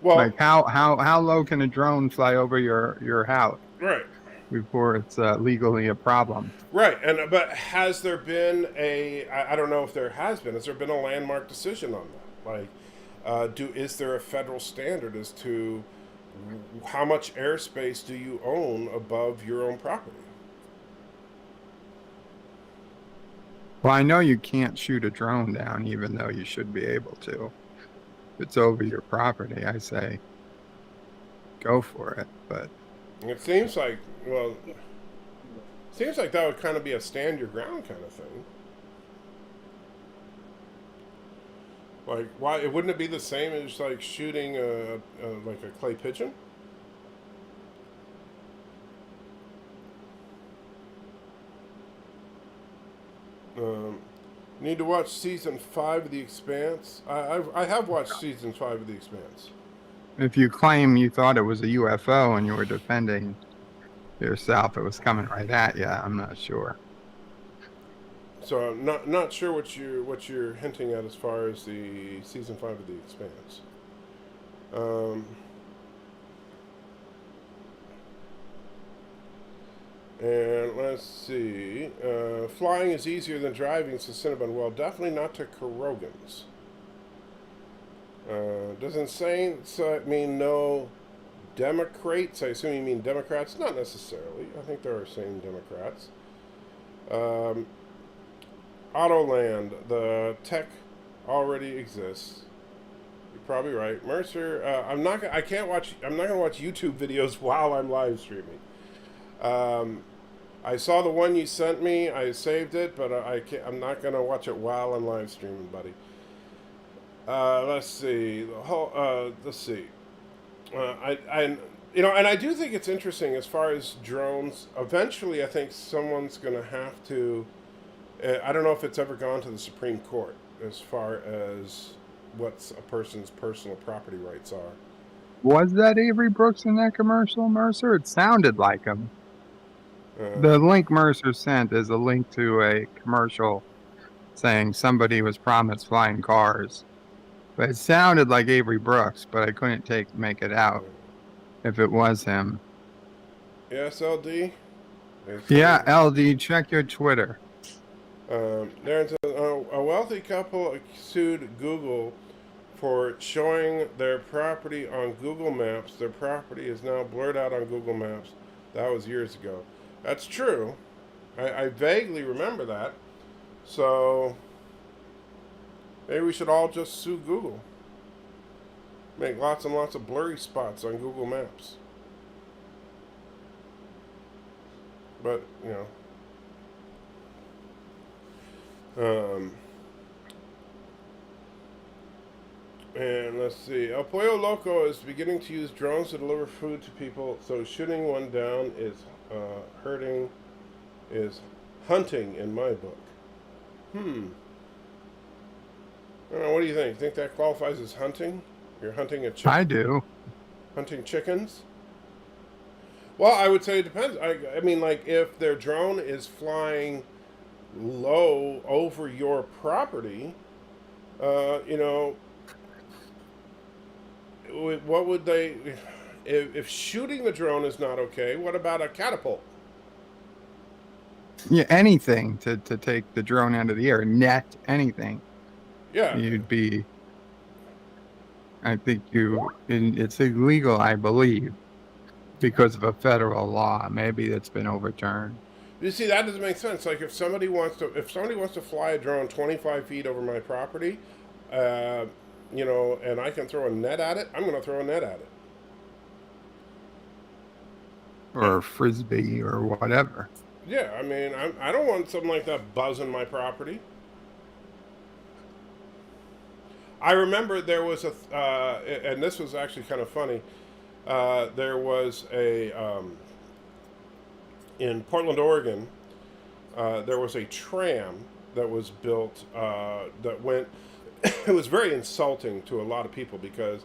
[SPEAKER 1] well,
[SPEAKER 2] Like how low can a drone fly over your house
[SPEAKER 1] right,
[SPEAKER 2] before it's legally a problem?
[SPEAKER 1] right, and but has there been I don't know if there has been. Has there been a landmark decision on that? Like, is there a federal standard as to how much airspace do you own above your own property?
[SPEAKER 2] Well, I know you can't shoot a drone down, even though you should be able to. If it's over your property, I say go for it. But
[SPEAKER 1] It seems like, well, seems like that would kind of be a stand your ground kind of thing. Like, why wouldn't it be the same as like shooting like a clay pigeon? Need to watch season 5 of The Expanse. I have watched season 5 of The Expanse.
[SPEAKER 2] if you claim you thought it was a UFO and you were defending yourself, it was coming right at you. I'm not sure.
[SPEAKER 1] So I'm not sure what you're hinting at as far as the season 5 of The Expanse. And let's see. Flying is easier than driving, says Cinnabon. Well, definitely not to Kurogans. Does insane mean no Democrats? I assume you mean Democrats? Not necessarily. I think there are sane Democrats. Autoland, the tech already exists. You're probably right, Mercer. I'm not gonna watch YouTube videos while I'm live streaming. I saw the one you sent me. I saved it, but I'm not gonna watch it while I'm live streaming, buddy. Let's see. Let's see. And I do think it's interesting as far as drones. Eventually, I think someone's gonna have to. I don't know if it's ever gone to the Supreme Court as far as what a person's personal property rights are.
[SPEAKER 2] Was that Avery Brooks in that commercial, Mercer? It sounded like him. The link Mercer sent is a link to a commercial saying somebody was promised flying cars. But it sounded like Avery Brooks, but I couldn't make it out if it was him.
[SPEAKER 1] Yes, LD?
[SPEAKER 2] Yeah, LD, check your Twitter.
[SPEAKER 1] There's a wealthy couple sued Google for showing their property on Google Maps. Their property is now blurred out on Google Maps. That was years ago. That's true. I vaguely remember that. So maybe we should all just sue Google. Make lots and lots of blurry spots on Google Maps. But, and let's see. El Pollo Loco is beginning to use drones to deliver food to people, so shooting one down is hunting in my book. I don't know, what do you think? Think that qualifies as hunting? You're hunting a chicken.
[SPEAKER 4] I do.
[SPEAKER 1] Hunting chickens. Well, I would say it depends. I mean, like if their drone is flying low over your property, you know, what would they? If shooting the drone is not okay, what about a catapult?
[SPEAKER 4] Yeah, anything to take the drone out of the air, net anything.
[SPEAKER 1] Yeah.
[SPEAKER 4] You'd be. I think it's illegal, I believe, because of a federal law. Maybe that's been overturned.
[SPEAKER 1] You see, that doesn't make sense. Like if somebody wants to fly a drone 25 feet over my property, uh, you know, and I can throw a net at it, I'm going to throw a net at it.
[SPEAKER 4] Or frisbee or whatever.
[SPEAKER 1] Yeah, I mean, I don't want something like that buzzing my property. I remember there was and this was actually kind of funny. There was in Portland, Oregon, there was a tram that was built that went. It was very insulting to a lot of people because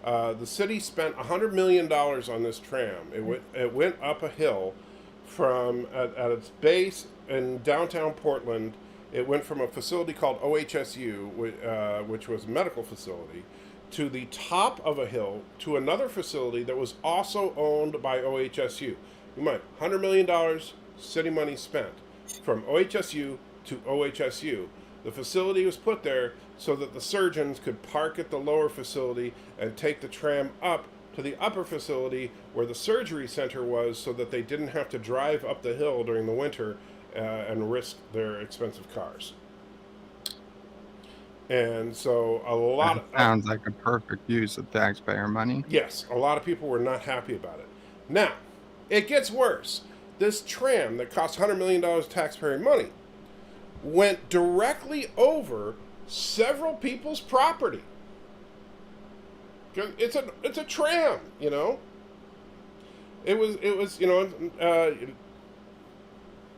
[SPEAKER 1] the city spent $100 million on this tram. It went up a hill from at its base in downtown Portland. It went from a facility called OHSU, which was a medical facility, to the top of a hill to another facility that was also owned by OHSU. You might $100 million city money spent from OHSU to OHSU. The facility was put there so that the surgeons could park at the lower facility and take the tram up to the upper facility where the surgery center was so that they didn't have to drive up the hill during the winter and risk their expensive cars. And so
[SPEAKER 4] Sounds like a perfect use of taxpayer money.
[SPEAKER 1] Yes, a lot of people were not happy about it. Now, it gets worse. This tram that cost $100 million taxpayer money went directly over several people's property. It's a tram, you know. It was you know,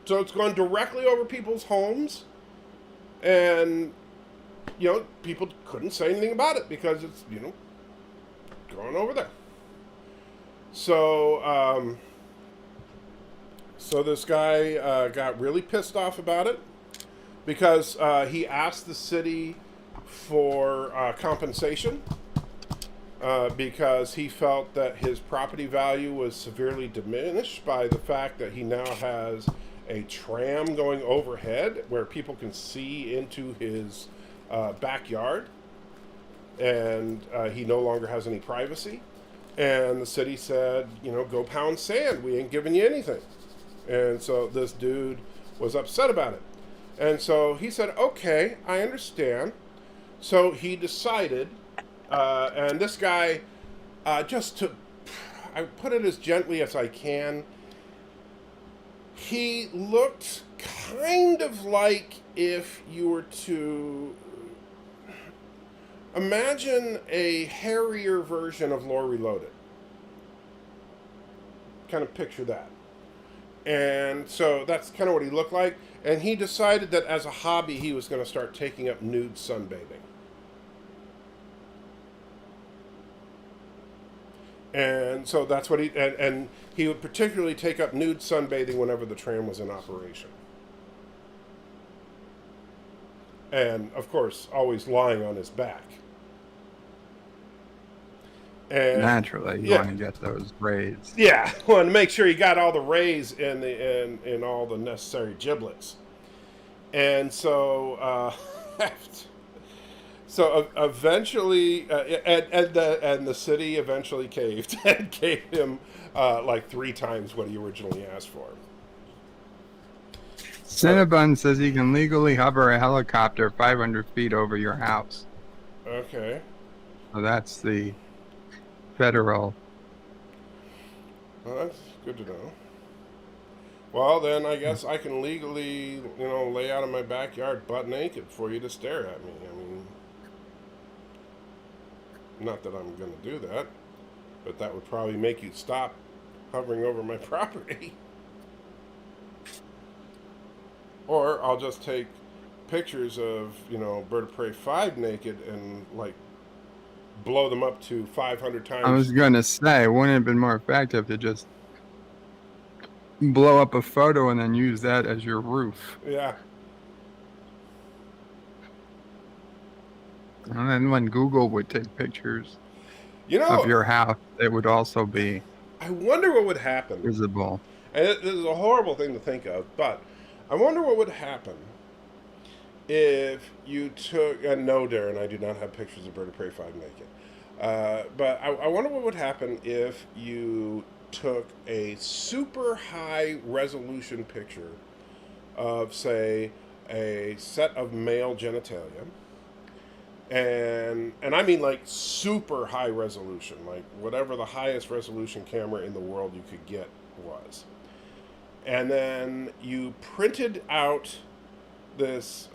[SPEAKER 1] so it's gone directly over people's homes, and you know, people couldn't say anything about it because it's, you know, going over there. So so this guy got really pissed off about it because he asked the city for compensation because he felt that his property value was severely diminished by the fact that he now has a tram going overhead where people can see into his backyard, and he no longer has any privacy. And the city said, you know, go pound sand. We ain't giving you anything. And so this dude was upset about it. And so he said, okay, I understand. So he decided, and this guy, I put it as gently as I can, he looked kind of like if you were to imagine a hairier version of Lore Reloaded. Kind of picture that. And so that's kind of what he looked like. And he decided that as a hobby, he was going to start taking up nude sunbathing. And so that's what and he would particularly take up nude sunbathing whenever the tram was in operation. And, of course, always lying on his back. And,
[SPEAKER 4] naturally, you want to get those rays.
[SPEAKER 1] Yeah, want to make sure you got all the rays and all the necessary giblets. And so, eventually, and the city eventually caved and gave him like 3 times what he originally asked for.
[SPEAKER 4] Cinnabon says he can legally hover a helicopter 500 feet over your house.
[SPEAKER 1] Okay.
[SPEAKER 4] So that's the federal.
[SPEAKER 1] Well, that's good to know. Well, then I guess I can legally, you know, lay out in my backyard butt naked for you to stare at me. I mean, not that I'm going to do that, but that would probably make you stop hovering over my property. Or I'll just take pictures of, you know, Bird of Prey 5 naked and, like, blow them up to 500 times.
[SPEAKER 4] I was going to say, wouldn't it have been more effective to just blow up a photo and then use that as your roof?
[SPEAKER 1] Yeah.
[SPEAKER 4] And then when Google would take pictures
[SPEAKER 1] You
[SPEAKER 4] of
[SPEAKER 1] know,
[SPEAKER 4] your house, it would also be
[SPEAKER 1] I wonder what would happen.
[SPEAKER 4] visible.
[SPEAKER 1] And this is a horrible thing to think of, but I wonder what would happen if you took, and no, Darren, I do not have pictures of Bird of Prey 5 naked. But I wonder what would happen if you took a super high resolution picture of, say, a set of male genitalia. And I mean like super high resolution, like whatever the highest resolution camera in the world you could get was. And then you printed out this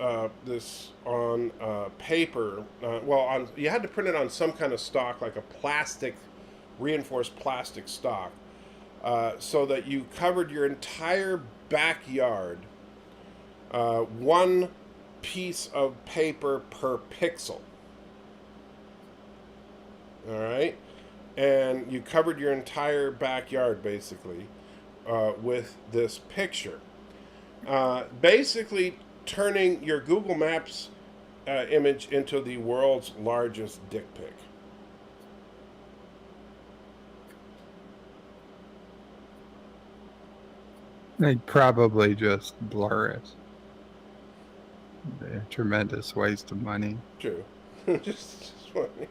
[SPEAKER 1] on paper. You had to print it on some kind of stock, like a plastic, reinforced plastic stock, so that you covered your entire backyard, one piece of paper per pixel. All right, and you covered your entire backyard basically with this picture. Basically turning your Google Maps image into the world's largest dick pic.
[SPEAKER 4] They'd probably just blur it. A tremendous waste of money.
[SPEAKER 1] True. just funny.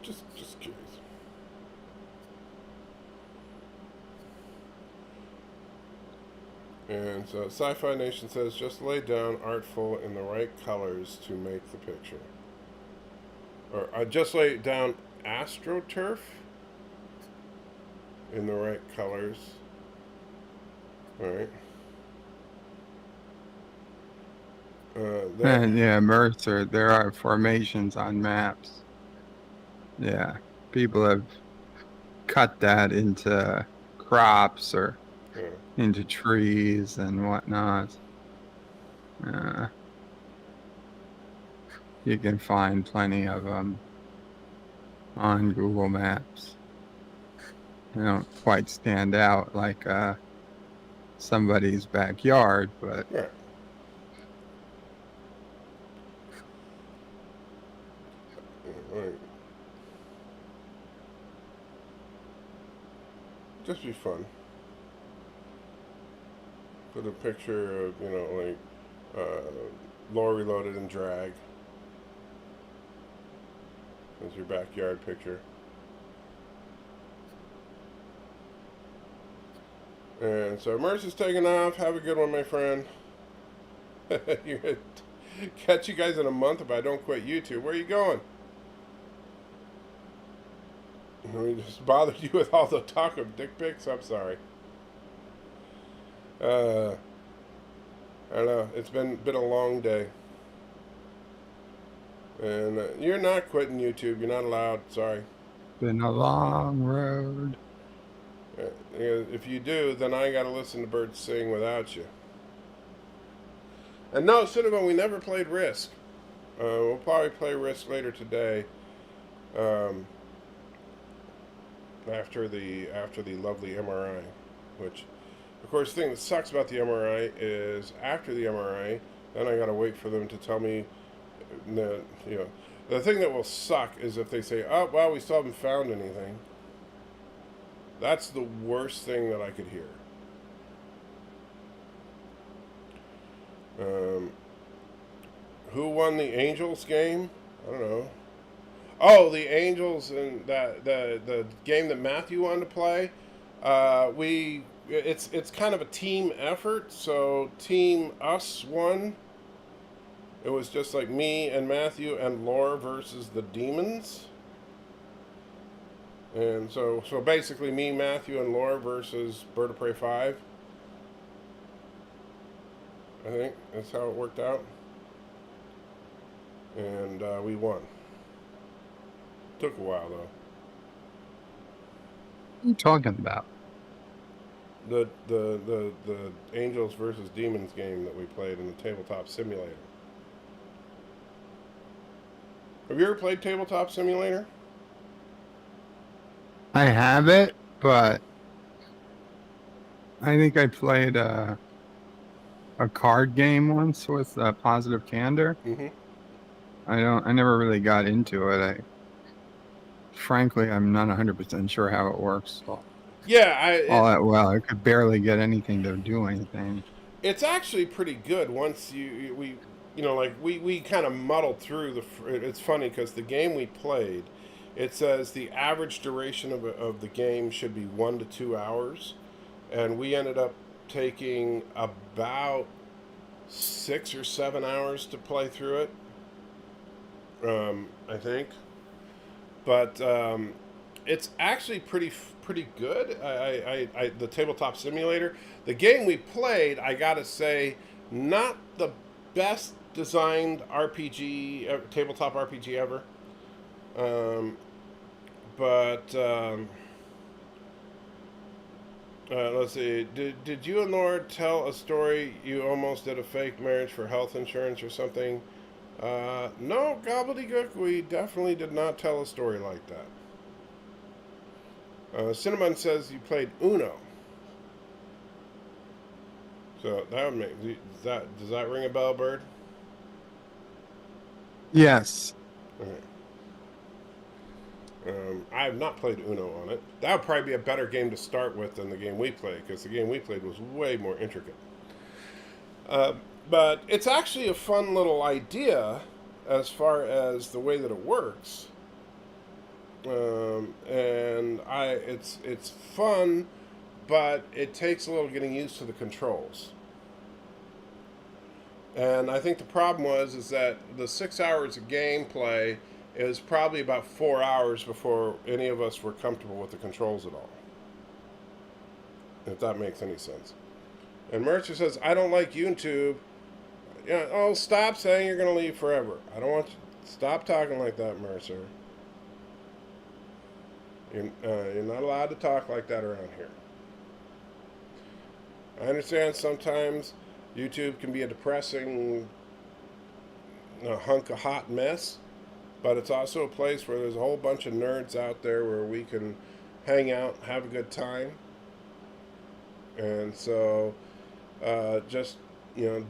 [SPEAKER 1] Just curious. And so Sci-Fi Nation says, just lay down artful in the right colors to make the picture. Or just lay down AstroTurf in the right colors. Alright.
[SPEAKER 4] And yeah, Mercer, there are formations on maps. Yeah, people have cut that into crops or into trees and whatnot. You can find plenty of them on Google Maps. They don't quite stand out like somebody's backyard, but
[SPEAKER 1] Right. Right. Just be fun. Put a picture of, Lore Reloaded and drag as your backyard picture. And so Mercer's taking off. Have a good one, my friend. Catch you guys in a month if I don't quit YouTube. Where are you going? We just bothered you with all the talk of dick pics? I'm sorry. I don't know. It's been a long day. And you're not quitting YouTube. You're not allowed. Sorry.
[SPEAKER 4] been a long road.
[SPEAKER 1] If you do, then I got to listen to birds sing without you. And no, Cinnamon, we never played Risk. We'll probably play Risk later today. After the lovely MRI, which, of course, the thing that sucks about the MRI is after the MRI, then I gotta wait for them to tell me. The thing that will suck is if they say, "Oh, well, we still haven't found anything." That's the worst thing that I could hear. Who won the Angels game? I don't know. Oh, the Angels and the game that Matthew wanted to play. It's kind of a team effort. So Team Us won. It was just like me and Matthew and Laura versus the Demons. And so basically me, Matthew, and Laura versus Bird of Prey 5. I think that's how it worked out. And we won. Took a while though.
[SPEAKER 4] What are you talking about?
[SPEAKER 1] the Angels versus Demons game that we played in the tabletop simulator. Have you ever played tabletop simulator?
[SPEAKER 2] I have it, but I think I played a card game once with Positive Candor.
[SPEAKER 1] Mm-hmm.
[SPEAKER 2] I never really got into it. Frankly, I'm not 100% sure how it works all that well. I could barely get anything to do anything.
[SPEAKER 1] It's actually pretty good once we kind of muddled through it's funny because the game we played, it says the average duration of the game should be 1 to 2 hours, and we ended up taking about 6 or 7 hours to play through it, I think. But it's actually pretty good. The tabletop simulator, the game we played, I gotta say, not the best designed RPG, tabletop RPG ever. Let's see. Did you and Laura tell a story you almost did a fake marriage for health insurance or something? No, gobbledygook, we definitely did not tell a story like that. Cinnamon says you played Uno. So that would make, does that ring a bell, Bird?
[SPEAKER 2] Yes.
[SPEAKER 1] Okay. I have not played Uno on it. That would probably be a better game to start with than the game we played, because the game we played was way more intricate. But it's actually a fun little idea as far as the way that it works. It's fun, but it takes a little getting used to the controls. And I think the problem is that the 6 hours of gameplay is probably about 4 hours before any of us were comfortable with the controls at all. If that makes any sense. And Mercer says, I don't like YouTube. Yeah, oh, stop saying you're going to leave forever. I don't want you. Stop talking like that, Mercer. You're not allowed to talk like that around here. I understand sometimes YouTube can be a depressing hunk of hot mess, but it's also a place where there's a whole bunch of nerds out there where we can hang out, have a good time. And so just,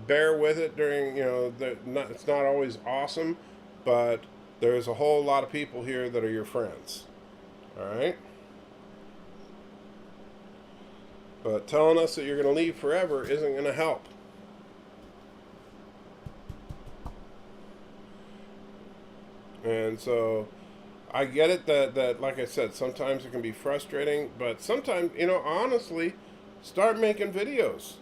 [SPEAKER 1] bear with it during, it's not always awesome, but there's a whole lot of people here that are your friends. All right? But telling us that you're going to leave forever isn't going to help. And so I get it that, like I said, sometimes it can be frustrating, but sometimes, honestly, start making videos.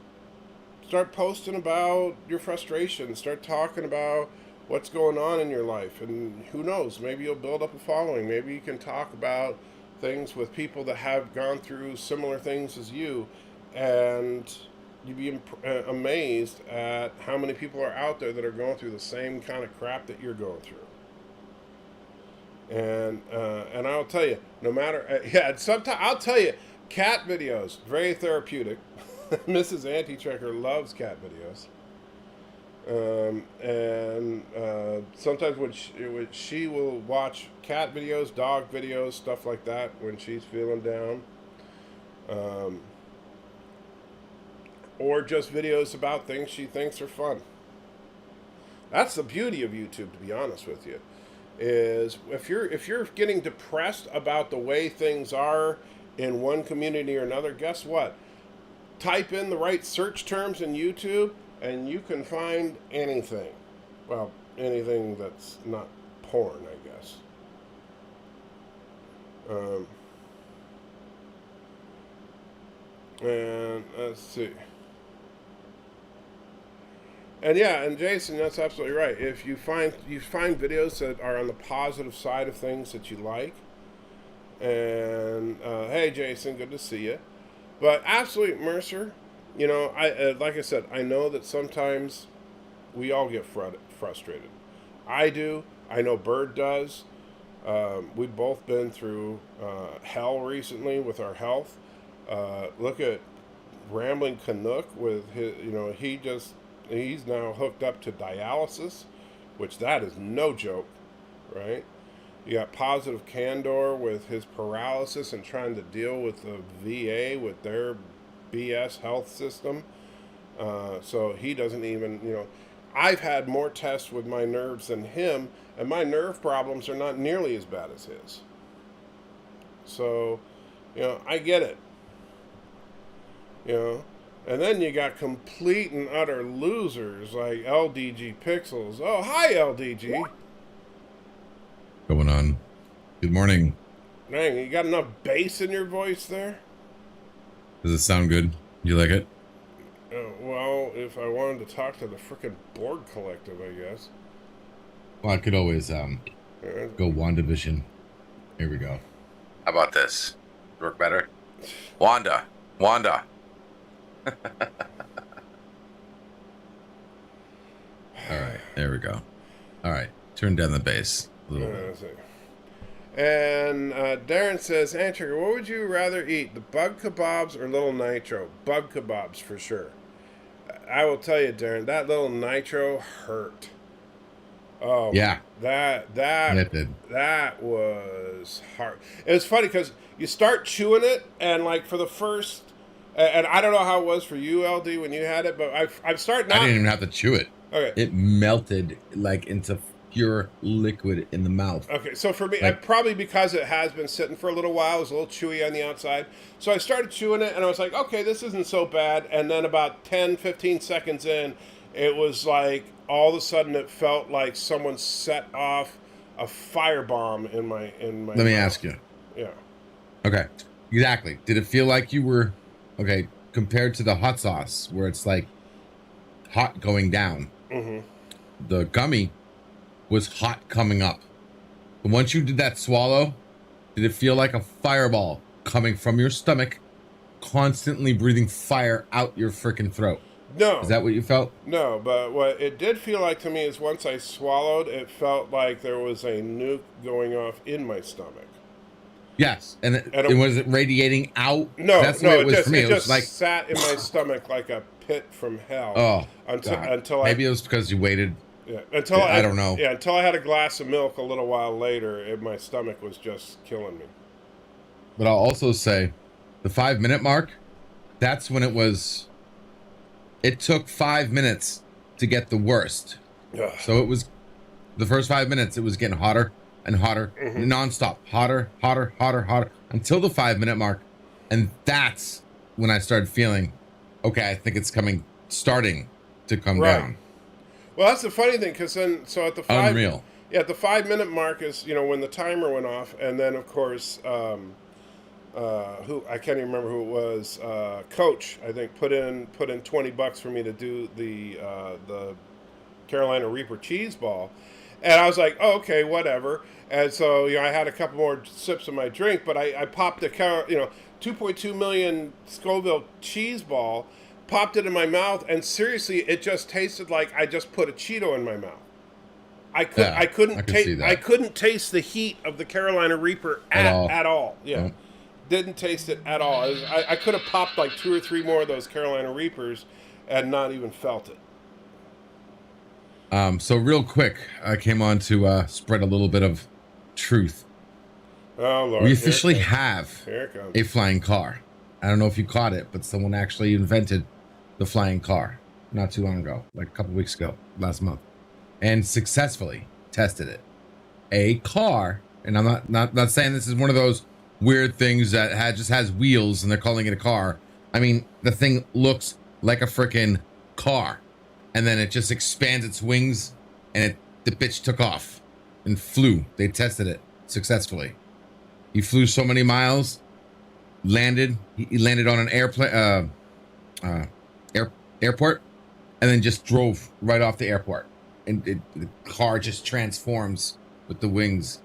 [SPEAKER 1] Start posting about your frustrations. Start talking about what's going on in your life. And who knows, maybe you'll build up a following. Maybe you can talk about things with people that have gone through similar things as you, and you'd be amazed at how many people are out there that are going through the same kind of crap that you're going through. And I'll tell you, no matter sometimes I'll tell you, cat videos very therapeutic. Mrs. SALTYtrekker loves cat videos. Sometimes when she will watch cat videos, dog videos, stuff like that when she's feeling down, or just videos about things she thinks are fun. That's the beauty of YouTube, to be honest with you, is if you're getting depressed about the way things are in one community or another, guess what? Type in the right search terms in YouTube, and you can find anything. Well, anything that's not porn, I guess. And let's see. And yeah, and Jason, that's absolutely right. If you find videos that are on the positive side of things that you like, and hey, Jason, good to see you. But absolutely, Mercer, I like I said, I know that sometimes we all get frustrated. I do. I know Bird does. We've both been through hell recently with our health. Look at rambling Canuck with his, he's now hooked up to dialysis, which that is no joke, right? You got positive Candor with his paralysis and trying to deal with the VA with their BS health system. So he doesn't even, I've had more tests with my nerves than him, and my nerve problems are not nearly as bad as his. So, I get it. And then you got complete and utter losers like LDG Pixels. Oh, hi, LDG.
[SPEAKER 8] Going on. Good morning.
[SPEAKER 1] Dang, you got enough bass in your voice there?
[SPEAKER 8] Does it sound good? You like it?
[SPEAKER 1] Well, if I wanted to talk to the frickin' Borg Collective, I guess.
[SPEAKER 8] Well, I could always go WandaVision. Here we go.
[SPEAKER 9] How about this? Work better? Wanda.
[SPEAKER 8] All right, there we go. All right, turn down the bass a little bit.
[SPEAKER 1] And Darren says, Antrigger, what would you rather eat, the bug kebabs or Little Nitro? Bug kebabs for sure. I will tell you, Darren, that Little Nitro hurt. Oh
[SPEAKER 8] yeah,
[SPEAKER 1] that
[SPEAKER 8] did.
[SPEAKER 1] That was hard. It was funny because you start chewing it, and like for the first, and I don't know how it was for you, LD, when you had it, but I've started.
[SPEAKER 8] I didn't even have to chew it.
[SPEAKER 1] Okay,
[SPEAKER 8] it melted like into pure liquid in the mouth.
[SPEAKER 1] Okay, so for me, probably because it has been sitting for a little while, it was a little chewy on the outside. So I started chewing it, and I was like, okay, this isn't so bad. And then about 10, 15 seconds in, it was like, all of a sudden, it felt like someone set off a firebomb in my
[SPEAKER 8] Let me ask you.
[SPEAKER 1] Yeah.
[SPEAKER 8] Okay, exactly. Did it feel like you were, okay, compared to the hot sauce, where it's like hot going down?
[SPEAKER 1] Mm-hmm.
[SPEAKER 8] The gummy was hot coming up. But once you did that swallow, did it feel like a fireball coming from your stomach, constantly breathing fire out your freaking throat?
[SPEAKER 1] No.
[SPEAKER 8] Is that what you felt?
[SPEAKER 1] No, but what it did feel like to me is once I swallowed, it felt like there was a nuke going off in my stomach.
[SPEAKER 8] Yes, and it was it radiating out?
[SPEAKER 1] No,
[SPEAKER 8] that's the way it was for me.
[SPEAKER 1] It
[SPEAKER 8] was like
[SPEAKER 1] sat in my stomach like a pit from hell.
[SPEAKER 8] Oh,
[SPEAKER 1] until
[SPEAKER 8] maybe it was because you waited.
[SPEAKER 1] Yeah,
[SPEAKER 8] I don't know.
[SPEAKER 1] Yeah, until I had a glass of milk a little while later, my stomach was just killing me.
[SPEAKER 8] But I'll also say, the 5-minute mark, that's when it was. It took 5 minutes to get the worst.
[SPEAKER 1] Ugh.
[SPEAKER 8] So it was the first 5 minutes. It was getting hotter and hotter, nonstop, hotter, until the 5-minute mark, and that's when I started feeling, okay, I think it's starting to come down.
[SPEAKER 1] Well, that's the funny thing, because then, so at the
[SPEAKER 8] Unreal.
[SPEAKER 1] Yeah, at the 5-minute mark is, when the timer went off, and then of course, who I can't even remember who it was, Coach, I think put in $20 for me to do the Carolina Reaper cheese ball, and I was like, oh, okay, whatever. And so I had a couple more sips of my drink, but I popped a 2.2 million Scoville cheese ball. Popped it in my mouth, and seriously, it just tasted like I just put a Cheeto in my mouth. I couldn't taste the heat of the Carolina Reaper at all. Yeah,
[SPEAKER 8] Nope.
[SPEAKER 1] Didn't taste it at all. I could have popped like 2 or 3 more of those Carolina Reapers and not even felt it.
[SPEAKER 8] So real quick, I came on to spread a little bit of truth.
[SPEAKER 1] Oh Lord!
[SPEAKER 8] We officially have
[SPEAKER 1] Here it comes.
[SPEAKER 8] a flying car. I don't know if you caught it, but someone actually invented the flying car not too long ago, like a couple weeks ago, last month, and successfully tested it. A car, and I'm not saying this is one of those weird things that just has wheels and they're calling it a car. I mean, the thing looks like a freaking car, and then it just expands its wings, and the bitch took off and flew. They tested it successfully. He flew so many miles. Landed. He landed on an airplane, airport, and then just drove right off the airport. And the car just transforms with the wings.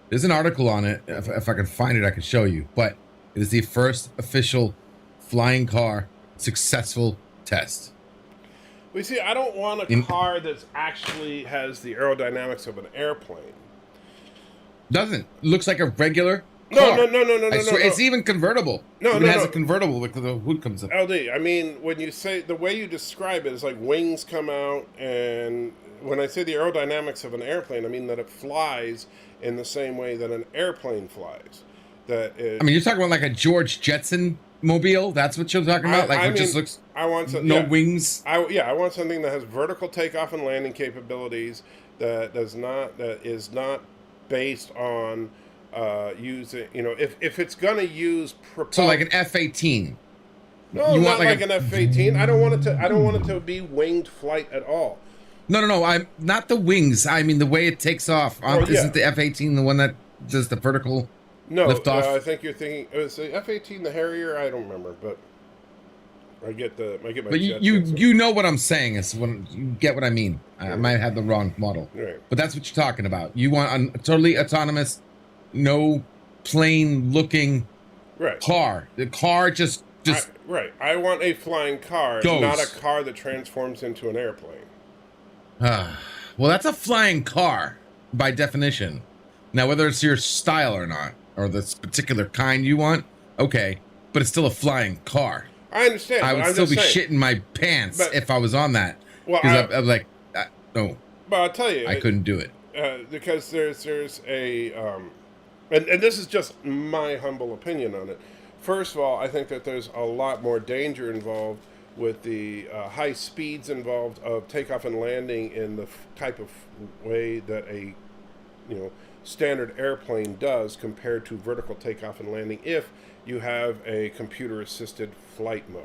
[SPEAKER 8] There's an article on it. If I can find it, I can show you. But it is the first official flying car successful test.
[SPEAKER 1] We see. I don't want a car that actually has the aerodynamics of an airplane.
[SPEAKER 8] Doesn't. Looks like a regular car.
[SPEAKER 1] No,
[SPEAKER 8] I swear, it's even convertible.
[SPEAKER 1] No,
[SPEAKER 8] it
[SPEAKER 1] no,
[SPEAKER 8] has
[SPEAKER 1] no.
[SPEAKER 8] a convertible because the hood comes up.
[SPEAKER 1] LD, I mean, when you say the way you describe it is like wings come out, and when I say the aerodynamics of an airplane, I mean that it flies in the same way that an airplane flies. That it,
[SPEAKER 8] I mean, you're talking about like a George Jetson mobile. That's what you're talking about. Like it just looks
[SPEAKER 1] I want some,
[SPEAKER 8] no wings.
[SPEAKER 1] I want something that has vertical takeoff and landing capabilities that is not based on using, if it's going to use
[SPEAKER 8] So like an F-18.
[SPEAKER 1] No,
[SPEAKER 8] you
[SPEAKER 1] not
[SPEAKER 8] want
[SPEAKER 1] like an F-18. I don't want it to be winged flight at all.
[SPEAKER 8] No. I'm not the wings. I mean the way it takes off. Isn't the F-18 the one that does the vertical lift off?
[SPEAKER 1] I think you're thinking it was the F-18, the Harrier. I don't remember, but I get my.
[SPEAKER 8] But you know what I'm saying is when you get what I mean. I might have the wrong model,
[SPEAKER 1] right?
[SPEAKER 8] But that's what you're talking about. You want a totally autonomous, no plane looking car. The car just
[SPEAKER 1] right. I want a flying car, not a car that transforms into an airplane.
[SPEAKER 8] Well, that's a flying car by definition. Now, whether it's your style or not, or this particular kind you want, okay, but it's still a flying car.
[SPEAKER 1] I understand.
[SPEAKER 8] I would still be shitting my pants if I was on that. Because I'm like, no.
[SPEAKER 1] But I'll tell you,
[SPEAKER 8] I couldn't do it
[SPEAKER 1] because there's a and this is just my humble opinion on it. First of all, I think that there's a lot more danger involved with the high speeds involved of takeoff and landing in the type of way that a standard airplane does compared to vertical takeoff and landing if you have a computer assisted flight mode.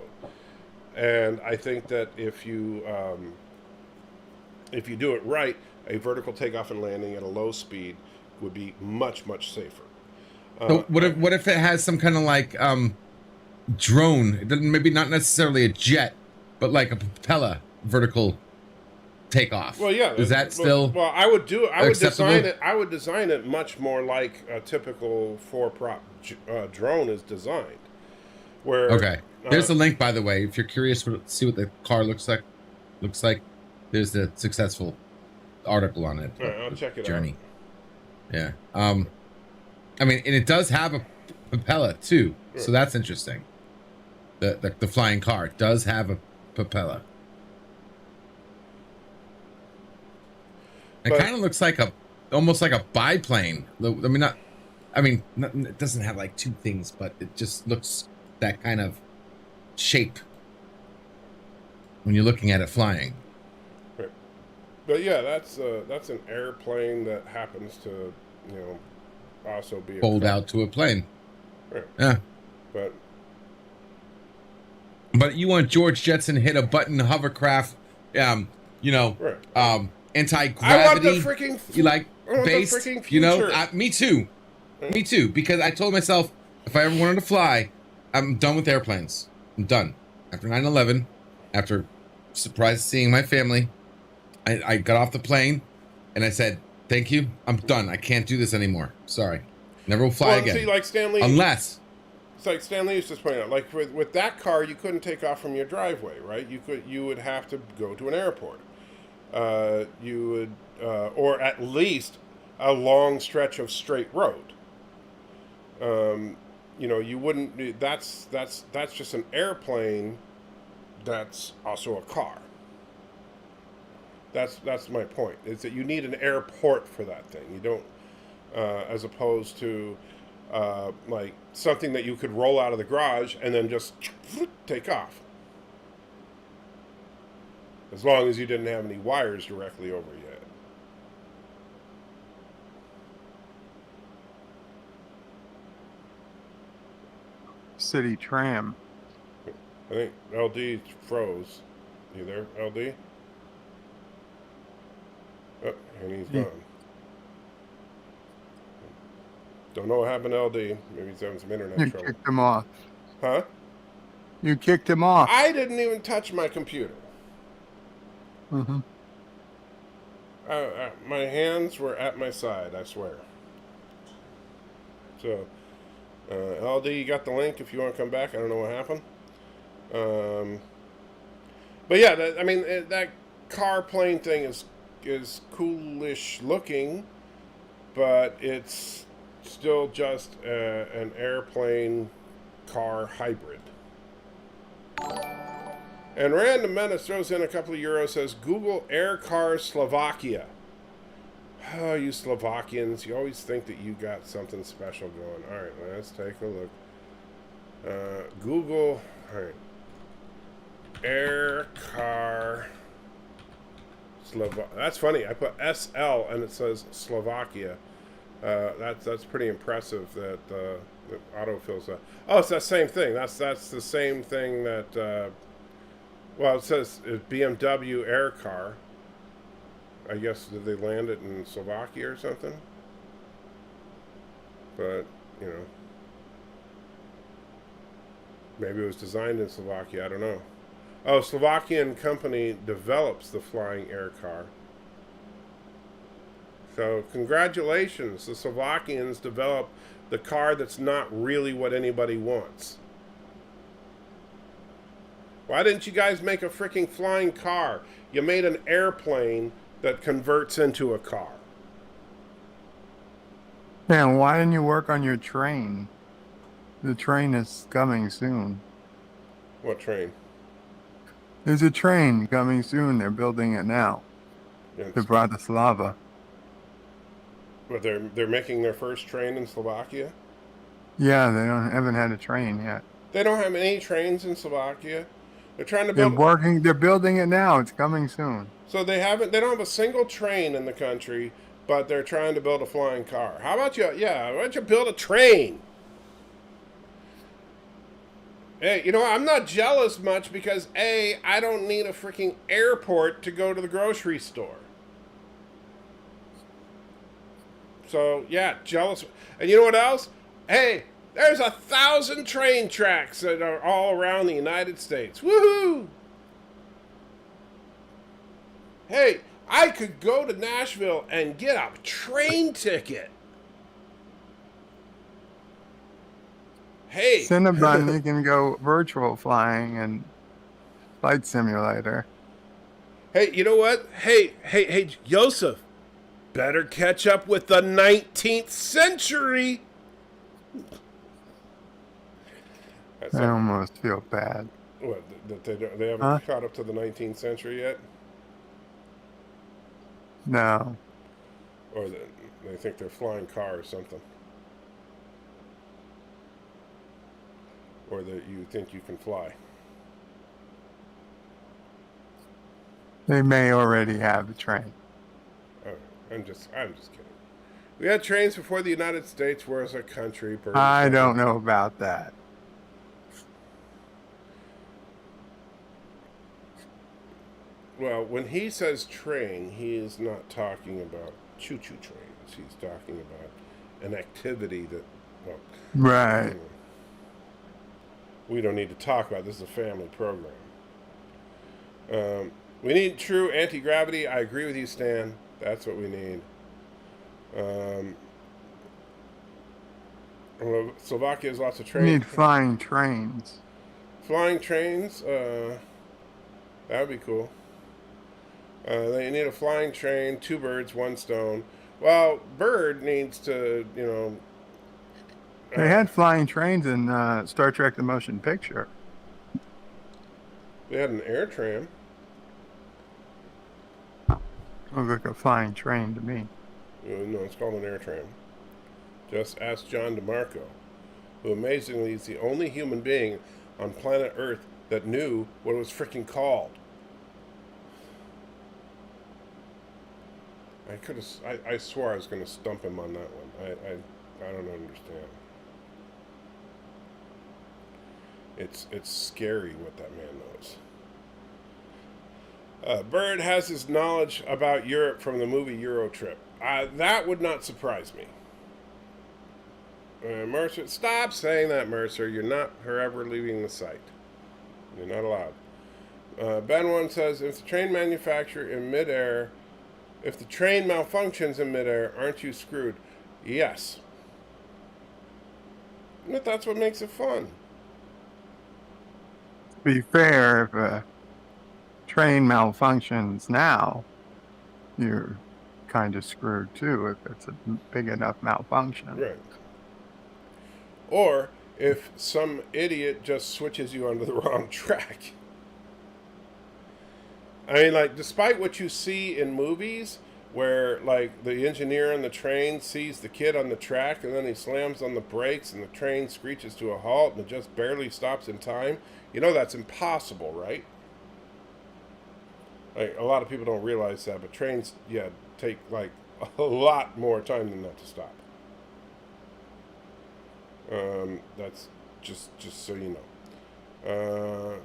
[SPEAKER 1] And I think that if you do it right, a vertical takeoff and landing at a low speed would be much safer.
[SPEAKER 8] So what if it has some kind of like drone? It doesn't, maybe not necessarily a jet, but like a propeller vertical takeoff.
[SPEAKER 1] Well, yeah.
[SPEAKER 8] Is that still?
[SPEAKER 1] Well, I would
[SPEAKER 8] acceptable?
[SPEAKER 1] design it. I would design it much more like a typical four-prop drone is designed. Where
[SPEAKER 8] there's the link, by the way. If you're curious to see what the car looks like, there's the successful article on it.
[SPEAKER 1] All right, I'll check it
[SPEAKER 8] Journey. Yeah. I mean, and it does have a propeller too, so that's interesting. The flying car does have a propeller. It kind of looks like almost like a biplane. It doesn't have like two things, but it just looks that kind of shape when you're looking at it flying.
[SPEAKER 1] Right. But yeah, that's an airplane that happens to, also be
[SPEAKER 8] fold out to a plane.
[SPEAKER 1] Right.
[SPEAKER 8] Yeah.
[SPEAKER 1] But
[SPEAKER 8] you want George Jetson hit a button hovercraft, anti-gravity.
[SPEAKER 1] I want the freaking
[SPEAKER 8] based,
[SPEAKER 1] future.
[SPEAKER 8] Me too. Right. Me too, because I told myself if I ever wanted to fly, I'm done with airplanes. I'm done. After 9/11, after surprise seeing my family, I got off the plane and I said, thank you. I'm done. I can't do this anymore. Sorry. Never will fly again.
[SPEAKER 1] See, like Stanley,
[SPEAKER 8] unless
[SPEAKER 1] it's like Stanley used to point out, like with that car, you couldn't take off from your driveway, right? You would have to go to an airport. You would, or at least a long stretch of straight road. You wouldn't. That's just an airplane. That's also a car. That's my point. Is that you need an airport for that thing. You don't, as opposed to like something that you could roll out of the garage and then just take off. As long as you didn't have any wires directly over your head.
[SPEAKER 4] City tram.
[SPEAKER 1] I think LD froze. You there, LD? Oh, and he's gone. Don't know what happened to LD. Maybe he's having some internet
[SPEAKER 4] You
[SPEAKER 1] trouble.
[SPEAKER 4] kicked him off.
[SPEAKER 1] Huh?
[SPEAKER 4] You kicked him off.
[SPEAKER 1] I didn't even touch my computer.
[SPEAKER 4] Mm-hmm.
[SPEAKER 1] My hands were at my side, I swear. So, LD, you got the link if you want to come back. I don't know what happened. But yeah, that car plane thing is coolish looking, but it's still just an airplane car hybrid. And Random Menace throws in a couple of euros, says Google Air Car Slovakia. Oh, you Slovakians, you always think that you got something special going. All right, let's take a look. Google, all right. Air Car That's funny. I put SL and it says Slovakia. That's pretty impressive that that autofills that. Oh, it's that same thing. That's the same thing that. Well, it says BMW Air Car. I guess did they land it in Slovakia or something? But you know, maybe it was designed in Slovakia. I don't know. Oh, Slovakian company develops the flying air car. So congratulations, the Slovakians developed the car that's not really what anybody wants. Why didn't you guys make a freaking flying car? You made an airplane that converts into a car.
[SPEAKER 4] Man, why didn't you work on your train? The train is coming soon.
[SPEAKER 1] What train?
[SPEAKER 4] There's a train coming soon. They're building it now.
[SPEAKER 1] Yeah,
[SPEAKER 4] To Bratislava.
[SPEAKER 1] but they're making their first train in Slovakia?
[SPEAKER 4] Yeah, they haven't had a train yet.
[SPEAKER 1] They don't have any trains in Slovakia. They're trying to build.
[SPEAKER 4] They're building it now. It's coming soon.
[SPEAKER 1] So they don't have a single train in the country, but they're trying to build a flying car. How about you? Yeah, why don't you build a train? Hey, you know what? I'm not jealous much because A, I don't need a freaking airport to go to the grocery store. So yeah, jealous. And you know what else? Hey, there's 1,000 train tracks that are all around the United States. Woohoo! Hey, I could go to Nashville and get a train ticket. Hey.
[SPEAKER 4] Cinnabon, you can go virtual flying and flight simulator.
[SPEAKER 1] Hey, you know what? Hey, Joseph. Better catch up with the 19th century.
[SPEAKER 4] I almost feel bad.
[SPEAKER 1] What? That they haven't caught up to the 19th century yet?
[SPEAKER 4] No.
[SPEAKER 1] Or they think they're flying car or something. Or that you think you can fly.
[SPEAKER 4] They may already have a train.
[SPEAKER 1] Oh, I'm just kidding. We had trains before the United States was a country.
[SPEAKER 4] I don't know about that.
[SPEAKER 1] Well, when he says train, he is not talking about choo-choo trains. He's talking about an activity that, well,
[SPEAKER 4] right.
[SPEAKER 1] We don't need to talk about. This is a family program. We need true anti-gravity. I agree with you, Stan. That's what we need. Slovakia has lots of trains.
[SPEAKER 4] We need flying trains.
[SPEAKER 1] Flying trains? That would be cool. They need a flying train, 2 birds, 1 stone. Well, Bird needs to, you know...
[SPEAKER 4] They had flying trains in Star Trek The Motion Picture.
[SPEAKER 1] They had an air tram.
[SPEAKER 4] Looked like a flying train to me.
[SPEAKER 1] No, it's called an air tram. Just ask John DeMarco, who amazingly is the only human being on planet Earth that knew what it was freaking called. I swore I was going to stump him on that one. I don't understand. It's scary what that man knows. Bird has his knowledge about Europe from the movie Euro Trip. That would not surprise me. Mercer, stop saying that, Mercer. You're not forever leaving the site. You're not allowed. Ben One says, if the train malfunctions in midair, aren't you screwed? Yes. But that's what makes it fun.
[SPEAKER 4] To be fair, if a train malfunctions now, you're kind of screwed too if it's a big enough malfunction.
[SPEAKER 1] Right. Or if some idiot just switches you onto the wrong track. I mean, like, despite what you see in movies, where, like, the engineer on the train sees the kid on the track, and then he slams on the brakes, and the train screeches to a halt, and it just barely stops in time, you know that's impossible, right? Like, a lot of people don't realize that, but trains, yeah, take, like, a lot more time than that to stop. That's just so you know.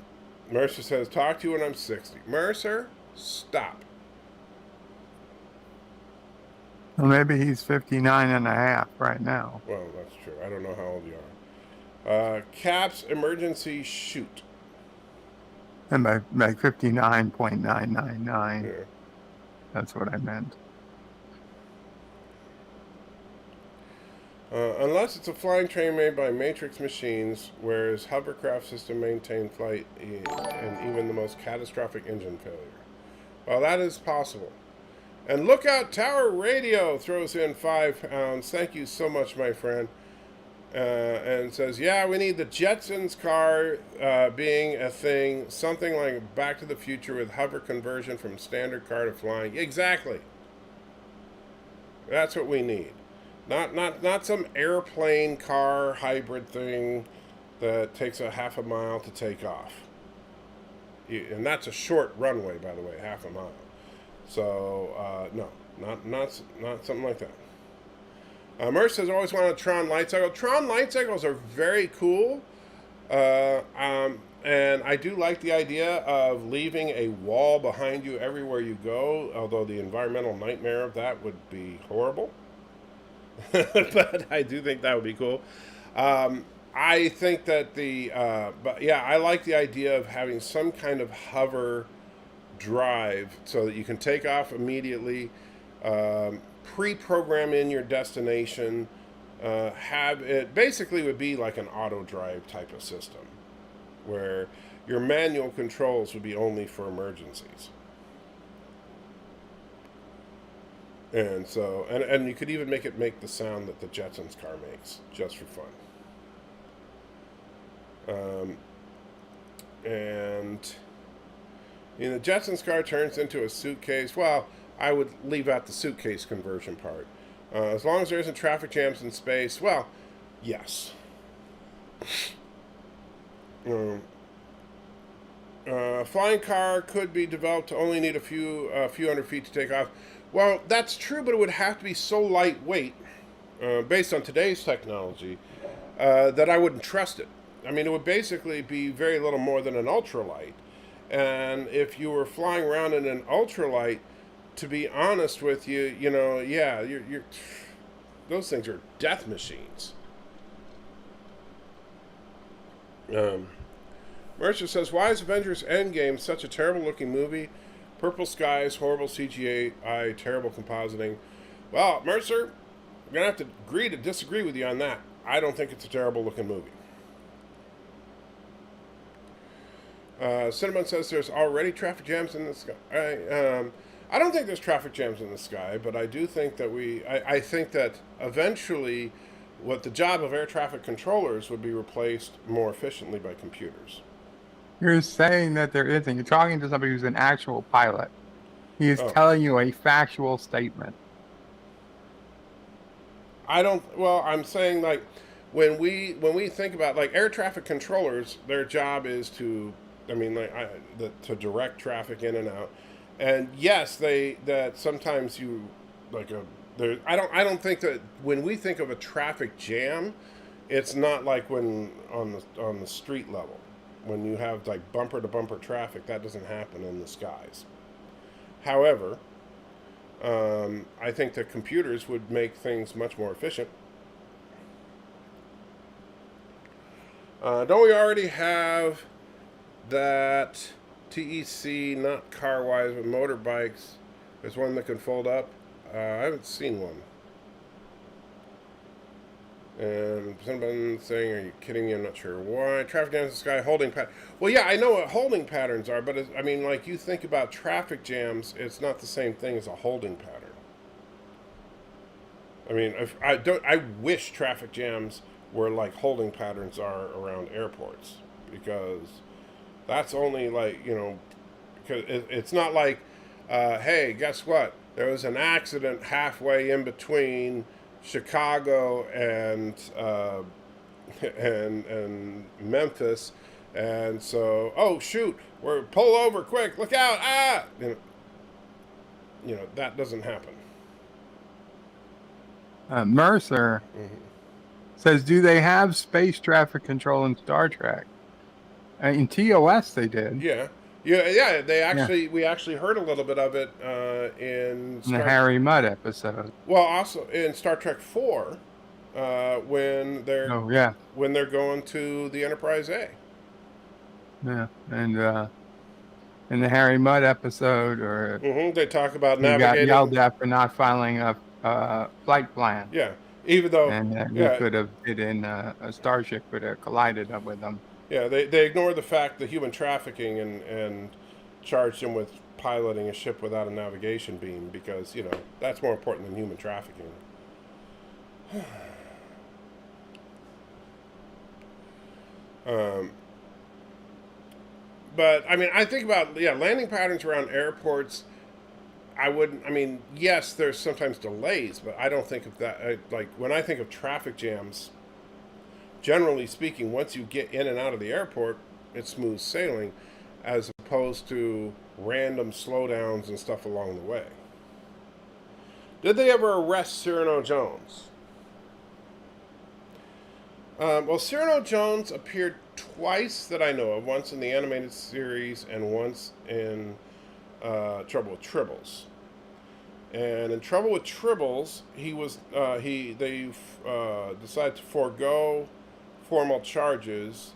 [SPEAKER 1] Mercer says, talk to you when I'm 60. Mercer, stop.
[SPEAKER 4] Well, maybe he's 59 and a half right now.
[SPEAKER 1] Well, that's true. I don't know how old you are. Caps emergency shoot.
[SPEAKER 4] And by 59.999.
[SPEAKER 1] Yeah.
[SPEAKER 4] That's what I meant.
[SPEAKER 1] Unless it's a flying train made by Matrix machines, whereas hovercraft system maintain flight and even the most catastrophic engine failure. Well, that is possible. And Lookout Tower Radio throws in £5. Thank you so much, my friend. And says, yeah, we need the Jetsons car being a thing, something like Back to the Future with hover conversion from standard car to flying. Exactly. That's what we need. Not some airplane car hybrid thing that takes a half a mile to take off. And that's a short runway, by the way, half a mile. So, no, not something like that. Merce says, always wanted a Tron light cycle. Tron light cycles are very cool. And I do like the idea of leaving a wall behind you everywhere you go, although the environmental nightmare of that would be horrible. But I do think that would be cool. I think that but yeah, I like the idea of having some kind of hover drive so that you can take off immediately, pre-program in your destination, have it basically would be like an auto drive type of system where your manual controls would be only for emergencies. And so, and you could even make it make the sound that the Jetsons car makes, just for fun. And you know, the Jetsons car turns into a suitcase. Well, I would leave out the suitcase conversion part. As long as there isn't traffic jams in space, well, yes. Flying car could be developed to only need a few hundred feet to take off. Well, that's true, but it would have to be so lightweight, based on today's technology, that I wouldn't trust it. I mean, it would basically be very little more than an ultralight. And if you were flying around in an ultralight, to be honest with you, you know, yeah, you're those things are death machines. Mercer says, why is Avengers Endgame such a terrible looking movie? Purple skies, horrible CGI, terrible compositing. Well, Mercer, I'm going to have to agree to disagree with you on that. I don't think it's a terrible looking movie. Cinnamon says there's already traffic jams in the sky. I don't think there's traffic jams in the sky, but I do think that I think that eventually what the job of air traffic controllers would be replaced more efficiently by computers.
[SPEAKER 4] You're saying that there isn't. You're talking to somebody who's an actual pilot. He is telling you a factual statement.
[SPEAKER 1] I'm saying, like, when we think about, like, air traffic controllers, their job is to, to direct traffic in and out. And yes, that sometimes you, like, I don't think that when we think of a traffic jam, it's not like when on the street level. When you have, like, bumper-to-bumper traffic, that doesn't happen in the skies. However, I think that computers would make things much more efficient. Don't we already have that TEC, not car-wise, but motorbikes? There's one that can fold up. I haven't seen one. And someone saying, are you kidding me? I'm not sure why. Traffic jams in the sky, holding pattern. Well, yeah, I know what holding patterns are, but like, you think about traffic jams, it's not the same thing as a holding pattern. I mean, I wish traffic jams were like holding patterns are around airports, because that's only like, because it's not like, hey, guess what? There was an accident halfway in between Chicago and and Memphis, and so, oh shoot, we're pull over quick, look out, ah, that doesn't happen.
[SPEAKER 4] Mercer says, do they have space traffic control in Star Trek? In TOS they did.
[SPEAKER 1] Yeah. They actually we actually heard a little bit of it in
[SPEAKER 4] the Harry Mudd episode.
[SPEAKER 1] Well, also in Star Trek 4, when they're when they're going to the Enterprise A.
[SPEAKER 4] Yeah, and in the Harry Mudd episode, or
[SPEAKER 1] they talk about
[SPEAKER 4] he
[SPEAKER 1] navigating.
[SPEAKER 4] got yelled at for not filing a flight plan.
[SPEAKER 1] Yeah, even though
[SPEAKER 4] he could have hit in a starship, could have collided with them.
[SPEAKER 1] Yeah, they ignored the fact that human trafficking and charged him with piloting a ship without a navigation beam, because, that's more important than human trafficking. But, I mean, I think about, landing patterns around airports. Yes, there's sometimes delays, but I don't think of that. Like, when I think of traffic jams, generally speaking, once you get in and out of the airport, it's smooth sailing, as opposed to random slowdowns and stuff along the way. Did they ever arrest Cyrano Jones? Well, Cyrano Jones appeared twice that I know of, once in the animated series and once in Trouble with Tribbles. And in Trouble with Tribbles, they decided to forego formal charges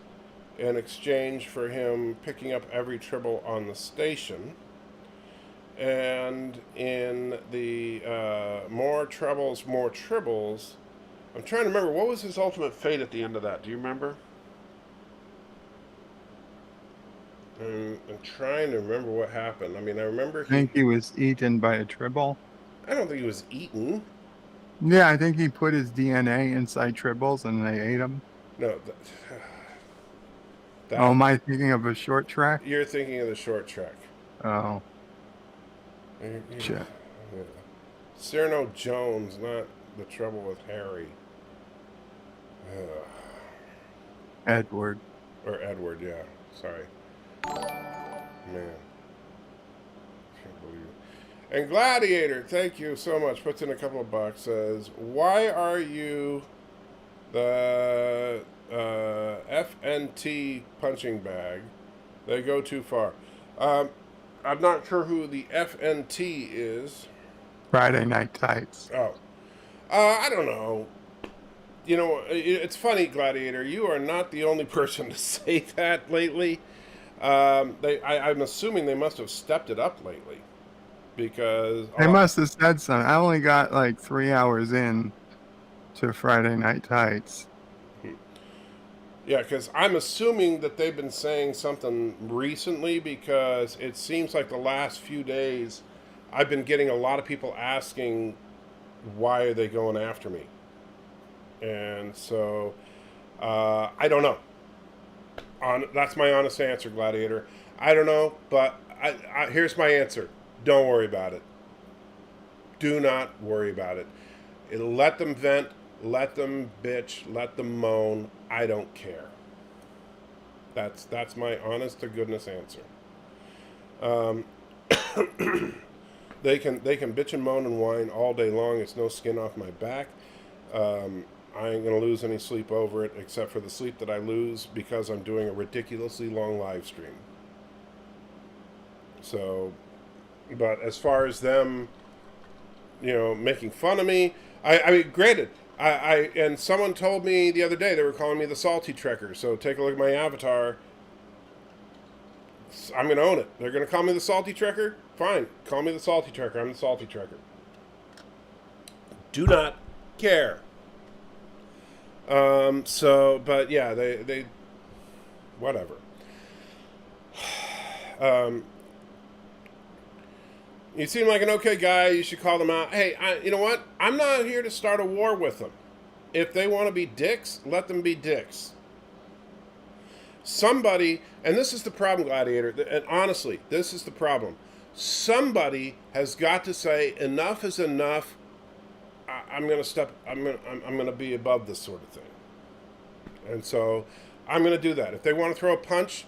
[SPEAKER 1] in exchange for him picking up every Tribble on the station. And in the More Troubles, More Tribbles, I'm trying to remember, what was his ultimate fate at the end of that? Do you remember? I'm trying to remember what happened. I mean, I remember
[SPEAKER 4] I think he was eaten by a Tribble.
[SPEAKER 1] I don't think he was eaten.
[SPEAKER 4] Yeah, I think he put his DNA inside Tribbles and they ate him.
[SPEAKER 1] No.
[SPEAKER 4] Am I thinking of a Short Trek?
[SPEAKER 1] You're thinking of the Short Trek.
[SPEAKER 4] Oh.
[SPEAKER 1] Shit. Yeah. Cyrano Jones, not The Trouble with Harry.
[SPEAKER 4] Edward.
[SPEAKER 1] Or Edward, yeah. Sorry. Man. Can't believe it. And Gladiator, thank you so much. Puts in a couple of bucks. Says, why are you the FNT punching bag? They go too far. I'm not sure who the FNT is.
[SPEAKER 4] Friday Night Tights.
[SPEAKER 1] Oh. I don't know. It's funny, Gladiator. You are not the only person to say that lately. I'm assuming they must have stepped it up lately, because
[SPEAKER 4] they must have said something. I only got like 3 hours in to Friday Night Tights.
[SPEAKER 1] Yeah, because I'm assuming that they've been saying something recently, because it seems like the last few days I've been getting a lot of people asking, why are they going after me? And so, I don't know. That's my honest answer, Gladiator. I don't know, but here's my answer. Don't worry about it. Do not worry about it. Let them vent, let them bitch, let them moan. I don't care. That's my honest to goodness answer. They can bitch and moan and whine all day long. It's no skin off my back. I ain't gonna lose any sleep over it, except for the sleep that I lose because I'm doing a ridiculously long live stream. So, but as far as them, making fun of me, I mean, granted, and someone told me the other day they were calling me the SALTYtrekker. So take a look at my avatar. I'm gonna own it. They're gonna call me the SALTYtrekker. Fine, call me the SALTYtrekker. I'm the SALTYtrekker. Do not care. But yeah, they whatever. You seem like an okay guy. You should call them out. Hey, you know what? I'm not here to start a war with them. If they want to be dicks, let them be dicks. Somebody, and this is the problem, Gladiator, and honestly, this is the problem. Somebody has got to say enough is enough. I'm going to be above this sort of thing. And so I'm going to do that. If they want to throw a punch,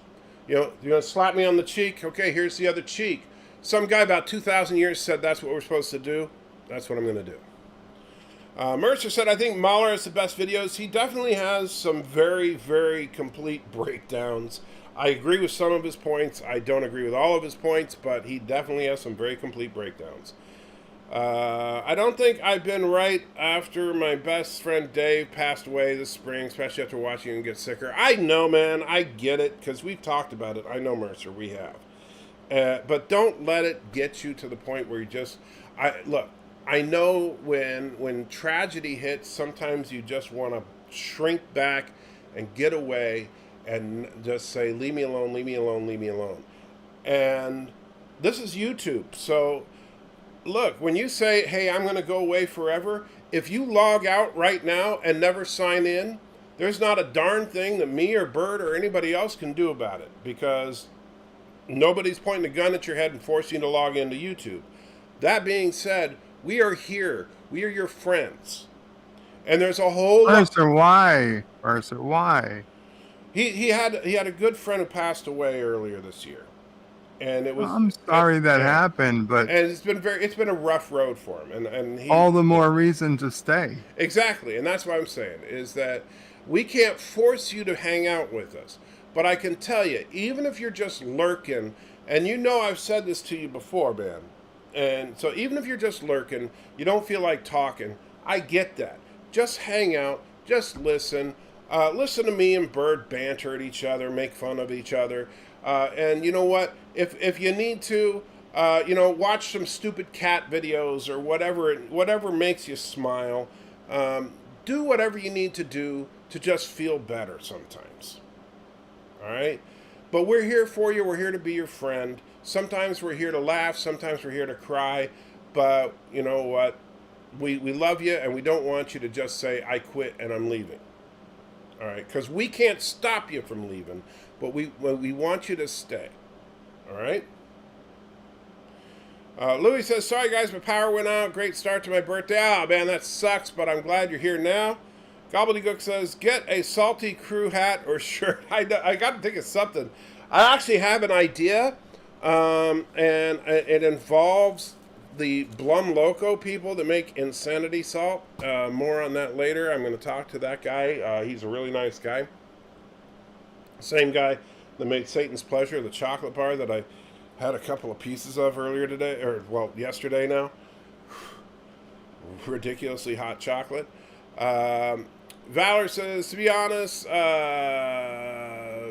[SPEAKER 1] you're going to slap me on the cheek. Okay, here's the other cheek. Some guy about 2,000 years said that's what we're supposed to do. That's what I'm going to do. Mercer said, I think Mahler has the best videos. He definitely has some very, very complete breakdowns. I agree with some of his points. I don't agree with all of his points, but he definitely has some very complete breakdowns. I don't think I've been right after my best friend Dave passed away this spring, especially after watching him get sicker. I know, man. I get it, because we've talked about it. I know, Mercer, we have. But don't let it get you to the point where you just... Look, I know when tragedy hits, sometimes you just want to shrink back and get away and just say, leave me alone, leave me alone, leave me alone. And this is YouTube. So, look, when you say, hey, I'm going to go away forever, if you log out right now and never sign in, there's not a darn thing that me or Bert or anybody else can do about it, because nobody's pointing a gun at your head and forcing you to log into YouTube. That being said, we are here. We are your friends. And there's a whole
[SPEAKER 4] Mercer, why? Mercer, why?
[SPEAKER 1] He had a good friend who passed away earlier this year. And it was
[SPEAKER 4] I'm sorry that happened, but
[SPEAKER 1] and it's been a rough road for him, and he,
[SPEAKER 4] all the more reason to stay.
[SPEAKER 1] Exactly, and that's what I'm saying, is that we can't force you to hang out with us. But I can tell you, even if you're just lurking, and you know I've said this to you before, man, and so even if you're just lurking, you don't feel like talking, I get that. Just hang out, just listen. Listen to me and Bird banter at each other, make fun of each other. And you know what? If you need to, watch some stupid cat videos or whatever makes you smile. Do whatever you need to do to just feel better sometimes. All right? But we're here for you. We're here to be your friend. Sometimes we're here to laugh. Sometimes we're here to cry. But you know what? We love you, and we don't want you to just say, I quit and I'm leaving. All right? Because we can't stop you from leaving, but we want you to stay. All right? Louis says, sorry guys, my power went out. Great start to my birthday. Ah, man, that sucks, but I'm glad you're here now. Gobbledygook says, get a Salty Crew hat or shirt. I got to think of something. I actually have an idea, and it involves the Blum Loco people that make Insanity Salt. More on that later. I'm going to talk to that guy. He's a really nice guy. Same guy that made Satan's Pleasure, the chocolate bar that I had a couple of pieces of earlier today, yesterday now. Ridiculously hot chocolate. Valor says, to be honest,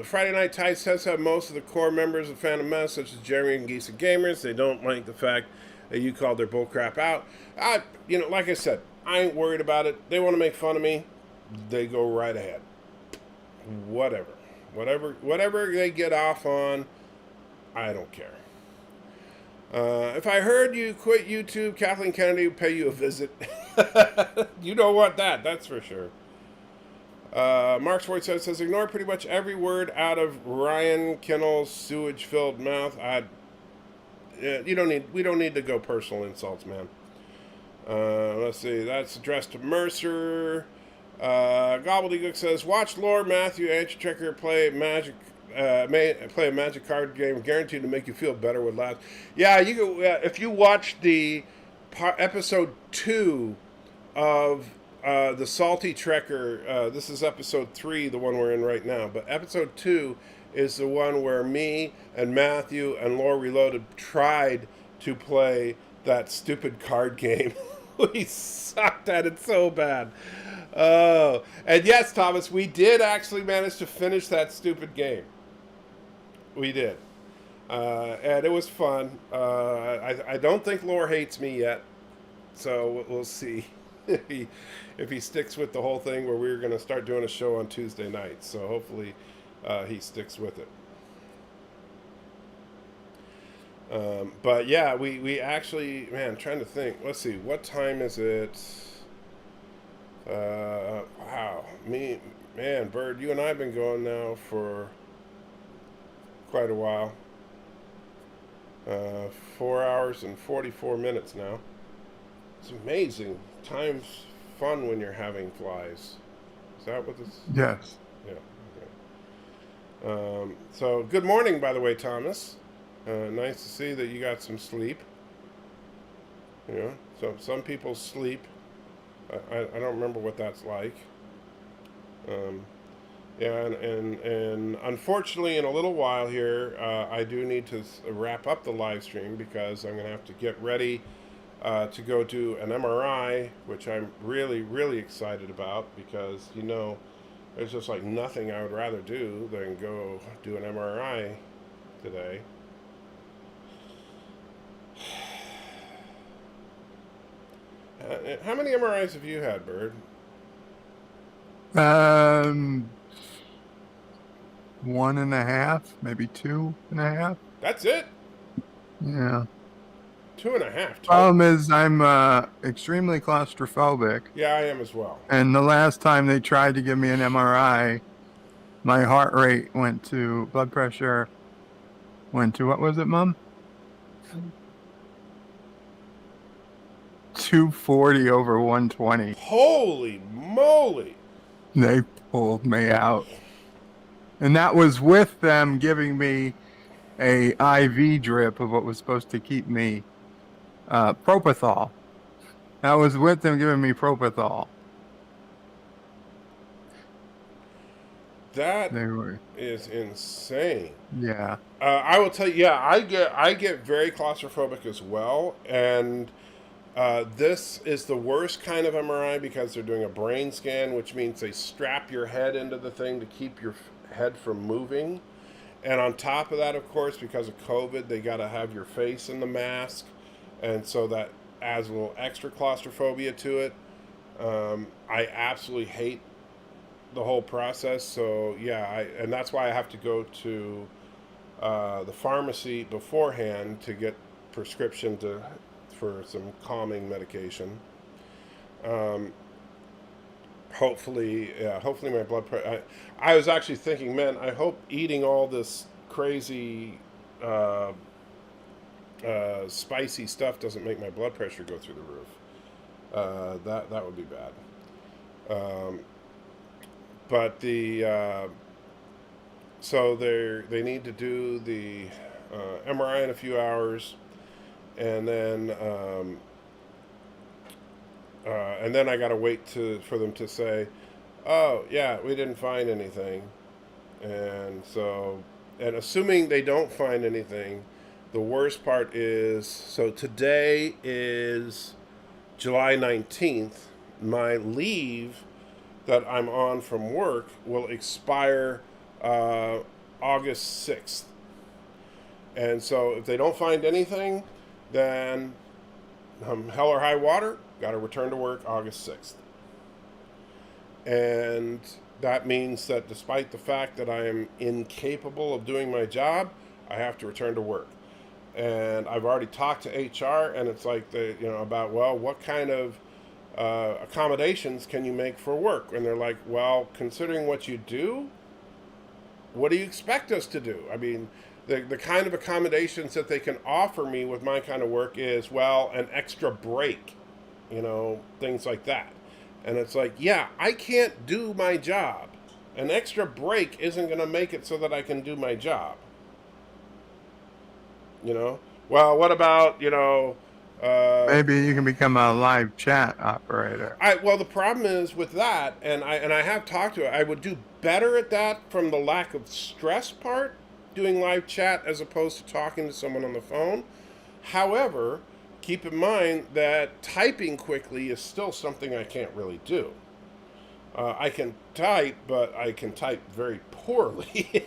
[SPEAKER 1] Friday Night Tights does have most of the core members of Phantom Menace, such as Jeremy and Geese and Gamers. They don't like the fact that you called their bullcrap out. Like I said, I ain't worried about it. They want to make fun of me. They go right ahead. Whatever they get off on, I don't care. If I heard you quit YouTube, Kathleen Kennedy would pay you a visit. You don't want that, that's for sure. Mark Schwartz says, ignore pretty much every word out of Ryan Kinnell's sewage-filled mouth. We don't need to go personal insults, man. Let's see, that's addressed to Mercer. Gobbledygook says, watch Lord Matthew SALTYtrekker play a magic card game, guaranteed to make you feel better with laughs. Yeah, if you watch the episode 2 of the SALTYtrekker, this is episode 3, the one we're in right now, but episode 2 is the one where me and Matthew and Lore Reloaded tried to play that stupid card game. We sucked at it so bad. Oh, and yes, Thomas, we did actually manage to finish that stupid game. We did. And it was fun. I don't think Lore hates me yet. So we'll see if he sticks with the whole thing, where we're going to start doing a show on Tuesday nights. So hopefully he sticks with it. But yeah, we actually, man, trying to think. Let's see, what time is it? Wow, man, Bird, you and I have been going now for quite a while. 4 hours and 44 minutes now. It's amazing. Time's fun when you're having flies. Is that what this?
[SPEAKER 4] Yes.
[SPEAKER 1] Yeah. Okay. So good morning, by the way, Thomas. Nice to see that you got some sleep. You know, so some people sleep. I don't remember what that's like. Yeah, and unfortunately, in a little while here, I do need to wrap up the live stream because I'm going to have to get ready to go do an MRI, which I'm really, really excited about because, you know, there's just like nothing I would rather do than go do an MRI today. How many MRIs have you had, Bird?
[SPEAKER 4] 1.5, maybe 2.5.
[SPEAKER 1] That's it?
[SPEAKER 4] Yeah.
[SPEAKER 1] 2.5.
[SPEAKER 4] Problem is, I'm extremely claustrophobic.
[SPEAKER 1] Yeah, I am as well.
[SPEAKER 4] And the last time they tried to give me an MRI, my heart rate blood pressure went to, what was it, Mom? 240 over 120.
[SPEAKER 1] Holy moly!
[SPEAKER 4] They pulled me out. And that was with them giving me a IV drip of what was supposed to keep me propofol. That was with them giving me propofol.
[SPEAKER 1] That is insane.
[SPEAKER 4] Yeah.
[SPEAKER 1] I will tell you. Yeah, I get very claustrophobic as well, and this is the worst kind of MRI because they're doing a brain scan, which means they strap your head into the thing to keep your head from moving. And on top of that, of course, because of COVID, they got to have your face in the mask, and so that adds a little extra claustrophobia to it. I absolutely hate the whole process. So yeah, and that's why I have to go to the pharmacy beforehand to get prescription for some calming medication. Hopefully my blood pressure. I was actually thinking, man, I hope eating all this crazy spicy stuff doesn't make my blood pressure go through the roof. That would be bad. But so they need to do the MRI in a few hours, and then I gotta wait for them to say, oh yeah, we didn't find anything, and assuming they don't find anything, the worst part is, so today is July 19th. My leave that I'm on from work will expire August 6th. And so if they don't find anything, then hell or high water, got to return to work August 6th. And that means that despite the fact that I am incapable of doing my job, I have to return to work. And I've already talked to HR, and it's like about, well, what kind of accommodations can you make for work? And they're like, well, considering what you do, what do you expect us to do? I mean, the kind of accommodations that they can offer me with my kind of work is, well, an extra break, things like that. And it's like, yeah, I can't do my job. An extra break isn't going to make it so that I can do my job. Well, what about,
[SPEAKER 4] maybe you can become a live chat operator.
[SPEAKER 1] Well, the problem is with that, and I have talked to it, I would do better at that from the lack of stress part, doing live chat as opposed to talking to someone on the phone. However, keep in mind that typing quickly is still something I can't really do. I can type, but I can type very poorly.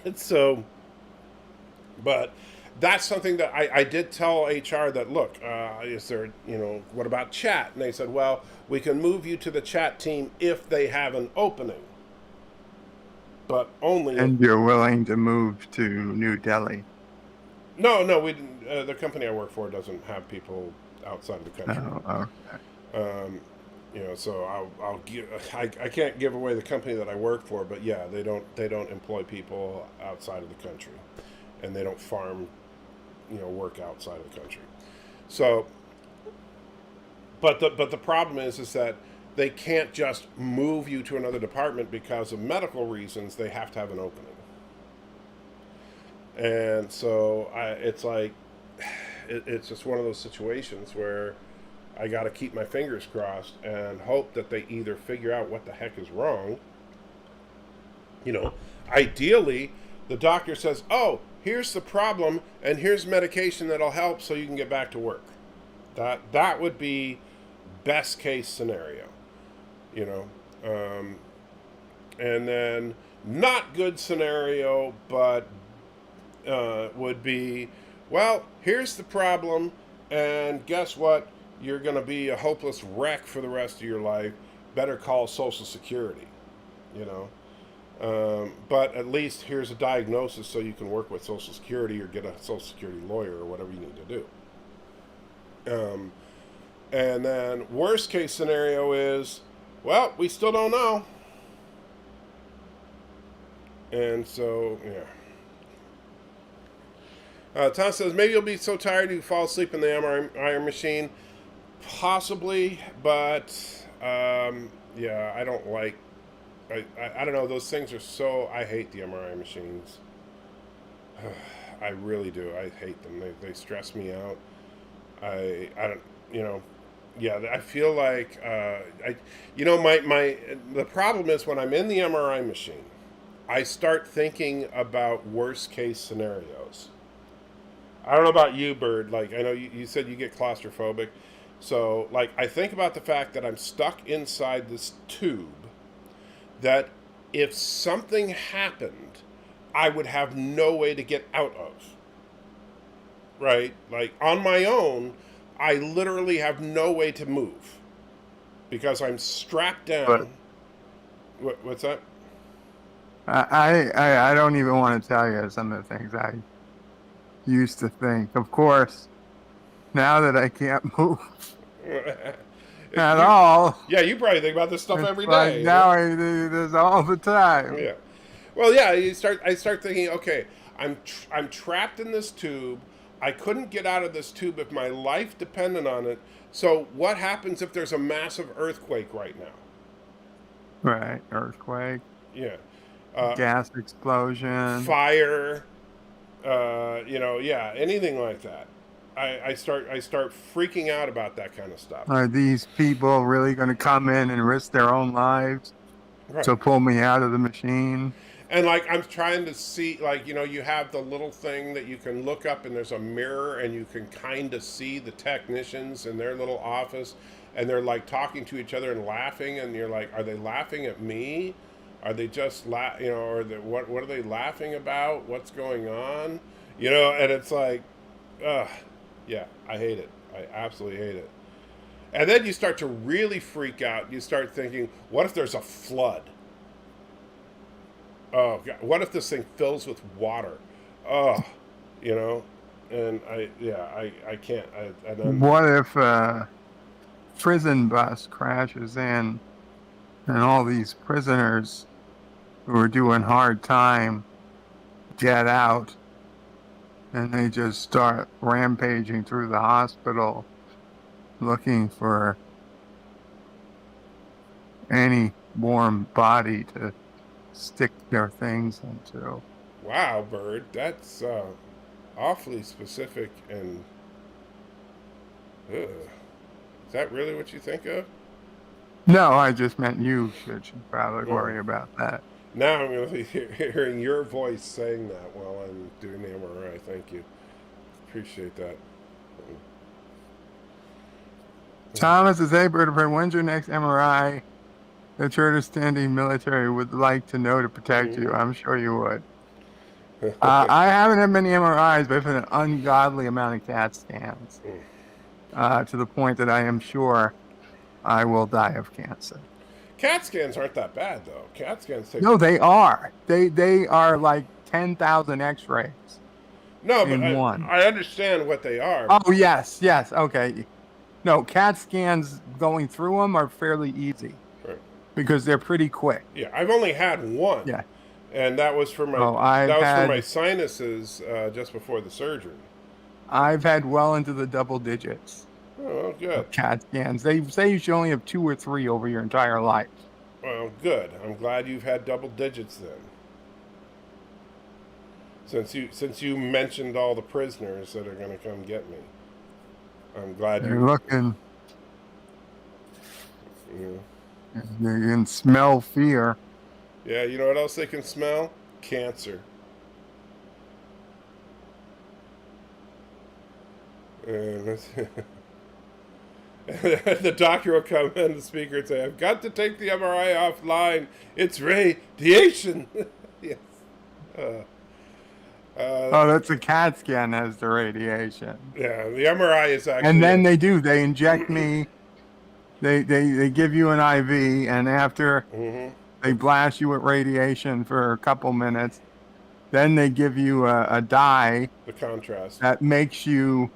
[SPEAKER 1] But that's something that I did tell HR that, look, is there, what about chat? And they said, well, we can move you to the chat team if they have an opening. But only...
[SPEAKER 4] And you're willing to move to New Delhi.
[SPEAKER 1] No, we didn't. The company I work for doesn't have people outside of the country.
[SPEAKER 4] Oh, okay.
[SPEAKER 1] So I'll give. I can't give away the company that I work for, but yeah, they don't employ people outside of the country, and they don't farm, work outside of the country. So, but the problem is that they can't just move you to another department because of medical reasons. They have to have an opening, and so it's like it's just one of those situations where I got to keep my fingers crossed and hope that they either figure out what the heck is wrong. Ideally, the doctor says, "Oh, here's the problem, and here's medication that'll help, so you can get back to work." That would be best case scenario, and then not good scenario, but would be, well, here's the problem, and guess what? You're going to be a hopeless wreck for the rest of your life. Better call Social Security, but at least here's a diagnosis so you can work with Social Security or get a Social Security lawyer or whatever you need to do. And then worst case scenario is, well, we still don't know. And so, yeah. Tom says, maybe you'll be so tired you fall asleep in the MRI machine. Possibly, but yeah, I don't like. I don't know. Those things are so. I hate the MRI machines. I really do. I hate them. They stress me out. I don't. Yeah. I feel like the problem is when I'm in the MRI machine, I start thinking about worst case scenarios. I don't know about you, Bird. Like, I know you said you get claustrophobic. So, like, I think about the fact that I'm stuck inside this tube, that if something happened, I would have no way to get out of. Right? Like, on my own, I literally have no way to move because I'm strapped down. What's that?
[SPEAKER 4] I don't even want to tell you some of the things I used to think. Of course, now that I can't move at all.
[SPEAKER 1] Yeah, you probably think about this stuff every
[SPEAKER 4] like
[SPEAKER 1] day.
[SPEAKER 4] Now I do this all the time.
[SPEAKER 1] Yeah. Well, yeah. I start thinking, okay, I'm trapped in this tube. I couldn't get out of this tube if my life depended on it. So what happens if there's a massive earthquake right now?
[SPEAKER 4] Right, earthquake.
[SPEAKER 1] Yeah.
[SPEAKER 4] Gas explosion.
[SPEAKER 1] Fire. Yeah, anything like that. I start freaking out about that kind of stuff.
[SPEAKER 4] Are these people really going to come in and risk their own lives to pull me out of the machine?
[SPEAKER 1] And like, I'm trying to see, like, you have the little thing that you can look up and there's a mirror and you can kind of see the technicians in their little office and they're like talking to each other and laughing, and you're like, are they laughing at me? Are they just or what are they laughing about? What's going on? And it's like, yeah, I hate it. I absolutely hate it. And then you start to really freak out. You start thinking, what if there's a flood? Oh, God, what if this thing fills with water? Oh, and I can't.
[SPEAKER 4] What if a prison bus crashes in and all these prisoners who are doing hard time get out and they just start rampaging through the hospital looking for any warm body to stick their things into?
[SPEAKER 1] Wow, Bird, that's awfully specific and is that really what you think of?
[SPEAKER 4] No, I just meant you should probably worry about that.
[SPEAKER 1] Now I'm going to be hearing your voice saying that while I'm doing the MRI. Thank you. Appreciate that.
[SPEAKER 4] Thomas is Bird. When's your next MRI? The Kurdistani military would like to know to protect you. I'm sure you would. I haven't had many MRIs, but I've had an ungodly amount of CAT scans to the point that I am sure I will die of cancer.
[SPEAKER 1] CAT scans aren't that bad, though. CAT scans take...
[SPEAKER 4] No, they are. They are like 10,000 X-rays.
[SPEAKER 1] No, but
[SPEAKER 4] in one.
[SPEAKER 1] I understand what they are.
[SPEAKER 4] Oh, yes, okay. No, CAT scans going through them are fairly easy
[SPEAKER 1] Right.
[SPEAKER 4] because they're pretty quick.
[SPEAKER 1] Yeah, I've only had one.
[SPEAKER 4] Yeah.
[SPEAKER 1] And that was for my for my sinuses just before the surgery.
[SPEAKER 4] I've had well into the double digits.
[SPEAKER 1] Oh, good.
[SPEAKER 4] CAT scans. They say you should only have 2 or 3 over your entire life.
[SPEAKER 1] Well, good. I'm glad you've had double digits then. Since you mentioned all the prisoners that are going to come get me, I'm glad
[SPEAKER 4] you're looking.
[SPEAKER 1] Yeah.
[SPEAKER 4] You can smell fear.
[SPEAKER 1] Yeah, you know what else they can smell? Cancer. And the doctor will come in, the speaker, and say, "I've got to take the MRI offline. It's radiation." Yes.
[SPEAKER 4] That's a CAT scan as the radiation.
[SPEAKER 1] Yeah, the MRI is actually.
[SPEAKER 4] And then they inject me. They give you an IV, and after they blast you with radiation for a couple minutes, then they give you a dye.
[SPEAKER 1] The contrast.
[SPEAKER 4] That makes your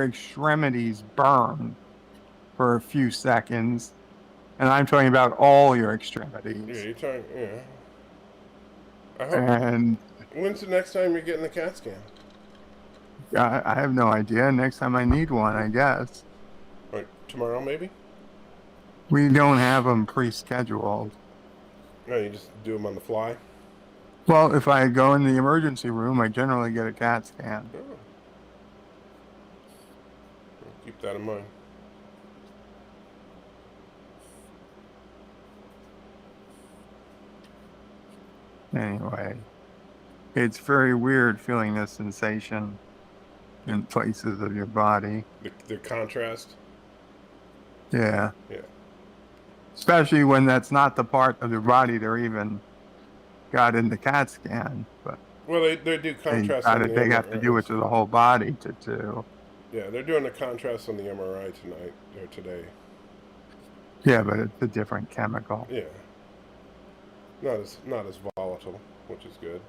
[SPEAKER 4] extremities burn for a few seconds. And I'm talking about all your extremities.
[SPEAKER 1] Yeah, you're talking, yeah.
[SPEAKER 4] And
[SPEAKER 1] when's the next time you're getting the CAT scan?
[SPEAKER 4] I have no idea. Next time I need one, I guess.
[SPEAKER 1] Like tomorrow, maybe?
[SPEAKER 4] We don't have them pre-scheduled.
[SPEAKER 1] No, you just do them on the fly?
[SPEAKER 4] Well, if I go in the emergency room, I generally get a CAT scan.
[SPEAKER 1] Oh. Keep that in mind.
[SPEAKER 4] Anyway, it's very weird feeling this sensation in places of your body.
[SPEAKER 1] The contrast?
[SPEAKER 4] Yeah.
[SPEAKER 1] Yeah.
[SPEAKER 4] Especially when that's not the part of your body they're even got in the CAT scan. But
[SPEAKER 1] well, they do contrast.
[SPEAKER 4] They have to do it to the whole body to.
[SPEAKER 1] Yeah, they're doing the contrast on the MRI tonight or today.
[SPEAKER 4] Yeah, but it's a different chemical.
[SPEAKER 1] Yeah. Not as volatile, which is good.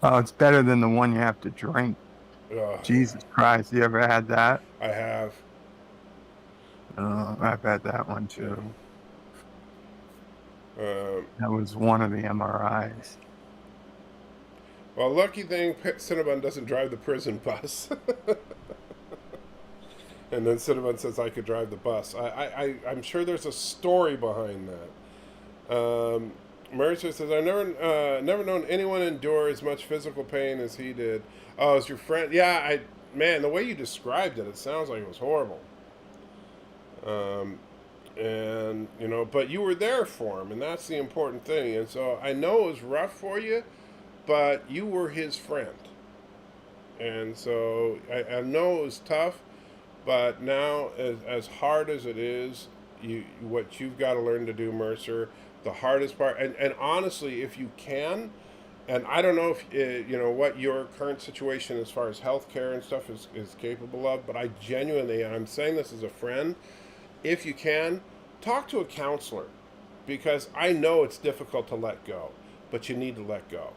[SPEAKER 4] Oh, it's better than the one you have to drink. Jesus Christ, you ever had that?
[SPEAKER 1] I have.
[SPEAKER 4] I've had that one too.
[SPEAKER 1] Yeah.
[SPEAKER 4] That was one of the MRIs.
[SPEAKER 1] Well, lucky thing, Cinnabon doesn't drive the prison bus. And then Cinnabon says I could drive the bus. I'm sure there's a story behind that. Mercer says, I've never known anyone endure as much physical pain as he did. Oh, it's your friend. Yeah, man, the way you described it, it sounds like it was horrible. And, you know, but you were there for him, and that's the important thing. And so I know it was rough for you, but you were his friend. And so I know it was tough, but now, as hard as it is, what you've got to learn to do, Mercer, the hardest part, and honestly, if you can, and I don't know if, you know, what your current situation as far as healthcare and stuff is capable of, but I genuinely, I'm saying this as a friend, if you can, talk to a counselor, because I know it's difficult to let go, but you need to let go.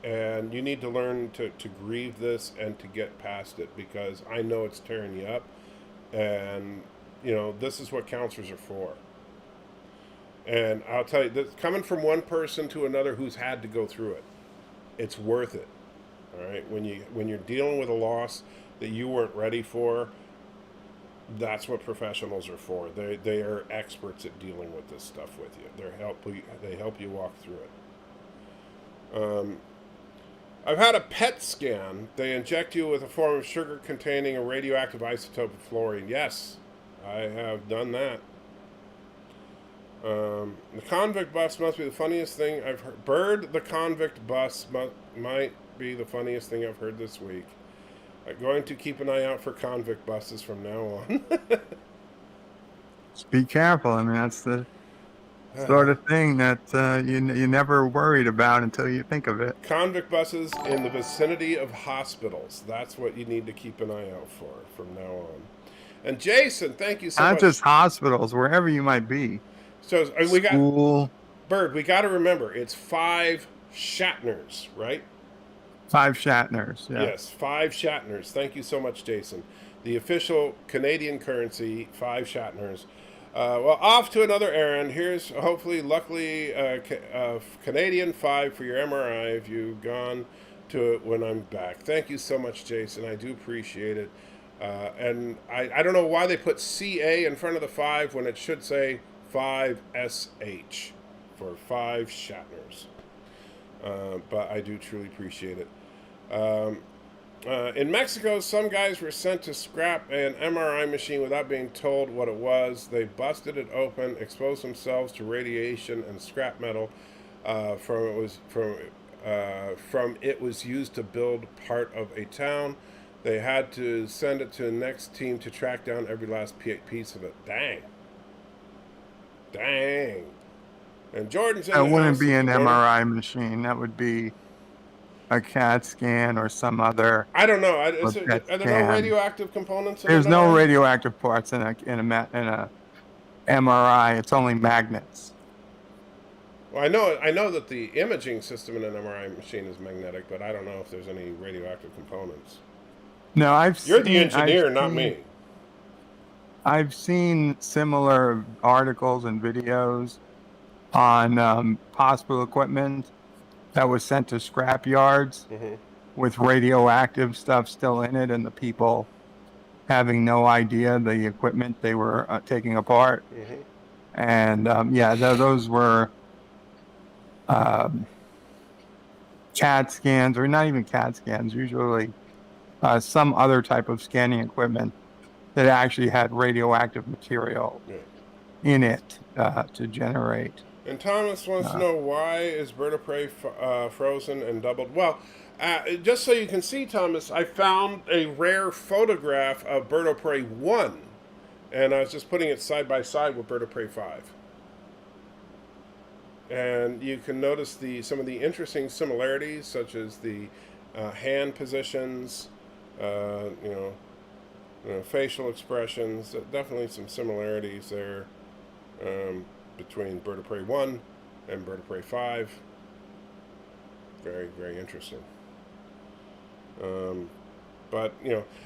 [SPEAKER 1] And you need to learn to grieve this and to get past it, because I know it's tearing you up. And, you know, this is what counselors are for. And I'll tell you, this, coming from one person to another who's had to go through it, it's worth it. All right? When you're dealing with a loss that you weren't ready for, that's what professionals are for. They are experts at dealing with this stuff with you. They help you walk through it. I've had a PET scan. They inject you with a form of sugar containing a radioactive isotope of fluorine. Yes, I have done that. The convict bus must be the funniest thing I've heard. Bird, the convict bus might be the funniest thing I've heard this week. I'm going to keep an eye out for convict buses from now on.
[SPEAKER 4] Just be careful. I mean, that's the sort of thing that you never worried about until you think of it.
[SPEAKER 1] Convict buses in the vicinity of hospitals. That's what you need to keep an eye out for from now on. And Jason, thank you so much.
[SPEAKER 4] Not just hospitals, wherever you might be.
[SPEAKER 1] So we
[SPEAKER 4] School.
[SPEAKER 1] Bird, we got to remember, it's 5 Shatners, right?
[SPEAKER 4] 5 Shatners. Yeah.
[SPEAKER 1] Yes, 5 Shatners. Thank you so much, Jason. The official Canadian currency, 5 Shatners. Well, off to another errand. Here's hopefully, luckily, Canadian 5 for your MRI if you've gone to it when I'm back. Thank you so much, Jason. I do appreciate it. And I don't know why they put CA in front of the 5 when it should say 5SH for 5 Shatners. But I do truly appreciate it. In Mexico, some guys were sent to scrap an MRI machine without being told what it was. They busted it open, exposed themselves to radiation and scrap metal from it was used to build part of a town. They had to send it to the next team to track down every last piece of it. Dang. And Jordan's in
[SPEAKER 4] That
[SPEAKER 1] the
[SPEAKER 4] wouldn't
[SPEAKER 1] house.
[SPEAKER 4] be an
[SPEAKER 1] Jordan?
[SPEAKER 4] MRI machine. That would be a CAT scan or some other.
[SPEAKER 1] I don't know. Are
[SPEAKER 4] PET
[SPEAKER 1] there no
[SPEAKER 4] scan.
[SPEAKER 1] radioactive components in
[SPEAKER 4] There's
[SPEAKER 1] an
[SPEAKER 4] no
[SPEAKER 1] MRI?
[SPEAKER 4] radioactive parts in a MRI. It's only magnets.
[SPEAKER 1] Well, I know that the imaging system in an MRI machine is magnetic, but I don't know if there's any radioactive components.
[SPEAKER 4] No,
[SPEAKER 1] You're the engineer, not me.
[SPEAKER 4] I've seen similar articles and videos on hospital equipment that was sent to scrap yards with radioactive stuff still in it, and the people having no idea the equipment they were taking apart. And those were CAT scans, or not even CAT scans, usually some other type of scanning equipment that actually had radioactive material in it to generate.
[SPEAKER 1] And Thomas wants to know, why is Bird of Prey frozen and doubled? Well, just so you can see, Thomas, I found a rare photograph of Bird of Prey 1, and I was just putting it side by side with Bird of Prey 5. And you can notice some of the interesting similarities, such as the hand positions, facial expressions. Definitely some similarities there between Bird of Prey 1 and Bird of Prey 5. Very, very interesting. But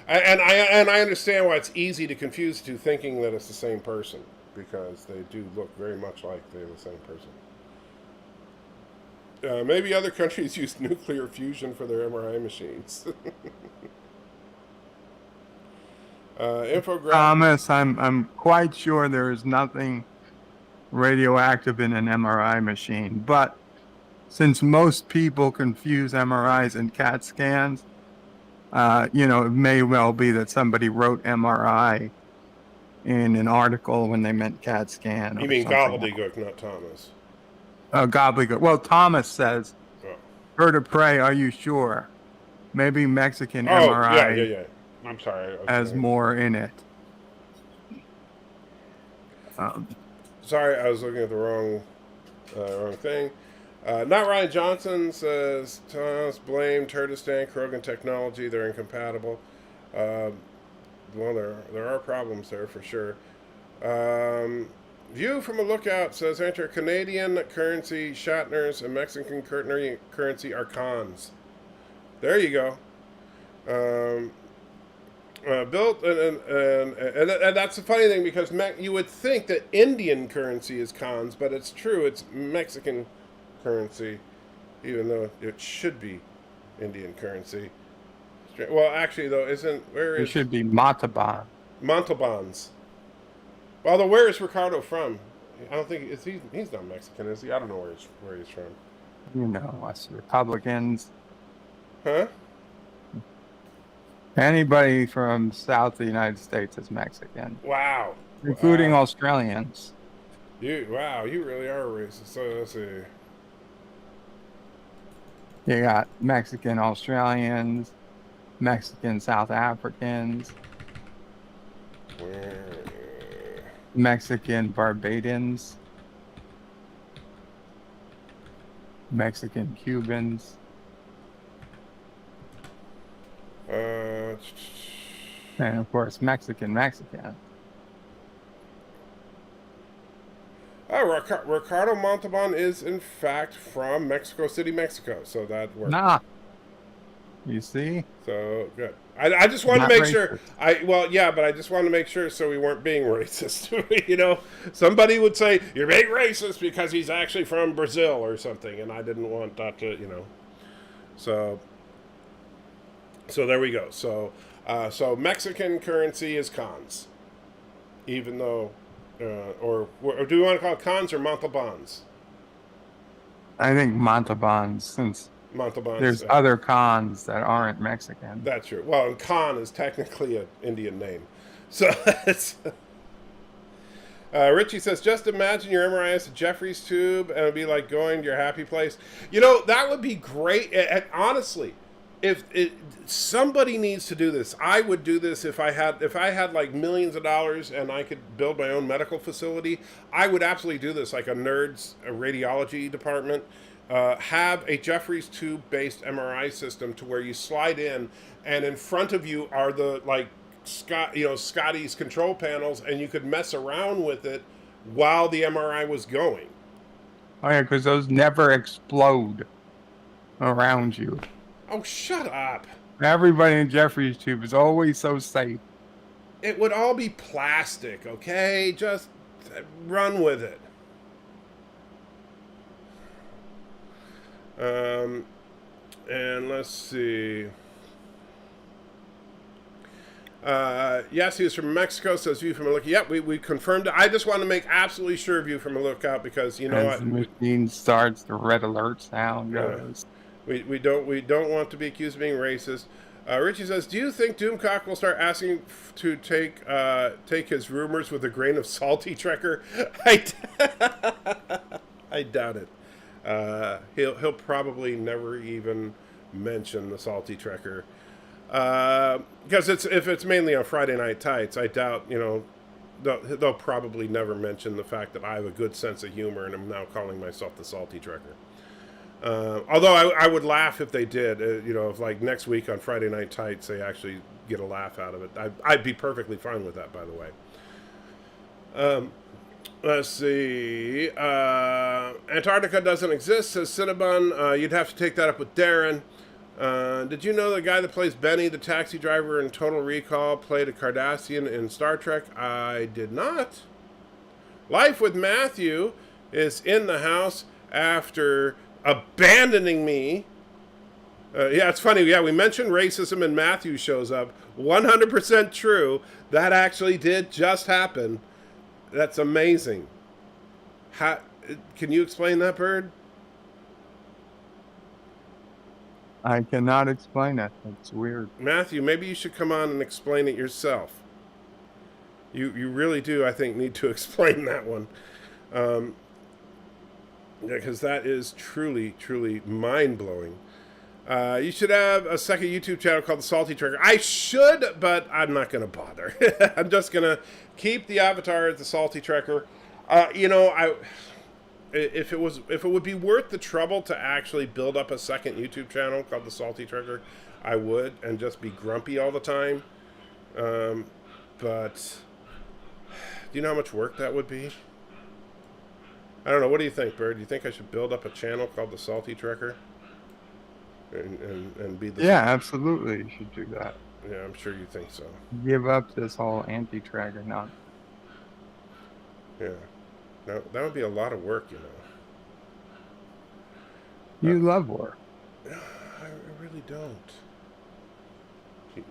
[SPEAKER 1] I understand why it's easy to confuse two, thinking that it's the same person, because they do look very much like they're the same person. Maybe other countries use nuclear fusion for their MRI machines.
[SPEAKER 4] Thomas, I'm quite sure there is nothing radioactive in an MRI machine, but since most people confuse MRIs and CAT scans, it may well be that somebody wrote MRI in an article when they meant CAT scan.
[SPEAKER 1] You mean gobbledygook, not Thomas?
[SPEAKER 4] Gobbledygook. Well, Thomas says, Bird of Prey, are you sure? Maybe Mexican MRI
[SPEAKER 1] yeah. I'm sorry.
[SPEAKER 4] has more in it.
[SPEAKER 1] Sorry, I was looking at the wrong thing. Not Ryan Johnson says, Thomas, blame Turdistan, Krogan technology. They're incompatible. Well, there are problems there for sure. View from a lookout says, enter Canadian currency, Shatners, and Mexican currency are cons. There you go. Built and that's the funny thing, because you would think that Indian currency is cons, but it's true, it's Mexican currency, even though it should be Indian currency. Well, actually, though,
[SPEAKER 4] It should be Montalban.
[SPEAKER 1] Montalbans. Although, where is Ricardo from? I don't think he's not Mexican, is he? I don't know where he's from.
[SPEAKER 4] Us Republicans.
[SPEAKER 1] Huh?
[SPEAKER 4] Anybody from south of the United States is Mexican.
[SPEAKER 1] Wow.
[SPEAKER 4] Including Australians.
[SPEAKER 1] You really are racist. So let's see.
[SPEAKER 4] You got Mexican Australians, Mexican South Africans, Mexican Barbadians, Mexican Cubans. And of course, Mexican.
[SPEAKER 1] Oh, Ricardo Montalban is in fact from Mexico City, Mexico. So that works.
[SPEAKER 4] Nah. You see?
[SPEAKER 1] So good. I just wanted to
[SPEAKER 4] Not
[SPEAKER 1] make sure. But I just wanted to make sure so we weren't being racist. You know, somebody would say you're being racist because he's actually from Brazil or something, and I didn't want that to, So there we go. So Mexican currency is cons, even though, or do we want to call it cons or Montalbans?
[SPEAKER 4] I think Montalbans, since
[SPEAKER 1] Montalbans.
[SPEAKER 4] there's other cons that aren't Mexican.
[SPEAKER 1] That's true. Well, and Khan is technically an Indian name. So it's... Richie says, just imagine your MRI as a Jeffries tube and it'd be like going to your happy place. That would be great. And honestly, if somebody needs to do this, I would do this if I had like millions of dollars and I could build my own medical facility. I would absolutely do this, like a radiology department. Have a Jeffries tube-based MRI system to where you slide in, and in front of you are the Scotty's control panels, and you could mess around with it while the MRI was going.
[SPEAKER 4] Oh yeah, because those never explode around you.
[SPEAKER 1] Oh, shut up!
[SPEAKER 4] Everybody in Jeffries tube is always so safe.
[SPEAKER 1] It would all be plastic, okay? Just run with it. And let's see. Yes, he was from Mexico, says View from a Lookout. Yep, we confirmed it. I just want to make absolutely sure View from a Lookout because
[SPEAKER 4] As the machine starts, the red alert sound goes.
[SPEAKER 1] We don't want to be accused of being racist. Richie says, do you think Doomcock will start asking to take his rumors with a grain of SALTYtrekker? I doubt it. He'll probably never even mention the SALTYtrekker because if it's mainly on Friday Night Tights, I doubt they'll probably never mention the fact that I have a good sense of humor and I'm now calling myself the SALTYtrekker. Although I would laugh if they did, if like next week on Friday Night Tights they actually get a laugh out of it. I'd be perfectly fine with that, by the way. Let's see. Antarctica doesn't exist, says Cinnabon. You'd have to take that up with Darren. Did you know the guy that plays Benny, the taxi driver in Total Recall, played a Cardassian in Star Trek? I did not. Life with Matthew is in the house after abandoning me. Yeah, it's funny. Yeah, we mentioned racism and Matthew shows up. 100% true. That actually did just happen. That's amazing. Can you explain that, Bird?
[SPEAKER 4] I cannot explain it. It's weird.
[SPEAKER 1] Matthew, maybe you should come on and explain it yourself. You really do, I think, need to explain that one. Because that is truly, truly mind-blowing. You should have a second YouTube channel called the SALTYtrekker. I should, but I'm not going to bother. I'm just going to keep the avatar as the SALTYtrekker. If it would be worth the trouble to actually build up a second YouTube channel called the SALTYtrekker, I would, and just be grumpy all the time. But do you know how much work that would be? I don't know. What do you think, Bird? Do you think I should build up a channel called the SALTYtrekker? And be the...
[SPEAKER 4] Yeah, absolutely. You should do that.
[SPEAKER 1] Yeah, I'm sure you think so.
[SPEAKER 4] Give up this whole anti-tracker nonsense.
[SPEAKER 1] Yeah. No, that would be a lot of work,
[SPEAKER 4] You love work.
[SPEAKER 1] I really don't.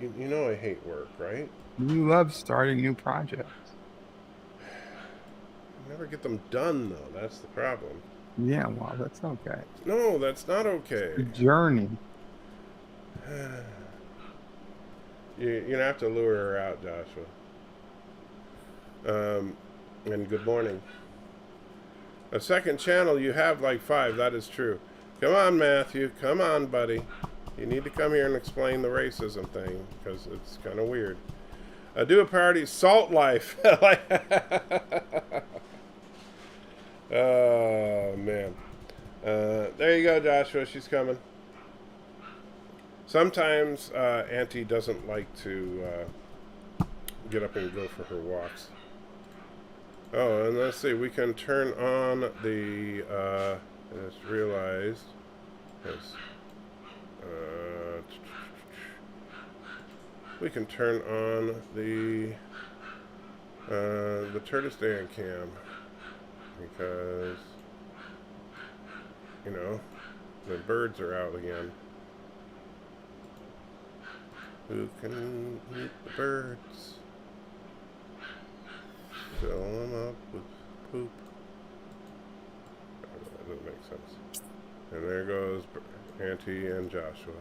[SPEAKER 1] You know I hate work, right?
[SPEAKER 4] You love starting new projects.
[SPEAKER 1] I never get them done, though. That's the problem.
[SPEAKER 4] Yeah, well, that's okay.
[SPEAKER 1] No, that's not okay.
[SPEAKER 4] It's a journey.
[SPEAKER 1] You're going to have to lure her out, Joshua. And good morning. A second channel, you have like 5. That is true. Come on, Matthew. Come on, buddy. You need to come here and explain the racism thing, because it's kind of weird. Do a party. Salt life. Oh, man. There you go, Joshua. She's coming. Sometimes Auntie doesn't like to get up and go for her walks. Oh, and let's see. We can turn on the. I just realized. Yes. We can turn on the Turtistan cam because the birds are out again. Who can eat the birds? Fill them up with poop. That doesn't make sense. And there goes Auntie and Joshua.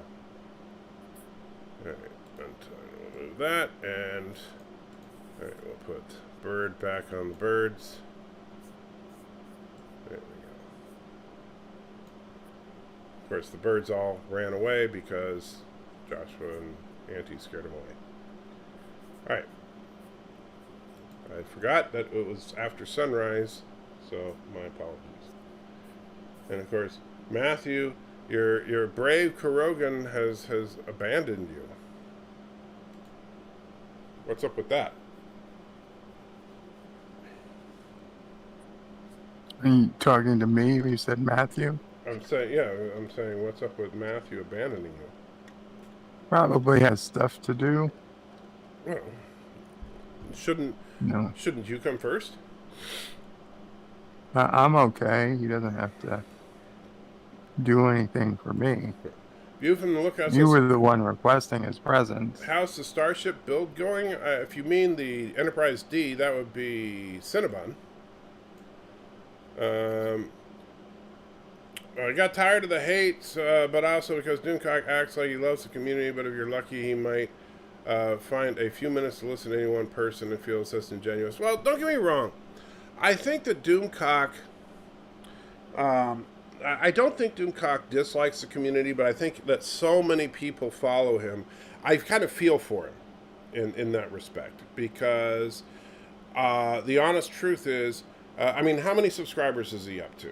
[SPEAKER 1] Alright, we'll move that, and alright, we'll put bird back on the birds. There we go. Of course, the birds all ran away because Joshua and Auntie scared them away. Alright. I forgot that it was after sunrise, so my apologies. And of course, Matthew, your brave Kurogan has abandoned you. What's up with that?
[SPEAKER 4] Are you talking to me? You said Matthew?
[SPEAKER 1] I'm saying, what's up with Matthew abandoning you?
[SPEAKER 4] Probably has stuff to do.
[SPEAKER 1] Well, shouldn't you come first?
[SPEAKER 4] I'm okay. He doesn't have to do anything for me.
[SPEAKER 1] View from the lookout.
[SPEAKER 4] You were the one requesting his presence.
[SPEAKER 1] How's the starship build going? If you mean the Enterprise D, that would be Cinnabon. I got tired of the hate, but also because Doomcock acts like he loves the community, but if you're lucky, he might find a few minutes to listen to any one person and feel disingenuous. Well, don't get me wrong. I think that Doomcock... I don't think Doomcock dislikes the community, but I think that so many people follow him. I kind of feel for him in that respect, because the honest truth is, how many subscribers is he up to?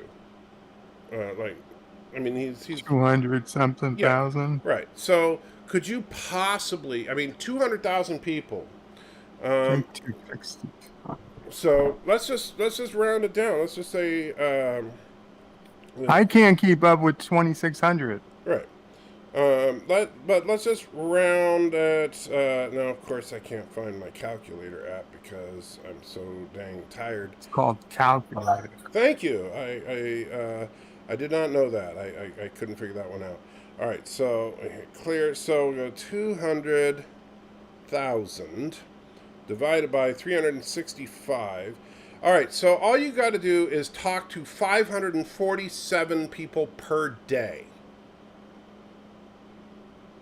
[SPEAKER 1] He's
[SPEAKER 4] 200 something thousand.
[SPEAKER 1] Right. So could you possibly? 200,000 people.
[SPEAKER 4] 260.
[SPEAKER 1] So let's just round it down. Let's just say.
[SPEAKER 4] I can't keep up with 2,600.
[SPEAKER 1] Right. But let's just round it. Now, of course, I can't find my calculator app because I'm so dang tired.
[SPEAKER 4] It's called calculator.
[SPEAKER 1] Thank you. I did not know that. I couldn't figure that one out. All right. So clear. So we go 200,000 divided by 365. All right, so all you got to do is talk to 547 people per day.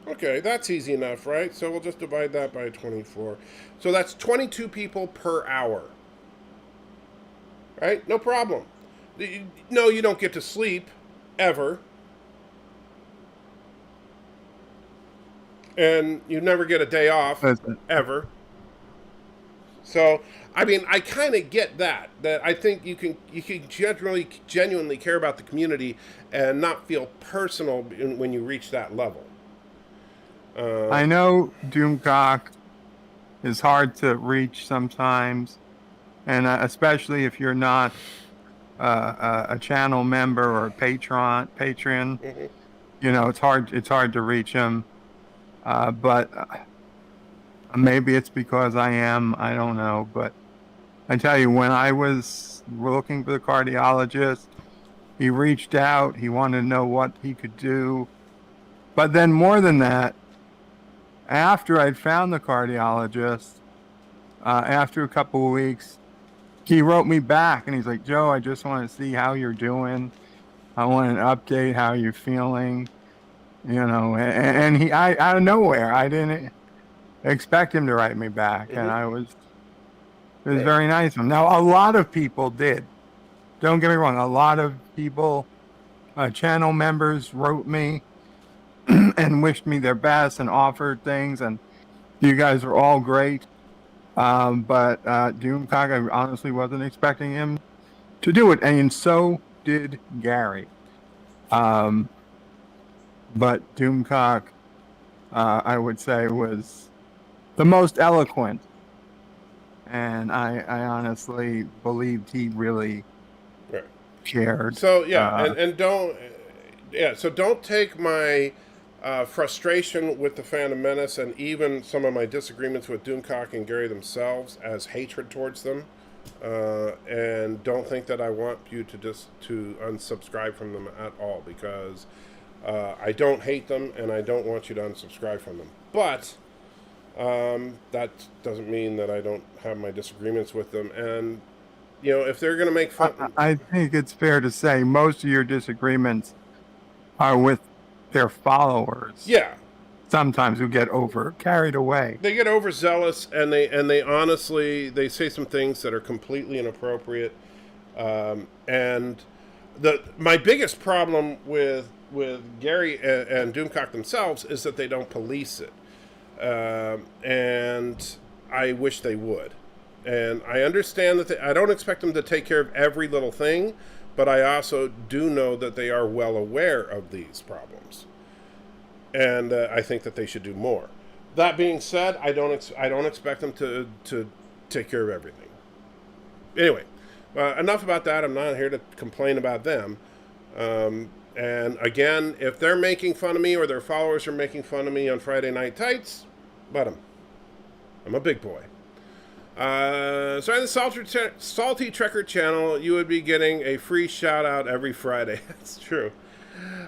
[SPEAKER 1] Okay, that's easy enough, right? So we'll just divide that by 24. So that's 22 people per hour. Right? No problem. No, you don't get to sleep, ever. And you never get a day off, ever. So, I kind of get that I think you can genuinely care about the community and not feel personal when you reach that level.
[SPEAKER 4] I know Doomcock is hard to reach sometimes, and especially if you're not a channel member or a patron.
[SPEAKER 1] Mm-hmm.
[SPEAKER 4] It's hard to reach him. But maybe it's because I am. I don't know, but I tell you, when I was looking for the cardiologist, he reached out. He wanted to know what he could do. But then more than that, after I'd found the cardiologist, after a couple of weeks, he wrote me back and he's like, Joe, I just want to see how you're doing. I want an update, how you're feeling, and he, out of nowhere, I didn't expect him to write me back.
[SPEAKER 1] Mm-hmm.
[SPEAKER 4] And it was very nice of him. Now, a lot of people did. Don't get me wrong. A lot of people, channel members wrote me and wished me their best and offered things. And you guys were all great. But Doomcock, I honestly wasn't expecting him to do it. And so did Gary. But Doomcock, I would say, was the most eloquent and I honestly believed he really
[SPEAKER 1] Right.
[SPEAKER 4] cared.
[SPEAKER 1] So yeah, and don't so don't take my frustration with the Phantom Menace and even some of my disagreements with Doomcock and Gary themselves as hatred towards them, and don't think that I want you to unsubscribe from them at all, because I don't hate them and I don't want you to unsubscribe from them. But that doesn't mean that I don't have my disagreements with them. And if they're going to make fun,
[SPEAKER 4] I think it's fair to say most of your disagreements are with their followers.
[SPEAKER 1] Yeah,
[SPEAKER 4] Sometimes who get carried away.
[SPEAKER 1] they get overzealous, and they honestly they say some things that are completely inappropriate. And my biggest problem with Gary and Doomcock themselves is that they don't police it, and I wish they would. And I understand that I don't expect them to take care of every little thing, but I also do know that they are well aware of these problems, and I think that they should do more. That being said, I don't expect them to take care of everything. Anyway, enough about that. I'm not here to complain about them. And again, if they're making fun of me or their followers are making fun of me on Friday Night Tights, let them. I'm a big boy. So on the SALTYtrekker channel, you would be getting a free shout out every Friday. That's true.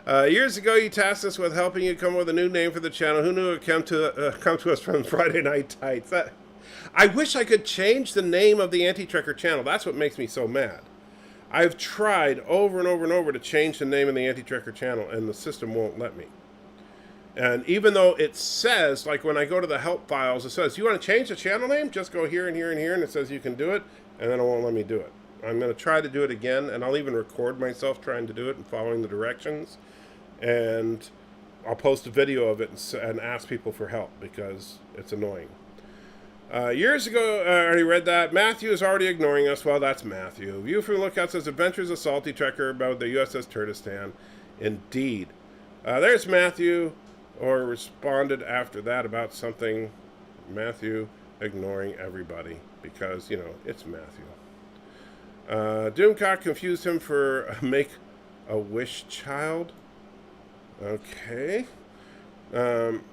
[SPEAKER 1] Years ago, you tasked us with helping you come up with a new name for the channel. Who knew it would come to us from Friday Night Tights? I wish I could change the name of the Anti-Trekker channel. That's what makes me so mad. I've tried over and over and over to change the name of the Anti-Trekker channel, and the system won't let me. And even though it says, like when I go to the help files, it says, you want to change the channel name? Just go here and here and here, and it says you can do it, and then it won't let me do it. I'm going to try to do it again, and I'll even record myself trying to do it and following the directions. And I'll post a video of it and ask people for help, because it's annoying. Years ago, I already read that. Matthew is already ignoring us. Well, that's Matthew. View from the Lookout says, Adventures of SALTYtrekker about the USS Turkestan. Indeed. There's Matthew. Or responded after that about something. Matthew ignoring everybody because, it's Matthew. Doomcock confused him for a Make-A-Wish child. Okay. And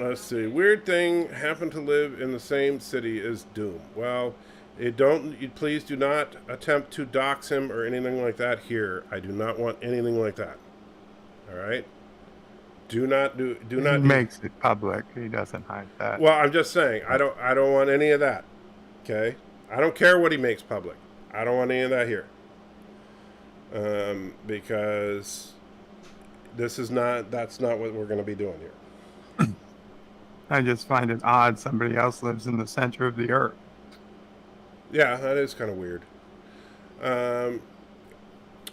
[SPEAKER 1] let's see. Weird thing happened to live in the same city as Doom. Well, please do not attempt to dox him or anything like that here. I do not want anything like that. All right. Do not.
[SPEAKER 4] He makes it public. He doesn't hide that.
[SPEAKER 1] Well, I'm just saying. I don't want any of that. Okay. I don't care what he makes public. I don't want any of that here. Because that's not what we're going to be doing here.
[SPEAKER 4] I just find it odd somebody else lives in the center of the earth.
[SPEAKER 1] Yeah, that is kind of weird.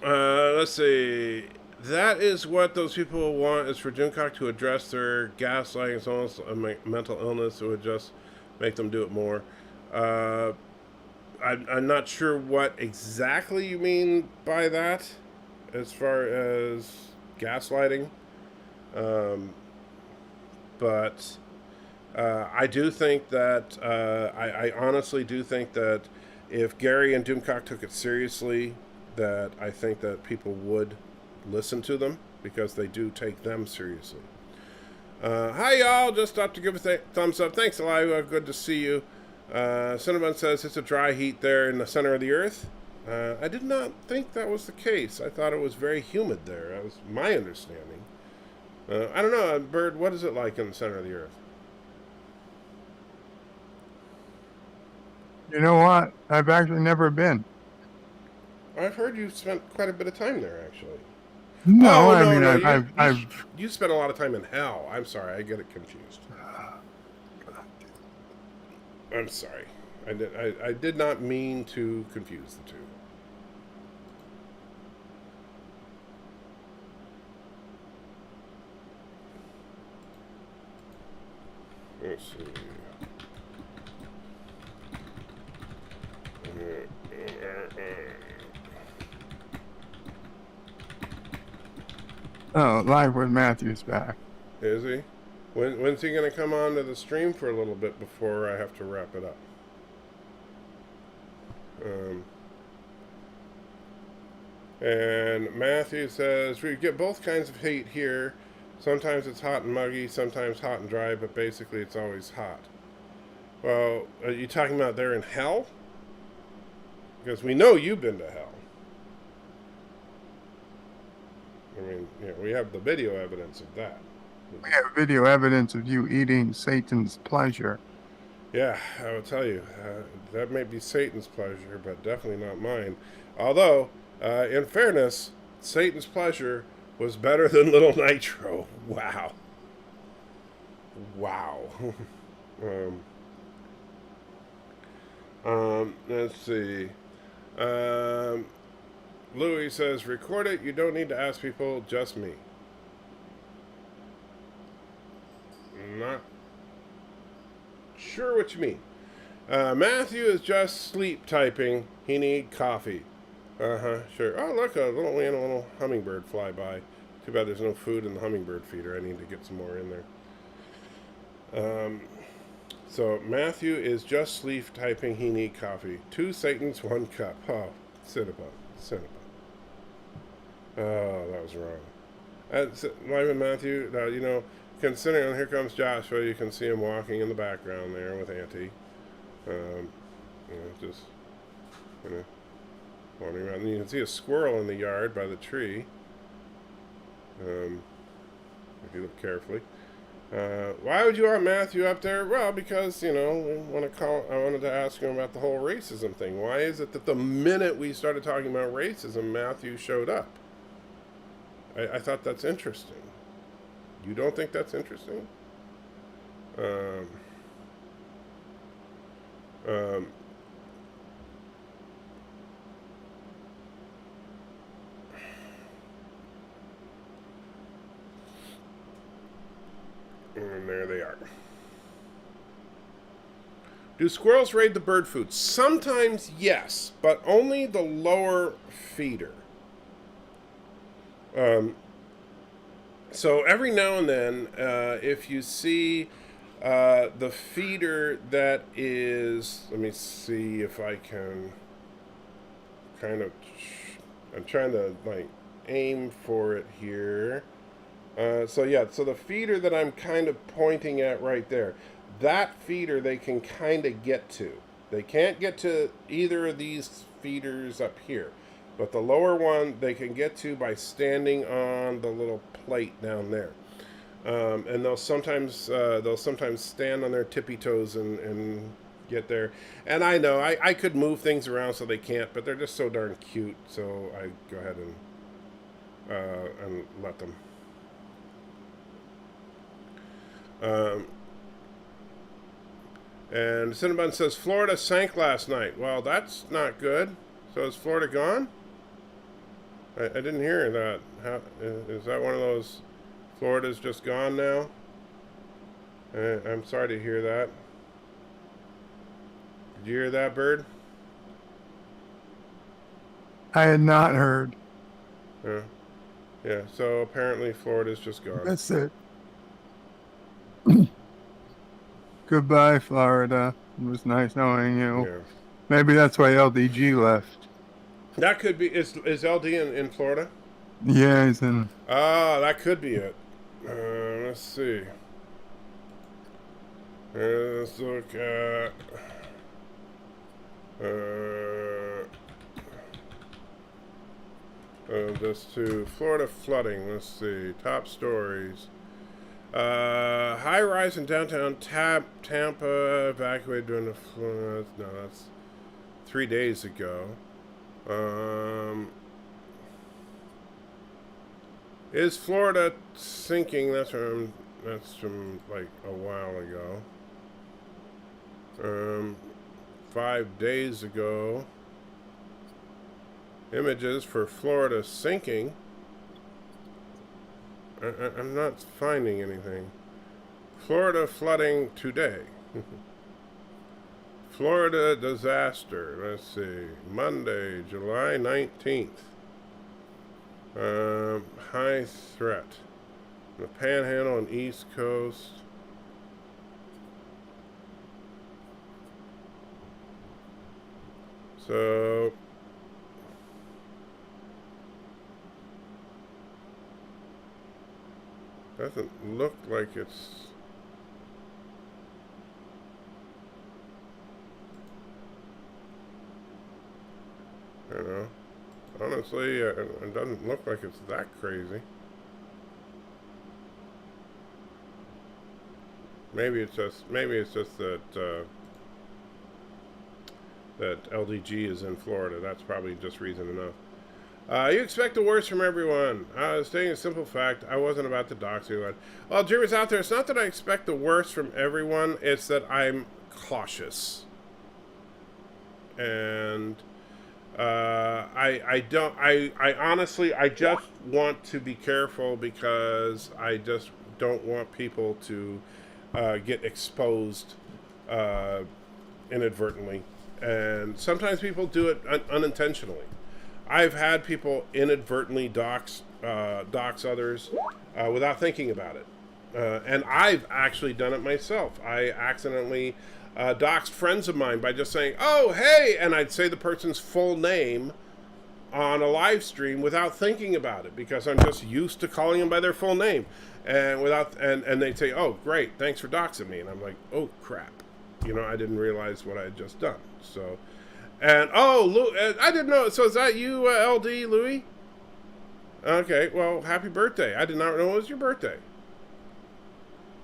[SPEAKER 1] Let's see. That is what those people want, is for Doomcock to address their gaslighting as well as a mental illness. It would just make them do it more. I'm not sure what exactly you mean by that as far as gaslighting. But I do think that, I honestly do think that if Gary and Doomcock took it seriously, that I think that people would listen to them, because they do take them seriously. Hi y'all, just stopped to give a thumbs up. Thanks, Eli. Good to see you. Cinnabon says it's a dry heat there in the center of the earth. I did not think that was the case. I thought it was very humid there. That was my understanding. I don't know, Bird, what is it like in the center of the earth?
[SPEAKER 4] You know what? I've actually never been.
[SPEAKER 1] I've heard you spent quite a bit of time there, actually.
[SPEAKER 4] No,
[SPEAKER 1] You spent a lot of time in hell. I'm sorry, I get it confused. I'm sorry. I did not mean to confuse the two. Let's see.
[SPEAKER 4] Oh, Live with Matthew's back.
[SPEAKER 1] Is he? When's he going to come on to the stream for a little bit before I have to wrap it up? And Matthew says, we get both kinds of heat here. Sometimes it's hot and muggy, sometimes hot and dry, but basically it's always hot. Well, are you talking about there in hell? Because we know you've been to hell. I mean, yeah, we have the video evidence of that.
[SPEAKER 4] We have video evidence of you eating Satan's pleasure.
[SPEAKER 1] Yeah, I will tell you, that may be Satan's pleasure, but definitely not mine. Although, in fairness, Satan's pleasure was better than Little Nitro. Wow. Wow. Let's see. Louis says, record it. You don't need to ask people, just me. Not sure what you mean. Matthew is just sleep typing. He need coffee. Sure. Oh, look, a little hummingbird fly by. Too bad there's no food in the hummingbird feeder. I need to get some more in there. So Matthew is just sleep typing. He need coffee. 2 Satans, 1 cup. Oh, Cinnabon. Oh, that was wrong. Live and Matthew, you know, considering here comes Joshua, you can see him walking in the background there with Auntie. You know, just, you know, wandering around. And you can see a squirrel in the yard by the tree. If you look carefully. Why would you want Matthew up there? Well, because, you know, I wanted to ask him about the whole racism thing. Why is it that the minute we started talking about racism, Matthew showed up? I thought that's interesting. You don't think that's interesting? And there they are. Do squirrels raid the bird food? Sometimes, yes, but only the lower feeder. So every now and then, if you see the feeder that is, let me see if I can kind of, I'm trying to like aim for it here. So the feeder that I'm kind of pointing at right there, that feeder they can kind of get to. They can't get to either of these feeders up here, but the lower one they can get to by standing on the little plate down there. And they'll sometimes stand on their tippy toes and get there. And I know I could move things around so they can't, but they're just so darn cute. So I go ahead and let them. And Cinnabon says Florida sank last night. Well, that's not good. So is Florida gone? I didn't hear that. How, is that one of those Florida's just gone now? I'm sorry to hear that. Did you hear that, Bird?
[SPEAKER 4] I had not heard.
[SPEAKER 1] Yeah, so apparently Florida's just gone.
[SPEAKER 4] That's it. Goodbye, Florida. It was nice knowing you.
[SPEAKER 1] Yeah.
[SPEAKER 4] Maybe that's why LDG left.
[SPEAKER 1] That could be. Is LD in Florida?
[SPEAKER 4] Yeah, he's in.
[SPEAKER 1] Ah, that could be it. Let's see. Let's look at. This to Florida flooding. Let's see. Top stories. High rise in downtown Tampa evacuated during the flood. No, that's 3 days ago. Is Florida sinking? That's from like a while ago. 5 days ago. Images for Florida sinking. I'm not finding anything. Florida flooding today. Florida disaster. Let's see. Monday, July 19th. High threat. The Panhandle and East Coast. So doesn't look like it's. I don't know. Honestly, it doesn't look like it's that crazy. Maybe it's just that that LDG is in Florida. That's probably just reason enough. You expect the worst from everyone. Stating a simple fact, I wasn't about to dox anyone. Well, dreamers out there, it's not that I expect the worst from everyone. It's that I'm cautious. And I honestly, I just want to be careful because I just don't want people to get exposed inadvertently. And sometimes people do it unintentionally. I've had people inadvertently dox others without thinking about it. And I've actually done it myself. I accidentally doxed friends of mine by just saying, "Oh, hey," and I'd say the person's full name on a live stream without thinking about it because I'm just used to calling them by their full name, and they'd say, "Oh, great, thanks for doxing me," and I'm like, "Oh crap, I didn't realize what I had just done." So, and I didn't know. So is that you, LD Louis? Okay, well, happy birthday. I did not know it was your birthday.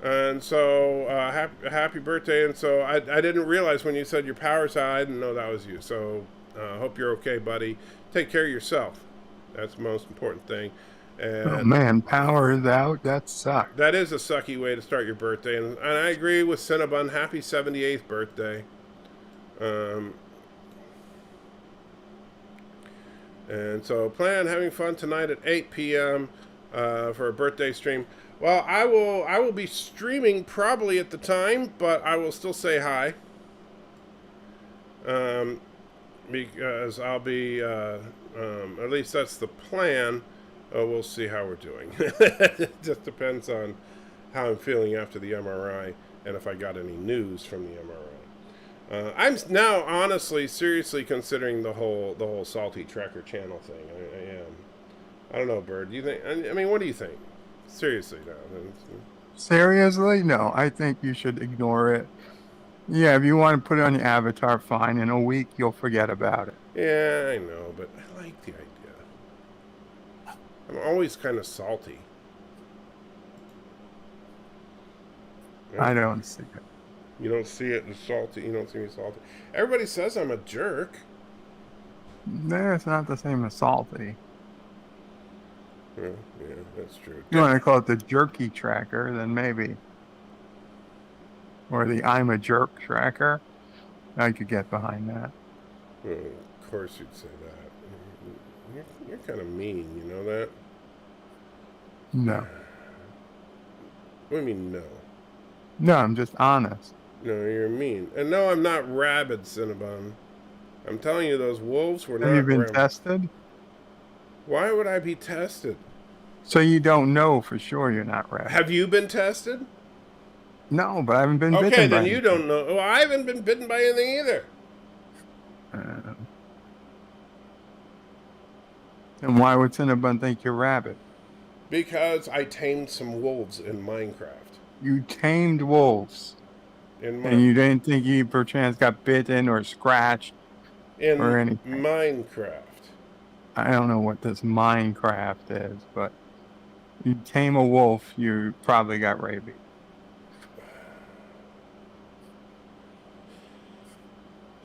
[SPEAKER 1] And so, happy birthday. And so, I didn't realize when you said your power's out, I didn't know that was you. So, hope you're okay, buddy. Take care of yourself. That's the most important thing. And
[SPEAKER 4] oh man, power is out. That sucks.
[SPEAKER 1] that is a sucky way to start your birthday. And I agree with Cinnabon. Happy 78th birthday. And so, plan on having fun tonight at 8 p.m. For a birthday stream. Well, I will be streaming probably at the time, but I will still say hi. Because I'll be, at least that's the plan. We'll see how we're doing. It just depends on how I'm feeling after the MRI and if I got any news from the MRI. I'm now honestly, seriously considering the whole SALTYtrekker channel thing. I am. I don't know, Bird. Do you think? I mean, what do you think? Seriously, now.
[SPEAKER 4] Seriously? No, I think you should ignore it. Yeah, if you want to put it on your avatar, fine. In a week, you'll forget about it.
[SPEAKER 1] Yeah, I know, but I like the idea. I'm always kind of salty.
[SPEAKER 4] I don't see it.
[SPEAKER 1] You don't see it as salty. You don't see me salty. Everybody says I'm a jerk.
[SPEAKER 4] No, it's not the same as salty.
[SPEAKER 1] Yeah, that's true.
[SPEAKER 4] If you want to call it the jerky tracker, then maybe. Or the I'm a jerk tracker. I could get behind that.
[SPEAKER 1] Well, of course you'd say that. You're kind of mean, you know that?
[SPEAKER 4] No.
[SPEAKER 1] What do you mean, no?
[SPEAKER 4] No, I'm just honest.
[SPEAKER 1] No, you're mean. And no, I'm not rabid, Cinnabon. I'm telling you, those wolves were not
[SPEAKER 4] Have you been
[SPEAKER 1] rabid.
[SPEAKER 4] tested?
[SPEAKER 1] Why would I be tested?
[SPEAKER 4] So you don't know for sure you're not rabid.
[SPEAKER 1] Have you been tested?
[SPEAKER 4] No, but I haven't been bitten by
[SPEAKER 1] Okay, then
[SPEAKER 4] anything.
[SPEAKER 1] you don't know. Well, I haven't been bitten by anything either.
[SPEAKER 4] And why would Cinnabon think you're rabid?
[SPEAKER 1] Because I tamed some wolves in Minecraft.
[SPEAKER 4] You tamed wolves. And you didn't think you perchance got bitten or scratched or anything?
[SPEAKER 1] Minecraft.
[SPEAKER 4] I don't know what this Minecraft is, but you tame a wolf, you probably got rabies.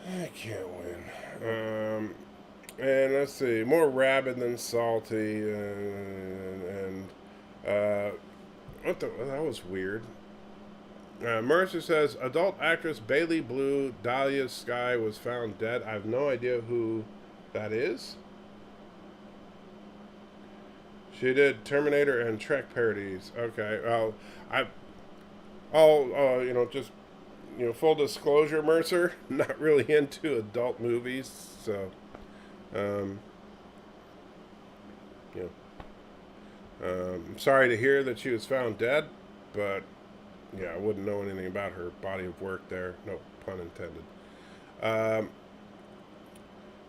[SPEAKER 1] I can't win. And let's see, more rabid than salty, what the? That was weird. Mercer says, adult actress Bailey Blue Dahlia Sky was found dead. I have no idea who that is. She did Terminator and Trek parodies. Okay, well, just, full disclosure, Mercer, not really into adult movies, so, I'm sorry to hear that she was found dead, but, yeah, I wouldn't know anything about her body of work there. No pun intended.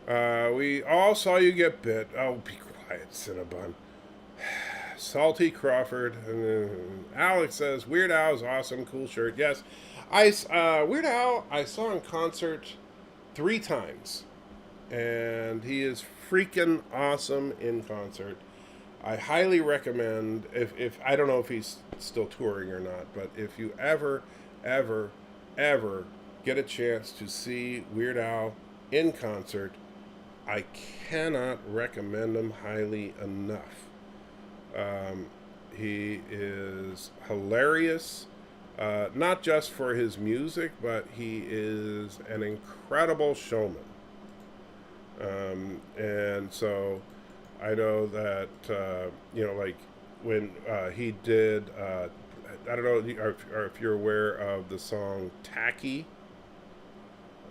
[SPEAKER 1] We all saw you get bit. Oh, be quiet, Cinnabon. Salty Crawford. Alex says, Weird Al is awesome. Cool shirt. Yes. Weird Al, I saw in concert 3 times. And he is freaking awesome in concert. I highly recommend, if I don't know if he's still touring or not, but if you ever get a chance to see Weird Al in concert, I cannot recommend him highly enough. He is hilarious, not just for his music, but he is an incredible showman. And so I know that, like when he did, I don't know or if you're aware of the song Tacky.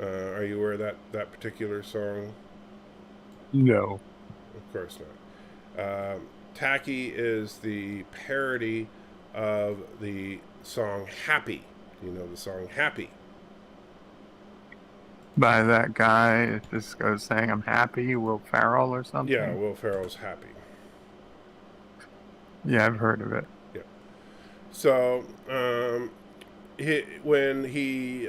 [SPEAKER 1] Are you aware of that particular song?
[SPEAKER 4] No.
[SPEAKER 1] Of course not. Tacky is the parody of the song Happy. You know the song Happy?
[SPEAKER 4] By that guy, it just goes saying, I'm happy, Will Ferrell or something?
[SPEAKER 1] Yeah, Will Ferrell's Happy.
[SPEAKER 4] Yeah, I've heard of it.
[SPEAKER 1] Yeah. So, when he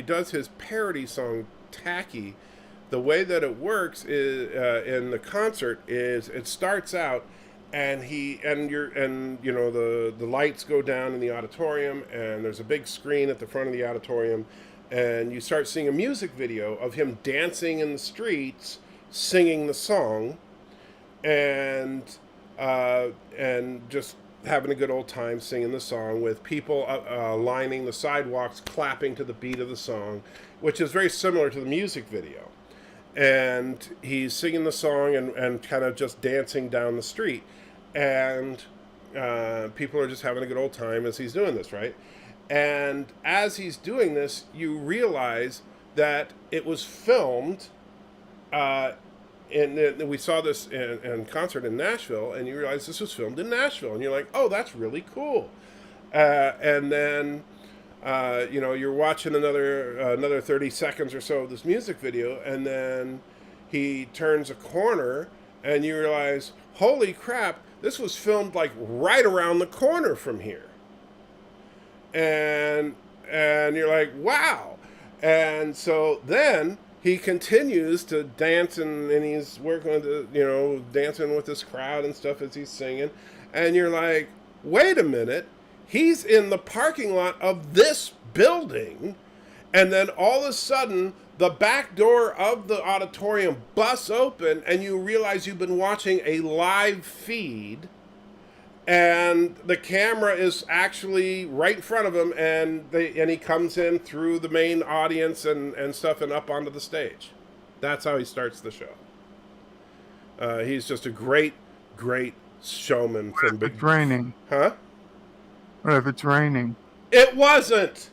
[SPEAKER 1] does his parody song Tacky, the way that it works is in the concert is it starts out and the lights go down in the auditorium and there's a big screen at the front of the auditorium and you start seeing a music video of him dancing in the streets singing the song and just having a good old time singing the song with people lining the sidewalks clapping to the beat of the song, which is very similar to the music video. And he's singing the song and kind of just dancing down the street. And people are just having a good old time as he's doing this, right? And as he's doing this, you realize that it was filmed. And we saw this in concert in Nashville, and you realize this was filmed in Nashville. And you're like, oh, that's really cool. And then... you're watching another 30 seconds or so of this music video, and then he turns a corner, and you realize, holy crap, this was filmed like right around the corner from here. And you're like, wow. And so then he continues to dance, and he's working with dancing with this crowd and stuff as he's singing, and you're like, wait a minute. He's in the parking lot of this building, and then all of a sudden, the back door of the auditorium busts open, and you realize you've been watching a live feed, and the camera is actually right in front of him, and he comes in through the main audience and stuff and up onto the stage. That's how he starts the show. He's just a great showman.
[SPEAKER 4] What if it's raining?
[SPEAKER 1] Huh?
[SPEAKER 4] What if it's raining?
[SPEAKER 1] It wasn't.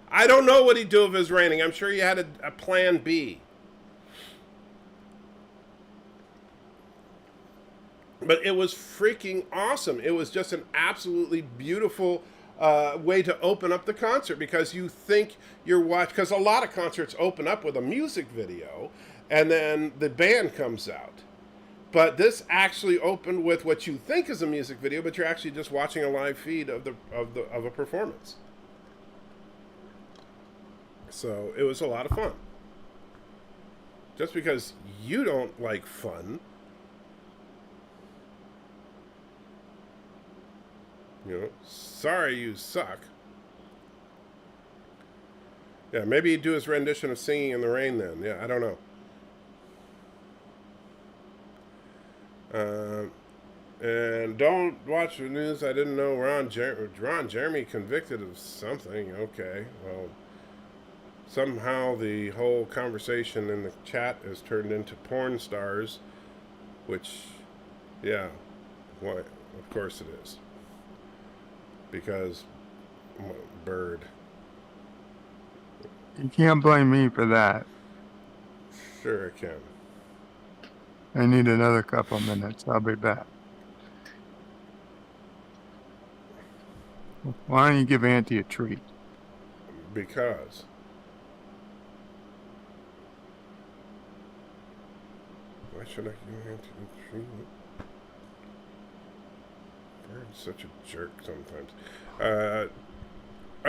[SPEAKER 1] I don't know what he'd do if it was raining. I'm sure he had a plan B. But it was freaking awesome. It was just an absolutely beautiful way to open up the concert, because you think you're watching, because a lot of concerts open up with a music video and then the band comes out. But this actually opened with what you think is a music video, but you're actually just watching a live feed of a performance. So it was a lot of fun. Just because you don't like fun, sorry you suck. Yeah, maybe he'd do his rendition of Singing in the Rain then. Yeah, I don't know. And don't watch the news. I didn't know Ron Jeremy convicted of something. Okay, well, somehow the whole conversation in the chat has turned into porn stars, which, yeah, why? Of course it is. Because bird.
[SPEAKER 4] You can't blame me for that.
[SPEAKER 1] Sure I can.
[SPEAKER 4] I need another couple minutes. I'll be back. Why don't you give Auntie a treat?
[SPEAKER 1] Because Why should I give Ep03? Bird's such a jerk sometimes.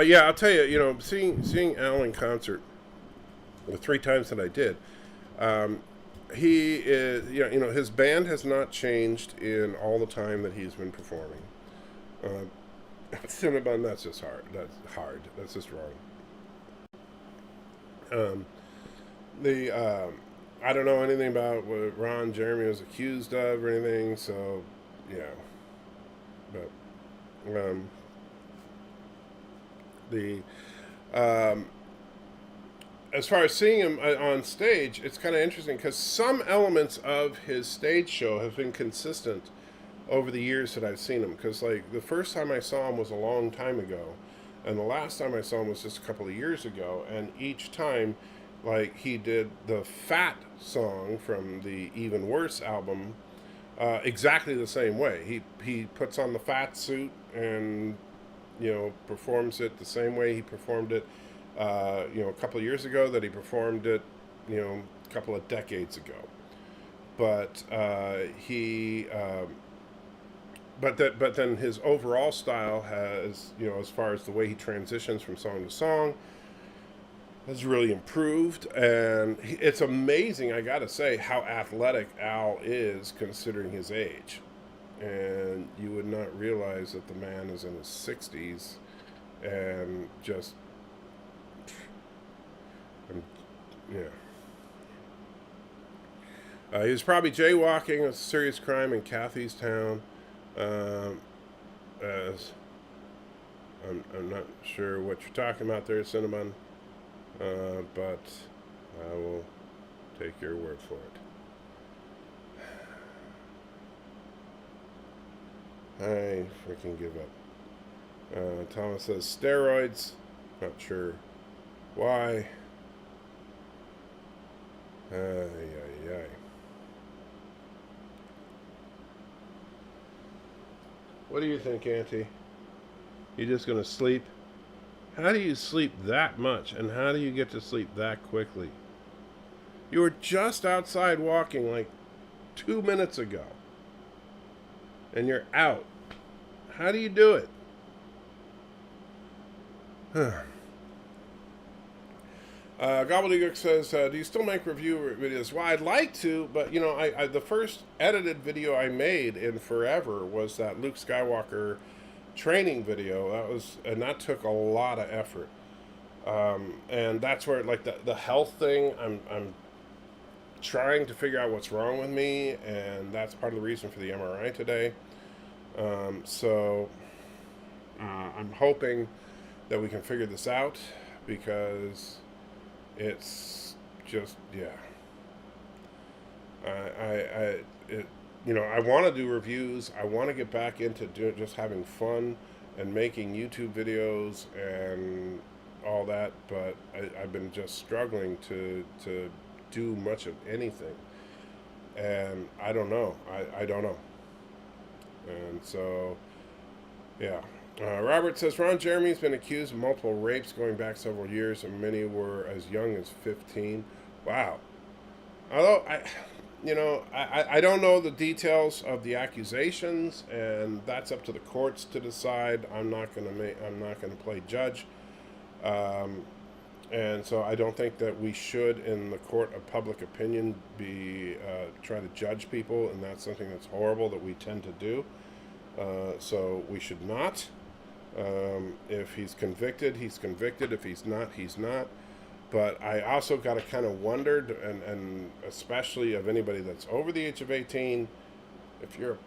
[SPEAKER 1] Yeah, I'll tell you. You know, seeing Al in concert the 3 times that I did, he is. You know, his band has not changed in all the time that he's been performing. Cinnabon, that's just hard. That's hard. That's just wrong. I don't know anything about what Ron Jeremy was accused of or anything, so yeah. But as far as seeing him on stage, it's kind of interesting because some elements of his stage show have been consistent over the years that I've seen him. Because like the first time I saw him was a long time ago, and the last time I saw him was just a couple of years ago, and each time, like, he did the Fat song from the Even Worse album exactly the same way. He puts on the fat suit and, you know, performs it the same way he performed it, you know, a couple of years ago that he performed it, you know, a couple of decades ago. But but then his overall style has, you know, as far as the way he transitions from song to song, has really improved. And it's amazing, I gotta say, how athletic Al is considering his age. And you would not realize that the man is in his 60s and just, yeah. He was probably jaywalking, a serious crime in Kathy's town. As I'm not sure what you're talking about there, Cinnamon, but I will take your word for it. I freaking give up. Thomas says steroids. Not sure why. Ay, ay, ay. What do you think, Auntie? You just gonna sleep? How do you sleep that much, and how do you get to sleep that quickly? You were just outside walking like 2 minutes ago, and you're out. How do you do it? Gobbledygook says, do you still make review videos? Well, I'd like to, but, you know, I the first edited video I made in forever was that Luke Skywalker training video. That took a lot of effort. And that's where, like, the health thing, I'm trying to figure out what's wrong with me, and that's part of the reason for the MRI today. So I'm hoping that we can figure this out, because it's just, yeah. You know, I want to do reviews. I want to get back into just having fun and making YouTube videos and all that, but I've been just struggling to do much of anything. And I don't know. I don't know. And so, yeah. Robert says, Ron Jeremy's been accused of multiple rapes going back several years, and many were as young as 15. Wow. Although, I don't know the details of the accusations, and that's up to the courts to decide. I'm not going to play judge. And so I don't think that we should, in the court of public opinion, be try to judge people, and that's something that's horrible that we tend to do. So we should not. If he's convicted, he's convicted. If he's not, he's not. But I also got to kind of wonder, and especially of anybody that's over the age of 18, if you're a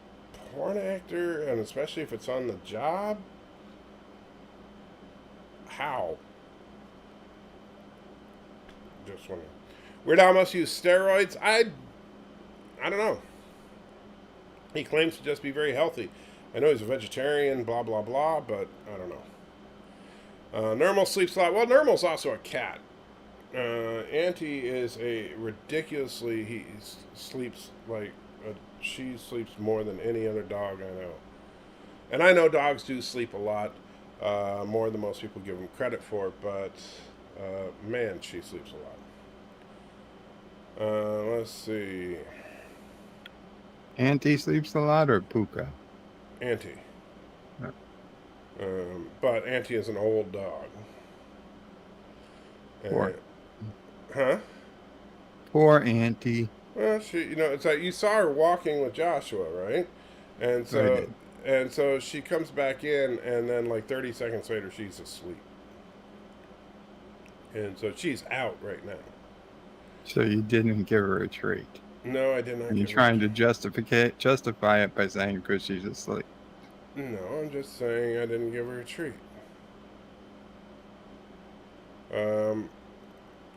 [SPEAKER 1] porn actor, and especially if it's on the job, how? Just wondering. Weird Al must use steroids. I don't know. He claims to just be very healthy. I know he's a vegetarian, blah, blah, blah, but I don't know. Normal sleeps a lot. Well, Normal's also a cat. Auntie is a ridiculously, he sleeps like, she sleeps more than any other dog I know. And I know dogs do sleep a lot, more than most people give them credit for, but man, she sleeps a lot. Let's see.
[SPEAKER 2] Auntie sleeps a lot or Puka?
[SPEAKER 1] Auntie.
[SPEAKER 2] Yeah.
[SPEAKER 1] But Auntie is an old dog.
[SPEAKER 2] Poor,
[SPEAKER 1] Huh?
[SPEAKER 2] poor Auntie.
[SPEAKER 1] Well, she, it's like you saw her walking with Joshua, right? And
[SPEAKER 2] I
[SPEAKER 1] so,
[SPEAKER 2] did.
[SPEAKER 1] and so she comes back in, and then like 30 seconds later, she's asleep. And so she's out right now.
[SPEAKER 2] So you didn't give her a treat.
[SPEAKER 1] No, I did not.
[SPEAKER 2] And you're
[SPEAKER 1] give her-
[SPEAKER 2] trying to justify it by saying because she's asleep.
[SPEAKER 1] No, I'm just saying I didn't give her a treat.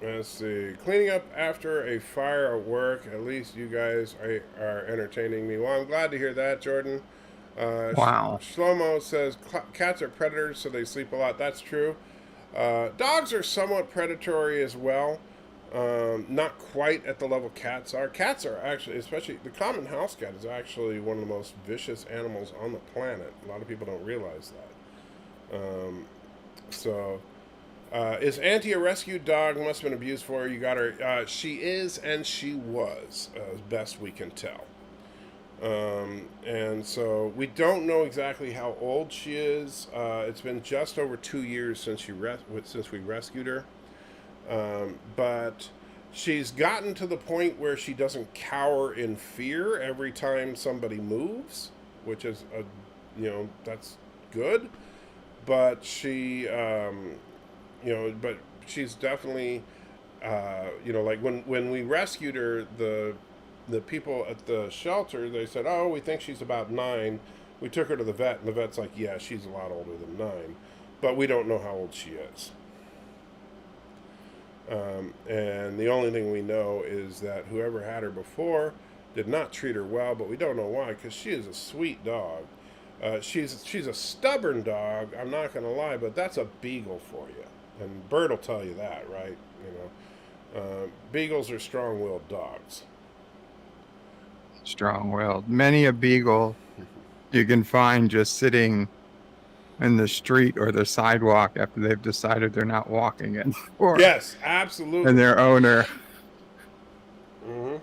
[SPEAKER 1] Let's see. Cleaning up after a fire at work. At least you guys are entertaining me. Well, I'm glad to hear that, Jordan.
[SPEAKER 2] Wow.
[SPEAKER 1] Shlomo says cats are predators, so they sleep a lot. That's true. Dogs are somewhat predatory as well. Not quite at the level cats are. Cats are actually, especially the common house cat, is actually one of the most vicious animals on the planet. A lot of people don't realize that. Is Auntie a rescued dog? Must have been abused for her. You got her. She is, and she was, as best we can tell. And so we don't know exactly how old she is. It's been just over 2 years since we rescued her. But she's gotten to the point where she doesn't cower in fear every time somebody moves, which is that's good. But she, but she's definitely, like when we rescued her, the people at the shelter, they said, oh, we think she's about 9. We took her to the vet, and the vet's like, yeah, she's a lot older than 9, but we don't know how old she is. And the only thing we know is that whoever had her before did not treat her well, but we don't know why, because she is a sweet dog. She's a stubborn dog, I'm not going to lie, but that's a beagle for you. And Bert will tell you that, right? Beagles are strong-willed dogs.
[SPEAKER 2] Strong-willed. Many a beagle you can find just sitting in the street or the sidewalk after they've decided they're not walking anymore.
[SPEAKER 1] Yes, absolutely.
[SPEAKER 2] And their owner
[SPEAKER 1] Mm-hmm.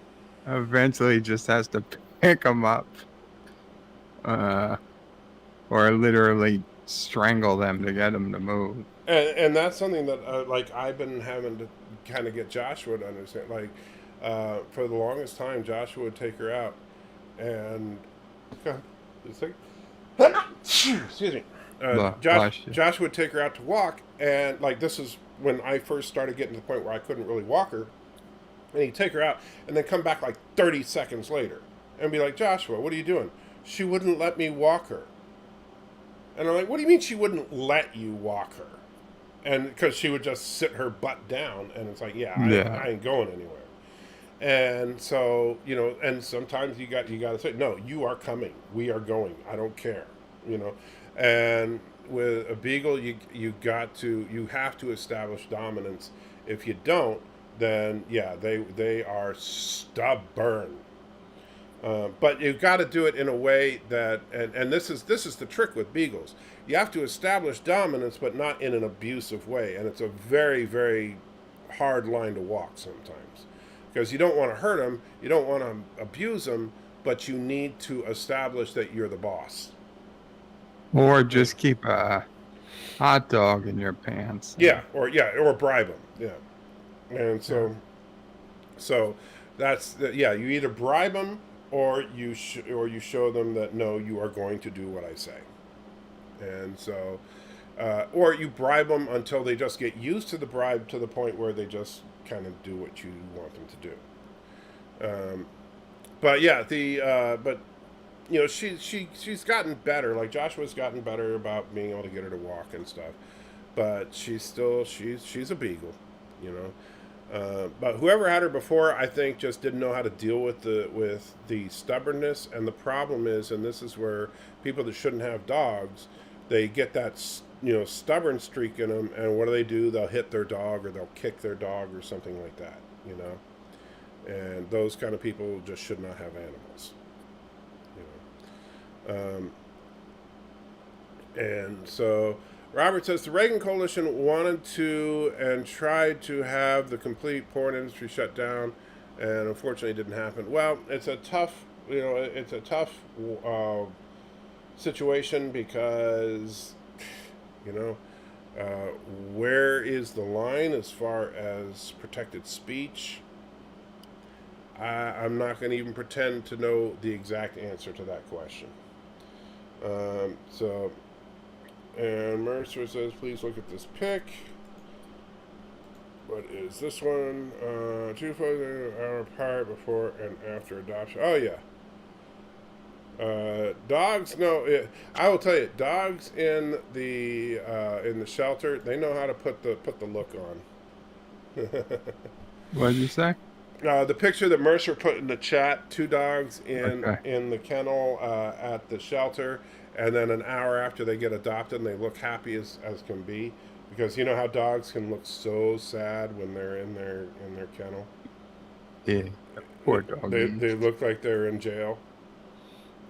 [SPEAKER 2] eventually just has to pick them up, or literally strangle them to get them to move.
[SPEAKER 1] And that's something that I've been having to kind of get Joshua to understand. For the longest time, Joshua would take her out, and excuse me. Joshua would take her out to walk, and this is when I first started getting to the point where I couldn't really walk her, and he'd take her out, and then come back 30 seconds later, and be like, Joshua, what are you doing? She wouldn't let me walk her. And I'm like, what do you mean she wouldn't let you walk her? And because she would just sit her butt down, and it's like, I ain't going anywhere. And so, and sometimes you got to say, no, you are coming. We are going. I don't care, And with a beagle, you have to establish dominance. If you don't, then they are stubborn. But you've got to do it in a way that, and this is the trick with beagles. You have to establish dominance, but not in an abusive way. And it's a very, very hard line to walk sometimes, because you don't want to hurt them, you don't want to abuse them, but you need to establish that you're the boss.
[SPEAKER 2] Or just keep a hot dog in your pants.
[SPEAKER 1] Or bribe them. Yeah. And so that's you either bribe them, or you show them that no, you are going to do what I say. And so, or you bribe them until they just get used to the bribe to the point where they just kind of do what you want them to do. But she's gotten better. Joshua's gotten better about being able to get her to walk and stuff. But she's a beagle, But whoever had her before, I think, just didn't know how to deal with the stubbornness. And the problem is, and this is where people that shouldn't have dogs, they get that stubborn streak in them, and what do? They'll hit their dog, or they'll kick their dog, or something like that, And those kind of people just should not have animals, And so Robert says the Reagan Coalition wanted to and tried to have the complete porn industry shut down, and unfortunately it didn't happen. Well, it's a tough it's a tough situation because, you know, where is the line as far as protected speech? I'm not going to even pretend to know the exact answer to that question. And Mercer says, please look at this pic. What is this one? 2 photos an hour apart before and after adoption. Oh, yeah. Dogs, no, I will tell you, dogs in the shelter, they know how to put the look on.
[SPEAKER 4] What did you say?
[SPEAKER 1] The picture that Mercer put in the chat, 2 dogs in the kennel at the shelter, and then an hour after they get adopted, and they look happy as can be, because you know how dogs can look so sad when they're in their kennel.
[SPEAKER 4] Yeah, poor dog.
[SPEAKER 1] They look like they're in jail,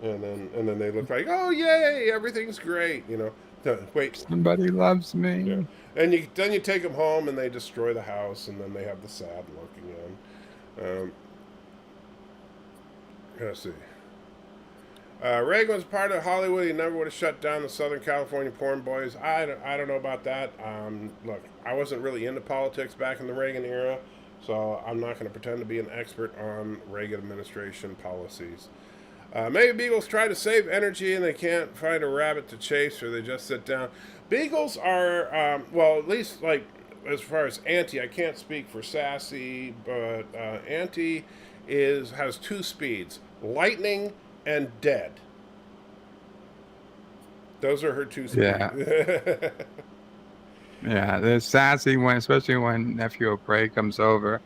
[SPEAKER 1] and then they look like, oh yay, everything's great, you know. Wait,
[SPEAKER 4] somebody loves me.
[SPEAKER 1] Yeah. And then you take them home, and they destroy the house, and then they have the sad look again. Let's see. Reagan was part of Hollywood. He never would have shut down the Southern California porn boys. I don't know about that. Look, I wasn't really into politics back in the Reagan era, so I'm not going to pretend to be an expert on Reagan administration policies. Maybe beagles try to save energy and they can't find a rabbit to chase, or they just sit down. Beagles are, well, at least like as far as Auntie, I can't speak for Sassy, but Auntie has 2 speeds: lightning and dead. Those are her 2 speeds.
[SPEAKER 4] Yeah. Yeah, there's Sassy especially when Nephew Ep03 comes over.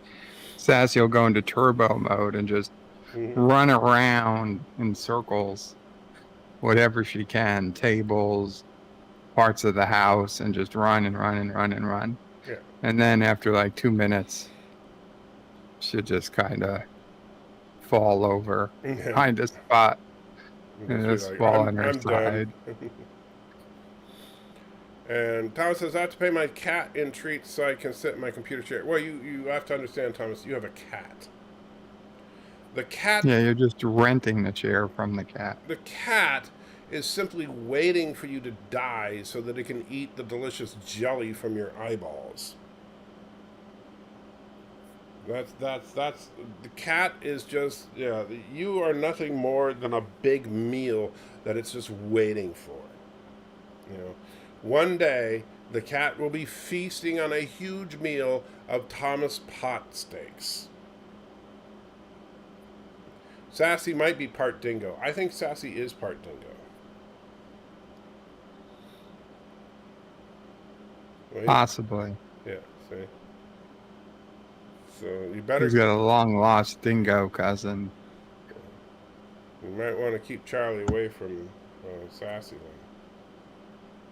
[SPEAKER 4] Sassy will go into turbo mode and just run around in circles, whatever she can, tables, parts of the house, and just run and run and run and run.
[SPEAKER 1] Yeah.
[SPEAKER 4] And then after like 2 minutes, she'll just kind of fall over, find a spot, and just
[SPEAKER 1] like,
[SPEAKER 4] fall on her
[SPEAKER 1] I'm
[SPEAKER 4] side.
[SPEAKER 1] And Thomas says, I have to pay my cat in treats so I can sit in my computer chair. Well, you have to understand, Thomas, you have a cat. The cat...
[SPEAKER 4] Yeah, you're just renting the chair from the cat.
[SPEAKER 1] The cat is simply waiting for you to die so that it can eat the delicious jelly from your eyeballs. That's the cat is just, yeah, you are nothing more than a big meal that it's just waiting for. You know, one day the cat will be feasting on a huge meal of Thomas pot steaks. Sassy might be part dingo. I think Sassy is part dingo. Wait.
[SPEAKER 4] Possibly.
[SPEAKER 1] Yeah, see. So you better...
[SPEAKER 4] He's got a long-lost dingo cousin.
[SPEAKER 1] You might want to keep Charlie away from Sassy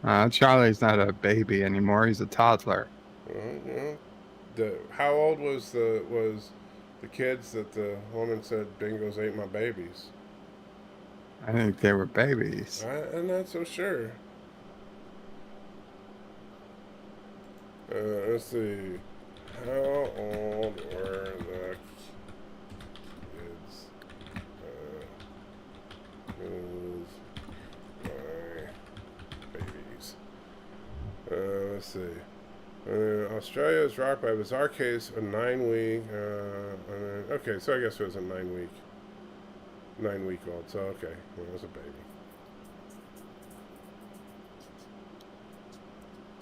[SPEAKER 4] then. Charlie's not a baby anymore. He's a toddler.
[SPEAKER 1] You know, how old was the kids that the woman said bingoes ate my babies?
[SPEAKER 4] I think they were babies.
[SPEAKER 1] I'm not so sure. Let's see. How old were the kids with my babies? Let's see. Australia was rocked by a bizarre case, a 9-week. Okay, so I guess it was a 9-week-old. So okay, it was a baby.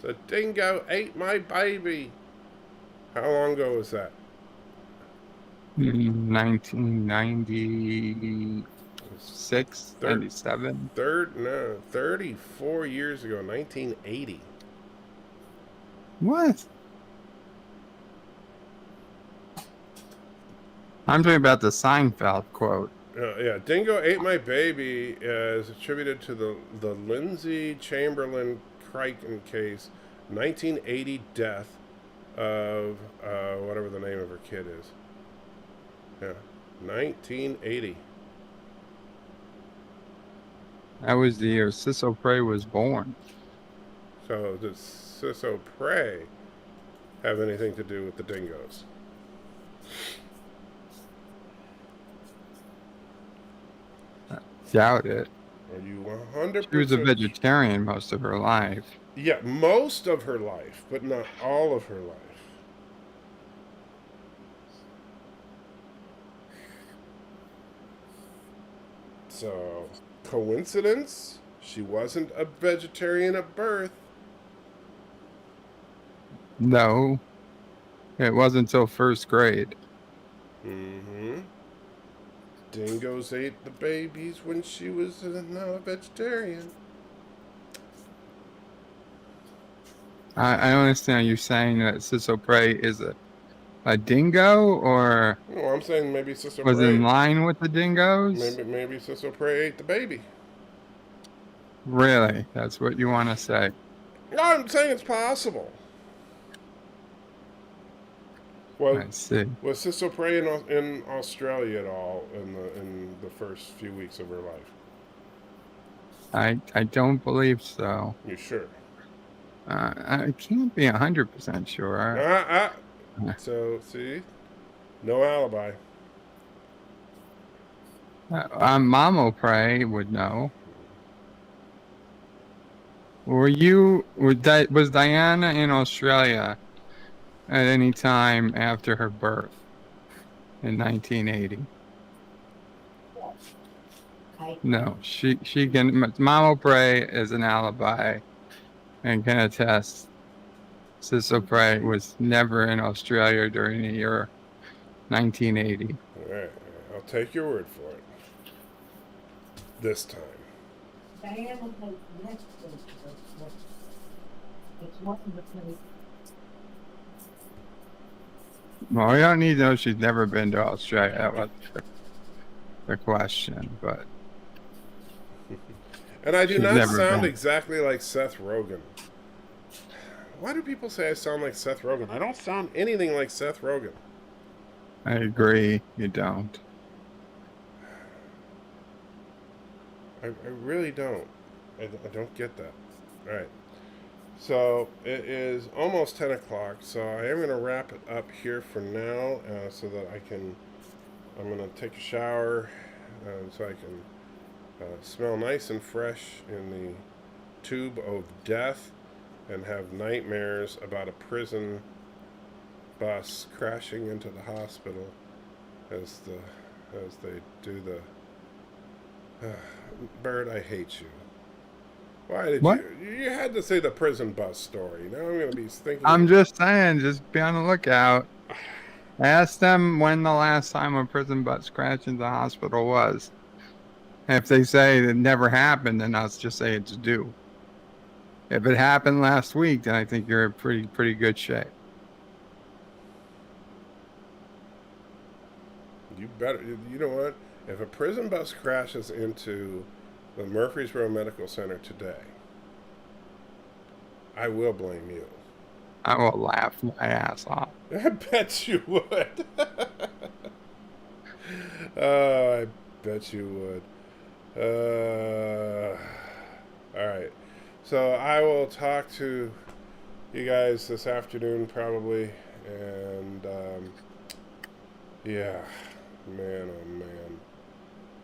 [SPEAKER 1] The dingo ate my baby. How long ago was that?
[SPEAKER 4] 1996, 97.
[SPEAKER 1] 34 years ago, 1980.
[SPEAKER 4] What? I'm talking about the Seinfeld quote.
[SPEAKER 1] Yeah, dingo ate my baby is attributed to the Lindsay Chamberlain Crichton case, 1980 death of whatever the name of her kid is. Yeah, 1980.
[SPEAKER 4] That was the year Sis Ep03 was born.
[SPEAKER 1] So does Sis Ep03 have anything to do with the dingoes?
[SPEAKER 2] doubt it.
[SPEAKER 1] Are you 100%?
[SPEAKER 2] She was a vegetarian most of her life.
[SPEAKER 1] Yeah, most of her life, but not all of her life. So, coincidence? She wasn't a vegetarian at birth.
[SPEAKER 2] No, it wasn't until first grade.
[SPEAKER 1] Mm-hmm. Dingoes ate the babies when she was not a vegetarian.
[SPEAKER 2] I don't understand you saying that Sisso Prey is a dingo, or
[SPEAKER 1] Well, I'm saying maybe Sister
[SPEAKER 2] was in
[SPEAKER 1] Prey.
[SPEAKER 2] line with the dingoes?
[SPEAKER 1] Maybe Sister Prey ate the baby.
[SPEAKER 2] Really? That's what you want to say?
[SPEAKER 1] No, I'm saying it's possible. Well,
[SPEAKER 2] I see.
[SPEAKER 1] was Sister Prey in Australia at all in the first few weeks of her life?
[SPEAKER 2] I don't believe so.
[SPEAKER 1] You sure?
[SPEAKER 2] I can't be 100% sure.
[SPEAKER 1] So, see? No alibi.
[SPEAKER 2] Mamo Prey would know. Was Diana in Australia at any time after her birth in 1980? No, she can. Mamo Prey is an alibi and can attest. Sisso Prey was never in Australia during the year 1980.
[SPEAKER 1] All right, I'll take your word for it. This time.
[SPEAKER 6] Diana has next it's one of the place.
[SPEAKER 2] Well, we don't need to know she's never been to Australia. That was the question, but.
[SPEAKER 1] And I do
[SPEAKER 2] She's
[SPEAKER 1] not
[SPEAKER 2] never
[SPEAKER 1] sound
[SPEAKER 2] been.
[SPEAKER 1] exactly like Seth Rogen. Why do people say I sound like Seth Rogen? I don't sound anything like Seth Rogen.
[SPEAKER 2] I agree, you don't.
[SPEAKER 1] I really don't. I don't get that. All right. So it is almost 10 o'clock, so I am going to wrap it up here for now so that I'm going to take a shower so I can smell nice and fresh in the tube of death and have nightmares about a prison bus crashing into the hospital as they do the Bird, I hate you. Why did
[SPEAKER 2] What?
[SPEAKER 1] you had to say the prison bus story? Now I'm going to be thinking.
[SPEAKER 2] I'm just saying, just be on the lookout. Ask them when the last time a prison bus crashed into the hospital was. And if they say it never happened, then I'll just say it's due. If it happened last week, then I think you're in pretty good shape.
[SPEAKER 1] You better. You know what? If a prison bus crashes into the Murfreesboro Medical Center today, I will blame you.
[SPEAKER 2] I will laugh my ass off.
[SPEAKER 1] I bet you would. Oh, I bet you would. All right. So I will talk to you guys this afternoon probably. And, yeah. Man, oh man.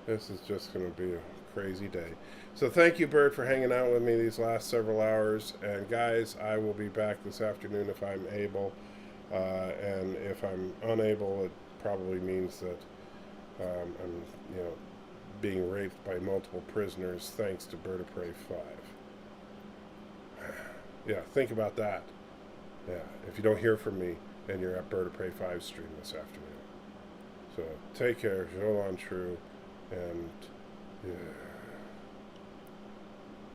[SPEAKER 1] This is just going to be a crazy day. So thank you, Bird, for hanging out with me these last several hours. And guys, I will be back this afternoon if I'm able. And if I'm unable, it probably means that I'm, being raped by multiple prisoners thanks to Bird of Prey 5. Yeah, think about that. Yeah, if you don't hear from me, and you're at Bird of Prey 5 stream this afternoon. So take care, Jolan True, and yeah.